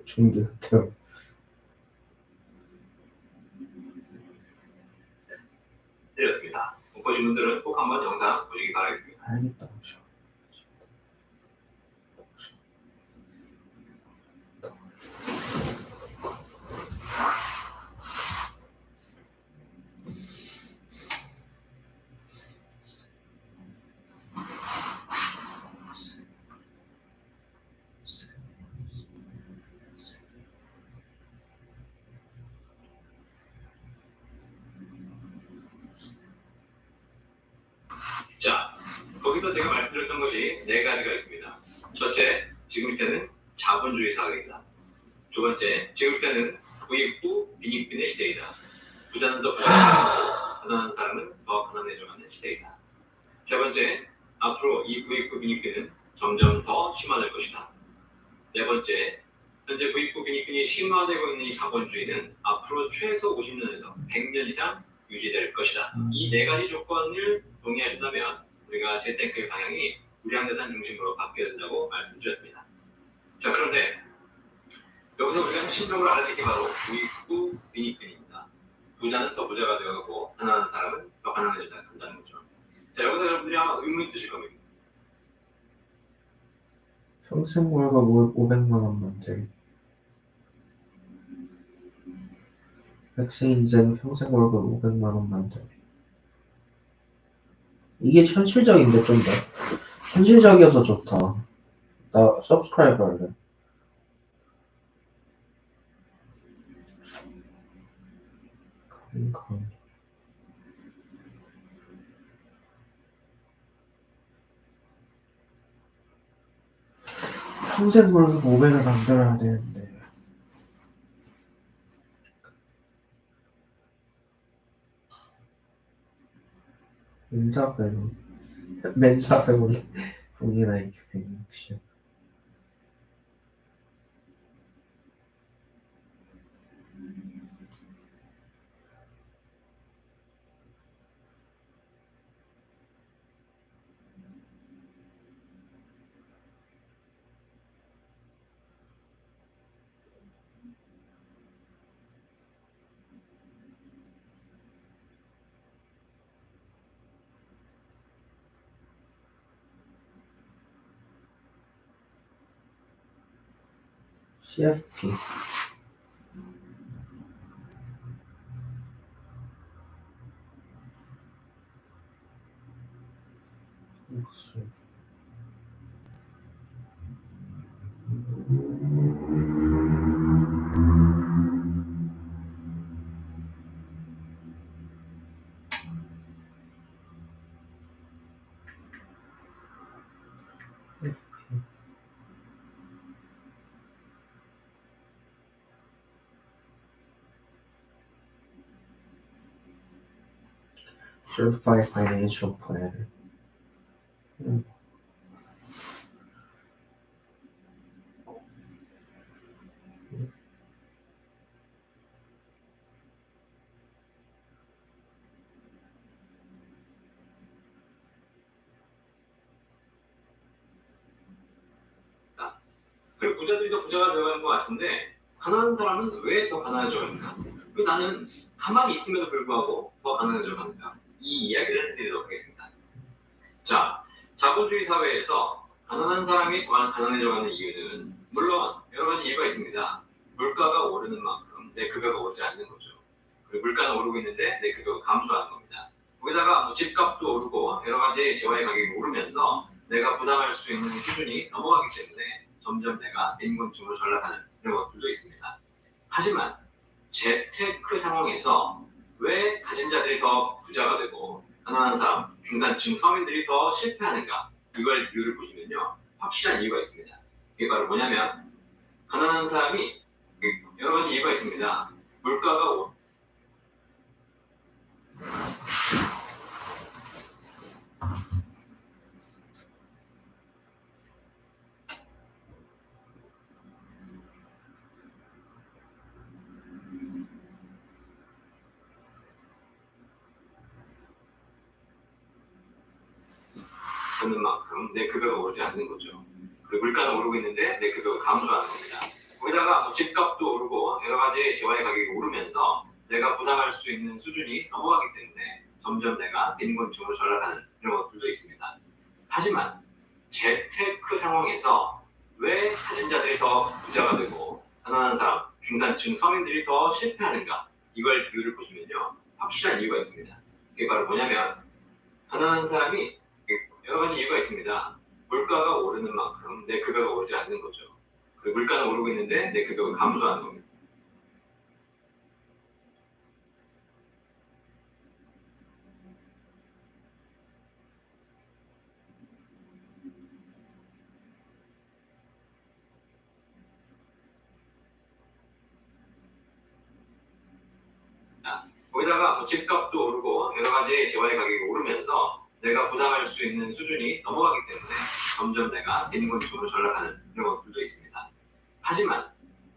좀비 같아요. 드렸습니다. 못 보신 분들은 꼭 한번 영상 보시기 바라겠습니다. 알겠다. 자, 거기서 제가 말씀드렸던 것이 네 가지가 있습니다. 첫째, 지금 시대는 자본주의 사회이다. 두 번째, 지금 시대는 부익부 빈익빈의 시대이다. 부자는 더 부자가 가난한 사람은 더 가난해져가는 시대이다. 세 번째, 앞으로 이 부익부 빈익빈은 점점 더 심화될 것이다. 네 번째, 현재 부익부 빈익빈이 심화되고 있는 이 자본주의는 앞으로 최소 50년에서 100년 이상 유지될 것이다. 이 네 가지 조건을 동의하신다면 우리가 재테크의 방향이 우량자산 중심으로 바뀌어야 된다고 말씀드렸습니다. 자, 그런데 여기서 우리가 핵심적으로 알아야 될 게 바로 부익부 빈익빈입니다. 부자는 더 부자가 되어가고 가난한 사람은 더 가난해져야 한다는 거죠. 자, 여기서 여러분들이 아마 의문이 드실 겁니다. 평생 월급 500만 원 만들기. 백세 인생 평생 월급 500만 원 만들기. 이게 현실적인데 좀 더. 현실적이어서 좋다. 나 서브스크라이브 할래. 평생 월급 500을 만들어야 되는데. 맨사 배우니 본인 IQ 160. CFP. Certified Financial Planner. 그리고 부자들이 더 부자가 되어가는 것 같은데 가난한 사람은 왜 더 가난해져가는가? 왜 나는 가만히 있음에도 불구하고 더 가난해져가는가? 이 이야기를 해드리도록 하겠습니다. 자, 자본주의 사회에서 가난한 사람이 더 가난해져가는 이유는 물론 여러 가지 이유가 있습니다. 물가가 오르는 만큼 내 급여가 오르지 않는 거죠. 그리고 물가는 오르고 있는데 내 급여가 감소하는 겁니다. 거기다가 뭐 집값도 오르고 여러 가지 재화의 가격이 오르면서 내가 부담할 수 있는 수준이 넘어가기 때문에 점점 내가 빈곤층으로 전락하는 이런 것들도 있습니다. 하지만 재테크 상황에서 왜 가진 자들이 더 부자가 되고 가난한 사람, 중산층, 서민들이 더 실패하는가? 이걸 이유를 보시면요. 확실한 이유가 있습니다. 그게 바로 뭐냐면 가난한 사람이 여러 가지 이유가 있습니다. 물가가 오르는 만큼 내 급여가 오르지 않는 거죠. 그리고 물가는 오르고 있는데 내 급여가 감소하는 겁니다. 거기다가 뭐 집값도 오르고 여러 가지 재화의 가격이 오르면서 내가 부담할 수 있는 수준이 넘어가기 때문에 점점 내가 빈곤층으로 전락하는 이런 것들도 있습니다. 하지만 재테크 상황에서 왜 가진 자들이 더 부자가 되고 가난한 사람, 중산층, 서민들이 더 실패하는가? 이걸 이유를 보시면요. 확실한 이유가 있습니다. 그게 바로 뭐냐면 가난한 사람이 여러 가지 이유가 있습니다. 물가가 오르는 만큼 내 급여가 오르지 않는 거죠. 그리고 물가는 오르고 있는데 내 급여가 감소하는 겁니다. 겁니다. 거기다가 뭐 집값도 오르고 여러 가지 재화의 가격이 오르면서 내가 부담할 수 있는 수준이 넘어가기 때문에 점점 내가 빈곤층으로 전락하는 이런 것들도 있습니다. 하지만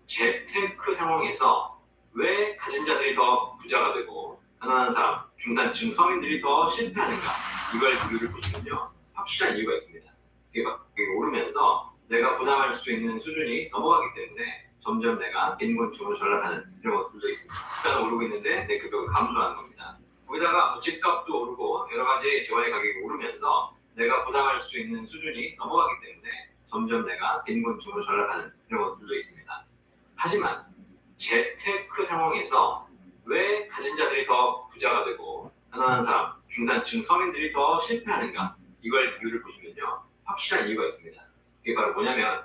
재테크 상황에서 왜 가진 자들이 더 부자가 되고 가난한 사람, 중산층, 서민들이 더 실패하는가 이걸 이유를 보시면요 확실한 이유가 있습니다. 이게 오르면서 내가 부담할 수 있는 수준이 넘어가기 때문에 점점 내가 빈곤층으로 전락하는 이런 것들도 있습니다. 일단 오르고 있는데 내 급여가 감소하는 겁니다. 거기다가 집값도 오르고 여러 가지 재화의 가격이 오르면서 내가 부담할 수 있는 수준이 넘어가기 때문에 점점 내가 빈곤층으로 전락하는 이런 것들도 있습니다. 하지만 재테크 상황에서 왜 가진 자들이 더 부자가 되고 가난한 사람, 중산층, 서민들이 더 실패하는가 이걸 이유를 보시면요 확실한 이유가 있습니다. 그게 바로 뭐냐면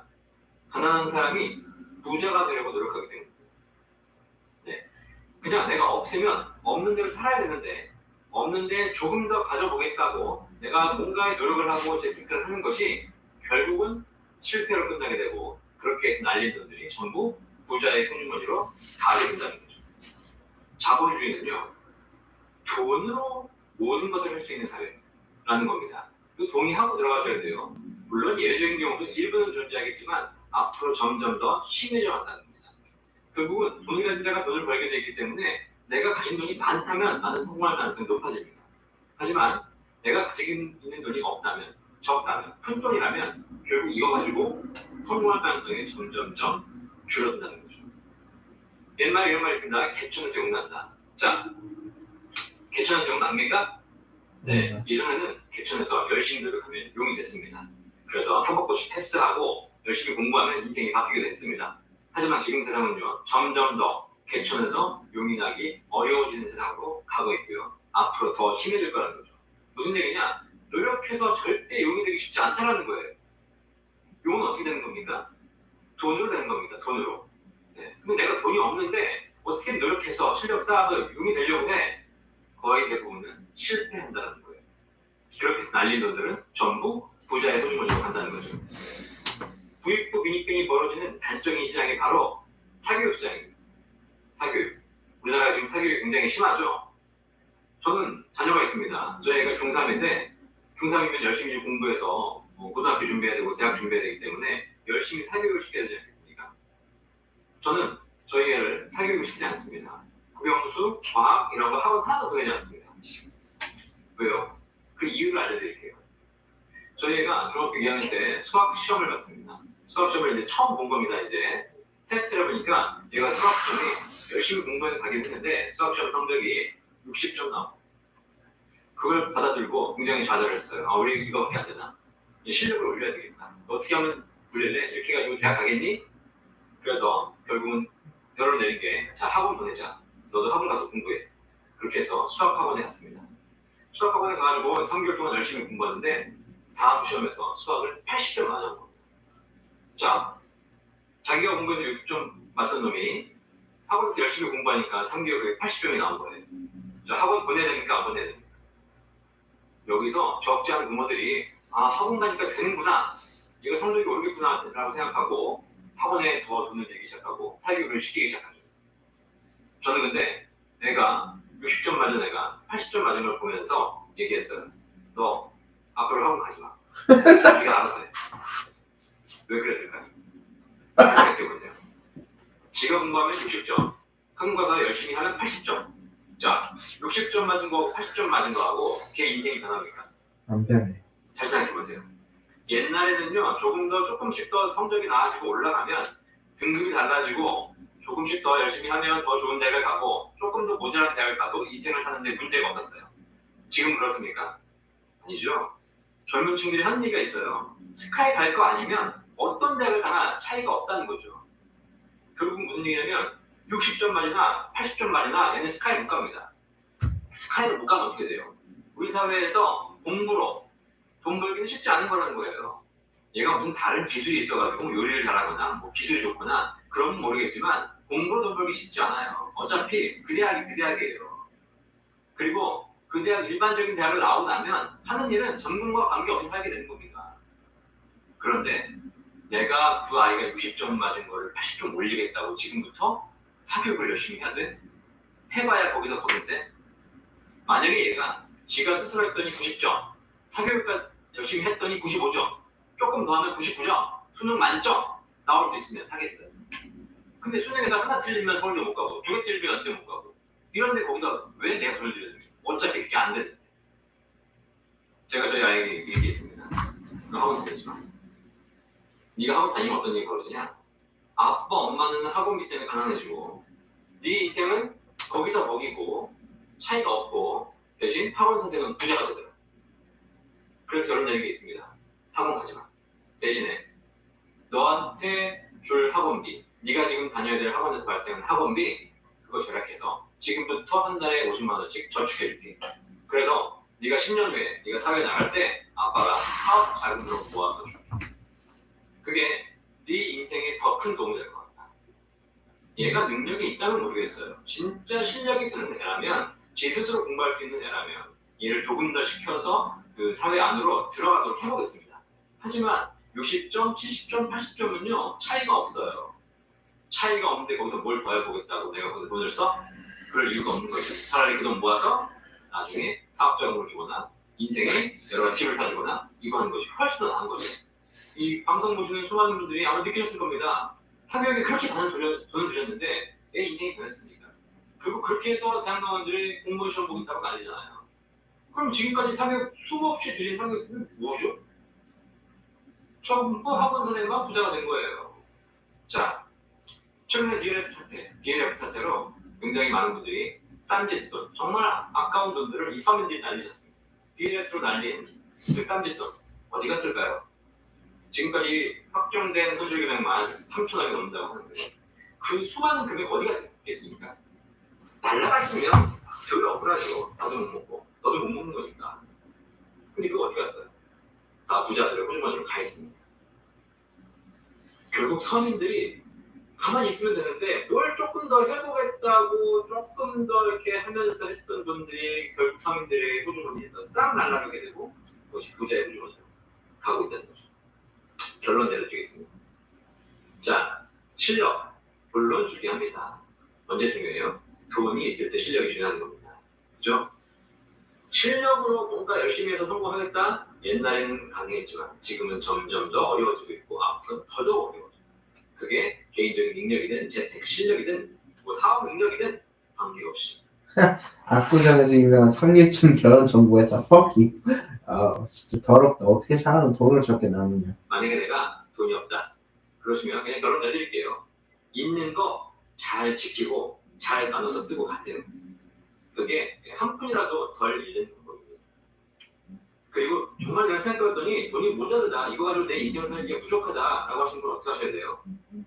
가난한 사람이 부자가 되려고 노력하기 때문입니다. 네. 그냥 내가 없으면 없는 대로 살아야 되는데 없는데 조금 더 가져보겠다고 내가 뭔가의 노력을 하고 재테크를 하는 것이 결국은 실패로 끝나게 되고 그렇게 해서 날린 돈들이 전부 부자의 통주머니로 가게 된다는 거죠. 자본주의는요 돈으로 모든 것을 할 수 있는 사회라는 겁니다. 그 동의하고 들어가셔야 돼요. 물론 예외적인 경우도 일부는 존재하겠지만 앞으로 점점 더 심해져 간다는 겁니다. 결국은 돈이 가진 자가 돈을 벌게 되기 때문에 내가 가진 돈이 많다면 나는 성공할 가능성이 높아집니다. 하지만 내가 가지고 있는 돈이 없다면, 적다면, 큰 돈이라면 결국 이거 가지고 성공할 가능성이 점점점 줄어든다는 거죠. 옛말에 이런 말이 있습니다. 개천에서 용 난다. 자, 개천에서 용 납니까? 네, 예전에는 개천에서 열심히 노력하면 용이 됐습니다. 그래서 사법고시 패스하고 열심히 공부하면 인생이 바뀌게 됐습니다. 하지만 지금 세상은요, 점점 더 개천에서 용이 나기 어려워지는 세상으로 가고 있고요. 앞으로 더 심해질 거라는 거죠. 무슨 얘기냐? 노력해서 절대 용이 되기 쉽지 않다는 거예요. 용은 어떻게 되는 겁니까? 돈으로 되는 겁니다. 돈으로. 네. 근데 내가 돈이 없는데 어떻게 노력해서 실력 쌓아서 용이 되려고 해? 거의 대부분은 실패한다는 거예요. 그렇게 해서 날린 돈들은 전부 부자의 소중원으로 간다는 거죠. 부익부 빈익빈이 벌어지는 단적인 시장이 바로 사교육 시장입니다. 사교육. 우리나라가 지금 사교육이 굉장히 심하죠. 저는 자녀가 있습니다. 저희 애가 중3인데 중3이면 열심히 공부해서 고등학교 준비해야 되고 대학 준비해야 되기 때문에 열심히 사교육을 시켜야 되지 않겠습니까? 저는 저희 애를 사교육을 시키지 않습니다. 국영수, 과학 이런 거 학원 하나도 보내지 않습니다. 왜요? 그 이유를 알려드릴게요. 저희 애가 중학교 2학년 때 수학 시험을 봤습니다. 수학 시험을 이제 처음 본 겁니다. 이제 테스트를 보니까 얘가 수학 시험이 열심히 공부해서 가긴 했는데 수학 시험 성적이 60점 나오고 그걸 받아들고 굉장히 좌절을 했어요. 아, 우리 이거밖에 안 되나? 실력을 올려야 되겠다. 어떻게 하면 올릴래? 이렇게 해가지고 대학 가겠니? 그래서 결국은 결론을 내린 게 자, 학원 보내자. 너도 학원 가서 공부해. 그렇게 해서 수학 학원에 갔습니다. 수학 학원에 가가지고 3개월 동안 열심히 공부하는데 다음 시험에서 수학을 80점 맞은 겁니다. 자, 자기가 공부해서 60점 맞은 놈이 학원에서 열심히 공부하니까 3개월에 80점이 나온 거예요. 자, 학원 보내야 됩니까? 안 보내야 됩니까? 여기서 적지 않은 부모들이 아, 학원 가니까 되는구나. 이거 성적이 오르겠구나 라고 생각하고 학원에 더 돈을 들기 시작하고 사교육을 시키기 시작하죠. 저는 근데 애가 60점 맞은 애가 80점 맞은 걸 보면서 얘기했어요. 너 앞으로 학원 가지 마. 네가 알아서 해. 왜 그랬을까요? 생각해보세요. 지가 공부하면 60점, 학원 가서 열심히 하면 80점. 자, 60점 맞은 거, 80점 맞은 거하고 걔 인생이 변합니까? 안 변해. 잘 생각해보세요. 옛날에는요, 조금씩 더 성적이 나아지고 올라가면 등급이 달라지고 조금씩 더 열심히 하면 더 좋은 대학을 가고 조금 더 모자란 대학을 가도 인생을 사는데 문제가 없었어요. 지금 그렇습니까? 아니죠. 젊은 층들이 하는 얘기가 있어요. 스카이 갈 거 아니면 어떤 대학을 가나 차이가 없다는 거죠. 결국은 무슨 얘기냐면 60점 만이나 80점 만이나 얘는 스카이 못 갑니다. 스카이를 못 가면 어떻게 돼요? 우리 사회에서 공부로 돈 벌기는 쉽지 않은 거라는 거예요. 얘가 무슨 다른 기술이 있어가지고 요리를 잘하거나 뭐 기술이 좋거나 그러면 모르겠지만 공부로 돈 벌기 쉽지 않아요. 어차피 그 대학이 그 대학이에요. 그리고 그 대학 일반적인 대학을 나오고 나면 하는 일은 전공과 관계없이 살게 되는 겁니다. 그런데 내가 그 아이가 60점 맞은 거를 80점 올리겠다고 지금부터 사교육을 열심히 해야 돼? 해봐야 거기서 거긴데 만약에 얘가 지가 스스로 했더니 90점, 사교육과 열심히 했더니 95점, 조금 더 하면 99점, 수능 만점 나올 수 있으면 하겠어요. 근데 수능에서 하나 틀리면 서울대 못 가고 두 개 틀리면 연대 못 가고 이런데 거기서 왜 내가 돈을 들여야 돼? 어차피 그게 안 되는데. 제가 저희 아이에게 얘기했습니다. 너 학원 다니지만 네가 학원 다니면 어떤 일이 벌어지냐? 아빠 엄마는 학원비 때문에 가난해지고 네 인생은 거기서 거기고 차이가 없고 대신 학원 선생은 부자가 되더라. 그래서 결론 내린 게 있습니다. 학원 가지 마. 대신에 너한테 줄 학원비, 네가 지금 다녀야 될 학원에서 발생한 학원비 그거 절약해서 지금부터 한 달에 50만 원씩 저축해줄게. 그래서 네가 10년 후에 네가 사회에 나갈 때 아빠가 사업 자금으로 모아서 줄게. 그게 네 인생에 더 큰 도움이 될 것 같다. 얘가 능력이 있다면 모르겠어요. 진짜 실력이 되는 애라면 지 스스로 공부할 수 있는 애라면 얘를 조금 더 시켜서 그 사회 안으로 들어가도록 해보겠습니다. 하지만 60점, 70점, 80점은요 차이가 없어요. 차이가 없는데 거기서 뭘 더 해보겠다고 내가 거기서 돈을 써? 그럴 이유가 없는 거죠. 차라리 그 돈 모아서 나중에 사업자금을 주거나 인생에 여러 가지 집을 사주거나 이거 하는 것이 훨씬 더 나은 거죠. 이 방송 보시는 수많은 분들이 아마 느끼셨을 겁니다. 사교육에 그렇게 많은 돈을 들였는데 내 인생이 변했습니까? 결국 그렇게 해서 대학병원들이 공무원 시험 보고 있다고 난리잖아요. 그럼 지금까지 사교육 수없이 들인 사교육은 뭐죠? 전부 학원 선생님만 부자가 된 거예요. 자, 최근에 DLF 사태로 굉장히 많은 분들이 쌈짓돈, 정말 아까운 돈들을 이 서민들이 날리셨습니다. DLF로 날린 그 쌈짓돈 어디 갔을까요? 지금까지 확정된 손실 금액만 3천억이 넘는다고 하는데 그 수많은 금액 어디 갔겠습니까? 날라갔으면 저희 억울하죠. 나도 못 먹고 너도 못 먹는 거니까. 근데 그거 어디 갔어요? 다 부자들, 호주머니로 가 있습니다. 결국 서민들이 가만히 있으면 되는데 뭘 조금 더 해보겠다고 조금 더 이렇게 하면서 했던 분들이 결국 서민들의 호주머니에서 싹 날아가게 되고 그것이 부자의 호주머니로 가고 있다는 거죠. 결론 내려드리겠습니다. 자, 실력 물론 중요합니다. 언제 중요해요? 돈이 있을 때 실력이 중요한 겁니다. 그죠? 실력으로 뭔가 열심히 해서 성공하겠다? 옛날에는 가능했지만 지금은 점점 더 어려워지고 있고 앞으로는 더 어려워져요. 그게 개인적인 능력이든 재테크 실력이든 뭐 사업 능력이든 관계없이. 압구정에서 유명한 상류층 결혼 정보회사 fuck you. 아 진짜 더럽다. 어떻게 사람은 돈을 저렇게 나누냐. 만약에 내가 돈이 없다 그러시면 그냥 결론 내드릴게요. 있는 거 잘 지키고 잘 나눠서 쓰고 가세요. 그게 한 푼이라도 덜 잃는 방법입니다. 그리고 정말 내가 생각해봤더니 돈이 모자르다 이거 가지고 내 인생을 살기가 부족하다라고 하시는 분 어떻게 하셔야 돼요?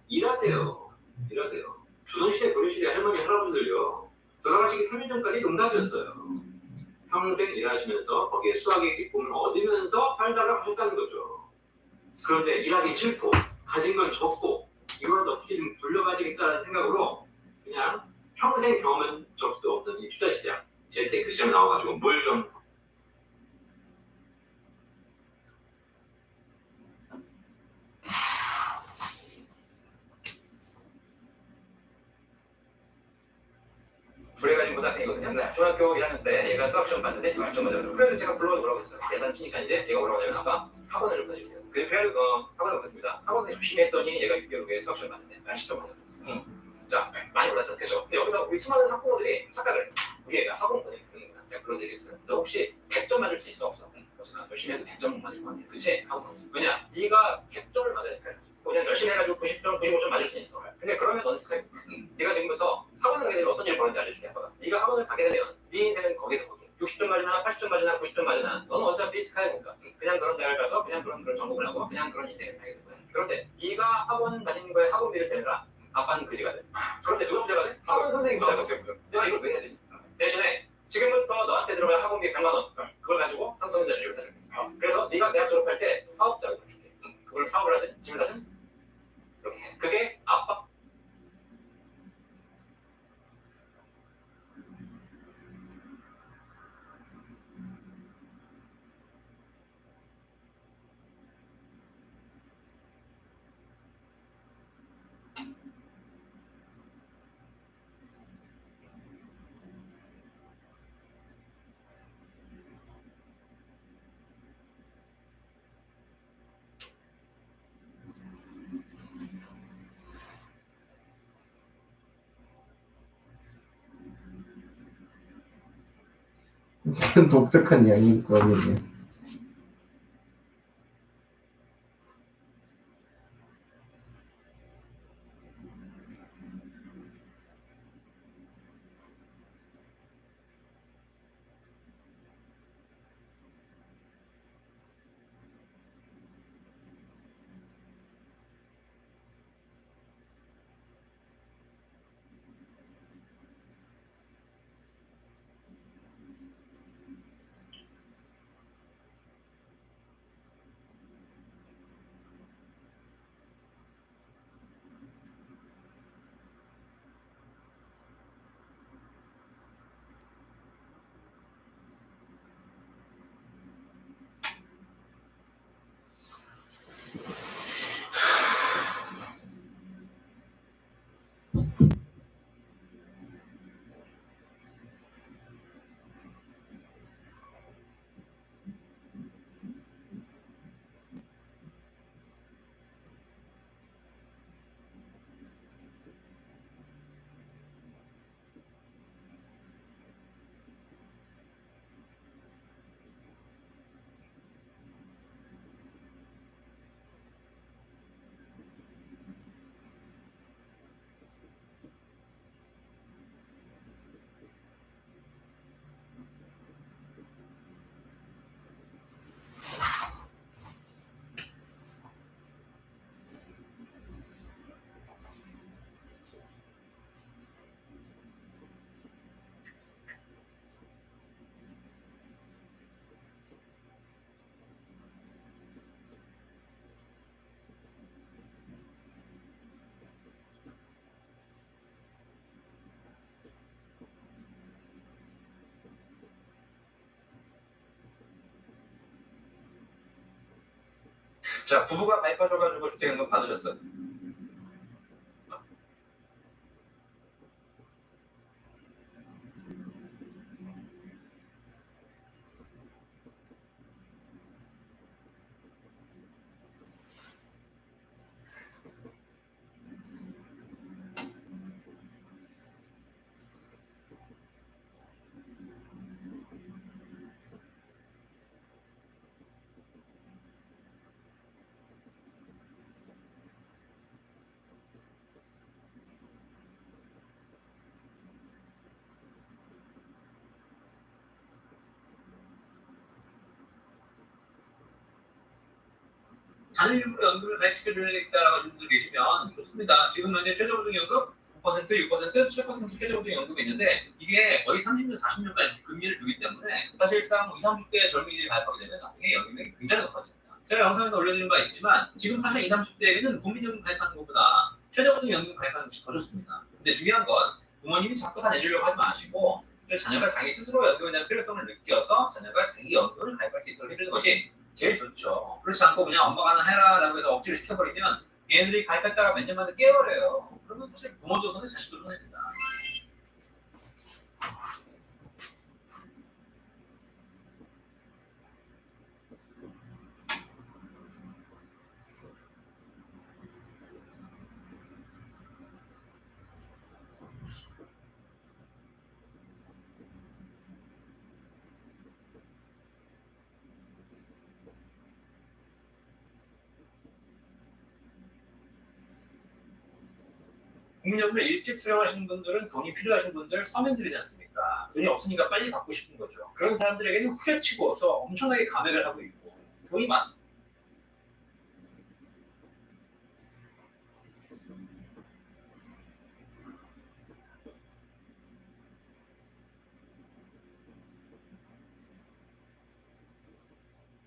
일하세요. 일하세요. 조선시대 고려시대 할머니 할아버지들요 돌아가시기 3년 전까지 농사지었어요. 평생 일하시면서 거기에 수학의 기쁨을 얻으면서 살다가 하셨다는 거죠. 그런데 일하기 싫고 가진 건 적고 이거라도 어떻게 좀 돌려가야 되겠다는 생각으로 그냥 평생 경험한 적도 없는 이 투자시장 재테크 시장 나와가지고 뭘 좀 불해가지고 고등학생이거든요. 중학교 1학년 때 얘가 수학시험 봤는데 60점 맞아요. 그래서 제가 불러서 뭐라고 했어요. 예산 치니까 이제 얘가 뭐라고 하냐면 아빠 학원을 좀 다니세요. 그래가지고 학원을 갔습니다. 학원에서 열심히 했더니 얘가 6개월 후에 수학시험 봤는데 80점 맞았어요. 자, 많이 올랐죠. 그죠? 근데 여기서 우리 수많은 학부모들이 착각을 해요. 우리 애가 학원 보내는 거다. 제가 그런 얘기했어요. 너 혹시 100점 맞을 수 있어? 없어? 그래서 나 열심히 해도 100점 맞을 것 같아. 그치? 학원 가서. 왜냐? 네가 100점을 맞아야 스카이. 그냥 열심히 해가지고 90점, 95점 맞을 수 있어. 근데 그러면 너는 스카이. 네가 지금부터 학원을 가게 되면 어떤 일이 벌어질지 알려줄게. 아빠가. 네가 학원을 가게 되면 네 인생은 거기서 거기. 60점 맞으나 80점 맞으나 90점 맞으나 너는 어차피 스카이니까. 그냥 그런 대학을 가서 그냥 그런 전공을 하고 그냥 그런 인생을 살게 될 거야. 그런데 네가 학원 다니는 거에 학원비를 떼느라 아빠는 그지가 돼. 그런데 누가 부자가 돼? 학원 선생님이 부자가 돼. 내가 이걸 왜 해야 되니? 대신에 지금부터 너한테 들어갈 학원비 100만 원 그걸 가지고 삼성전자 주식을 사줄게. 그래서 네가 대학 졸업할 때 사업자금을 줄게. 그걸 사업을 하든 집을 사든 이렇게 해. 그게 아빠 완전 독특한 이야기거든요. 자, 부부가 가입하셔가지고 주택연금 받으셨어요. 자녀일부로 연금을 가입시켜줘야겠다라고 하시는 분들 계시면 좋습니다. 지금 현재 최저고등연금 5%, 6%, 7% 최저고등연금이 있는데 이게 거의 30년, 40년까지 금리를 주기 때문에 사실상 20, 30대 젊은이들이 가입하게 되면 나중에 연금이 굉장히 높아집니다. 제가 영상에서 올려드린 바 있지만 지금 사실 20, 30대에는 국민연금 가입하는 것보다 최저고등연금 가입하는 것이 더 좋습니다. 근데 중요한 건 부모님이 자꾸 다 내주려고 하지 마시고 자녀가 자기 스스로 연금에 대한 필요성을 느껴서 자녀가 자기 연금을 가입할 수 있도록 해주는 것이 제일 좋죠. 그렇지 않고 그냥 엄마가 하나 해라라고 해서 억지로 시켜버리면 얘네들이 가입했다가 몇 년 만에 깨버려요. 그러면 사실 부모도 손해, 자식도 손해입니다. 국민연금을 일찍 수령하시는 분들은 돈이 필요하신 분들 서면들이지 않습니까? 돈이 없으니까 빨리 받고 싶은 거죠. 그런 사람들에게는 후려치고서 엄청나게 감액을 하고 있고 돈이 많.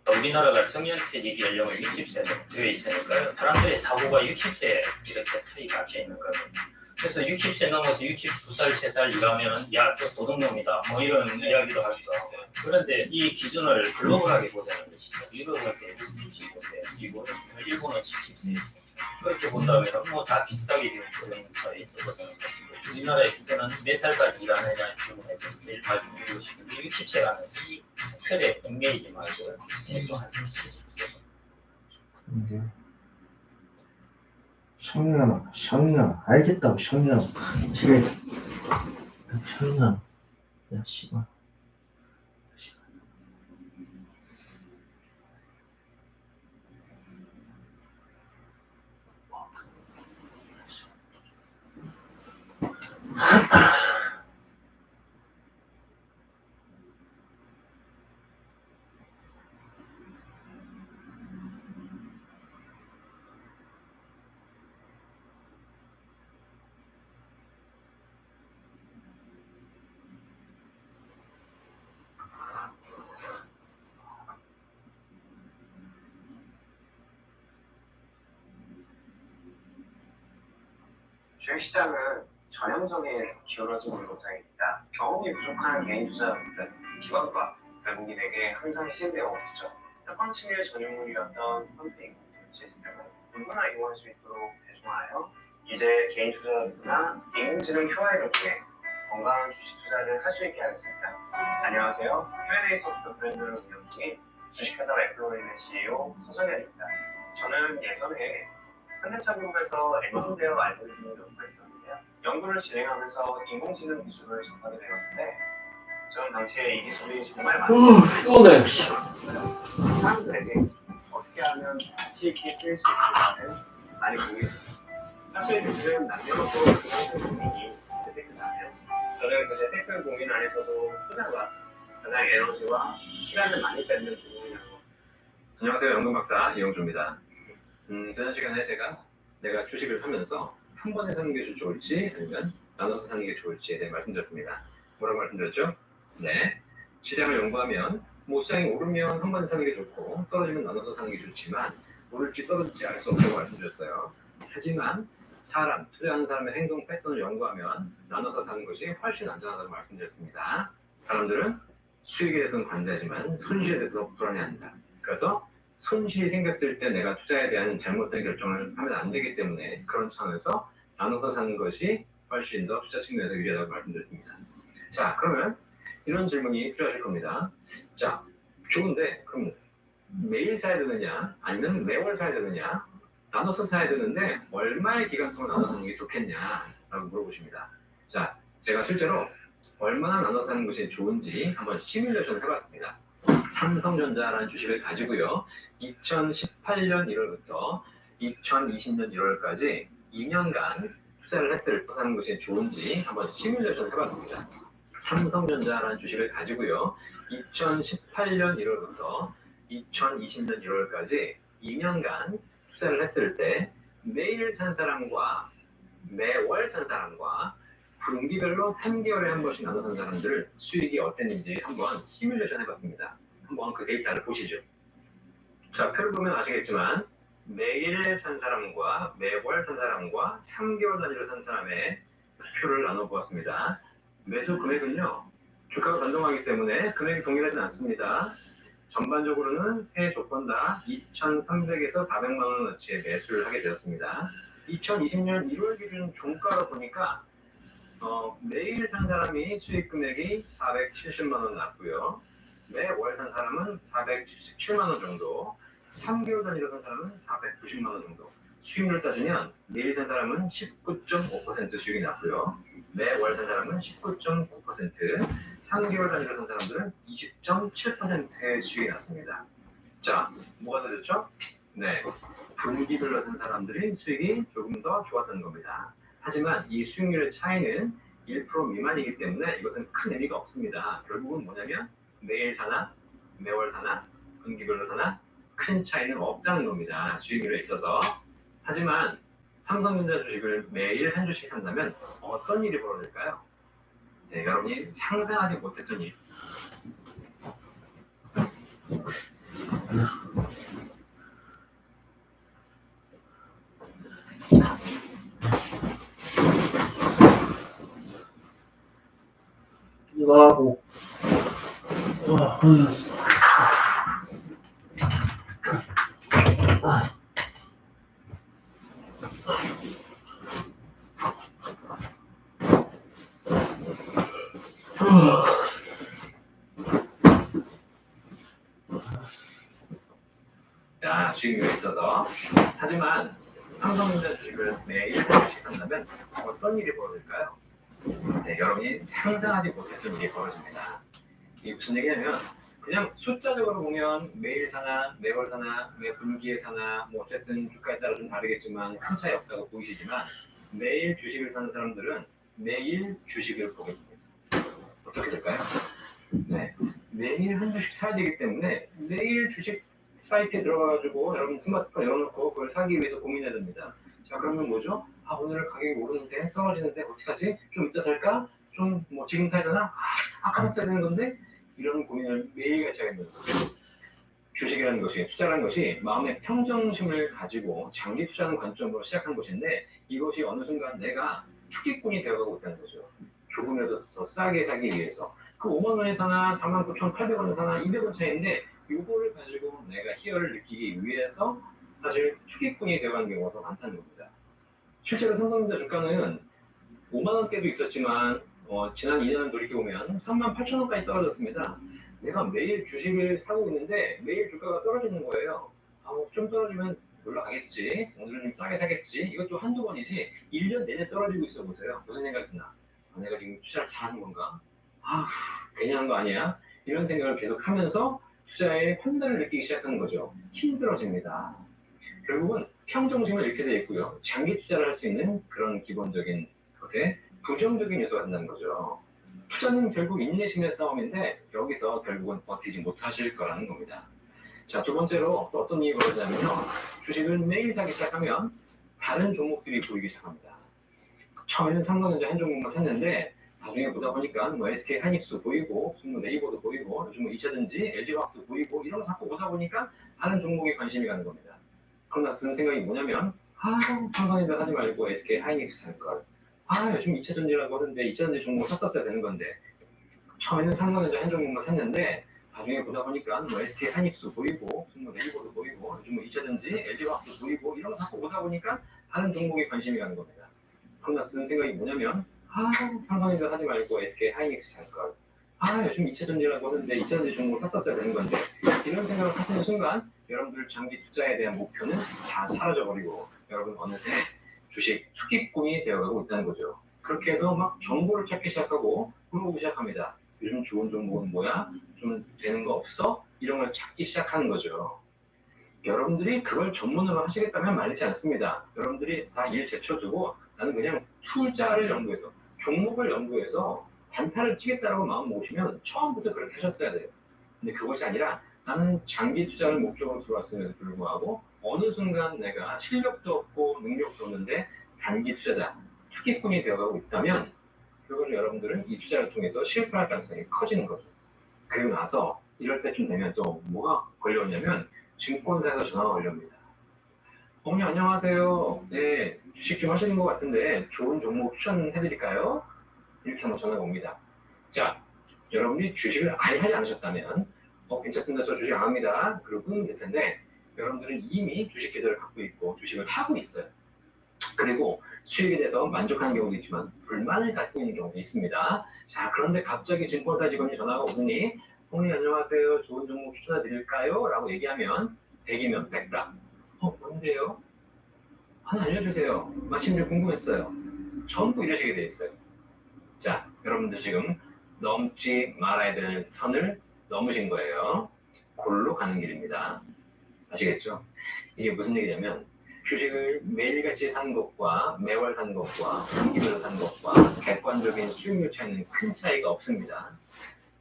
우리나라가 청년퇴직 연령을 60세로 되어 있으니까요. 사람들의 사고가 60세에 이렇게 틀이 갇혀 있는 거거든요. 그래서 60세 넘어서 69살, 3살 일하면 야, 저 도둑놈이다. 뭐 이런 이야기도 하기도 하고. 그런데 이 기준을 글로벌하게 보자는 것이죠. 미국은 65세, 미국은 일본은 70세. 그렇게 본다면 뭐 다 비슷하게 지금 그런 사회에 접어드는 것이고 우리나라에 진짜는 몇 살까지 일하느냐 질문해서 제일 말씀드리고 싶은데 60세라는 이 틀에 얽매이지 말고 최소한 70세. 근데 샹이야 알겠다고 샹이야 집에 샹이야 야 씨발 주식시장은 전형적인 기울어지는 현상입니다. 경험이 부족한 개인 투자자분들, 기관과 외국인에게 항상 희생되어 왔죠. 특권층의 전유물이었던 펀딩 시스템을 누구나 이용할 수 있도록 대중화하여 이제 개인 투자자들이나 인공지능 QI를 통해 건강한 주식 투자를 할 수 있게 하겠습니다. 안녕하세요. Q&A 소프트 브랜드를 운영 중인 주식회사 맥플로인의 CEO 서정현입니다. 저는 예전에 현대차그룹에서 앤슨데어 알고리즘을 연구했었는데요. 연구를 진행하면서 인공지능 기술을 접하게 되었는데 저는 당시에 이 기술이 정말 많은 사람들에게 어떻게 하면 가치 있게 쓰일 수 있을까를 많이 고민했습니다. 사실 요즘 남녀노소 그런 고민이 재테크잖아요. 저는 그 재테크 고민 안에서도 투자가 가장 에너지와 시간을 많이 뺏는 부분이라고. 안녕하세요. 연금박사 이영주입니다. 지난 시간에 내가 주식을 하면서 한 번에 사는 게 좋을지 아니면 나눠서 사는 게 좋을지에 대해 말씀드렸습니다. 뭐라고 말씀드렸죠? 네. 시장을 연구하면 시장이 오르면 한 번에 사는 게 좋고 떨어지면 나눠서 사는 게 좋지만 오를지 떨어질지 알 수 없다고 말씀드렸어요. 하지만 투자하는 사람의 행동 패턴을 연구하면 나눠서 사는 것이 훨씬 안전하다고 말씀드렸습니다. 사람들은 수익에 대해서는 관대하지만 손실에 대해서 불안해한다. 그래서 손실이 생겼을 때 내가 투자에 대한 잘못된 결정을 하면 안 되기 때문에 그런 차원에서 나눠서 사는 것이 훨씬 더 투자 측면에서 유리하다고 말씀드렸습니다. 자, 그러면 이런 질문이 필요하실 겁니다. 자, 좋은데 그럼 매일 사야 되느냐 아니면 매월 사야 되느냐 나눠서 사야 되는데 얼마의 기간 동안 나눠서 사는 게 좋겠냐라고 물어보십니다. 자, 제가 실제로 얼마나 나눠서 사는 것이 좋은지 한번 시뮬레이션을 해봤습니다. 삼성전자라는 주식을 가지고요. 2018년 1월부터 2020년 1월까지 2년간 투자를 사는 것이 좋은지 한번 시뮬레이션 해봤습니다. 삼성전자라는 주식을 가지고요. 2018년 1월부터 2020년 1월까지 2년간 투자를 했을 때 매일 산 사람과 매월 산 사람과 분기별로 3개월에 한 번씩 나눠 산 사람들 수익이 어땠는지 한번 시뮬레이션 해봤습니다. 한번 그 데이터를 보시죠. 자, 표를 보면 아시겠지만 매일 산 사람과 매월 산 사람과 3개월 단위로 산 사람의 표를 나눠보았습니다. 매수 금액은요. 주가가 변동하기 때문에 금액이 동일하지 않습니다. 전반적으로는 세 조건 다 2,300에서 400만 원어치의 매수를 하게 되었습니다. 2020년 1월 기준 종가로 보니까 매일 산 사람이 수익 금액이 470만 원 났고요. 매월 산 사람은 477만 원 정도, 3개월 단위로 산 사람은 490만 원 정도. 수익률을 따지면 매일 산 사람은 19.5% 수익이 났고요. 매월 산 사람은 19.9%, 3개월 단위로 산 사람들은 20.7%의 수익이 났습니다. 자, 뭐가 되었죠? 네, 분기별로 산 사람들이 수익이 조금 더 좋았던 겁니다. 하지만 이 수익률의 차이는 1% 미만이기 때문에 이것은 큰 의미가 없습니다. 결국은 뭐냐면 매일 사나 매월 사나 분기별로 사나 큰 차이는 없다는 겁니다. 수익률에 있어서. 하지만 삼성전자 주식을 매일 한 주씩 산다면 어떤 일이 벌어질까요? 네, 여러분이 상상하지 못했던 일. 이거 하고 자, 수익률에 있어서. 하지만 삼성전자 주식을 매일 한 주씩 산다면 어떤 일이 벌어질까요? 네, 여러분이 상상하지 못했던 일이 벌어집니다. 이게 무슨 얘기냐면 그냥 숫자적으로 보면 매일 사나 매월 사나 매 분기에 사나 뭐 어쨌든 주가에 따라 좀 다르겠지만 큰 차이 없다고 보이시지만 매일 주식을 사는 사람들은 매일 주식을 보게 됩니다. 어떻게 될까요? 네, 매일 한 주씩 사야 되기 때문에 매일 주식 사이트에 들어가가지고 여러분 스마트폰 열어놓고 그걸 사기 위해서 고민해야 됩니다. 자, 그러면 뭐죠? 아, 오늘 가격이 오르는데 떨어지는데 어떡하지? 좀 이따 살까? 좀 뭐 지금 사야 되나? 아까 샀어야 되는 건데? 이런 고민을 매일같이 하게 되는 거죠. 주식이라는 것이, 투자라는 것이 마음의 평정심을 가지고 장기 투자하는 관점으로 시작한 것인데 이것이 어느 순간 내가 투기꾼이 되어가고 있다는 거죠. 조금이라도 더 싸게 사기 위해서. 그 5만 원에 사나 49,800원에 사나 200원 차이인데 이거를 가지고 내가 희열을 느끼기 위해서 사실 투기꾼이 되어가는 경우가 더 많다는 겁니다. 실제로 삼성전자 주가는 5만 원대도 있었지만 지난 2년을 돌이켜보면 38,000원까지 떨어졌습니다. 내가 매일 주식을 사고 있는데 매일 주가가 떨어지는 거예요. 좀 떨어지면 올라가겠지. 오늘은 좀 싸게 사겠지. 이것도 한두 번이지 1년 내내 떨어지고 있어 보세요. 무슨 생각이 드나? 내가 지금 투자를 잘하는 건가? 괜히 한 거 아니야? 이런 생각을 계속 하면서 투자의 환단을 느끼기 시작하는 거죠. 힘들어집니다. 결국은 평정심을 잃게 돼 있고요. 장기 투자를 할 수 있는 그런 기본적인 것에 부정적인 요소가 된다는 거죠. 투자는 결국 인내심의 싸움인데 여기서 결국은 버티지 못하실 거라는 겁니다. 자, 두 번째로 또 어떤 일이 벌어지냐면요. 주식을 매일 사기 시작하면 다른 종목들이 보이기 시작합니다. 처음에는 삼성전자 한 종목만 샀는데 나중에 보다 보니까 뭐 SK 하이닉스도 보이고 뭐 네이버도 보이고 요즘 뭐 2차전지 LG화학도 보이고 이런 거 자꾸 보다 보니까 다른 종목에 관심이 가는 겁니다. 그러나 드는 생각이 뭐냐면 삼성전자 하지 말고 SK 하이닉스 살 걸. 요즘 2차전지라고 하는데 2차전지 종목 샀었어야 되는 건데 처음에는 삼성전자 한 종목만 샀는데 나중에 보다 보니까 뭐 SK 하이닉스도 보이고 뭐 네이버도 보이고 요즘 뭐 2차전지 LG화학도 보이고 이런 거 자꾸 보다 보니까 다른 종목에 관심이 가는 겁니다. 그러나 드는 생각이 뭐냐면 삼성전자 하지 말고 SK 하이닉스 살 걸. 요즘 2차전지라고 하는데 2차전지 종목 샀었어야 되는 건데 이런 생각을 하시는 순간 여러분들 장기 투자에 대한 목표는 다 사라져버리고 여러분 어느새 주식 투기꾼이 되어가고 있다는 거죠. 그렇게 해서 막 정보를 찾기 시작하고 물어보기 시작합니다. 요즘 좋은 종목은 뭐야? 좀 되는 거 없어? 이런 걸 찾기 시작하는 거죠. 여러분들이 그걸 전문으로 하시겠다면 말리지 않습니다. 여러분들이 다 일 제쳐두고 나는 그냥 투자를 연구해서 종목을 연구해서 단타를 치겠다라고 마음 먹으시면 처음부터 그렇게 하셨어야 돼요. 근데 그것이 아니라 나는 장기 투자를 목적으로 들어왔음에도 불구하고 어느 순간 내가 실력도 없고 능력도 없는데 단기 투자자, 투기꾼이 되어가고 있다면 그걸 여러분들은 이 투자를 통해서 실패할 가능성이 커지는 거죠. 그리고 나서 이럴 때쯤 되면 또 뭐가 걸려오냐면 증권사에서 전화가 걸려옵니다. 어머니 안녕하세요. 네, 주식 좀 하시는 것 같은데 좋은 종목 추천해드릴까요? 이렇게 한번 전화가 옵니다. 자, 여러분이 주식을 아예 하지 않으셨다면 괜찮습니다. 저 주식 안 합니다. 그리고 끊으면 될 텐데 여러분들은 이미 주식 계좌를 갖고 있고 주식을 하고 있어요. 그리고 수익에 대해서 만족하는 경우도 있지만 불만을 갖고 있는 경우도 있습니다. 자, 그런데 갑자기 증권사 직원이 전화가 오더니 어머니 안녕하세요. 좋은 종목 추천해 드릴까요? 라고 얘기하면 100이면 100다. 뭔데요? 하나 알려주세요. 마침 좀 궁금했어요. 전부 이러시게 돼 있어요. 자, 여러분들 지금 넘지 말아야 될 선을 넘으신 거예요. 골로 가는 길입니다. 아시겠죠? 이게 무슨 얘기냐면 주식을 매일같이 사는 것과 매월 사는 것과 분기별로 사는 것과 객관적인 수익률 차이는 큰 차이가 없습니다.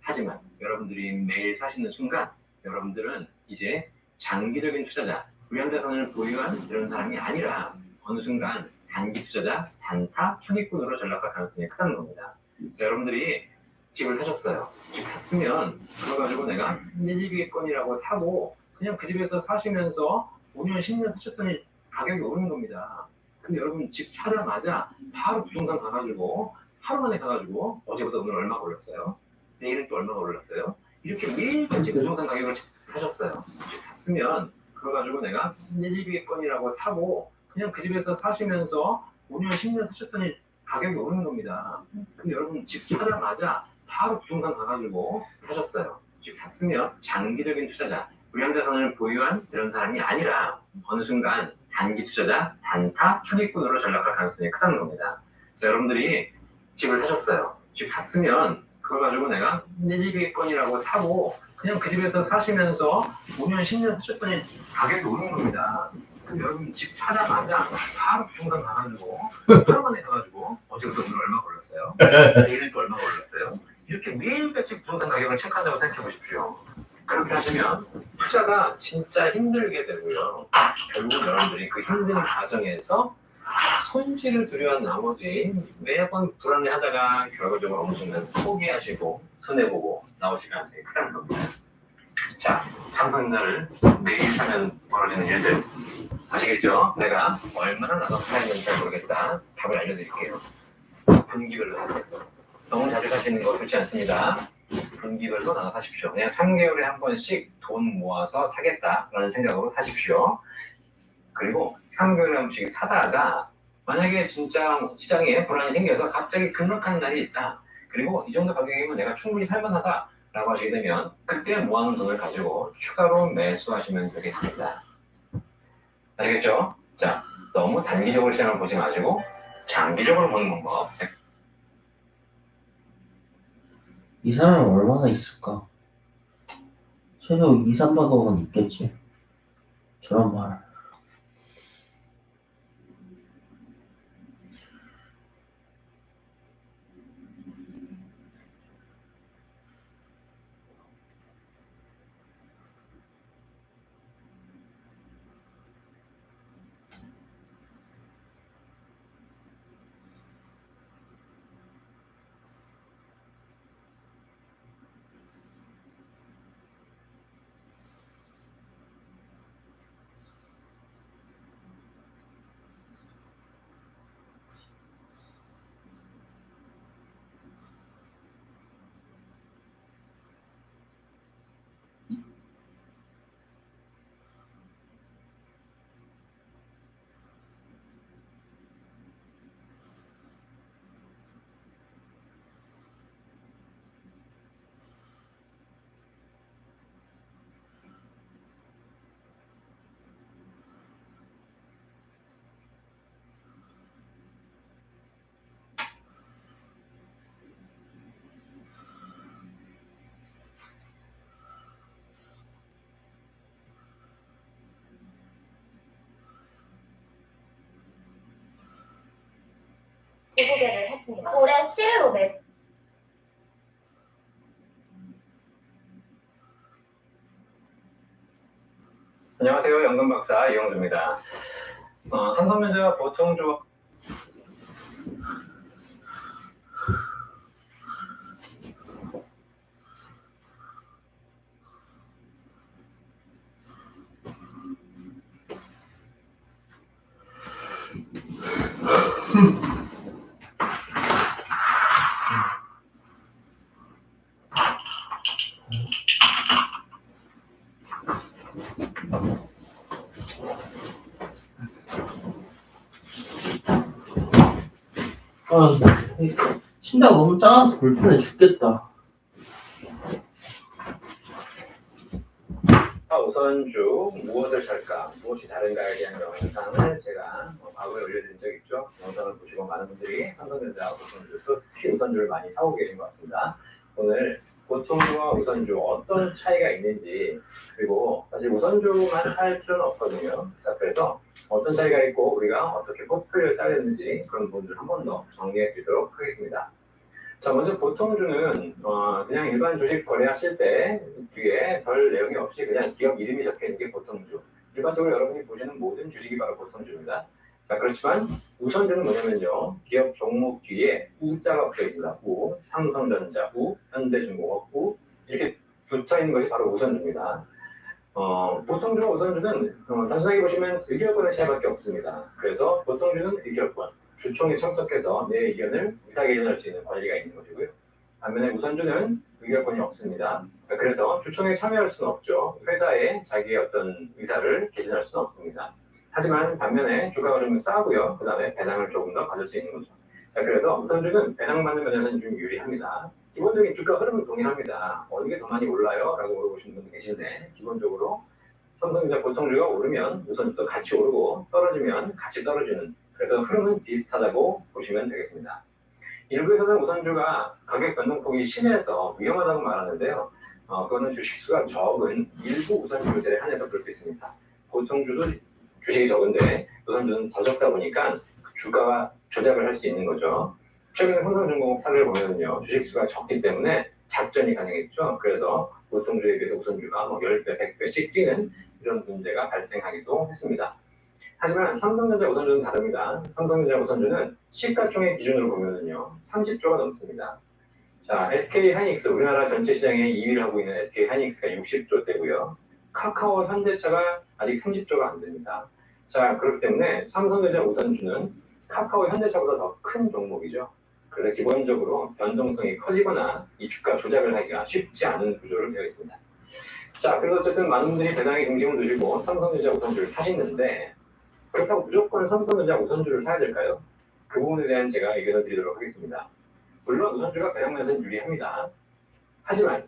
하지만 여러분들이 매일 사시는 순간 여러분들은 이제 장기적인 투자자, 불량자산을 보유한 이런 사람이 아니라 어느 순간 단기 투자자, 단타, 투기꾼으로 전락할 가능성이 크다는 겁니다. 자, 여러분들이 집을 사셨어요. 집 샀으면 그거 가지고 내가 내 집이겠거니라고 사고 그냥 그 집에서 사시면서 5년, 10년 사셨더니 가격이 오르는 겁니다. 근데 여러분 집 사자마자 바로 부동산 가가지고 하루 만에 가가지고 어제보다 오늘 얼마가 올랐어요? 내일은 또 얼마가 올랐어요? 이렇게 매일같이 부동산 가격을 사셨어요. 집 샀으면 그거 가지고 내가 내 집이겠거니라고 사고 그냥 그 집에서 사시면서 5년, 10년 사셨더니 가격이 오르는 겁니다. 근데 여러분 집 사자마자 바로 부동산 가가지고 사셨어요. 집 샀으면 장기적인 투자자, 불량자산을 보유한 이런 사람이 아니라 어느 순간 단기 투자자, 단타, 투기꾼으로 전락할 가능성이 크다는 겁니다. 자, 여러분들이 집을 사셨어요. 집 샀으면 그걸 가지고 내가 내 집이겠거니라고 사고 그냥 그 집에서 사시면서 5년, 10년 사셨더니 가격이 오르는 겁니다. 그럼 여러분 집 사자마자 바로 부동산 가가지고 하루 만에 가가지고 어제부터 오늘 얼마 걸렸어요? 내일은 또 얼마 걸렸어요? 이렇게 매일같이 부동산 가격을 체크한다고 생각해 보십시오. 그렇게 하시면 투자가 진짜 힘들게 되고요. 결국 여러분들이 그 힘든 과정에서 손실을 두려워한 나머지 매번 불안해하다가 결과적으로 어느 순간 포기하시고 손해보고 나오실 가능성이 크다는 겁니다. 자, 삼성전자를 매일 사면 벌어지는 일들 아시겠죠? 내가 얼마나 나눠서 사는지 잘 모르겠다. 답을 알려드릴게요. 분기별로 사세요. 너무 자주 사시는 거 좋지 않습니다. 분기별로 나눠 사십시오. 그냥 3개월에 한 번씩 돈 모아서 사겠다라는 생각으로 사십시오. 그리고 3개월에 한 번씩 사다가 만약에 진짜 시장에 불안이 생겨서 갑자기 급락하는 날이 있다. 그리고 이 정도 가격이면 내가 충분히 살만하다라고 하시게 되면 그때 모아놓은 돈을 가지고 추가로 매수하시면 되겠습니다. 아시겠죠? 자, 너무 단기적으로 시장을 보지 마시고 장기적으로 보는 방법. 이 사람은 얼마나 있을까? 최소 2, 300억은 있겠지. 저런 말. 기부개를 했습니다. 올해 실로 안녕하세요. 연금박사 이영주입니다. 삼성전자 보통 조합 침대가 너무 작아서 불편해 죽겠다. 우선주 무엇을 살까, 무엇이 다른가에 대한 영상을 제가 과거에 올려드린 적 있죠. 영상을 보시고 많은 분들이 삼성전자 우선주, 또 특히 우선주를 많이 사고 계신 것 같습니다. 오늘 보통주와 우선주 어떤 차이가 있는지, 그리고 사실 우선주만 살 필요는 없거든요. 자, 그래서 어떤 차이가 있고 우리가 어떻게 포트폴리오를 짜렸는지 그런 부분들을 한 번 더 정리해 드리도록 하겠습니다. 자, 먼저 보통주는 그냥 일반 주식 거래하실 때 뒤에 별 내용이 없이 그냥 기업 이름이 적혀 있는 게 보통주. 일반적으로 여러분이 보시는 모든 주식이 바로 보통주입니다. 자, 그렇지만 우선주는 뭐냐면요, 기업 종목 뒤에 우자가 붙어 있습니다. 우, 삼성전자 우, 현대중공업 우, 이렇게 붙어 있는 것이 바로 우선주입니다. 보통주와 우선주는 단순하게 보시면 의결권의 차이밖에 없습니다. 그래서 보통주는 의결권, 주총에 참석해서 내 의견을 의사개진할 수 있는 권리가 있는 것이고요. 반면에 우선주는 의결권이 없습니다. 그래서 주총에 참여할 수는 없죠. 회사에 자기의 어떤 의사를 개진할 수는 없습니다. 하지만 반면에 주가 흐름은 싸고요. 그 다음에 배당을 조금 더 받을 수 있는 거죠. 자, 그래서 우선주는 배당받는 면에서는 좀 유리합니다. 기본적인 주가 흐름은 동일합니다. 어느 게 더 많이 올라요? 라고 물어보시는 분도 계신데, 기본적으로 삼성전자 보통주가 오르면 우선주도 같이 오르고 떨어지면 같이 떨어지는, 그래서 흐름은 비슷하다고 보시면 되겠습니다. 일부에서는 우선주가 가격 변동폭이 심해서 위험하다고 말하는데요. 그거는 주식수가 적은 일부 우선주들에 한해서 그럴 수 있습니다. 보통주도 주식이 적은데 우선주는 더 적다 보니까 주가가 조작을 할 수 있는 거죠. 최근에 삼성중공업 사례를 보면요, 주식수가 적기 때문에 작전이 가능했죠. 그래서 보통주에 비해서 우선주가 10배, 100배씩 뛰는 이런 문제가 발생하기도 했습니다. 하지만 삼성전자 우선주는 다릅니다. 삼성전자 우선주는 시가총액 기준으로 보면은요, 30조가 넘습니다. 자, SK 하이닉스, 우리나라 전체 시장의 2위를 하고 있는 SK 하이닉스가 60조대고요. 카카오, 현대차가 아직 30조가 안 됩니다. 자, 그렇기 때문에 삼성전자 우선주는 카카오, 현대차보다 더 큰 종목이죠. 그래서 기본적으로 변동성이 커지거나 이 주가 조작을 하기가 쉽지 않은 구조로 되어 있습니다. 자, 그래서 어쨌든 많은 분들이 배당에 중심을 두시고 삼성전자 우선주를 사시는데, 그렇다고 무조건 삼성전자 우선주를 사야 될까요? 그 부분에 대한 제가 의견을 드리도록 하겠습니다. 물론 우선주가 배당면에서는 유리합니다. 하지만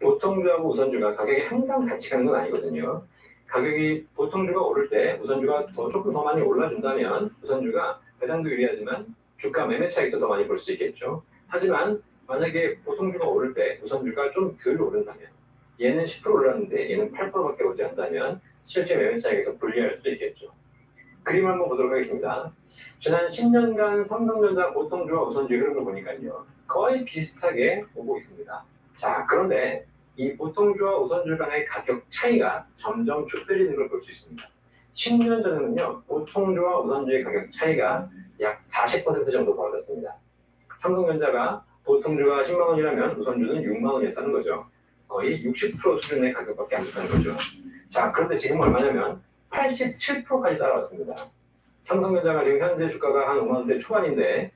보통주하고 우선주가 가격이 항상 같이 가는 건 아니거든요. 가격이 보통주가 오를 때 우선주가 조금 더 많이 올라준다면 우선주가 배당도 유리하지만 주가 매매 차익도 더 많이 볼 수 있겠죠. 하지만 만약에 보통주가 오를 때 우선주가 좀 덜 오른다면, 얘는 10% 올랐는데 얘는 8%밖에 오지 않다면 실제 매매 차익에서 불리할 수도 있겠죠. 그림 한번 보도록 하겠습니다. 지난 10년간 삼성전자 보통주와 우선주의 흐름을 보니까요, 거의 비슷하게 오고 있습니다. 자, 그런데 이 보통주와 우선주 간의 가격 차이가 점점 좁혀지는 걸 볼 수 있습니다. 10년 전에는요, 보통주와 우선주의 가격 차이가 약 40% 정도 벌어졌습니다. 삼성전자가 보통주가 10만 원이라면 우선주는 6만 원이었다는 거죠. 거의 60% 수준의 가격밖에 안 됐다는 거죠. 자, 그런데 지금 얼마냐면 87%까지 따라왔습니다. 삼성전자가 지금 현재 주가가 한 5만 원대 초반인데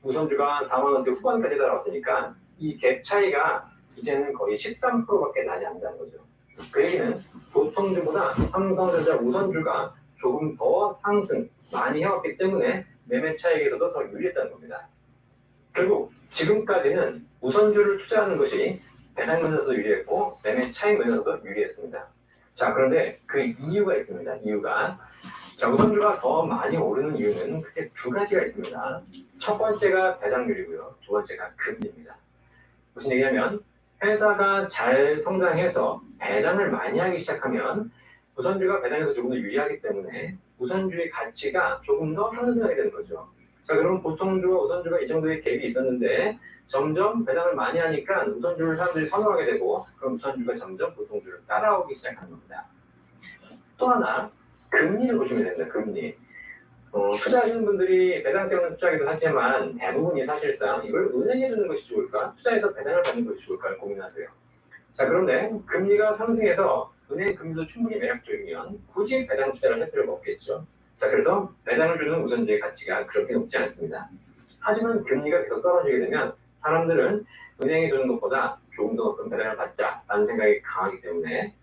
우선주가 한 4만 원대 후반까지 따라왔으니까 이 갭 차이가 이제는 거의 13%밖에 나지 않는다는 거죠. 그 얘기는 보통주보다 삼성전자 우선주가 조금 더 상승 많이 해왔기 때문에 매매 차익에서도 더 유리했다는 겁니다. 결국 지금까지는 우선주를 투자하는 것이 배당 면에서도 유리했고 매매 차익 면에서도 유리했습니다. 자, 그런데 그 이유가 있습니다. 이유가, 자, 우선주가 더 많이 오르는 이유는 크게 두 가지가 있습니다. 첫 번째가 배당률이고요. 두 번째가 금리입니다. 무슨 얘기냐면 회사가 잘 성장해서 배당을 많이 하기 시작하면 우선주가 배당에서 조금 더 유리하기 때문에 우선주의 가치가 조금 더 상승하게 되는 거죠. 자, 그럼 보통주와 우선주가 이 정도의 갭이 있었는데 점점 배당을 많이 하니까 우선주를 사람들이 선호하게 되고, 그럼 우선주가 점점 보통주를 따라오기 시작하는 겁니다. 또 하나, 금리를 보시면 됩니다. 금리. 투자하시는 분들이 배당 때문에 투자하기도 하지만 대부분이 사실상 이걸 은행에 주는 것이 좋을까, 투자해서 배당을 받는 것이 좋을까 고민하세요. 자, 그런데 금리가 상승해서 은행 금리도 충분히 매력적이면 굳이 배당 투자를 할 필요가 없겠죠. 자, 그래서 배당을 주는 우선주의 가치가 그렇게 높지 않습니다. 하지만 금리가 계속 떨어지게 되면 사람들은 은행에 주는 것보다 조금 더 높은 배당을 받자라는 생각이 강하기 때문에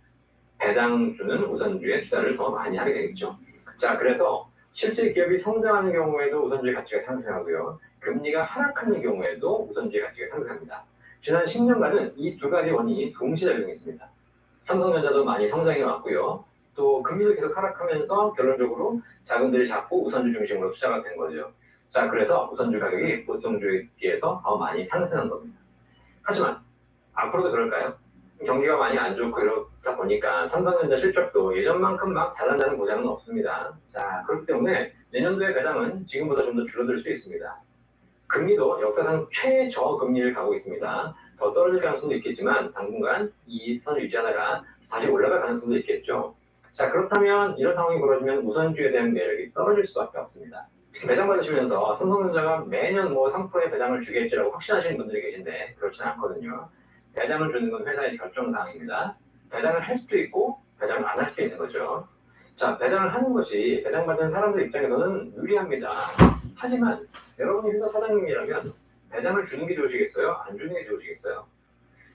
배당 주는 우선주의 투자를 더 많이 하게 되겠죠. 자, 그래서 실제 기업이 성장하는 경우에도 우선주의 가치가 상승하고요. 금리가 하락하는 경우에도 우선주의 가치가 상승합니다. 지난 10년간은 이 두 가지 원인이 동시에 작용했습니다. 삼성전자도 많이 성장해 왔고요. 또 금리도 계속 하락하면서 결론적으로 자금들이 자꾸 우선주 중심으로 투자가 된 거죠. 자, 그래서 우선주 가격이 보통주에 비해서 더 많이 상승한 겁니다. 하지만 앞으로도 그럴까요? 경기가 많이 안 좋고 이러다 보니까 삼성전자 실적도 예전만큼 막 잘한다는 보장은 없습니다. 자, 그렇기 때문에 내년도의 배당은 지금보다 좀 더 줄어들 수 있습니다. 금리도 역사상 최저금리를 가고 있습니다. 더 떨어질 가능성도 있겠지만 당분간 이 선을 유지하다가 다시 올라갈 가능성도 있겠죠. 자, 그렇다면 이런 상황이 벌어지면 우선주에 대한 매력이 떨어질 수밖에 없습니다. 배당 받으시면서 삼성전자가 매년 3%의 배당을 주겠지라고 확신하시는 분들이 계신데 그렇지는 않거든요. 배당을 주는 건 회사의 결정사항입니다. 배당을 할 수도 있고 배당을 안 할 수도 있는 거죠. 자, 배당을 하는 것이 배당받은 사람들 입장에서는 유리합니다. 하지만 여러분이 회사 사장님이라면 배당을 주는 게 좋으시겠어요? 안 주는 게 좋으시겠어요?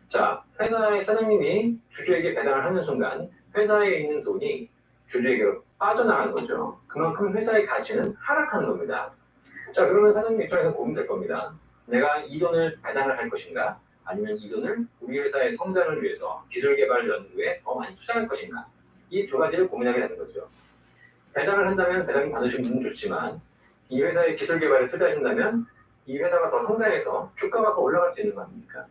자, 회사의 사장님이 주주에게 배당을 하는 순간 회사에 있는 돈이 주주에게로 빠져나가는 거죠. 그만큼 회사의 가치는 하락하는 겁니다. 자, 그러면 사장님 입장에서 고민될 겁니다. 내가 이 돈을 배당을 할 것인가? 아니면 이 돈을 우리 회사의 성장을 위해서 기술개발 연구에 더 많이 투자할 것인가? 이 두 가지를 고민하게 되는 거죠. 배당을 한다면 배당이 받으시는 분은 좋지만 이 회사의 기술개발에 투자하신다면 이 회사가 더 성장해서 주가가 더 올라갈 수 있는 거 아닙니까?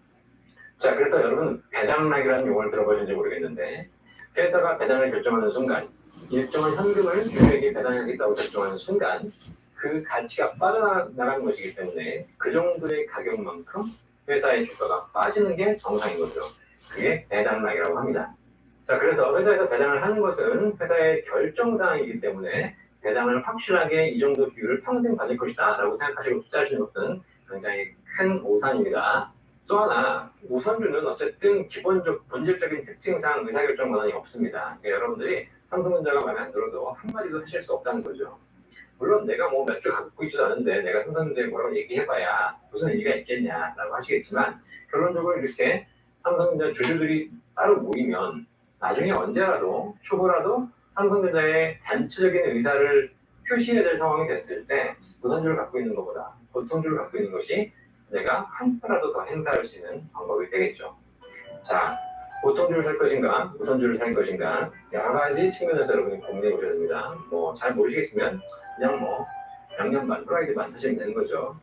자, 그래서 여러분 배당락이라는 용어를 들어보셨는지 모르겠는데 회사가 배당을 결정하는 순간 일정한 현금을 주주에게 배당하겠다고 결정하는 순간 그 가치가 빠져나가는 것이기 때문에 그 정도의 가격만큼 회사의 주가가 빠지는 게 정상인 거죠. 그게 배당락이라고 합니다. 자, 그래서 회사에서 배당을 하는 것은 회사의 결정사항이기 때문에 배당을 확실하게 이 정도 비율을 평생 받을 것이다 라고 생각하시고 투자하시는 것은 굉장히 큰 오산입니다. 또 하나, 우선주는 어쨌든 본질적인 특징상 의사결정 권한이 없습니다. 그러니까 여러분들이 삼성전자가 마음에 안 들어도 한마디도 하실 수 없다는 거죠. 물론 내가 뭐 몇 주 갖고 있지도 않은데 내가 삼성전자에 뭐라고 얘기해봐야 무슨 의미가 있겠냐라고 하시겠지만 결론적으로 이렇게 삼성전자 주주들이 따로 모이면 나중에 언제라도 초보라도 삼성전자의 단체적인 의사를 표시해야 될 상황이 됐을 때 우선주를 갖고 있는 것보다 보통주를 갖고 있는 것이 내가 한 표라도 더 행사할 수 있는 방법이 되겠죠. 자, 보통주를 살 것인가, 우선주를 살 것인가 여러 가지 측면에서 여러분이 고민해 보셔야 됩니다. 뭐 잘 모르시겠으면 그냥 뭐 양념 반, 프라이드 반 하시면 되는 거죠.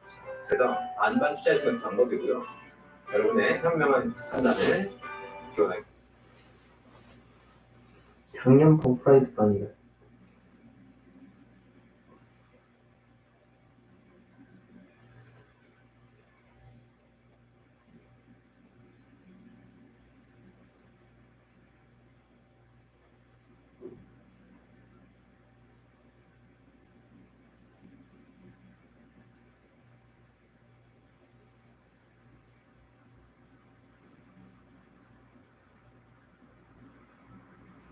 그래서 반반 투자하시는 방법이고요. 여러분의 현명한 판단을 기원합니다. 양념 프라이드 반이래.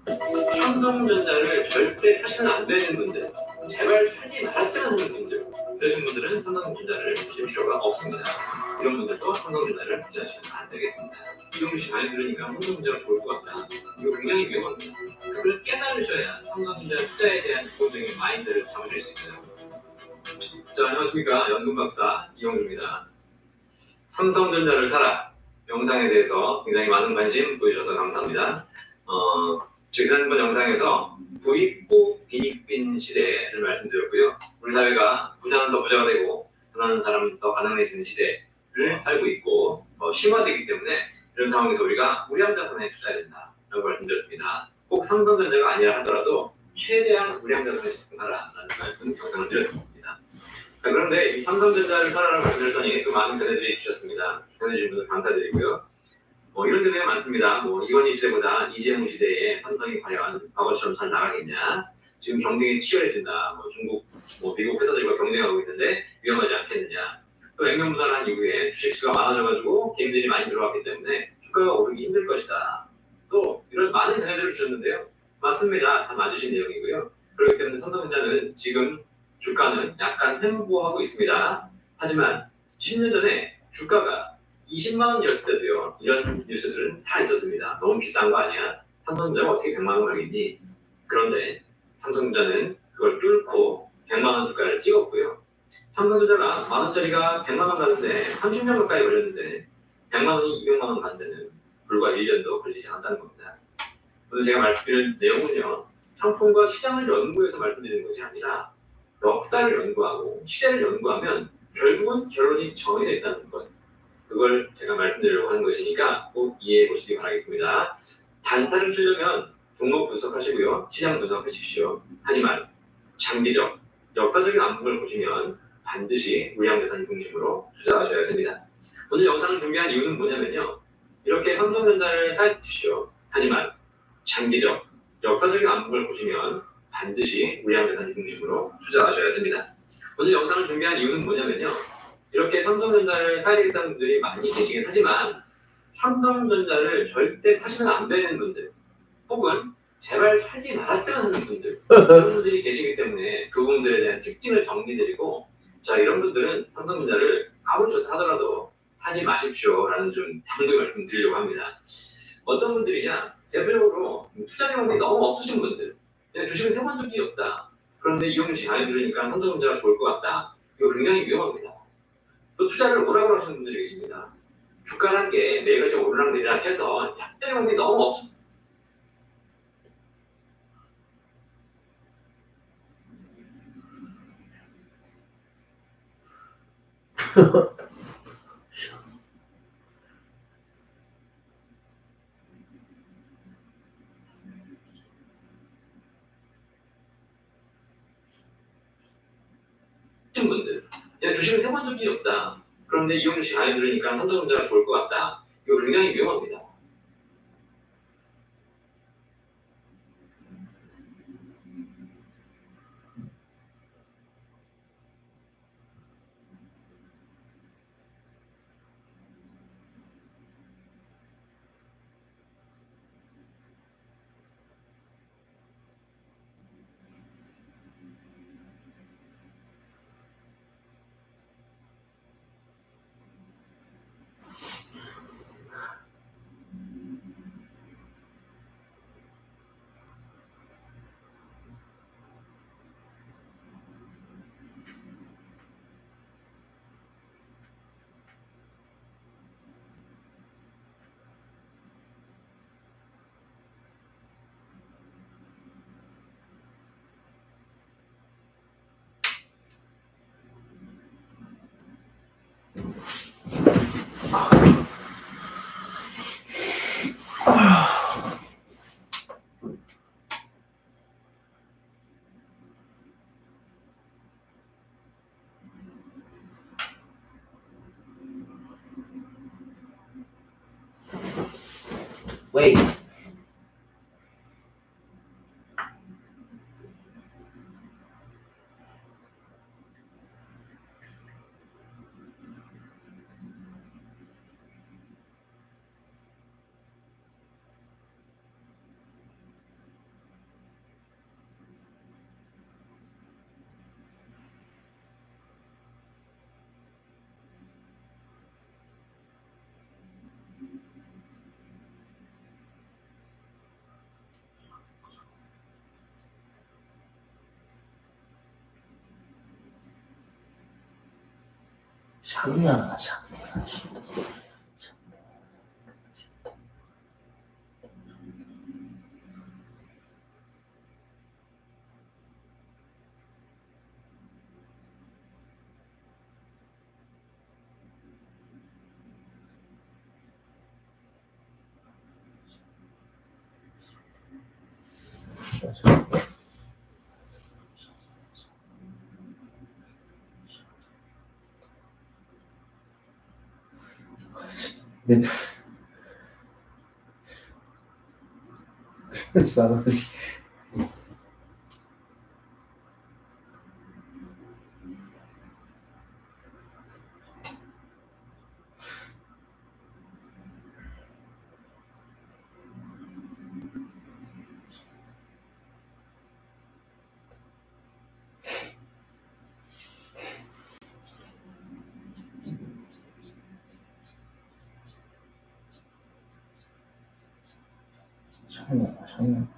삼성전자를 절대 사시면 안 되는 분들, 제발 사지 말았으면 하는 분들, 그러신 분들은 삼성전자를 보실 필요가 없습니다. 이런 분들도 삼성전자를 투자하시면 안 되겠습니다. 이용주 씨 많이 들으니까 삼성전자가 좋을 것 같다. 이거 굉장히 위험합니다. 그걸 깨달으셔야 삼성전자 투자에 대한 기본적인 마인드를 잡으실 수 있어요. 자, 안녕하십니까. 연금 박사 이용주입니다. 삼성전자를 사라. 영상에 대해서 굉장히 많은 관심 보여주셔서 감사합니다. 지난번 영상에서 부익부 빈익빈 시대를 말씀드렸고요. 우리 사회가 부자는 더 부자가 되고 가난한 사람은 더 가난해지는 시대를 살고 있고 더 심화되기 때문에 이런 상황에서 우리가 우량자산에 투자해야 된다라고 말씀드렸습니다. 꼭 삼성전자가 아니라 하더라도 최대한 우량자산에 집중하라라는 말씀 영상을 드렸습니다. 자, 그런데 이 삼성전자를 사라라고 말씀드렸더니 또 많은 견해들이 주셨습니다. 견해주신 분들 감사드리고요. 이런 견해가 많습니다. 이건희 시대보다 이재용 시대에 삼성이 과연 과거처럼 잘 나가겠냐? 지금 경쟁이 치열해진다. 중국, 미국 회사들과 경쟁하고 있는데 위험하지 않겠느냐? 또 액면 분할한 이후에 주식수가 많아져가지고 개인들이 많이 들어왔기 때문에 주가가 오르기 힘들 것이다. 또 이런 많은 견해들을 주셨는데요. 맞습니다. 다 맞으신 내용이고요. 그렇기 때문에 삼성전자는 지금 주가는 약간 횡보하고 있습니다. 하지만 10년 전에 주가가 20만 원이었을 때도요. 이런 뉴스들은 다 있었습니다. 너무 비싼 거 아니야? 삼성전자가 어떻게 100만 원 가겠니? 그런데 삼성전자는 그걸 뚫고 100만 원 주가를 찍었고요. 삼성전자가 만 원짜리가 100만 원 가는데 30년 가까이 걸렸는데 100만 원이 200만 원 간 데는 불과 1년도 걸리지 않았다는 겁니다. 오늘 제가 말씀드린 내용은요. 상품과 시장을 연구해서 말씀드리는 것이 아니라 역사를 연구하고 시대를 연구하면 결국은 결론이 정해져 있다는 것. 그걸 제가 말씀드리려고 하는 것이니까 꼭 이해해 보시기 바라겠습니다. 단타를 치려면 종목 분석하시고요. 시장 분석하십시오. 하지만 장기적, 역사적인 안목을 보시면 반드시 우량자산 중심으로 투자하셔야 됩니다. 오늘 영상을 준비한 이유는 뭐냐면요. 이렇게 삼성전자를 사십시오. 하지만 장기적, 역사적인 안목을 보시면 반드시 우량자산 중심으로 투자하셔야 됩니다. 오늘 영상을 준비한 이유는 뭐냐면요. 이렇게 삼성전자를 사야 되겠다는 분들이 많이 계시긴 하지만 삼성전자를 절대 사시면 안 되는 분들 혹은 제발 사지 말았으면 하는 분들 그런 분들이 계시기 때문에 그분들에 대한 특징을 정리드리고 자 이런 분들은 삼성전자를 아무리 좋다 하더라도 사지 마십시오라는 좀 당도 말씀드리려고 합니다. 어떤 분들이냐 대표적으로 투자 경험이 너무 없으신 분들 그냥 주식을 해본 적이 없다. 그런데 이용주 씨 강의 들으니까 삼성전자가 좋을 것 같다. 이거 굉장히 위험합니다. 또 투자를 오락으로 하시는 분들이 계십니다. 주가란 게 매일같이 오르락내리락 해서 약간의 경험이 너무 없습니다. 분들 제가 주식을 해본 적이 없다. 그런데 이용 주식 많이 들으니까 삼성전자가 좋을 것 같다. 이거 굉장히 위험합니다. Wait. 장난. 네. 싸가지. 장난.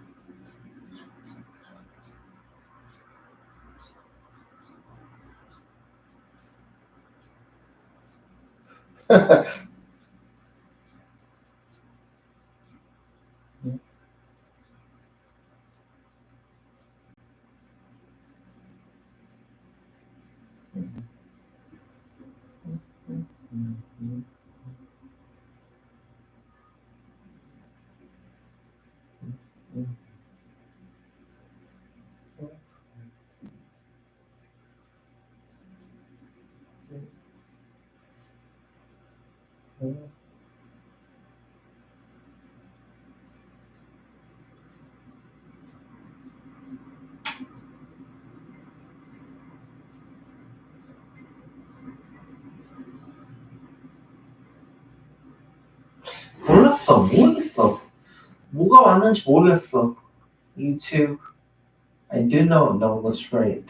모르겠어. 뭐가 왔는지 모르겠어. YouTube. I do know that was great.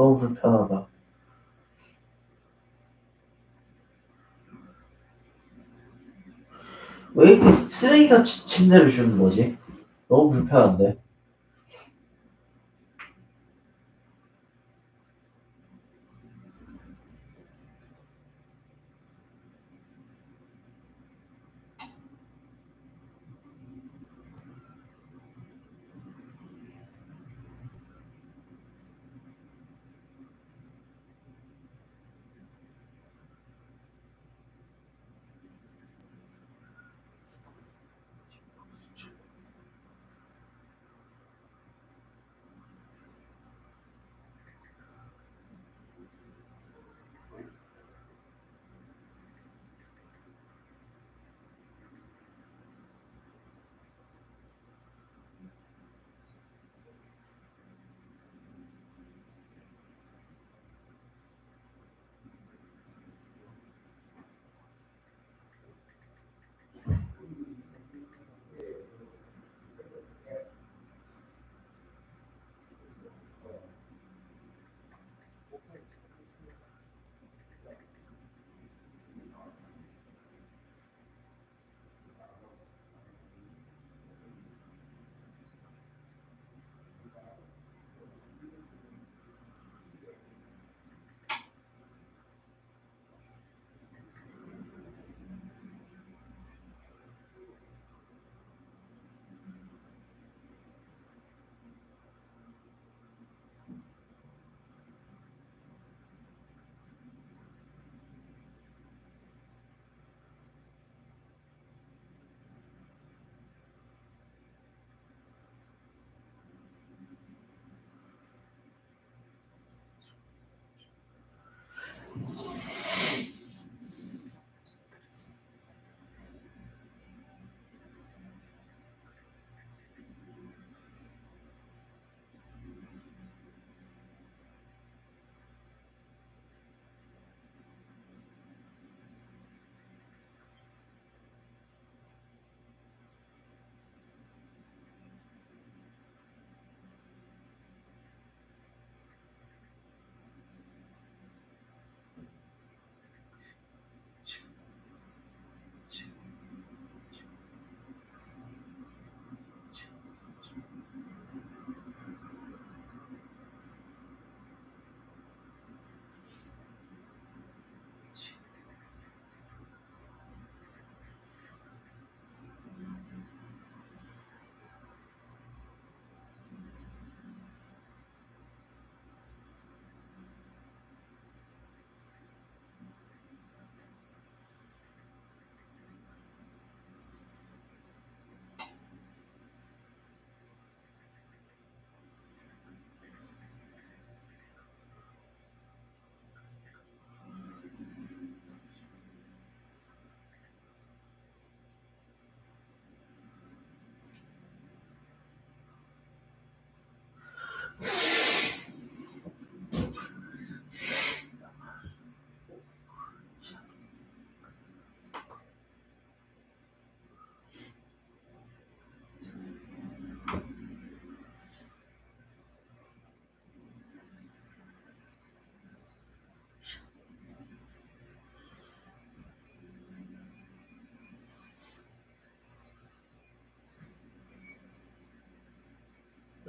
너무 불편하다. 왜 이렇게 쓰레기같이 침대를 주는 거지? 너무 불편한데.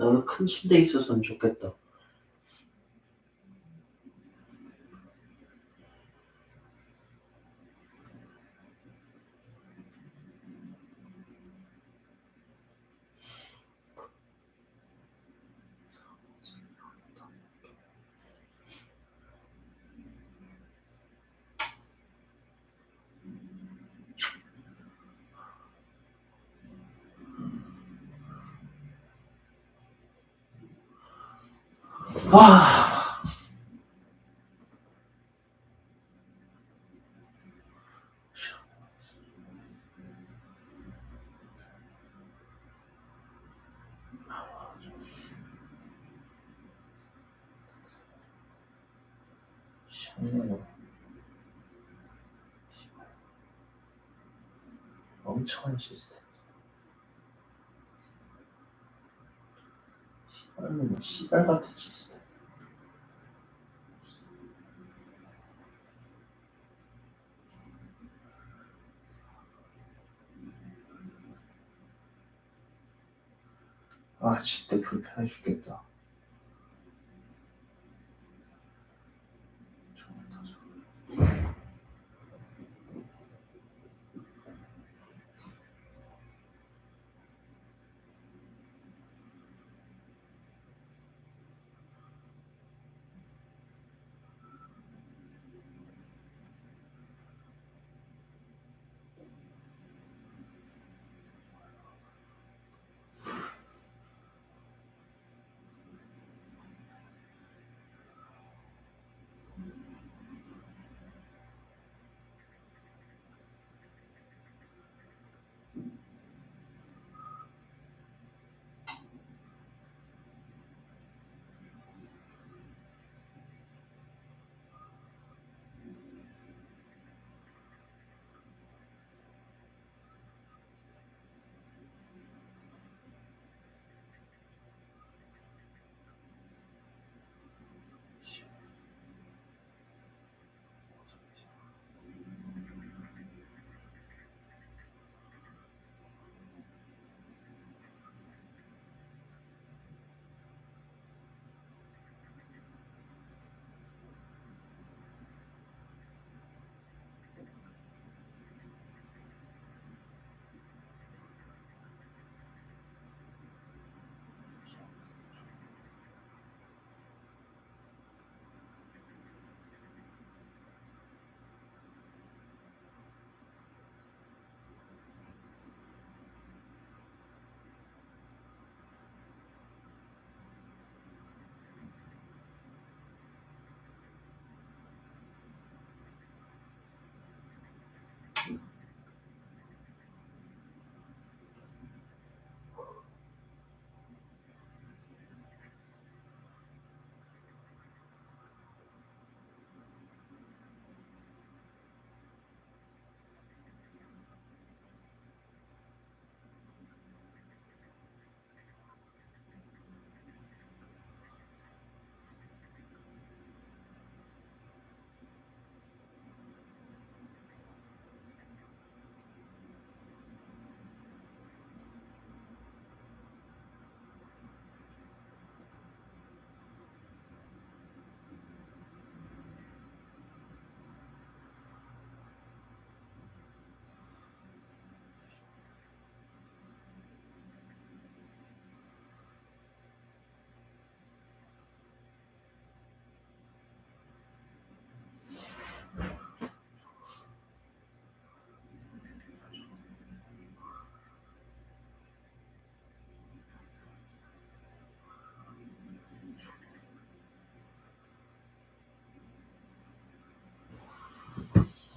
나는 큰 침대 있었으면 좋겠다. 와. 엄청난 시스템. 씨발 같은 시스템. 아, 진짜 불편해 죽겠다.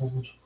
너무 좋아.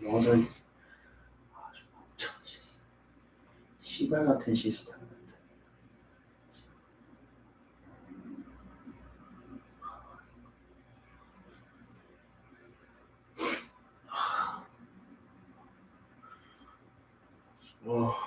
워든 시발 같은 시스템. 와.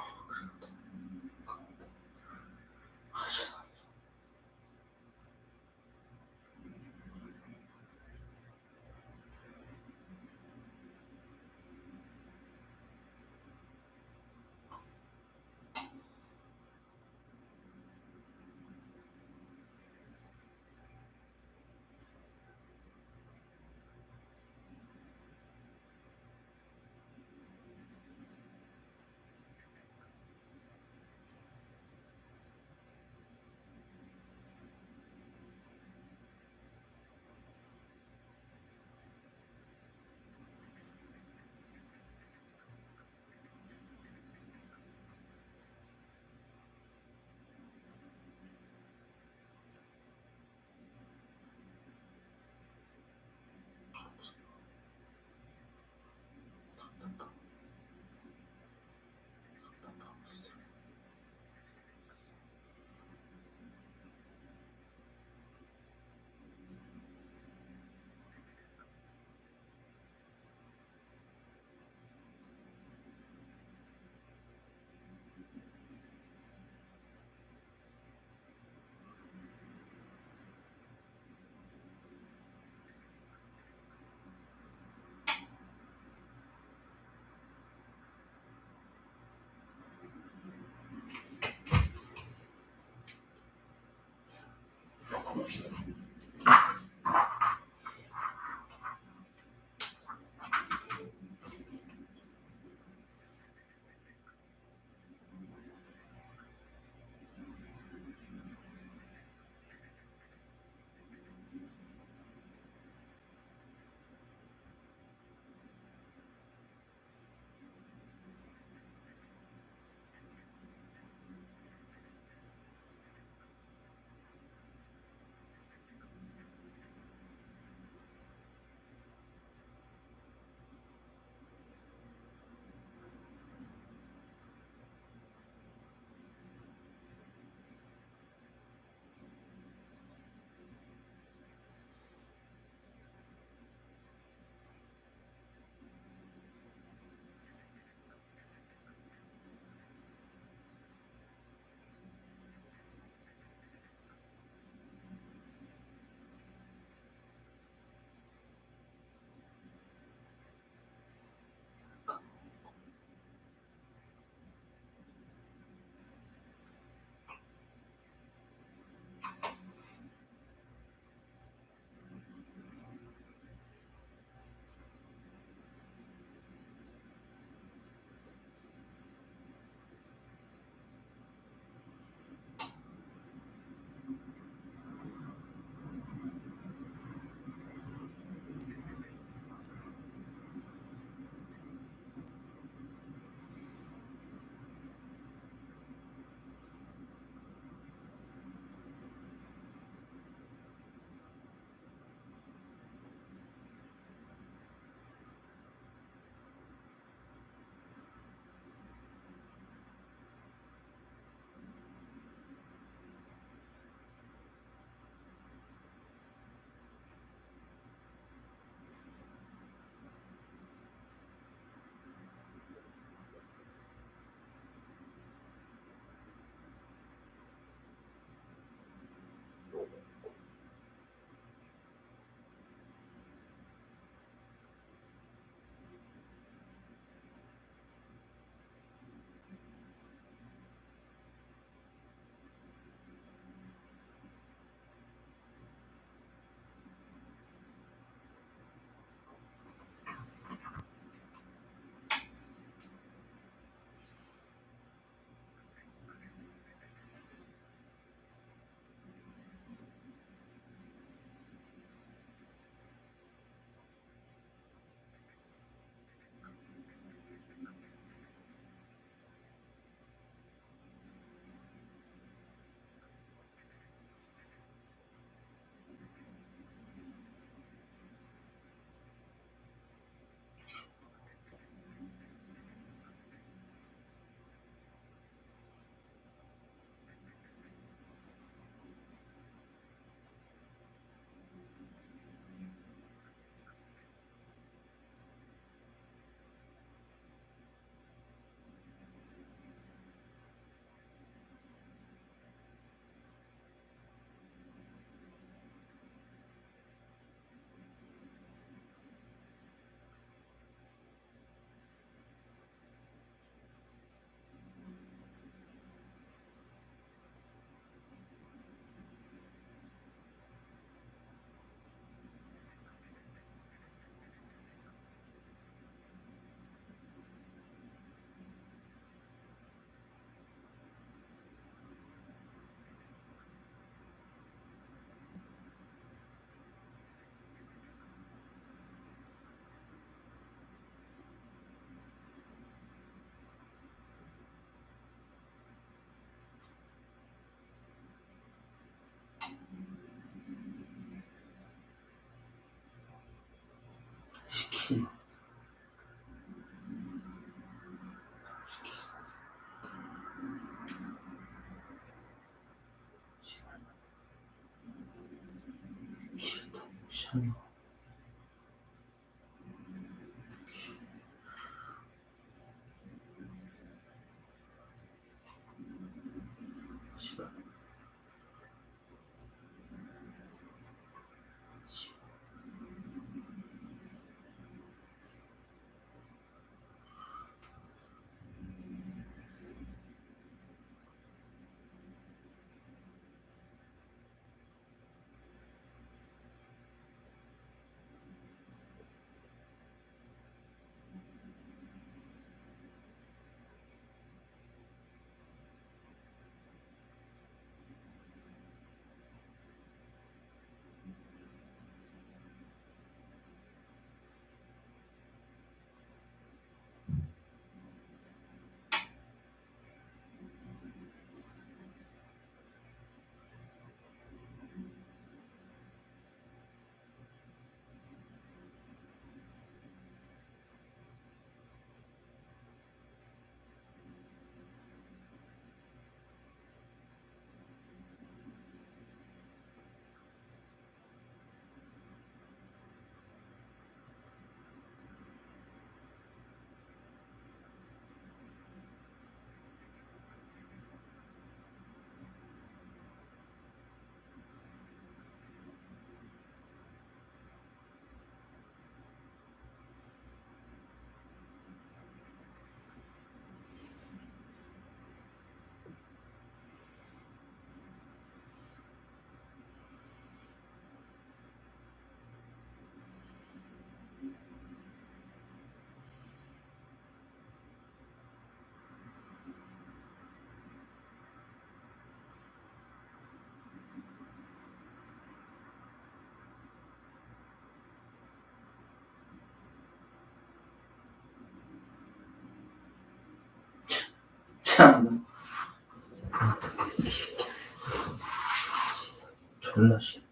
시키지 마. 싫다. 싫어. 참. 졸라 싫어.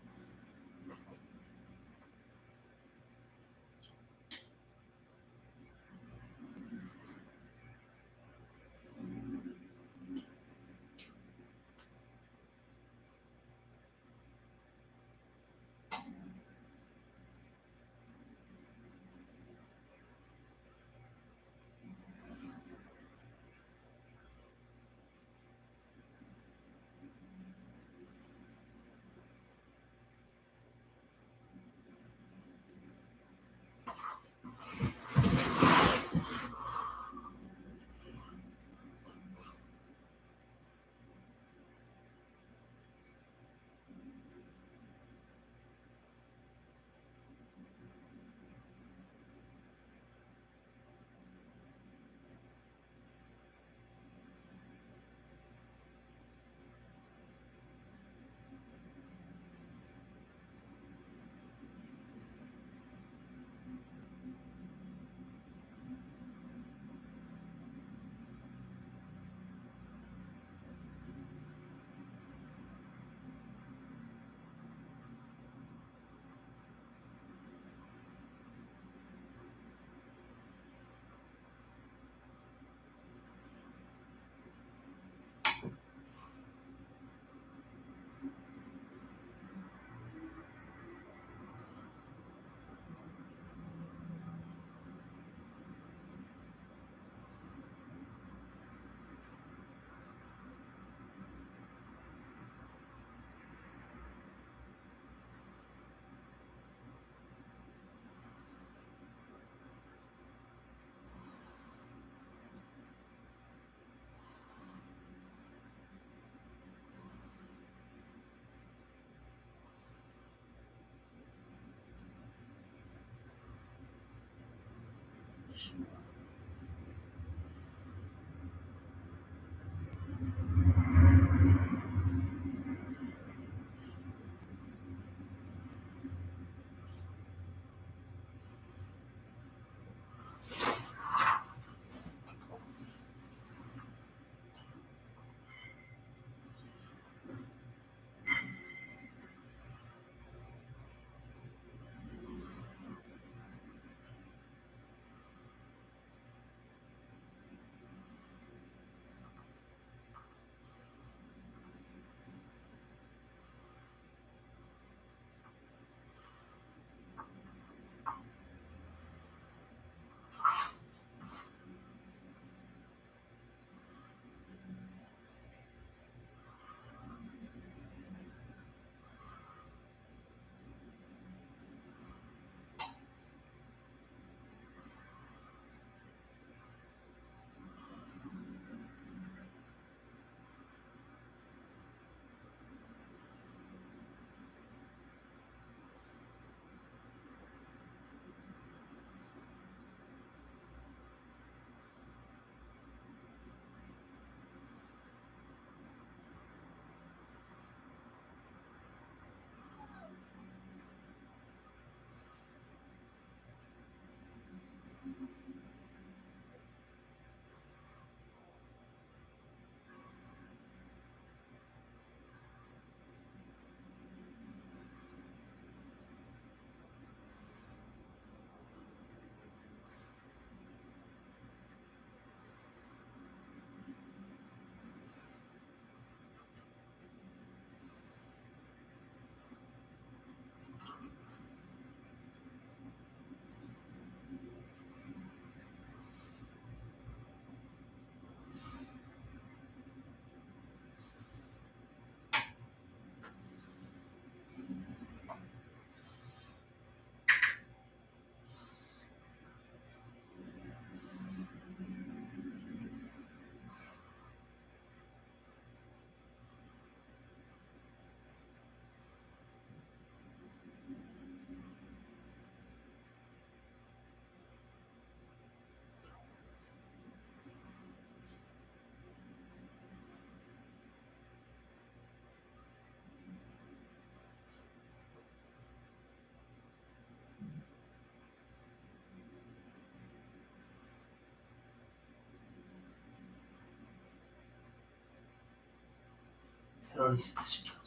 플레이리스트 시켜.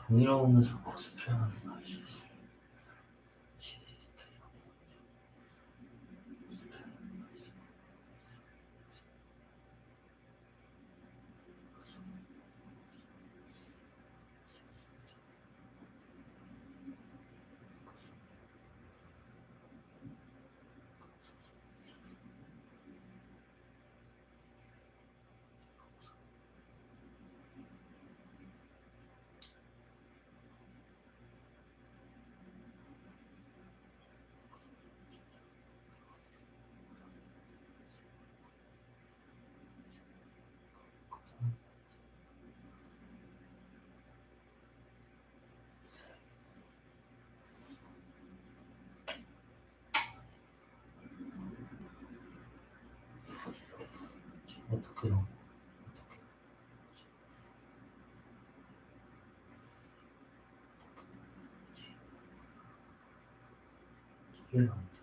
정의로운에서 코스프레하는 거 아시지? 어떻게 요 이해가 안 돼.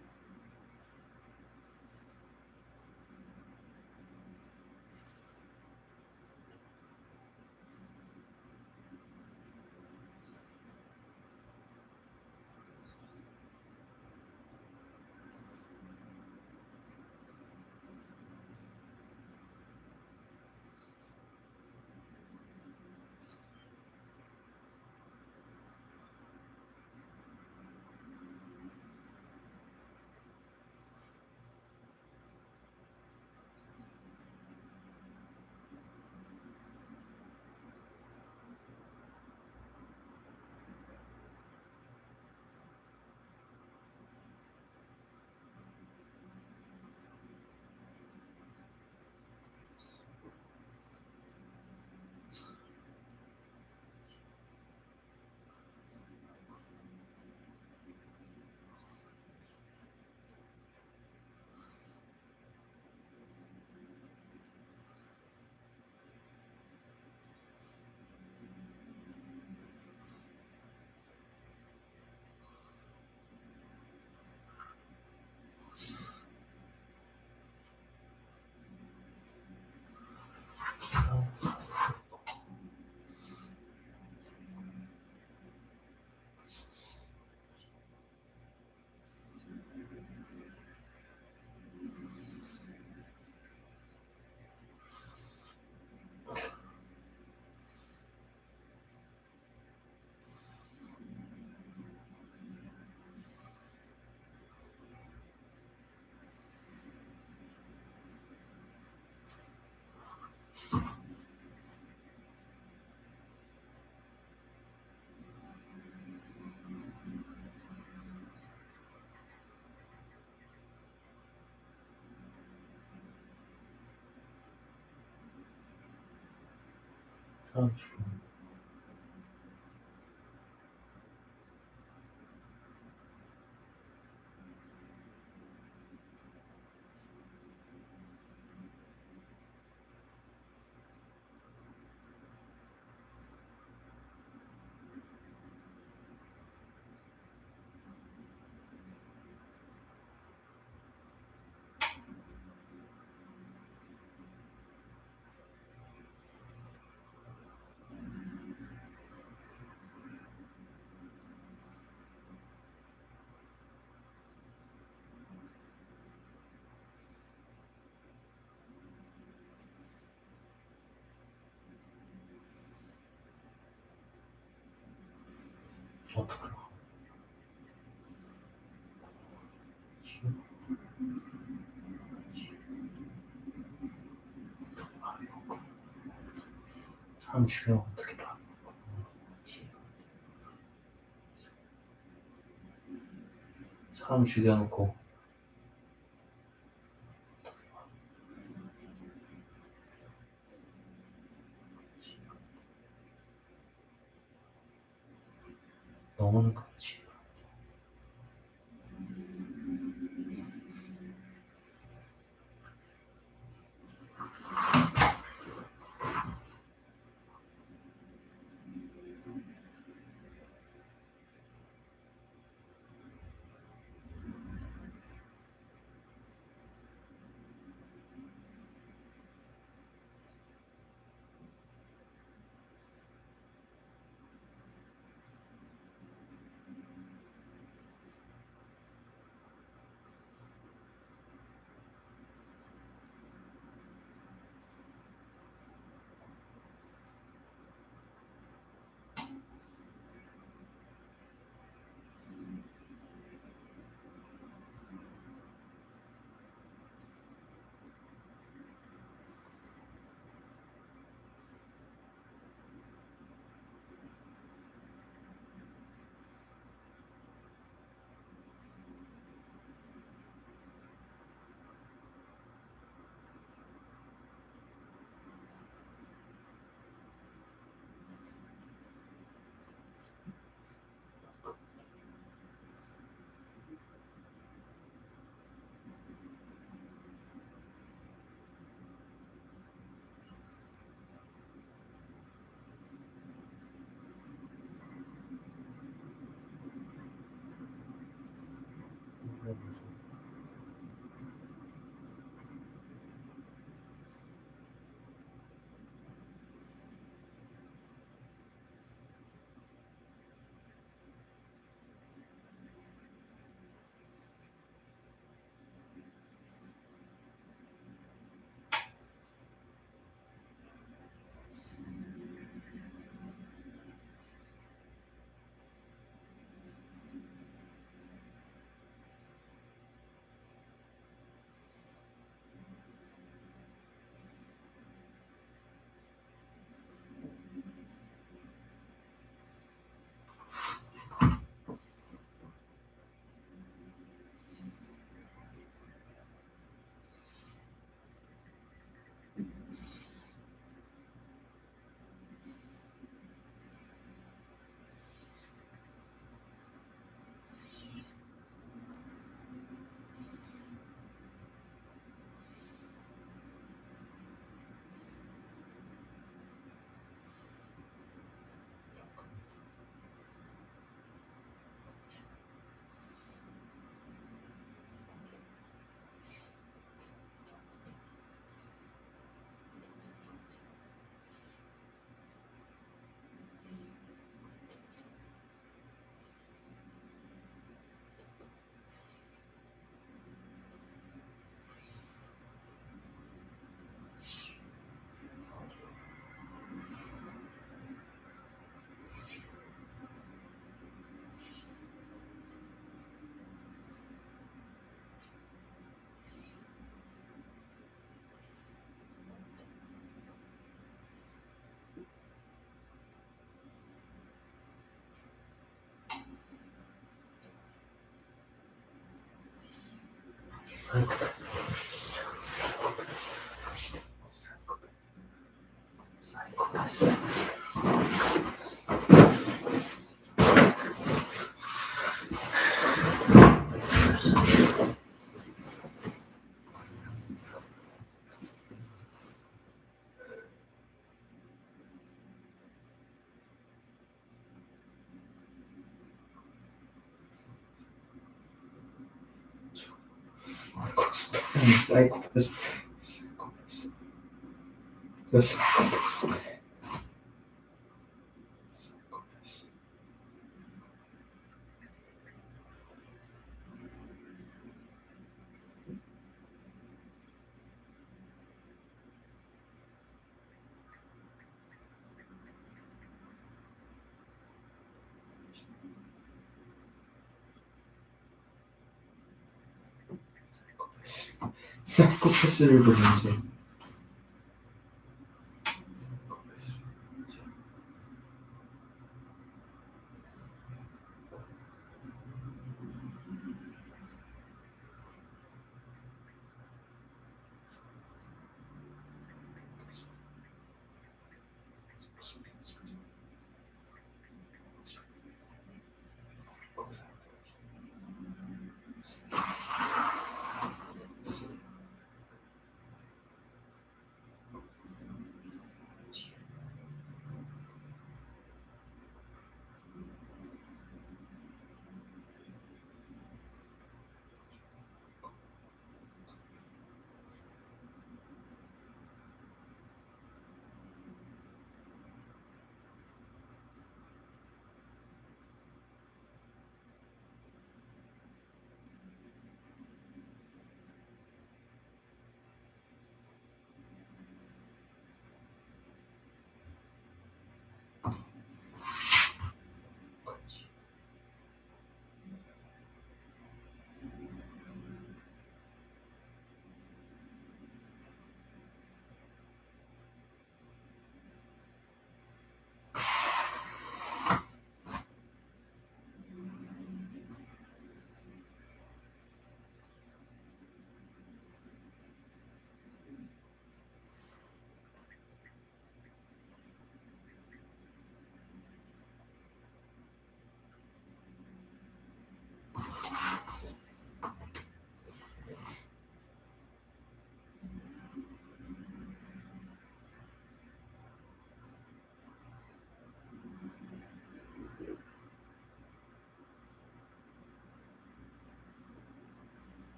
사람 죽여. 어떻게 봐? 사람 죽여 어떻게 봐? 사람 죽여놓고 너무는 그렇지. Psychopath. Just 사이코패스들도 문제.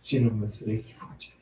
지는 쓰레기 문제.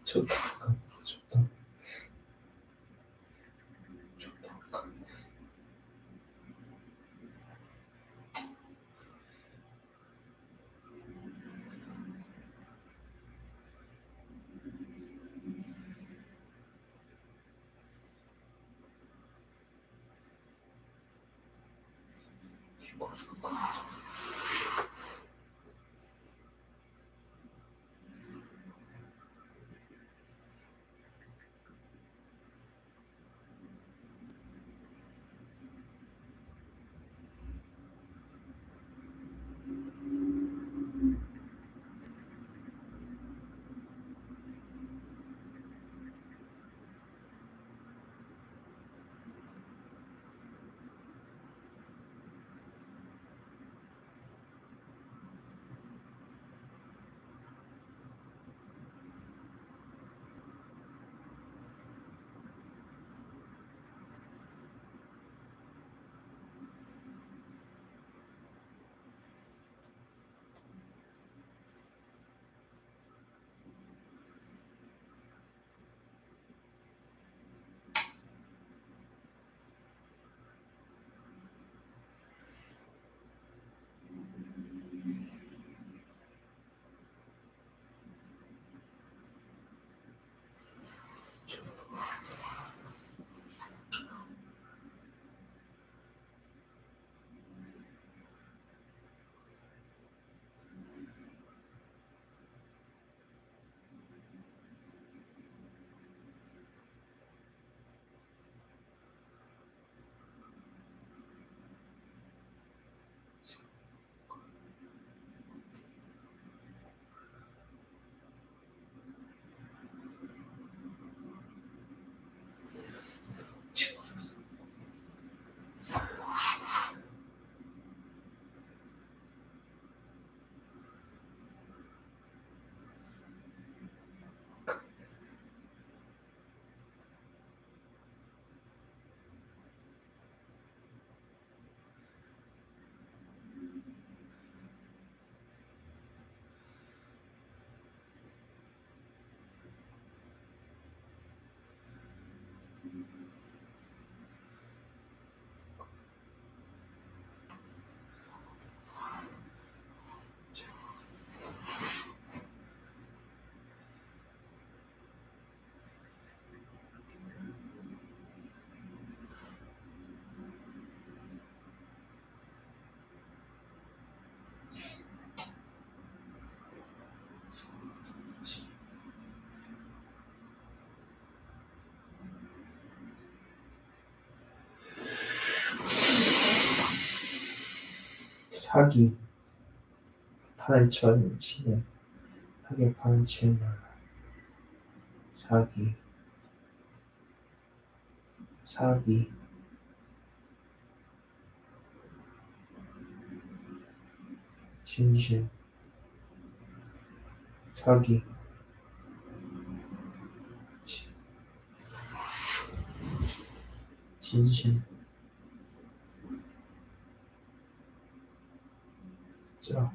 좋다. 좋다. 사기. 판을 치네. 사기 판을 치는 말. 사기. 사기. 진실. 사기. 진실. 자.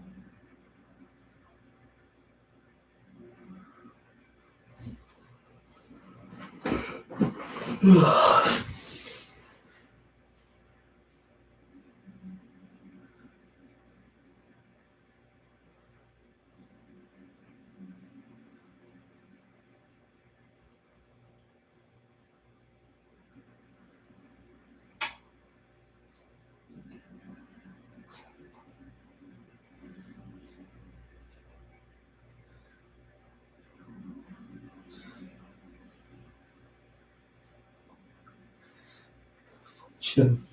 참.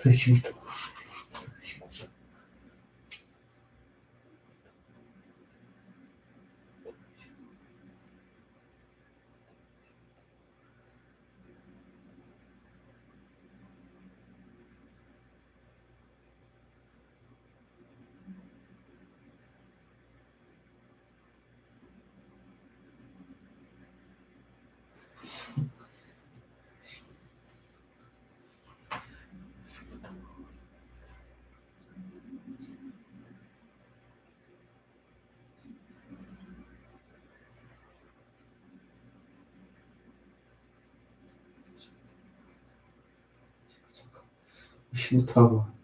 다시부터. 시부터 하고.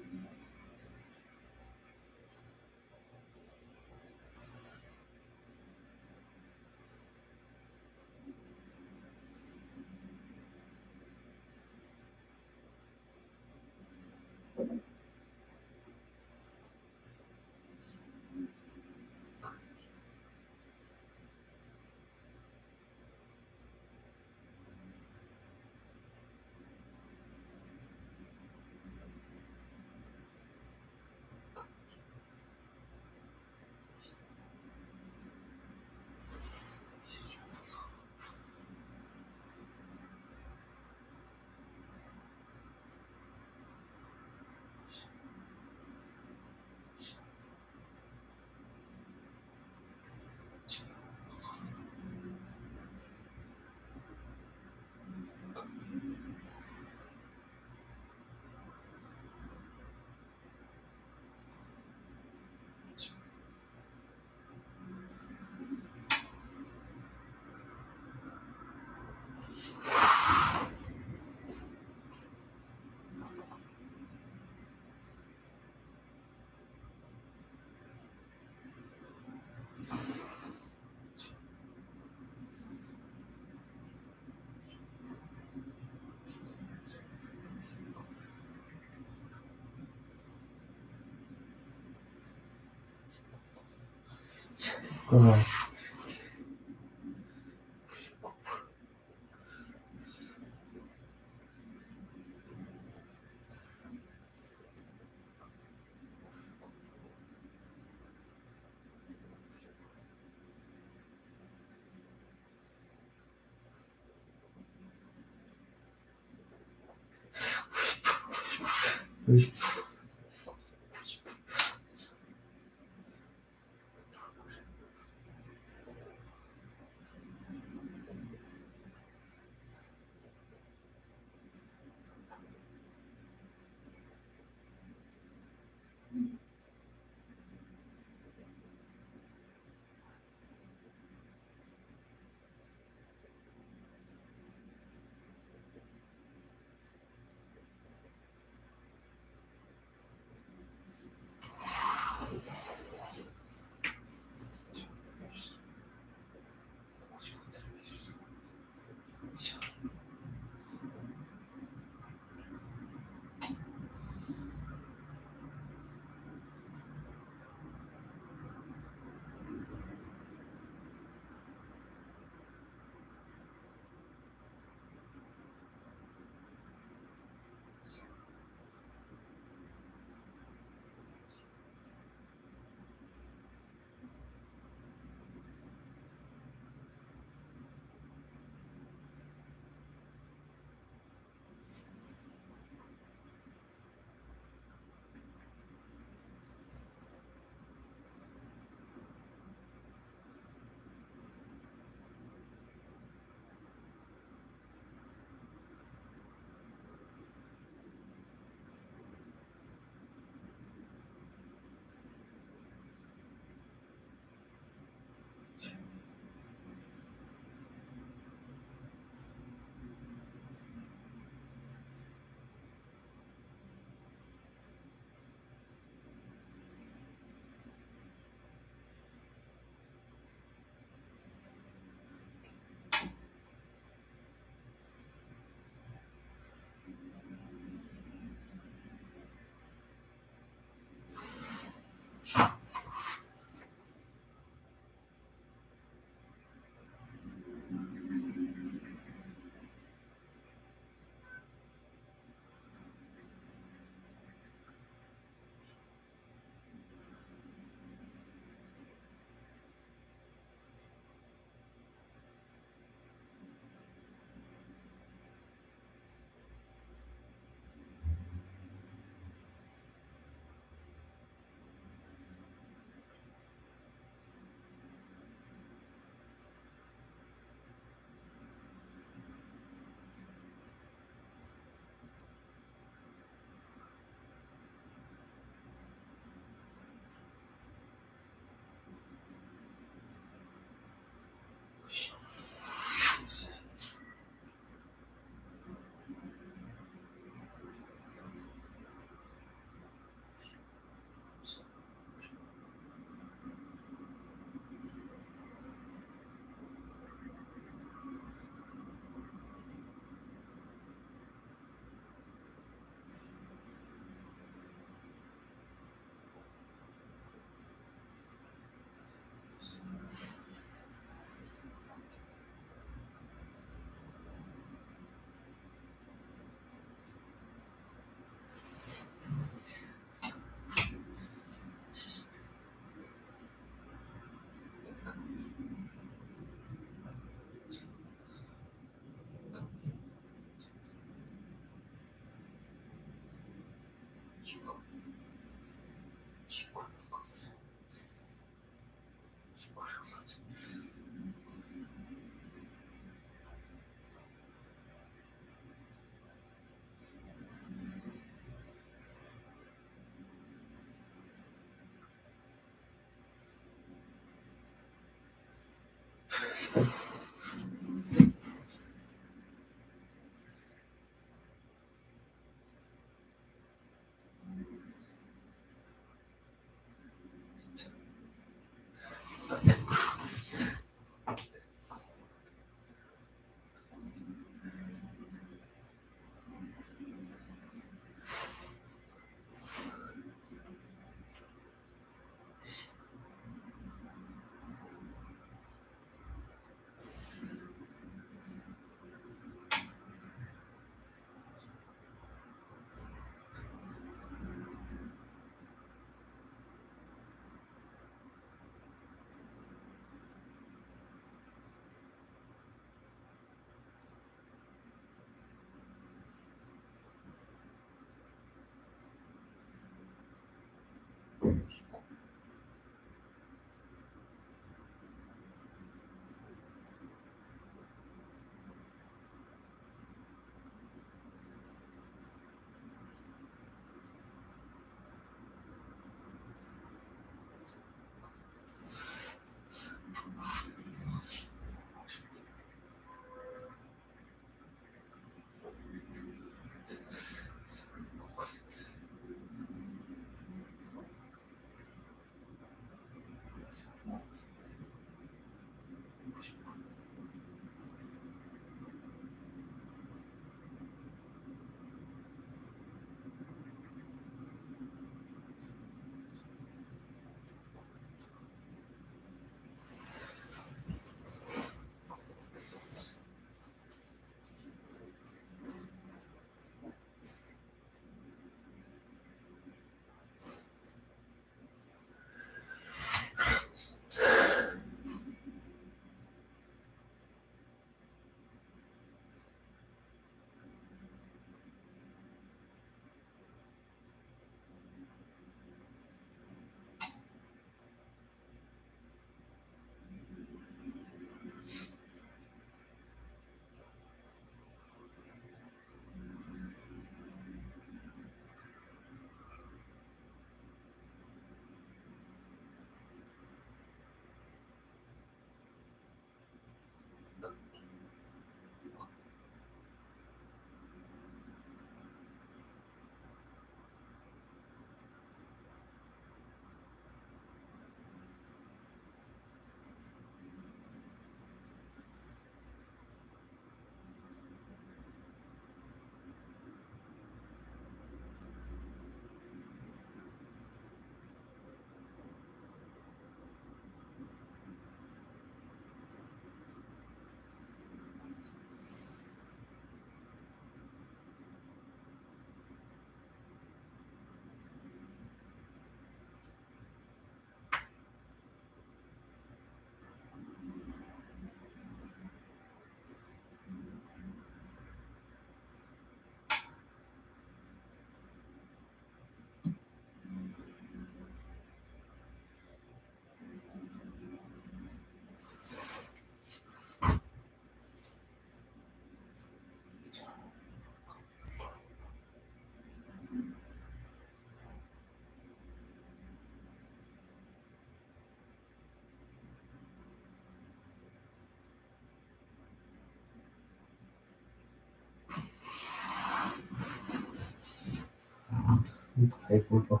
배불러.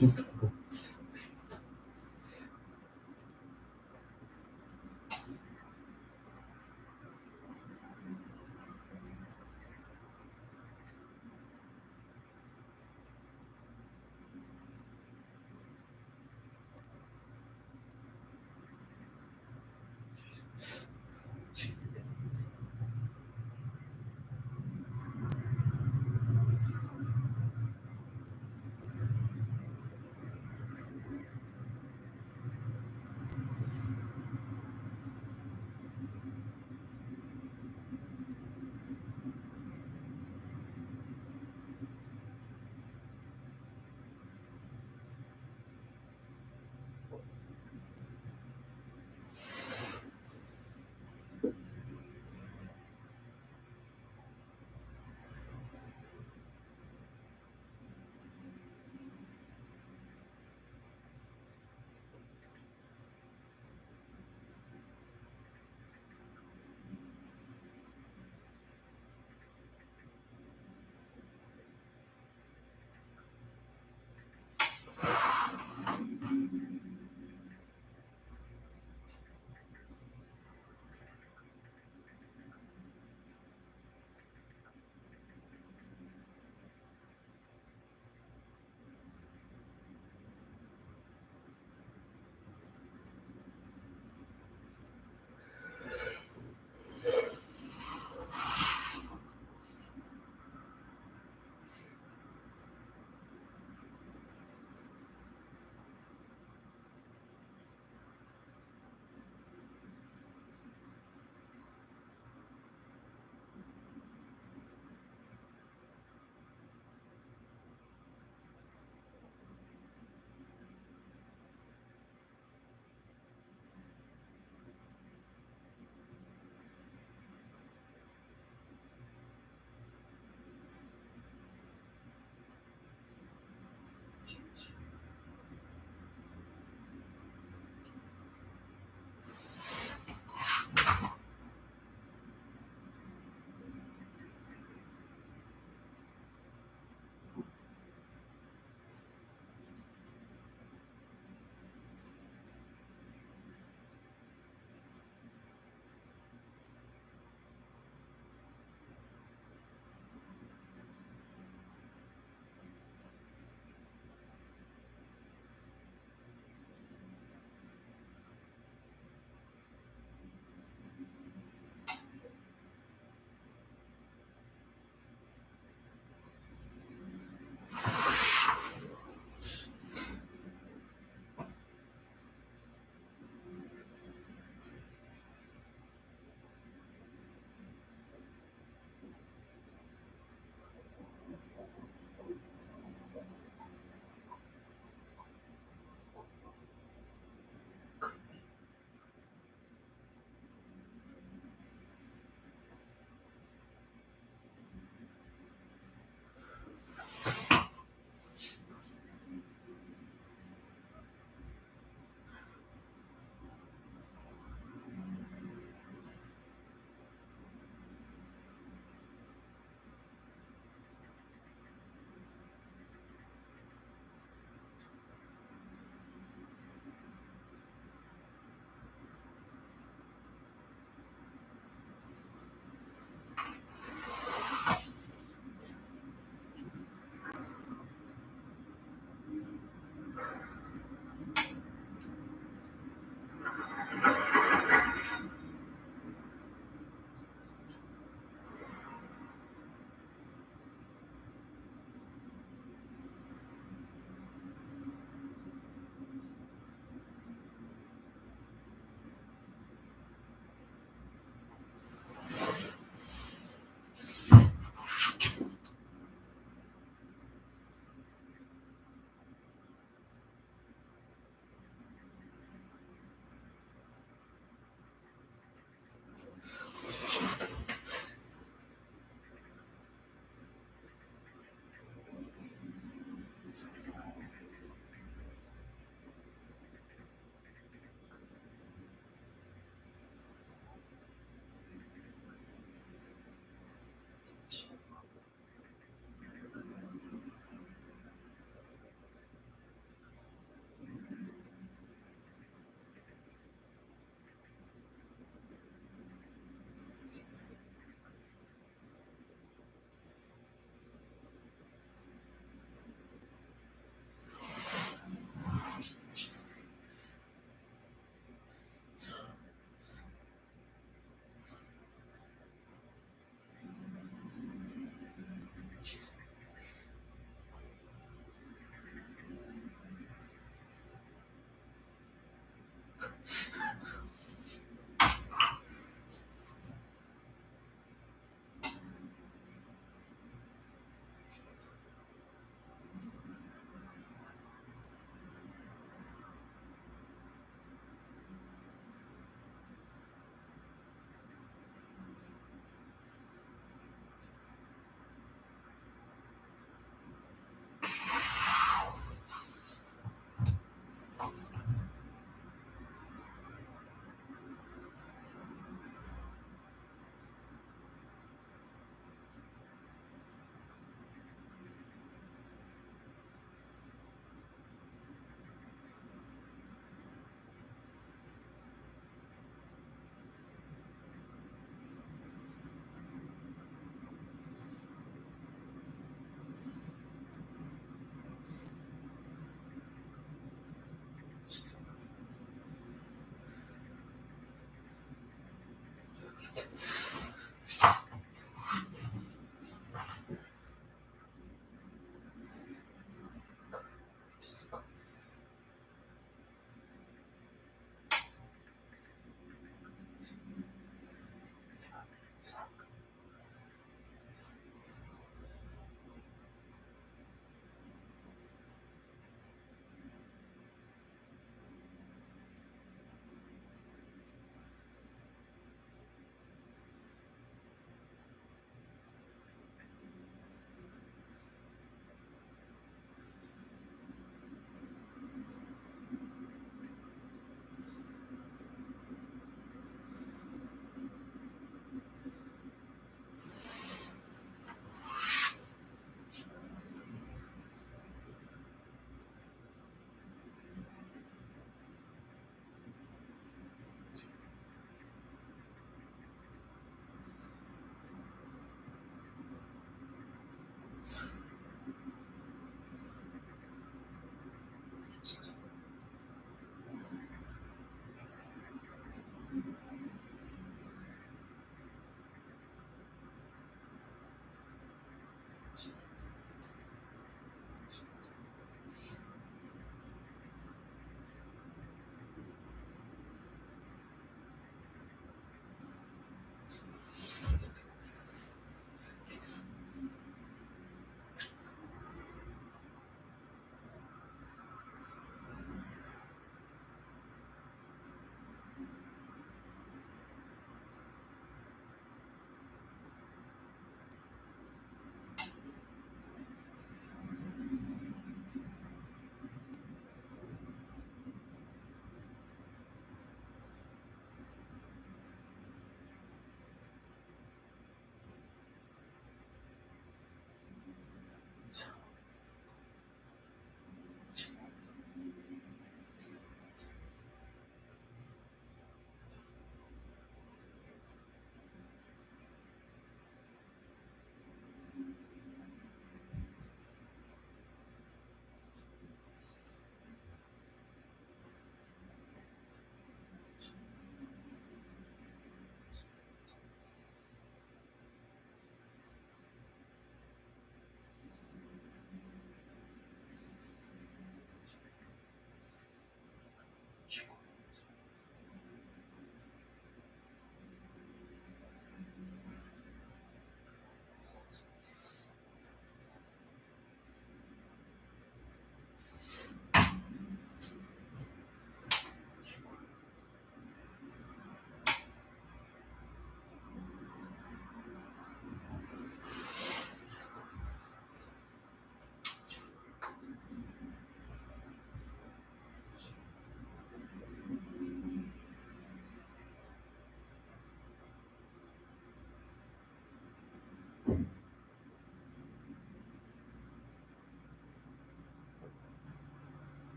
싫다고.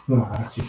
그건 알지.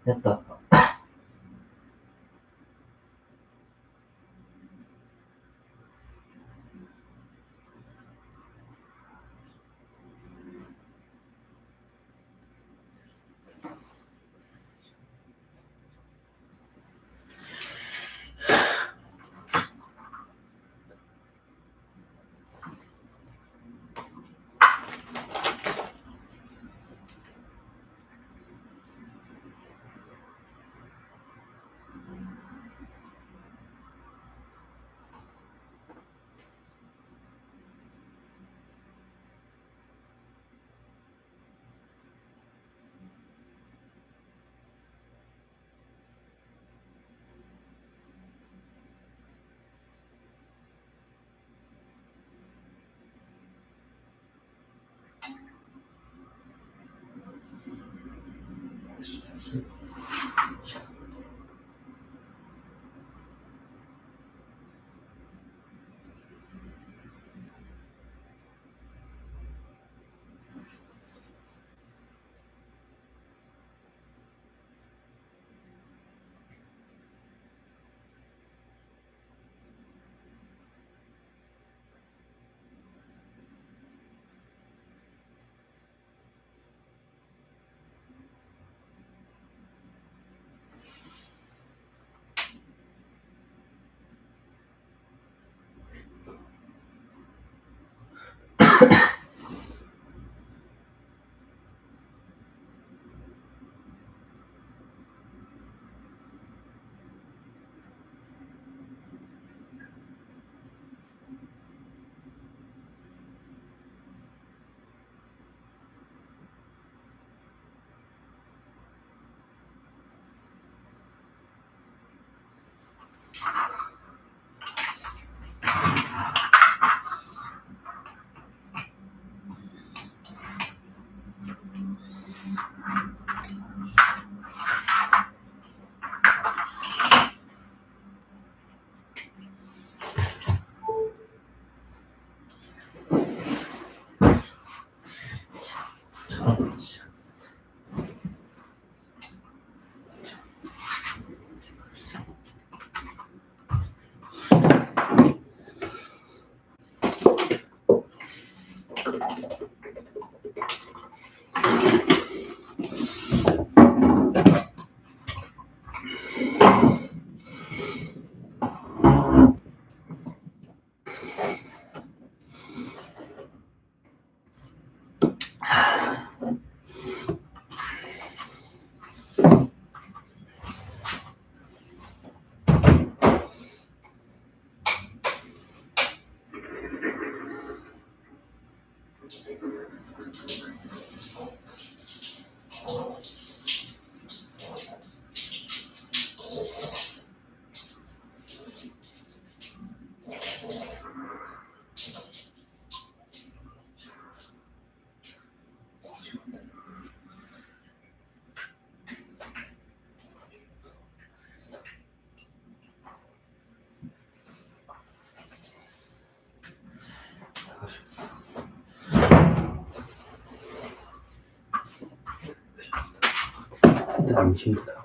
됐다. 당신보다.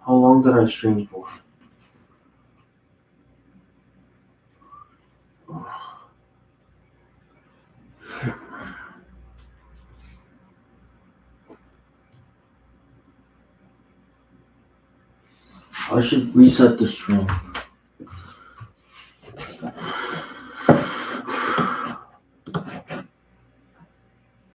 How long did I stream for? I should reset the stream.